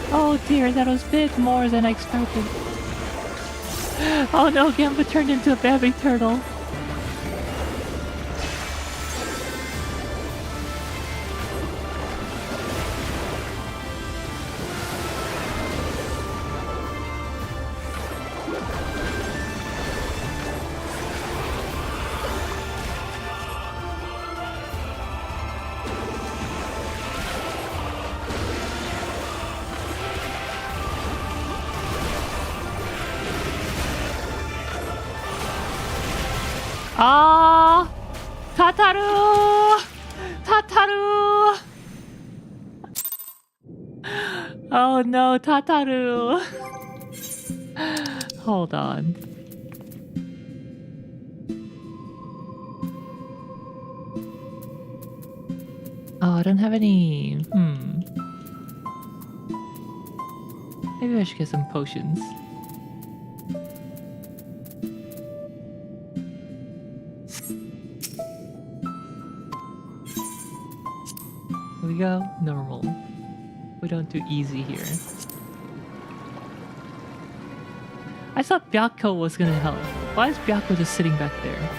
Oh dear, that was a bit more than I expected. Oh no, Gamba turned into a baby turtle. Ah, Tataru! Tataru! Oh no, Tataru! Hold on. Oh, I don't have any. Maybe I should get some potions. Here we go. Normal. We don't do easy here. I thought Byakko was gonna help. Why is Byakko just sitting back there?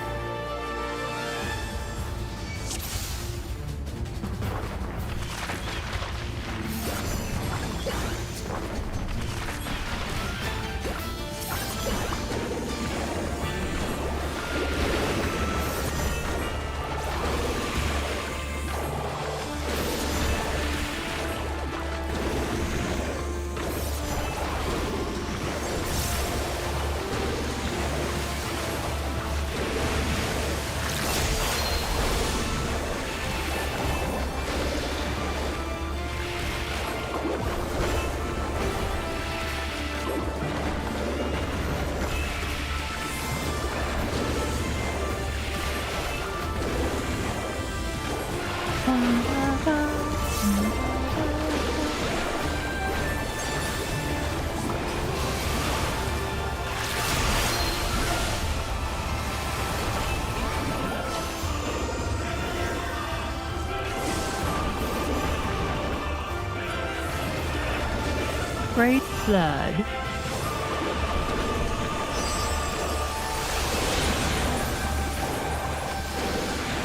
Great flood.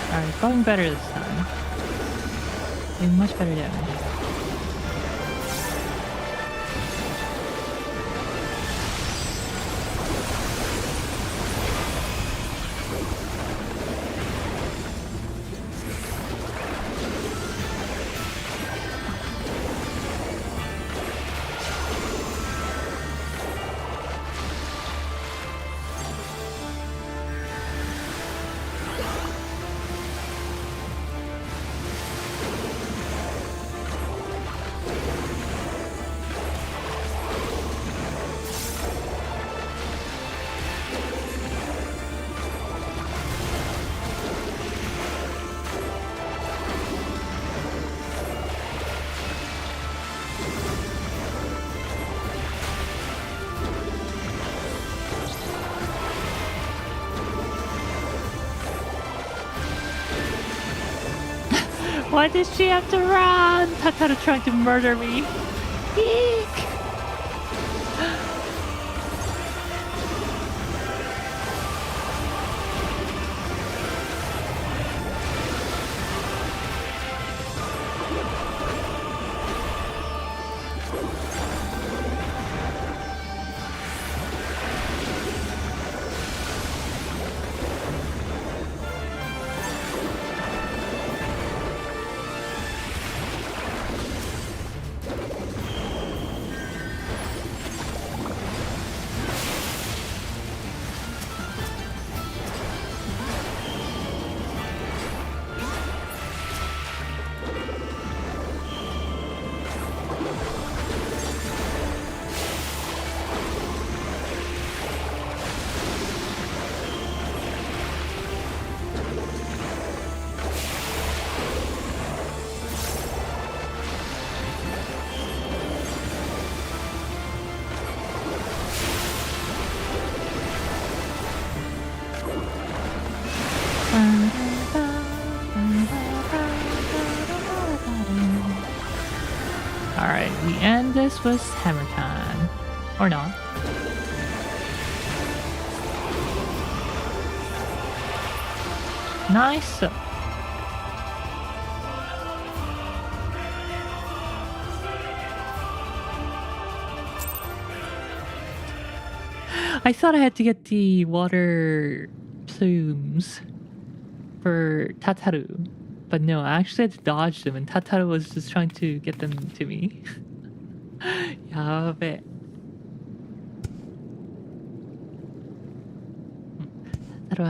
Alright, going better this time. Doing much better damage. Why does she have to run? Tataru trying to murder me. Eek! Alright, we end this with hammer time. Or not. Nice. I thought I had to get the water plumes for Tataru. But no, I actually had to dodge them and Tataru was just trying to get them to me. Yabe. Tataru,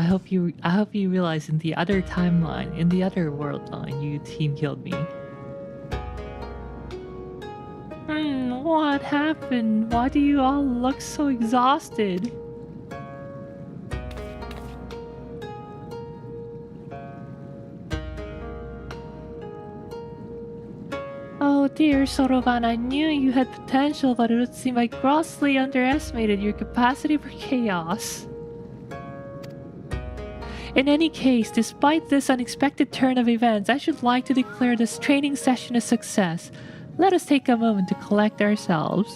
I hope you realize in the other timeline, in the other world line, you team killed me. What happened? Why do you all look so exhausted? Oh dear, Soroban, I knew you had potential, but it would seem I grossly underestimated your capacity for chaos. In any case, despite this unexpected turn of events, I should like to declare this training session a success. Let us take a moment to collect ourselves.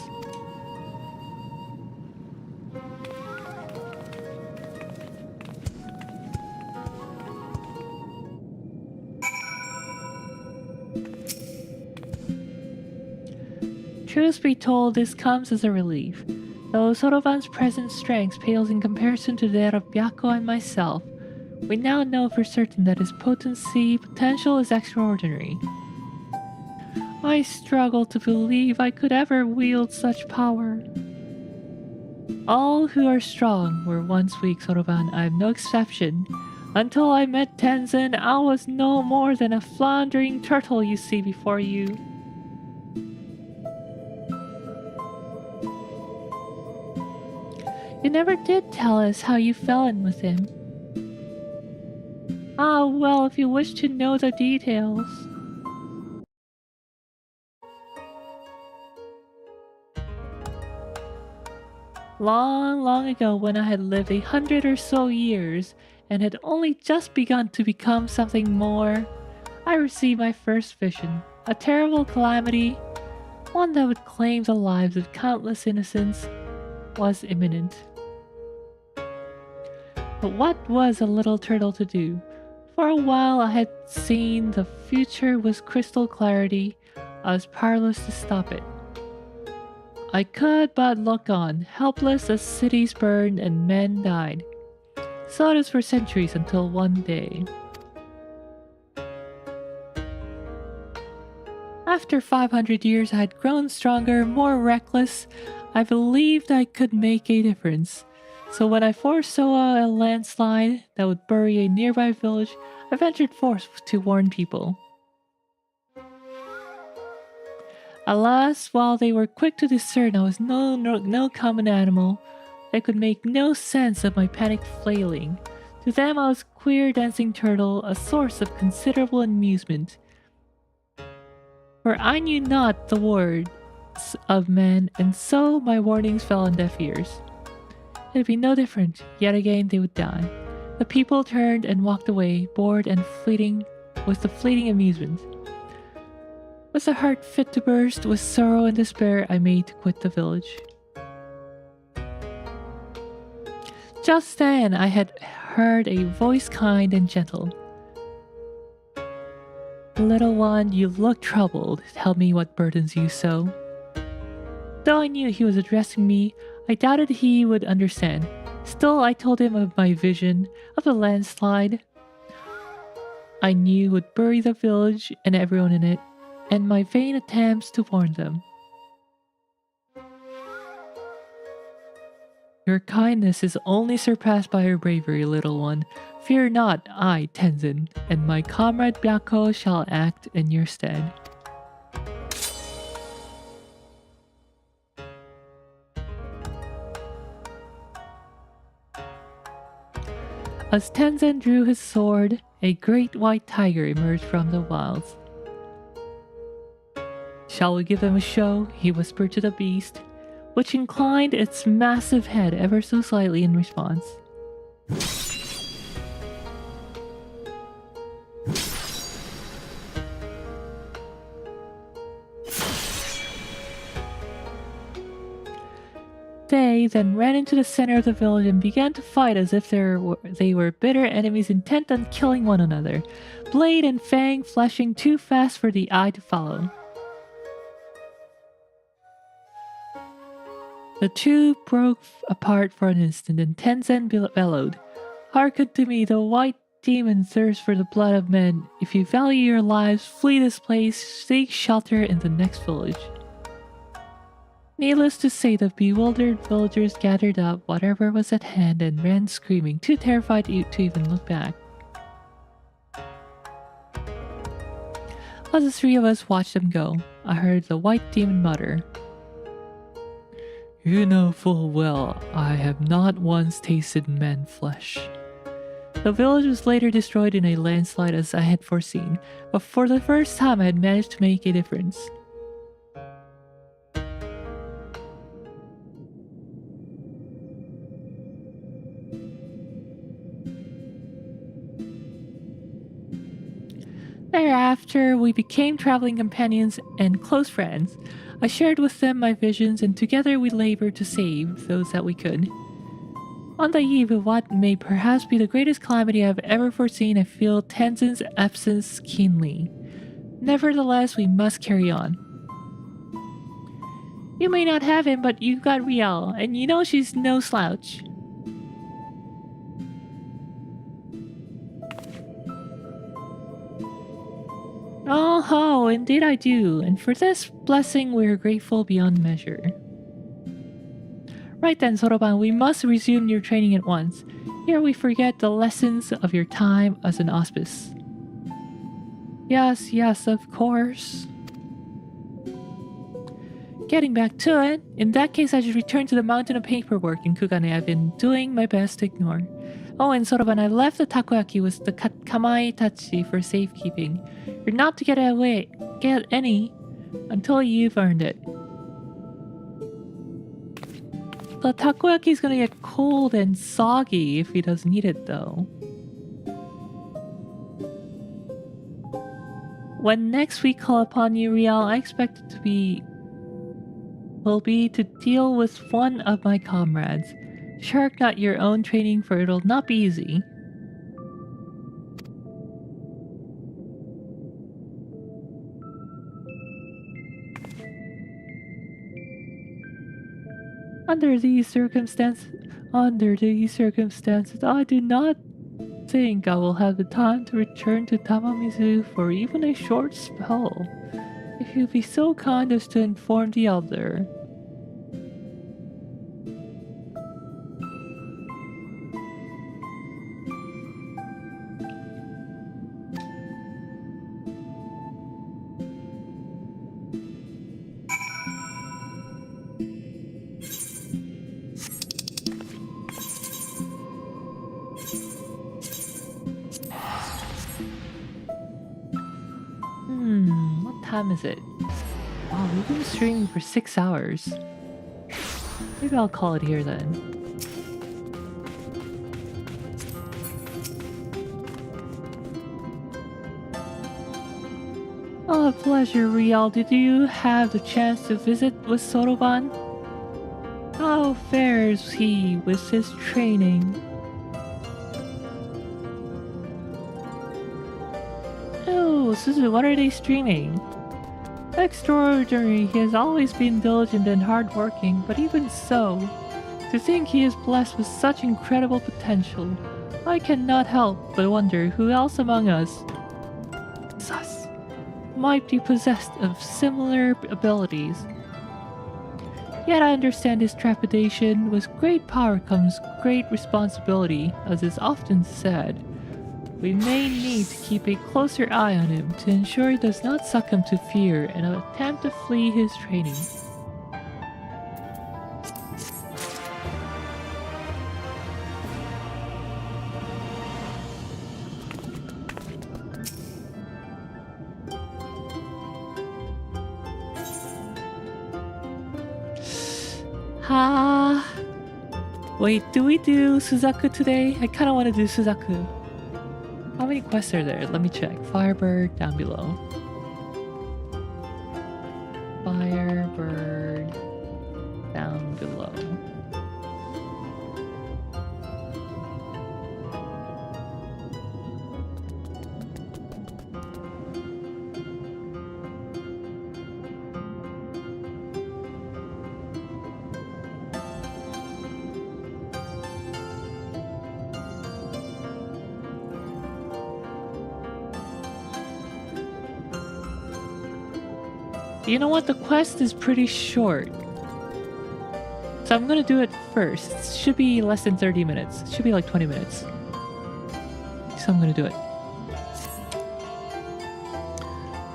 Truth be told, this comes as a relief. Though Soroban's present strength pales in comparison to that of Byakko and myself, we now know for certain that his potential is extraordinary. I struggle to believe I could ever wield such power. All who are strong were once weak, Soroban. I am no exception. Until I met Tenzin, I was no more than a floundering turtle you see before you. You never did tell us how you fell in with him. Ah, well, if you wish to know the details. Long, long ago, when I had lived 100 or so years and had only just begun to become something more, I received my first vision. A terrible calamity, one that would claim the lives of countless innocents, was imminent. But what was a little turtle to do? For a while I had seen the future with crystal clarity. I was powerless to stop it. I could but look on, helpless as cities burned and men died. So it is for centuries until one day. After 500 years I had grown stronger, more reckless. I believed I could make a difference. So when I foresaw a landslide that would bury a nearby village, I ventured forth to warn people. Alas, while they were quick to discern I was no common animal, they could make no sense of my panicked flailing. To them I was a queer dancing turtle, a source of considerable amusement. For I knew not the words of men, and so my warnings fell on deaf ears. It would be no different. Yet again they would die. The people turned and walked away, bored and fleeting with the fleeting amusement. Was a heart fit to burst with sorrow and despair, I made to quit the village. Just then I had heard a voice kind and gentle. Little one, you look troubled. Tell me what burdens you so. Though I knew he was addressing me, I doubted he would understand. Still, I told him of my vision of the landslide I knew would bury the village and everyone in it, and my vain attempts to warn them. Your kindness is only surpassed by your bravery, little one. Fear not, I, Tenzin, and my comrade Byako shall act in your stead. As Tenzin drew his sword, a great white tiger emerged from the wilds. Shall we give them a show? He whispered to the beast, which inclined its massive head ever so slightly in response. They then ran into the center of the village and began to fight as if they were bitter enemies intent on killing one another, blade and fang flashing too fast for the eye to follow. The two broke apart for an instant, and Tenzin bellowed, "Hearken to me, the white demon thirsts for the blood of men. If you value your lives, flee this place, seek shelter in the next village." Needless to say, the bewildered villagers gathered up whatever was at hand and ran screaming, too terrified to even look back. As the three of us watched them go, I heard the white demon mutter, "You know full well I have not once tasted man flesh." The village was later destroyed in a landslide as I had foreseen, but for the first time I had managed to make a difference. Thereafter, we became traveling companions and close friends. I shared with them my visions, and together we labored to save those that we could. On the eve of what may perhaps be the greatest calamity I have ever foreseen, I feel Tenzin's absence keenly. Nevertheless, we must carry on. You may not have him, but you've got Riel, and you know she's no slouch. Oh, indeed I do, and for this blessing we are grateful beyond measure. Right then, Soroban, we must resume your training at once. Here we forget the lessons of your time as an auspice. Yes, of course. Getting back to it, in that case I should return to the mountain of paperwork in Kugane I've been doing my best to ignore. Oh, and Soroban, I left the takoyaki with the kamae tachi for safekeeping. You're not to get any until you've earned it. The takoyaki is gonna get cold and soggy if he doesn't eat it, though. When next we call upon you, Riel, I expect it will be to deal with one of my comrades. Shirk not your own training, for it'll not be easy. Under these circumstances, I do not think I will have the time to return to Tamamizu for even a short spell. If you'd be so kind as to inform the elder. What time is it? Wow, we've been streaming for 6 hours. Maybe I'll call it here then. A pleasure, Rial. Did you have the chance to visit with Soroban? How fares he with his training? Oh, Suzu, what are they streaming? Extraordinary. He has always been diligent and hardworking, but even so, to think he is blessed with such incredible potential, I cannot help but wonder who else among us might be possessed of similar abilities. Yet I understand his trepidation. With great power comes great responsibility, as is often said. We may need to keep a closer eye on him to ensure he does not succumb to fear and attempt to flee his training. Wait, do we do Suzaku today? I kinda wanna do Suzaku. How many quests are there? Let me check. Firebird down below. Firebird down below. You know what? The quest is pretty short. So I'm gonna do it first. It should be less than 30 minutes. It should be like 20 minutes. So I'm gonna do it.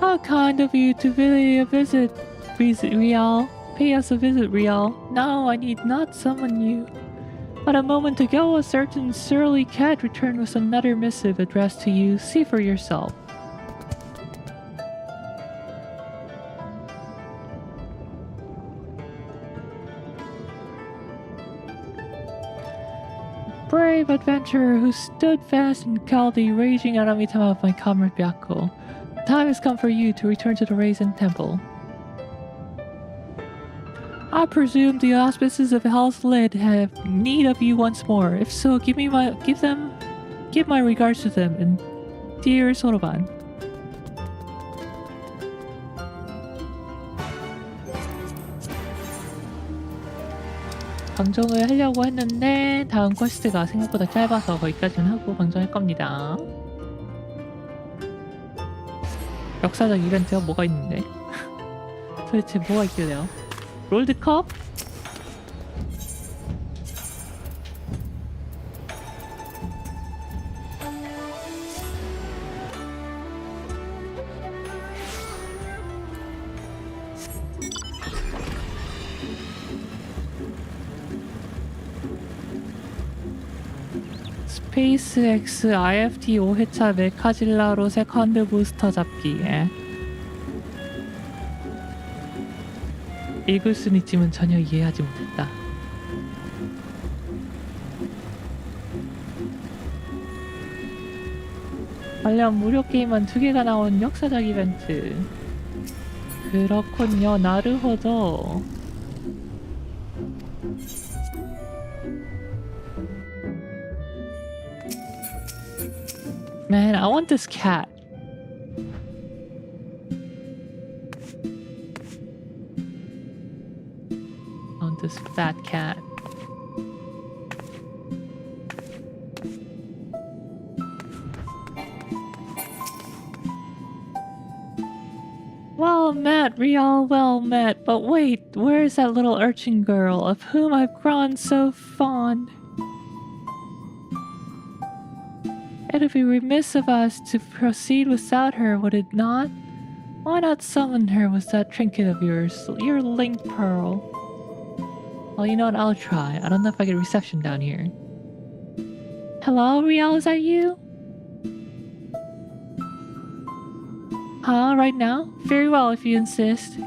How kind of you to pay a visit, Rial. Pay us a visit, Rial. Now I need not summon you. But a moment ago, a certain surly cat returned with another missive addressed to you. See for yourself. Brave adventurer who stood fast and called the raging Aramitama of my comrade Byakko. The time has come for you to return to the Raisin Temple. I presume the auspices of Hell's Lid have need of you once more. If so, give my regards to them, and dear Soroban. 방송을 하려고 했는데 다음 퀘스트가 생각보다 짧아서 거기까지는 하고 방송할 겁니다. 역사적 이벤트가 뭐가 있는데? 도대체 뭐가 있길래요? 롤드컵? 스페이스X IFT 5회차 메카질라로 세컨드 부스터 잡기에 읽을 순 있지만 전혀 이해하지 못했다. 관련 무료 게임은 2개가 나온 역사적 이벤트. 그렇군요. 나르호도. Man, I want this cat. I want this fat cat. Well met, Rial, well met. But wait, where's that little urchin girl of whom I've grown so fond? It'd be remiss of us to proceed without her, would it not? Why not summon her with that trinket of yours, your link pearl? Well, you know what, I'll try. I don't know if I get reception down here. Hello, Rial, is that you? Huh, right now? Very well, if you insist.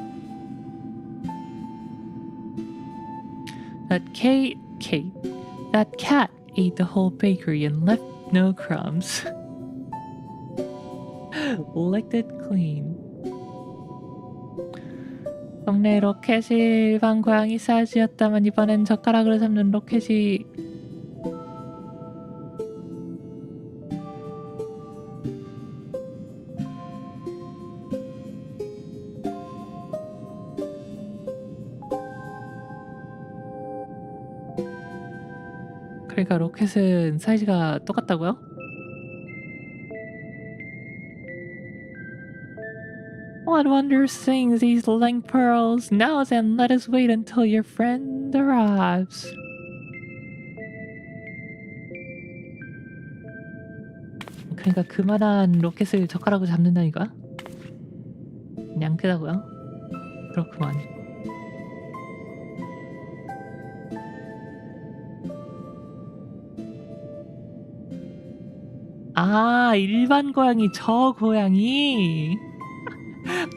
That that cat ate the whole bakery and left no crumbs. Licked it clean. 동네 로켓이 일반 고양이 사이즈였다면 이번엔 젓가락으로 잡는 로켓이 그러니까 로켓은 사이즈가 똑같다고요? What wondrous things these link pearls! Now then, let us wait until your friend arrives. 그러니까 그만한 로켓을 젓가락으로 잡는다는 이거야? 그냥 크다고요? 그렇구만. 아, 일반 고양이 저 고양이?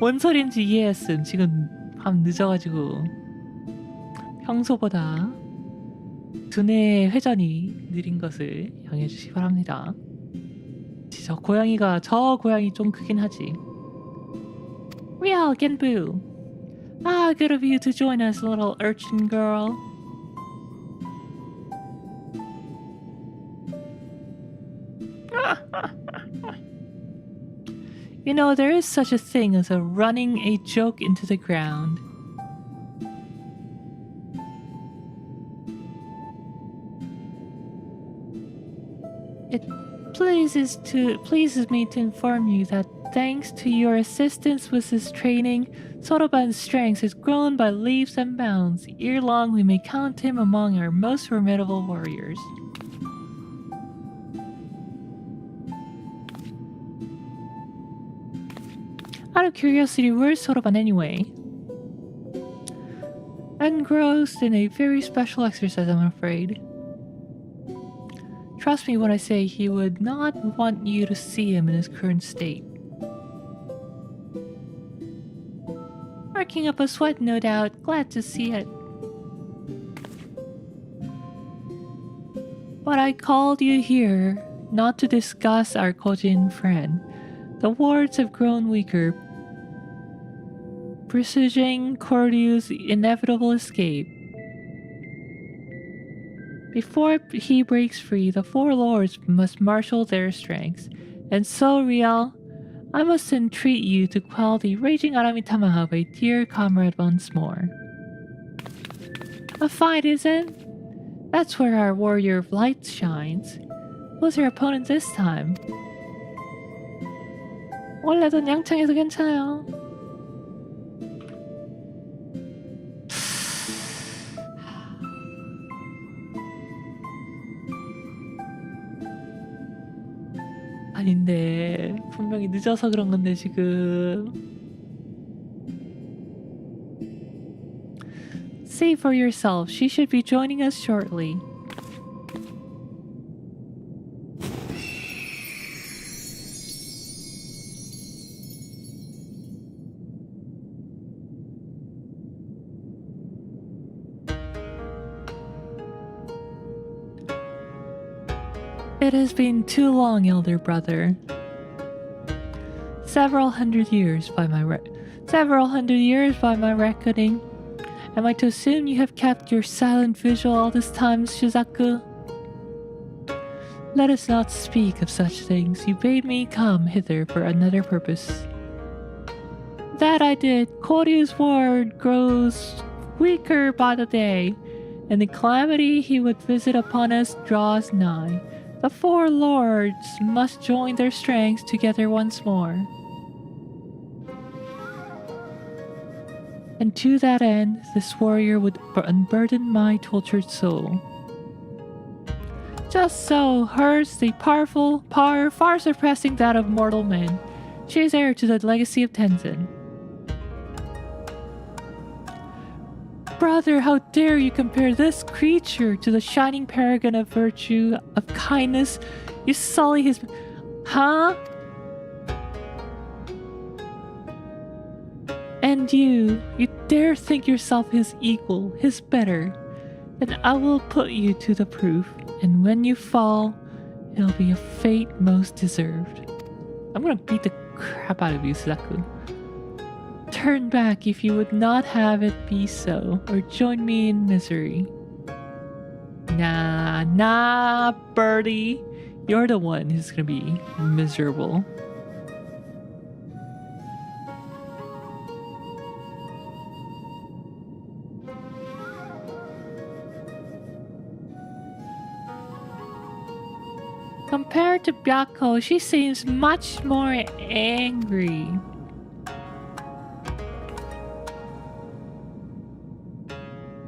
뭔 소린지 이해했음. 지금 밤 늦어가지고 평소보다 두뇌 회전이 느린 것을 양해해주시기 바랍니다. 저 고양이가 좀 크긴 하지. Real Genbu. Ah, good of you to join us, little urchin girl. You know, there is such a thing as running a joke into the ground. It pleases me to inform you that thanks to your assistance with this training, Sotoban's strength has grown by leaps and bounds. Ere long, we may count him among our most formidable warriors. Out of curiosity, where's Sotoban anyway? Engrossed in a very special exercise, I'm afraid. Trust me when I say he would not want you to see him in his current state. Working up a sweat, no doubt. Glad to see it. But I called you here not to discuss our Kojin friend. The wards have grown weaker, presaging Koryu's inevitable escape. Before he breaks free, the four lords must marshal their strengths. And so, Rial, I must entreat you to quell the raging Aramitama of a dear comrade once more. A fight, is it? That's where our warrior of light shines. Who's your opponent this time? 원래도 양창에서 괜찮아요. 아닌데 분명히 늦어서 그런 건데 지금. See for yourself. She should be joining us shortly. It has been too long, elder brother. Several hundred years by my reckoning. Am I to assume you have kept your silent vigil all this time, Shizaku? Let us not speak of such things. You bade me come hither for another purpose. That I did. Koryu's ward grows weaker by the day, and the calamity he would visit upon us draws nigh. The four lords must join their strengths together once more. And to that end, this warrior would unburden my tortured soul. Just so, hers the powerful power far surpassing that of mortal men. She is heir to the legacy of Tenzin. Brother, how dare you compare this creature to the shining paragon of virtue, of kindness? You sully his... Huh? And you dare think yourself his equal, his better. Then I will put you to the proof, and when you fall, it'll be a fate most deserved. I'm gonna beat the crap out of you, Suzaku. turn back if you would not have it be so, or join me in misery. Nah, birdie. You're the one who's gonna be miserable. Compared to Byako, she seems much more angry.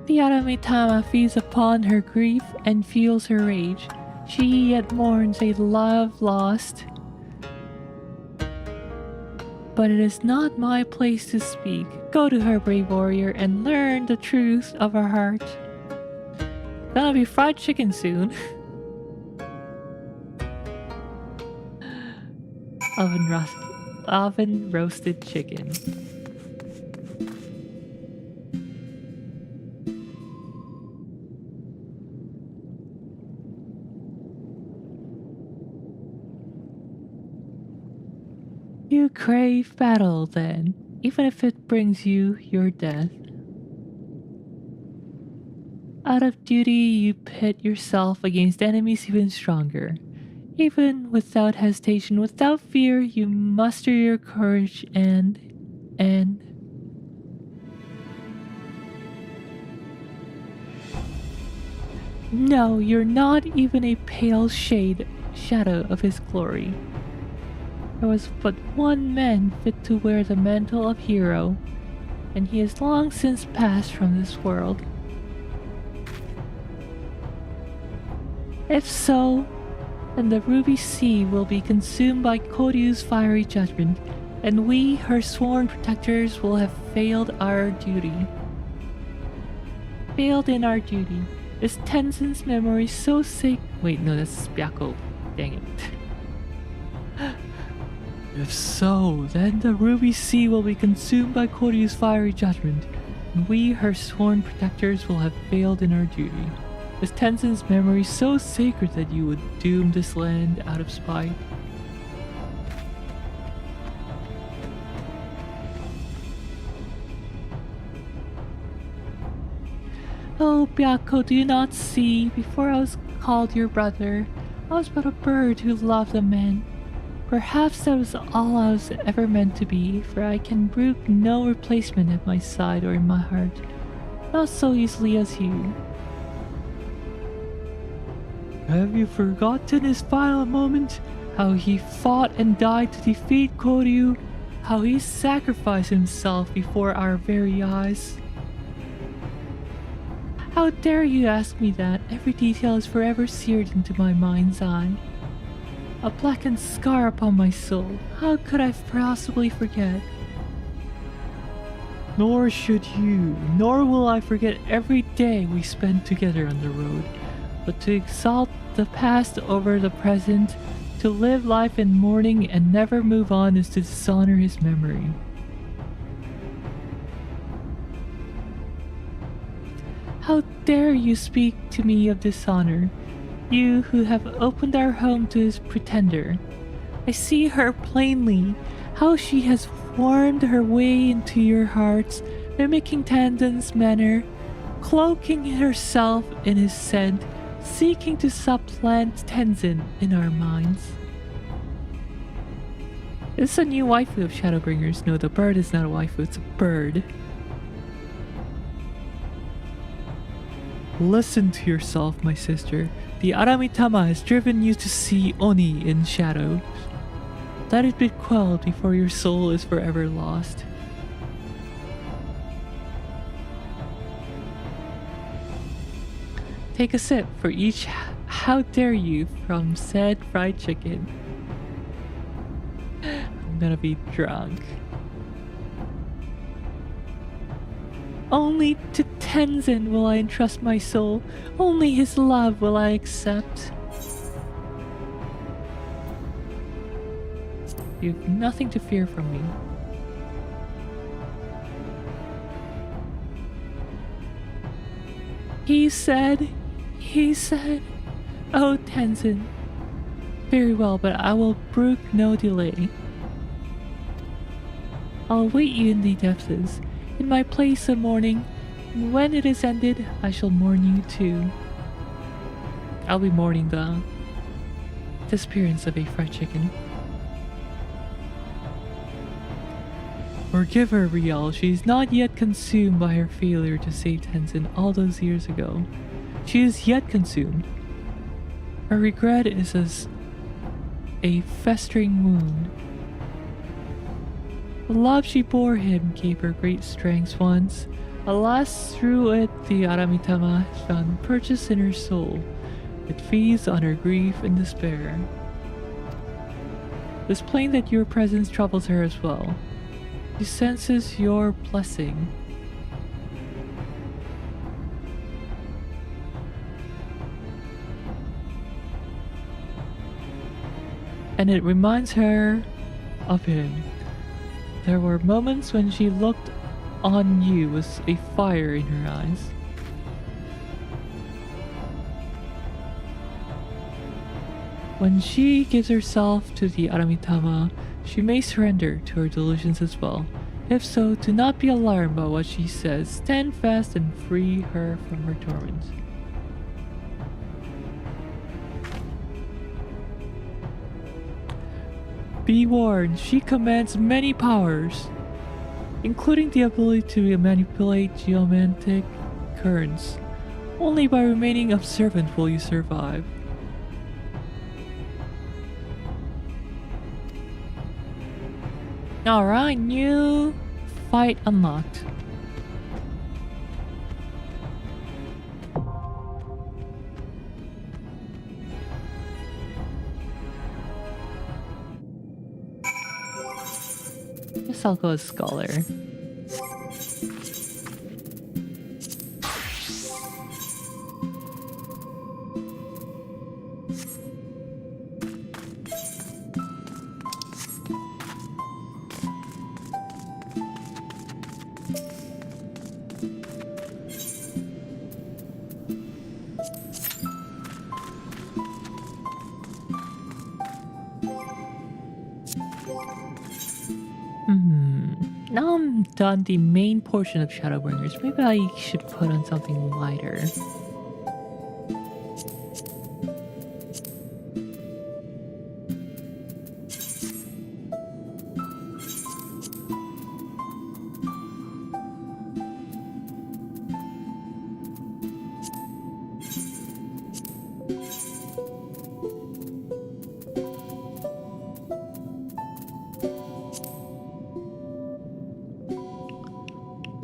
The Aramitama feeds upon her grief and fuels her rage. She yet mourns a love lost. But it is not my place to speak. Go to her, brave warrior, and learn the truth of her heart. Gonna be fried chicken soon. Oven roasted chicken. You crave battle then, even if it brings you your death. Out of duty, you pit yourself against enemies even stronger. Even without hesitation, without fear, you muster your courage and... No, you're not even a pale shadow of his glory. There was but one man fit to wear the mantle of hero, and he has long since passed from this world. If so, then the ruby sea will be consumed by Koryu's fiery judgment, and we, her sworn protectors, will have failed our duty. Failed in our duty. Is Tenzin's memory so sick? Wait, no, that's Byako. Dang it. If so, then the ruby sea will be consumed by Koryu's fiery judgment, and we, her sworn protectors, will have failed in our duty. Is Tenzin's memory so sacred that you would doom this land out of spite? Oh, Byako, do you not see? Before I was called your brother, I was but a bird who loved a man. Perhaps that was all I was ever meant to be, for I can brook no replacement at my side or in my heart. Not so easily as you. Have you forgotten his final moment? How he fought and died to defeat Koryu? How he sacrificed himself before our very eyes? How dare you ask me that? Every detail is forever seared into my mind's eye. A blackened scar upon my soul. How could I possibly forget? Nor should you, nor will I forget every day we spent together on the road. But to exalt the past over the present, to live life in mourning and never move on is to dishonor his memory. How dare you speak to me of dishonor, you who have opened our home to his pretender? I see her plainly, how she has wormed her way into your hearts, mimicking Tenzin's manner, cloaking herself in his scent, seeking to supplant Tenzin in our minds. This is a new waifu of Shadowbringers. No, the bird is not a waifu, it's a bird. Listen to yourself, my sister. The Aramitama has driven you to see Oni in shadows. Let it be quelled before your soul is forever lost. Take a sip for each how dare you from said fried chicken. I'm gonna be drunk. Only to Tenzin will I entrust my soul. Only his love will I accept. You have nothing to fear from me. He said, oh Tenzin. Very well, but I will brook no delay. I'll await you in the depths, in my place of mourning, and when it is ended, I shall mourn you too. I'll be mourning the disappearance of a fried chicken. Forgive her, Riel. She is not yet consumed by her failure to save Tenzin all those years ago. She is yet consumed. Her regret is as a festering wound. The love she bore him gave her great strength once. Alas, through it the Aramitama found purchase in her soul. It feeds on her grief and despair. It is plain that your presence troubles her as well. She senses your blessing. And it reminds her of him. There were moments when she looked on you with a fire in her eyes. When she gives herself to the Aramitama, she may surrender to her delusions as well. If so, do not be alarmed by what she says. Stand fast and free her from her torment. Be warned, she commands many powers, including the ability to manipulate geomantic currents. Only by remaining observant will you survive. Alright, new fight unlocked. Guess I'll go as Scholar. Now I'm done the main portion of Shadowbringers. Maybe I should put on something lighter.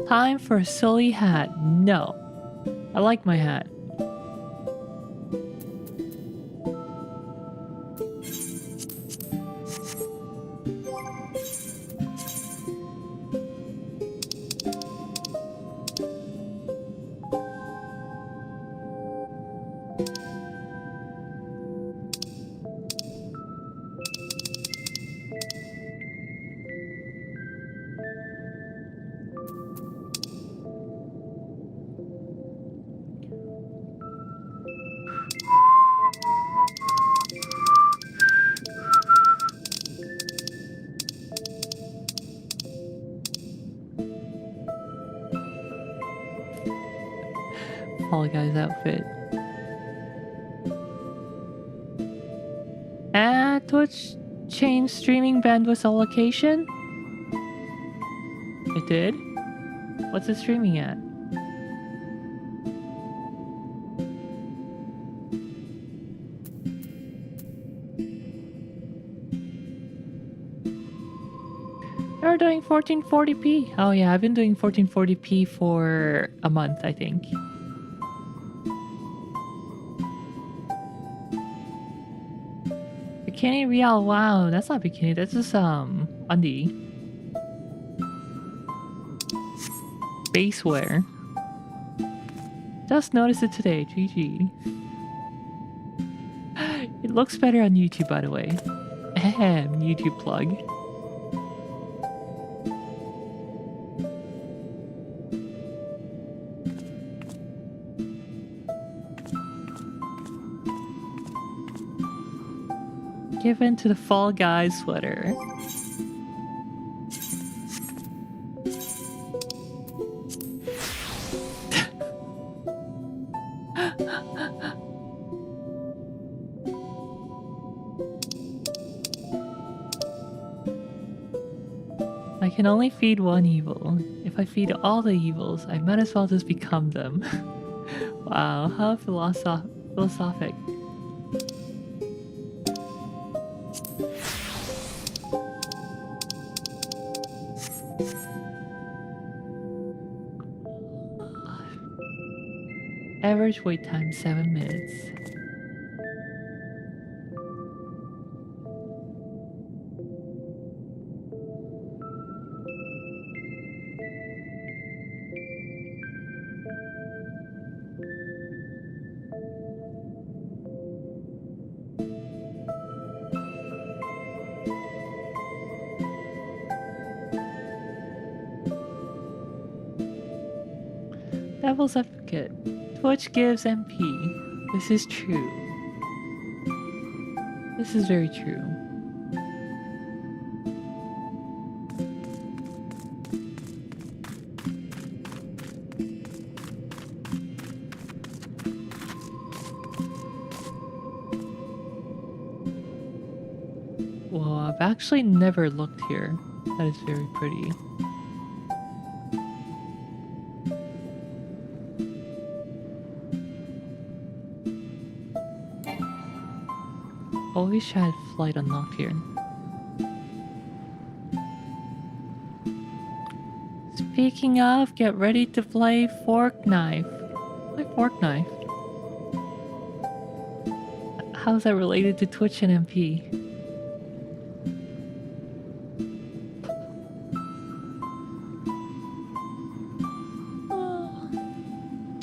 Time for a silly hat. No. I like my hat. Fall Guy's outfit. Twitch changed streaming bandwidth allocation? It did? What's it streaming at? They're doing 1440p. Oh yeah, I've been doing 1440p for a month, I think. Bikini Real, wow, that's not bikini, that's just undie. Base wear. Just noticed it today, GG. It looks better on YouTube, by the way. Ahem, YouTube plug. Given to the Fall Guy sweater. I can only feed one evil. If I feed all the evils, I might as well just become them. Wow, how philosophic. Average wait time 7 minutes. Devil's Advocate. Twitch gives MP. This is true. This is very true. Well, I've actually never looked here. That is very pretty. Always had flight unlocked here. Speaking of, get ready to play Fork Knife. Play Fork Knife. How's that related to Twitch and MP?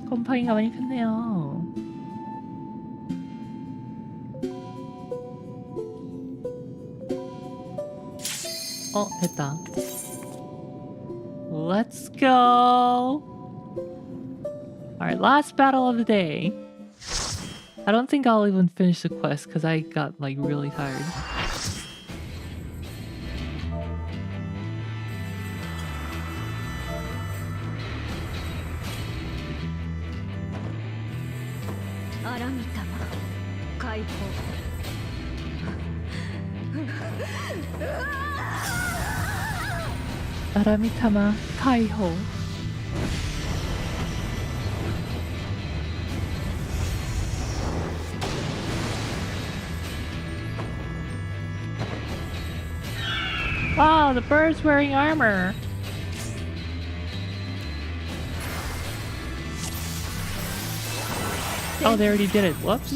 곰팡이가 많이 폈네요. 됐다. Let's go! Alright, last battle of the day. I don't think I'll even finish the quest because I got like really tired. Aramitama Kaiho. Wow, the bird's wearing armor. Oh, they already did it. Whoops.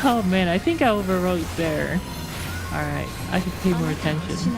Oh man, I think I overwrote there. Alright, I should pay more attention.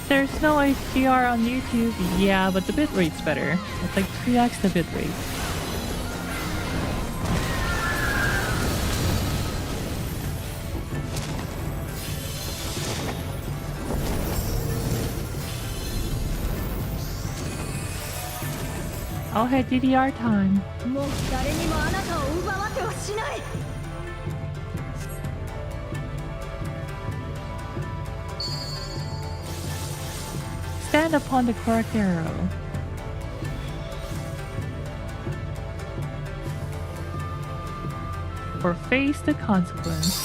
There's no HDR on YouTube. Yeah, but the bitrate's better. It's like 3x the bitrate. I'll hit DDR time. stand upon the correct arrow. Or face the consequence.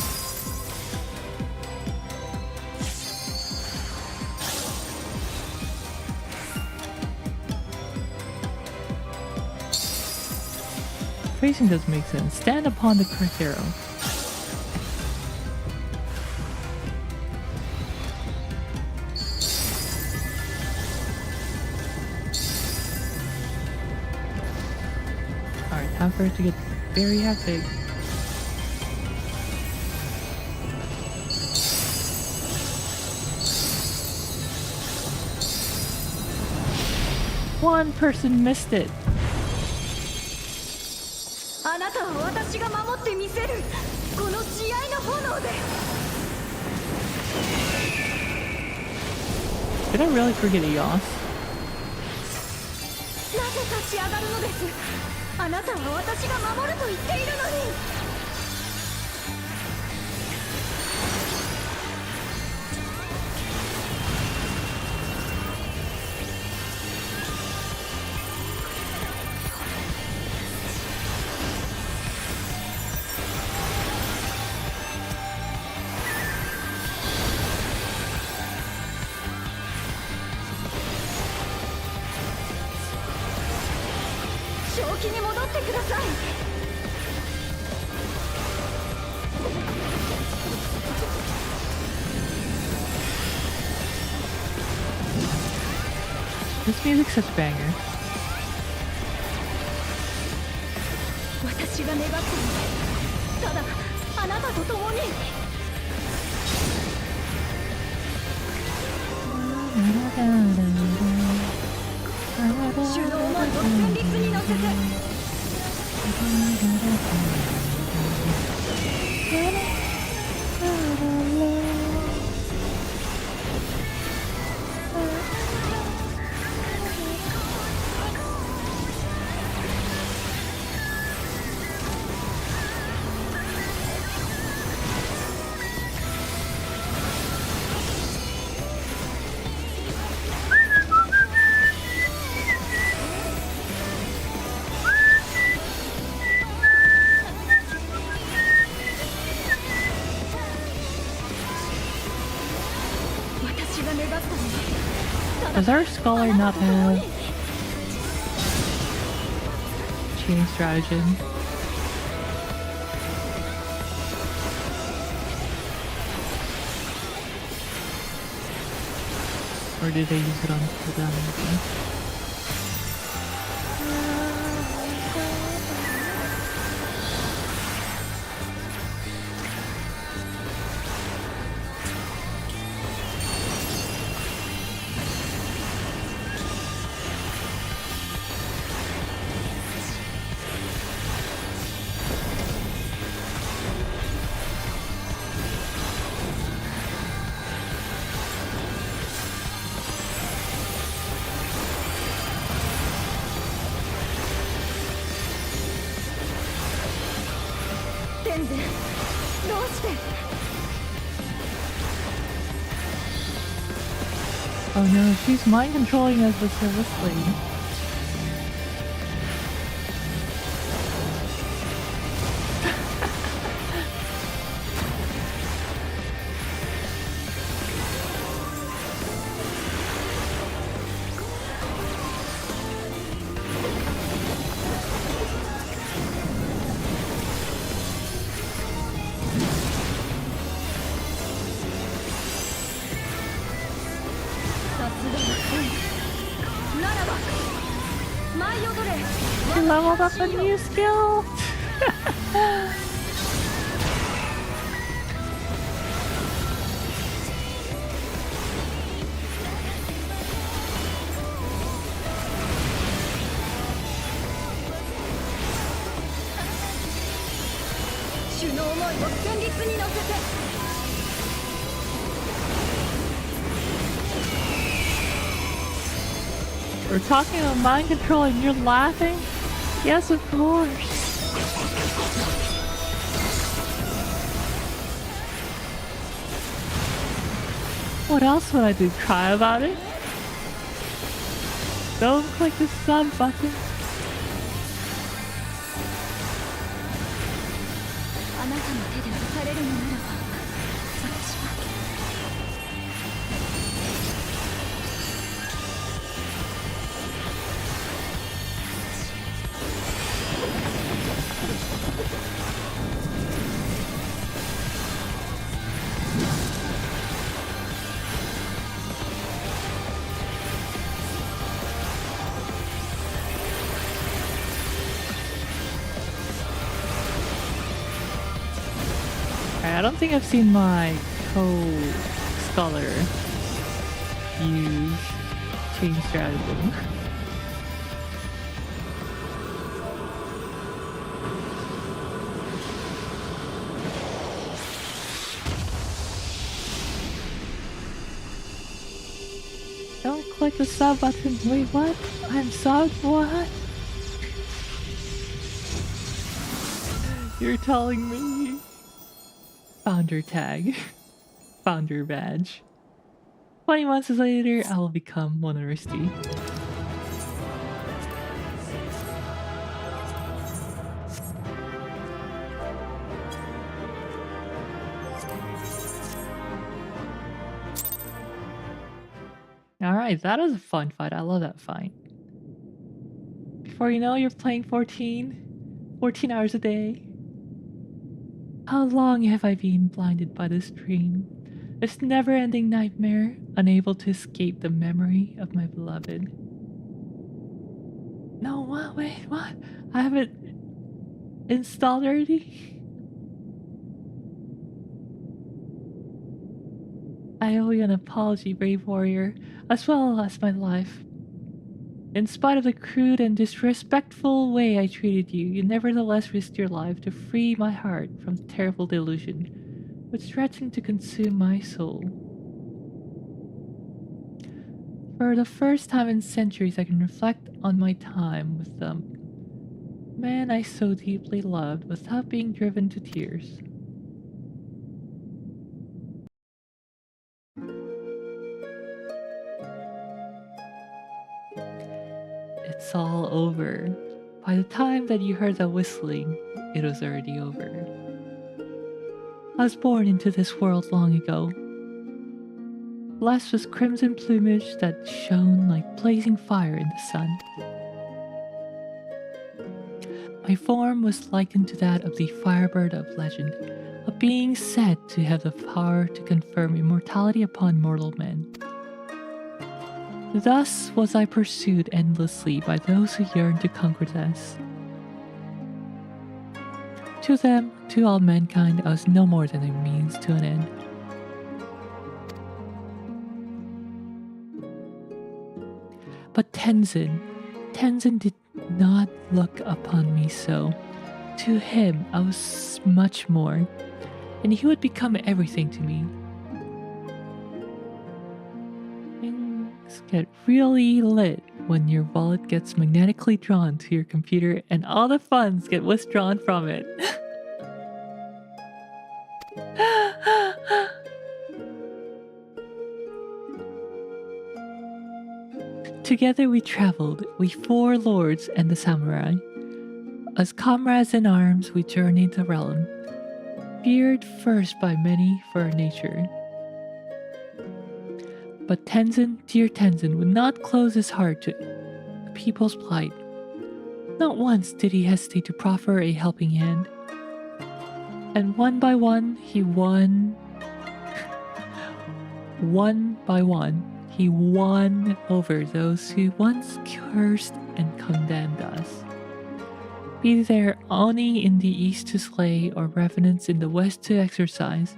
Facing doesn't make sense. Stand upon the correct arrow. Alright, time for it to get very hectic. One person missed it. あなたは私が守ってみせる。この試合の炎で。Did I really forget Eos? なぜ立ち上がるのです。あなたは私が守ると言っているのに。正気に戻ってください。This music's such a banger. 私が願っている。ただあなたと共に。主の思いを旋律に乗せて。Does our scholar not have chain stratagem? Or did they use it on cooldown? Oh no, she's mind controlling us with her whistling. She leveled up a new skill! We're talking about mind control and you're laughing? Yes, of course. What else would I do? Cry about it? Don't click the sub button. あなたの手で打たれるのならば私は I don't think I've seen my co-scholar use chain stratagem. Don't click the sub button. Wait, what? I'm subbed? What? You're telling me? Founder tag. Founder badge. 20 months later, I will become one Rusty. Alright, that was a fun fight. I love that fight. Before you know, you're playing 14 hours a day. How long have I been blinded by this dream? This never-ending nightmare, unable to escape the memory of my beloved. No, what? Wait, what? I have it installed already? I owe you an apology, brave warrior, as well as my life. In spite of the crude and disrespectful way I treated you, you nevertheless risked your life to free my heart from the terrible delusion, which threatened to consume my soul. For the first time in centuries, I can reflect on my time with the man I so deeply loved without being driven to tears. It's all over. By the time that you heard the whistling, it was already over. I was born into this world long ago, blessed with crimson plumage that shone like blazing fire in the sun. My form was likened to that of the firebird of legend, a being said to have the power to confer immortality upon mortal men. Thus was I pursued endlessly by those who yearned to conquer us. To them, to all mankind, I was no more than a means to an end. But Tenzin did not look upon me so. To him, I was much more, and he would become everything to me. Things get really lit when your wallet gets magnetically drawn to your computer and all the funds get withdrawn from it. Together we traveled, we four lords and the samurai. As comrades in arms, we journeyed the realm, feared first by many for our nature. But Tenzin, dear Tenzin, would not close his heart to the people's plight. Not once did he hesitate to proffer a helping hand. And one by one, he won over those who once cursed and condemned us. Be there Oni in the east to slay or revenants in the west to exorcise,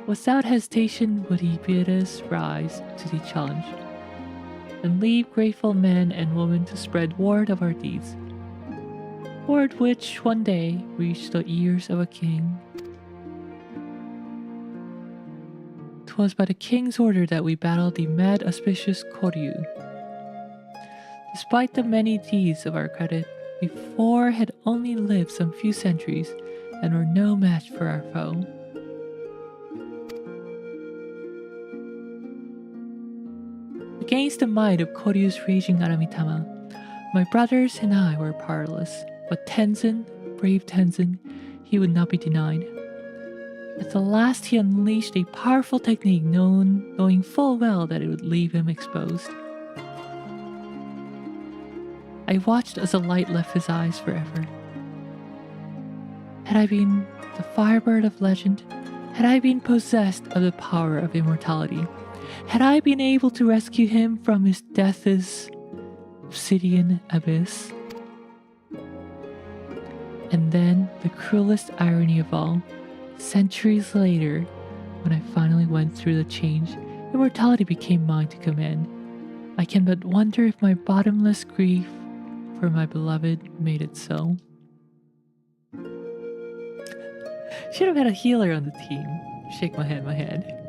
without hesitation would he bid us rise to the challenge, and leave grateful men and women to spread word of our deeds, word which one day reached the ears of a king. 'Twas by the king's order that we battled the mad auspicious Koryu. Despite the many deeds of our credit, we four had only lived some few centuries and were no match for our foe. Against the might of Koryu's raging Aramitama, my brothers and I were powerless. But Tenzin, brave Tenzin, he would not be denied. At the last he unleashed a powerful technique knowing full well that it would leave him exposed. I watched as the light left his eyes forever. Had I been the Firebird of legend, had I been possessed of the power of immortality, had I been able to rescue him from his death's obsidian abyss. And then, the cruelest irony of all, centuries later, when I finally went through the change, immortality became mine to command. I can but wonder if my bottomless grief for my beloved made it so. Should have had a healer on the team. Shake my head.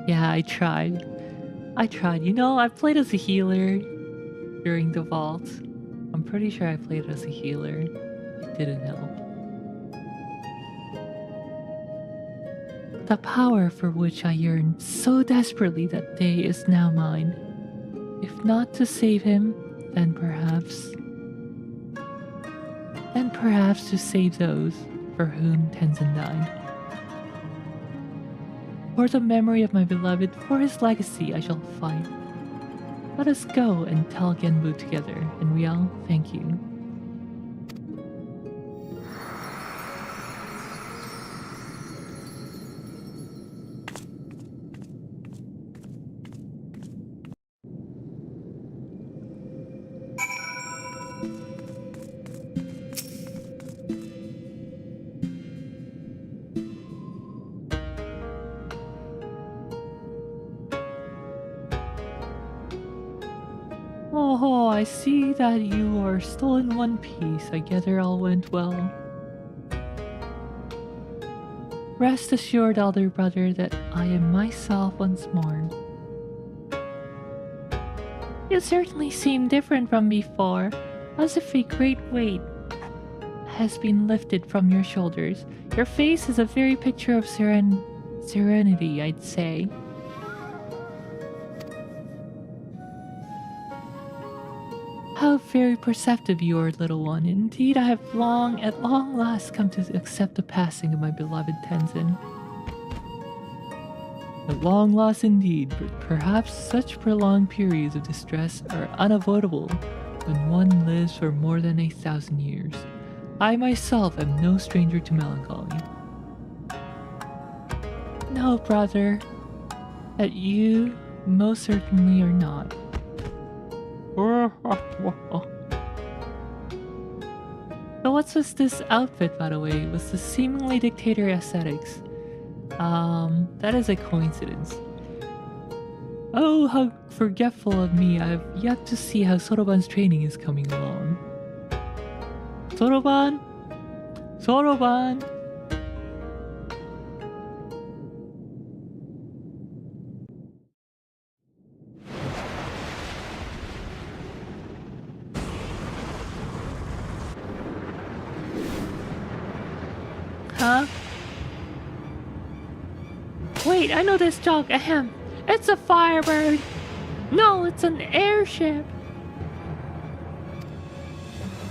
Yeah, I tried. You know, I played as a healer during the vault. I'm pretty sure I played as a healer. It didn't help. The power for which I yearned so desperately that day is now mine. If not to save him, then perhaps to save those for whom Tenzin died. For the memory of my beloved, for his legacy I shall fight. Let us go and tell Genbu together, and we all thank you. Oh, I see that you are still in one piece. I gather all went well. Rest assured, elder brother, that I am myself once more. You certainly seem different from before, as if a great weight has been lifted from your shoulders. Your face is a very picture of serenity, I'd say. How very perceptive you are, little one. Indeed, I have at long last come to accept the passing of my beloved Tenzin. At long last indeed, but perhaps such prolonged periods of distress are unavoidable when one lives for more than 1,000 years. I myself am no stranger to melancholy. No, brother, that you most certainly are not. So what's with this outfit, by the way? With the seemingly dictator aesthetics? That is a coincidence. Oh, how forgetful of me. I have yet to see how Soroban's training is coming along. Soroban? Soroban? Huh? Wait, I know this junk. Ahem. It's a Firebird. No, it's an airship.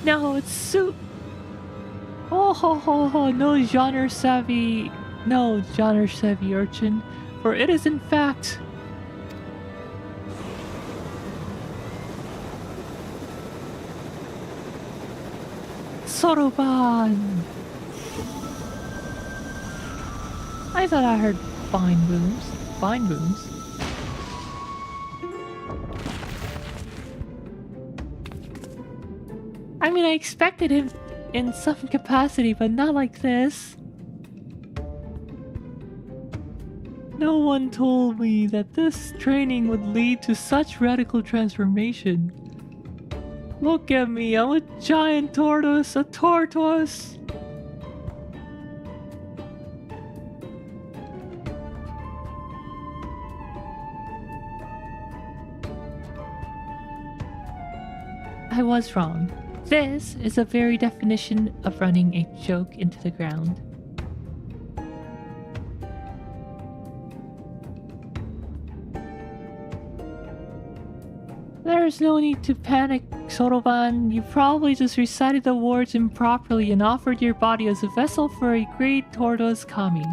No, it's no genre savvy urchin, for it is in fact Soroban. I thought I heard fine booms. I mean, I expected him in some capacity, but not like this. No one told me that this training would lead to such radical transformation. Look at me, I'm a giant tortoise, a tortoise! I was wrong. This is the very definition of running a joke into the ground. There's no need to panic, Soroban. You probably just recited the words improperly and offered your body as a vessel for a great tortoise kami.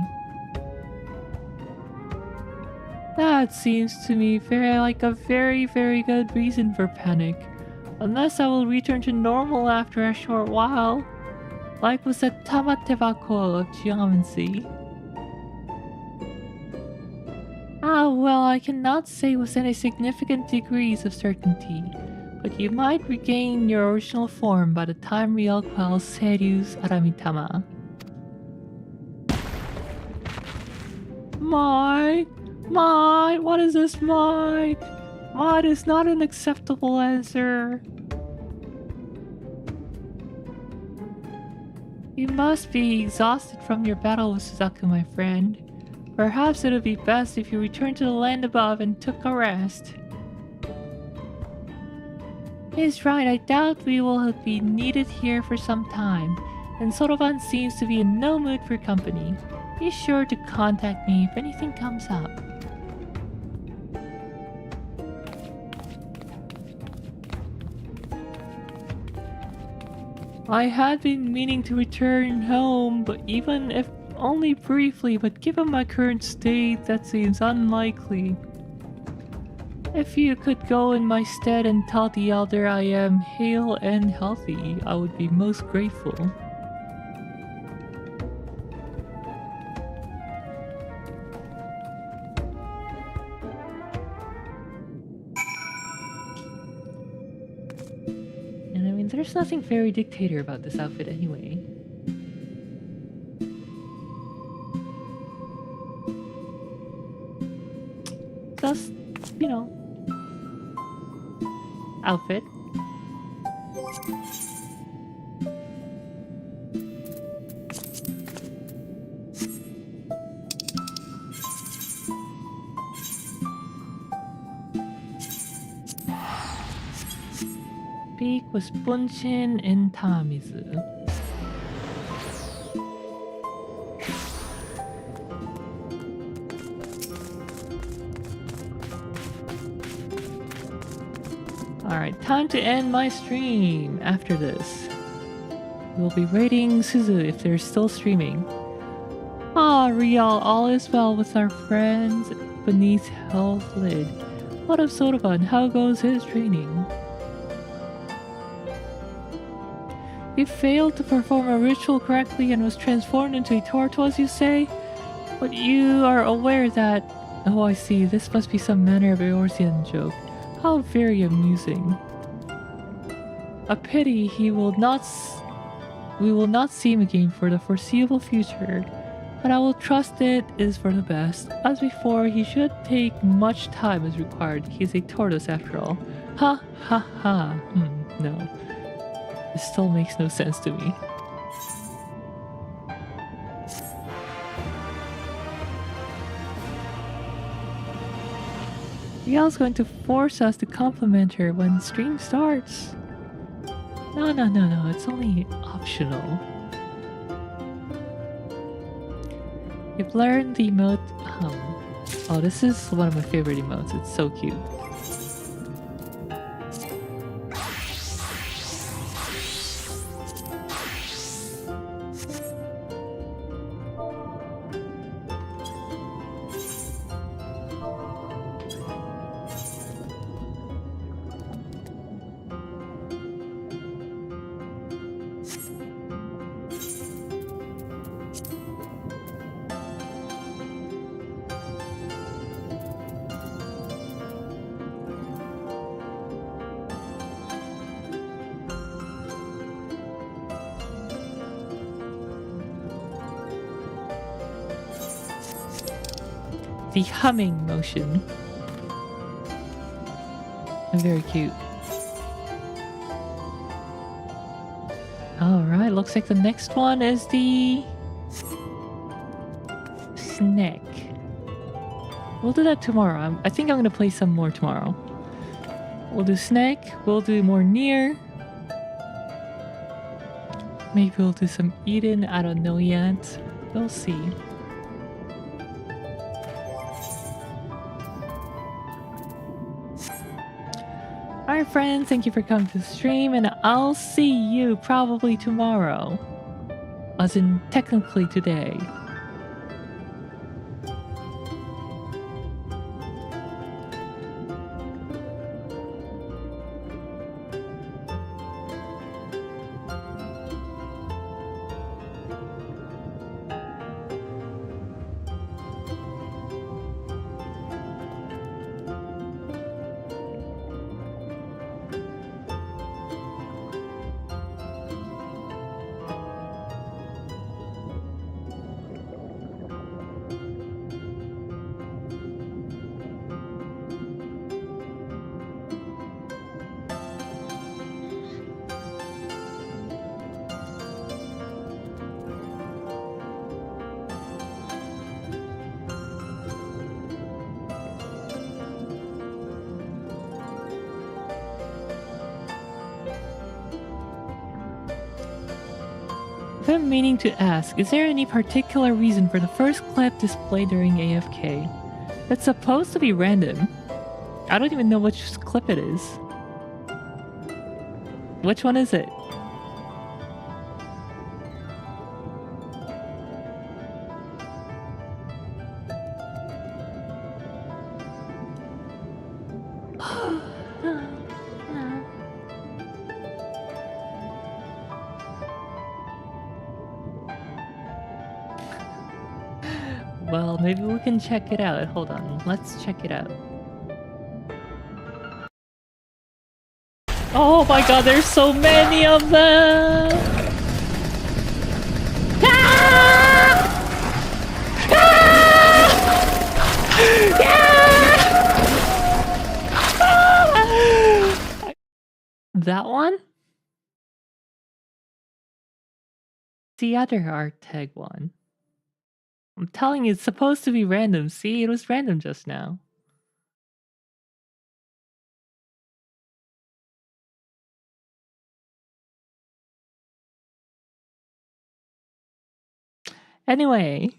That seems to me like a very, very good reason for panic. Unless I will return to normal after a short while. Like with the Tamatebako of geomancy. Ah, well, I cannot say with any significant degrees of certainty, but you might regain your original form by the time Real quells Seryu's Aramitama. Might? What is this might? Might is not an acceptable answer. You must be exhausted from your battle with Suzaku, my friend. Perhaps it would be best if you returned to the land above and took a rest. He's right, I doubt we will be needed here for some time, and Soroban seems to be in no mood for company. Be sure to contact me if anything comes up. I had been meaning to return home, but even if only briefly, but given my current state, that seems unlikely. If you could go in my stead and tell the elder I am hale and healthy, I would be most grateful. And I mean, there's nothing very dictator about this outfit anyway. Just, you know, outfit. Speak with Bunshin and Tamizu. Alright, time to end my stream after this. We'll be rating Suzu if they're still streaming. Ah, Real, all is well with our friends beneath Hell's Lid. What of Soroban? How goes his training? He failed to perform a ritual correctly and was transformed into a tortoise, you say? But you are aware that... Oh, I see. This must be some manner of Eorzean joke. How very amusing. A pity we will not see him again for the foreseeable future, but I will trust it is for the best. As before, he should take much time as required. He is a tortoise after all. Ha ha ha. No. This still makes no sense to me. Rial's going to force us to compliment her when stream starts. No, it's only optional. You've learned the emote Oh, this is one of my favorite emotes. It's so cute. The humming motion. Very cute. Alright, looks like the next one is the snack. We'll do that tomorrow. I think I'm gonna play some more tomorrow. We'll do snack, we'll do more near. Maybe we'll do some Eden, I don't know yet. We'll see. friends. Thank you for coming to the stream, and I'll see you probably tomorrow. As in, technically today. I've been meaning to ask, is there any particular reason for the first clip displayed during AFK? It's supposed to be random. I don't even know which clip it is. Which one is it? Well, maybe we can check it out. Hold on, let's check it out. Oh my god, there's so many of them! Ah! Ah! Ah! That one? The other art tag one. I'm telling you, it's supposed to be random. See, it was random just now. Anyway,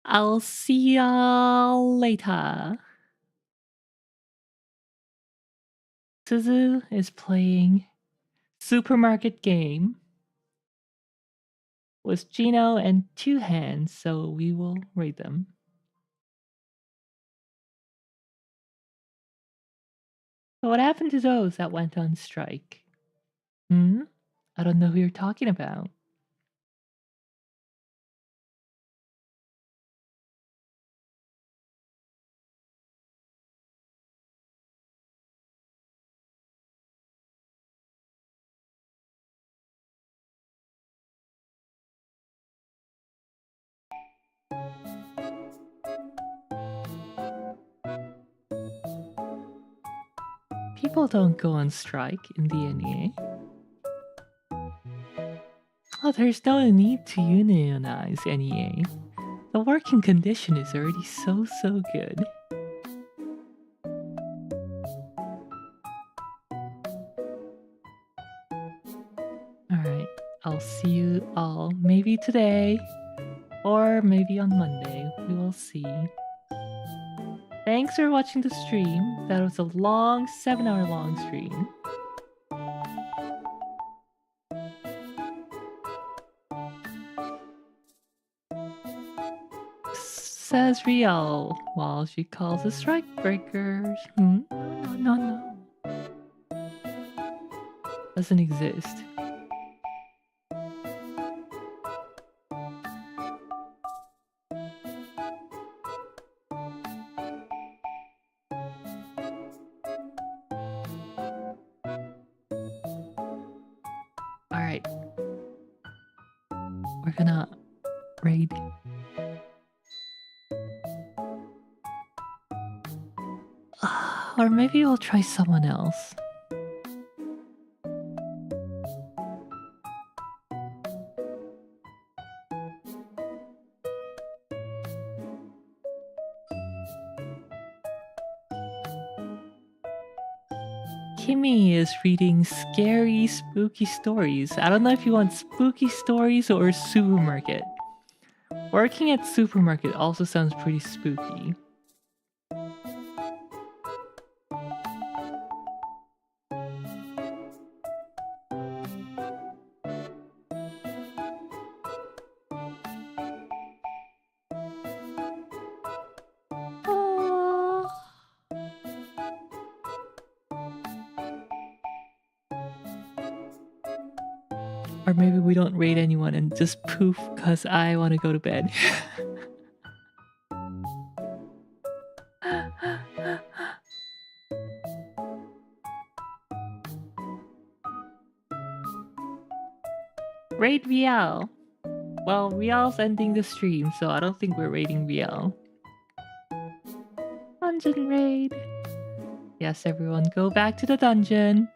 I'll see y'all later. Suzu is playing Supermarket Game with Gino and 2 hands, so we will rate them. So what happened to those that went on strike? I don't know who you're talking about. People don't go on strike in the NEA. Oh, there's no need to unionize NEA. The working condition is already so good. Alright, I'll see you all maybe today or maybe on Monday. We will see. Thanks for watching the stream. That was a long 7-hour long stream. Says Riel while she calls the strike breakers. No. Doesn't exist. Alright. We're gonna raid. Or maybe we'll try someone else. Kimmy is reading scary, spooky stories. I don't know if you want spooky stories or supermarket. Working at supermarket also sounds pretty spooky. Or maybe we don't raid anyone and just poof because I want to go to bed. Raid VL. Well, VL's ending the stream, so I don't think we're raiding VL. Dungeon raid. Yes, everyone, go back to the dungeon.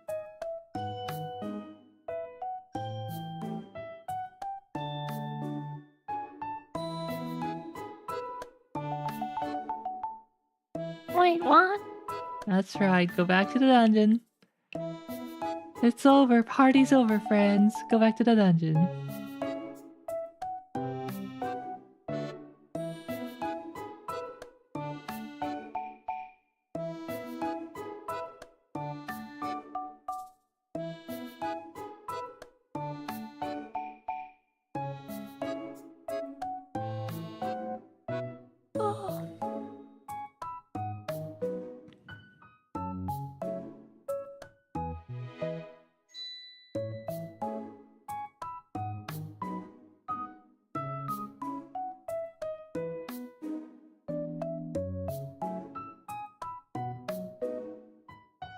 Wait, what? That's right, go back to the dungeon. It's over, party's over, friends. Go back to the dungeon.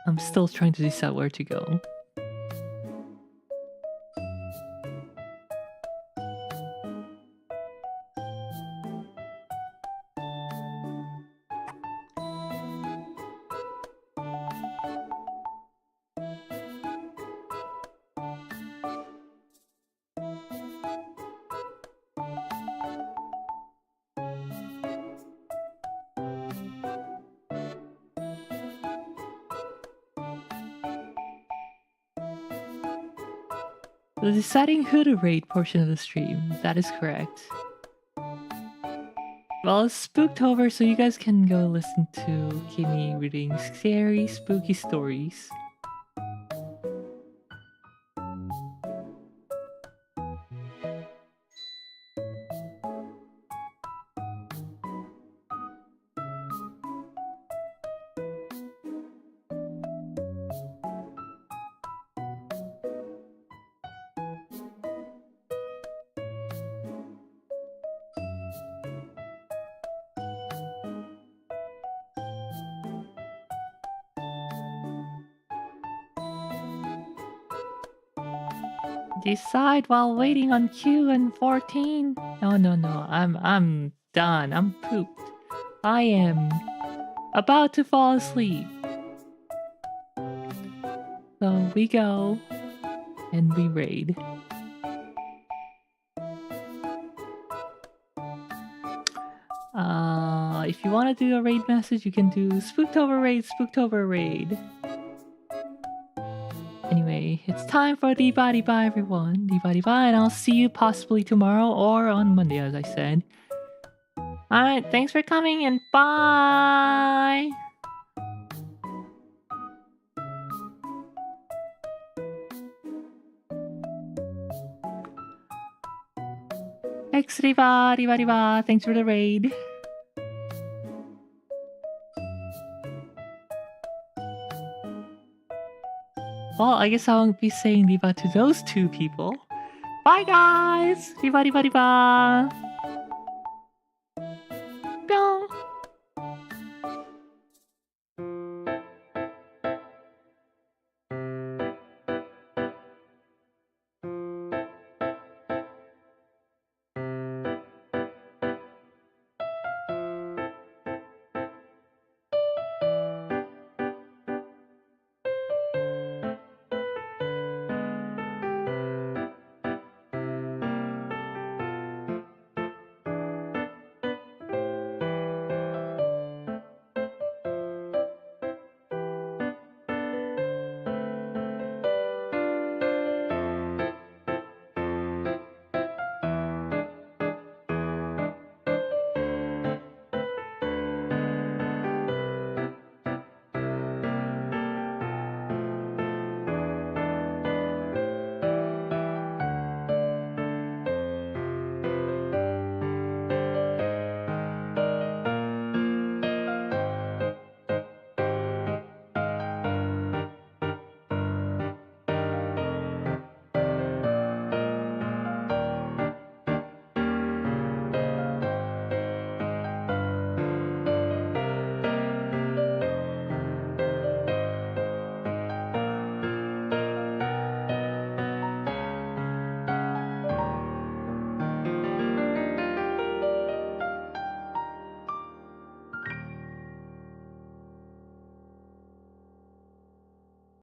I'm still trying to decide where to go. The deciding who to raid portion of the stream, that is correct. Well, it's Spooktober, so you guys can go listen to Kimmy reading scary, spooky stories. Decide while waiting on Q and 14. No. I'm done. I'm pooped. I am about to fall asleep. So we go and we raid. If you want to do a raid message, you can do Spooktober raid, Spooktober raid. Anyway, it's time for the body bye, everyone. The body bye, and I'll see you possibly tomorrow or on Monday, as I said. Alright, thanks for coming and bye! Thanks, Riva. Thanks for the raid. Well, I guess I won't be saying Riva to those two people. Bye, guys! Riva.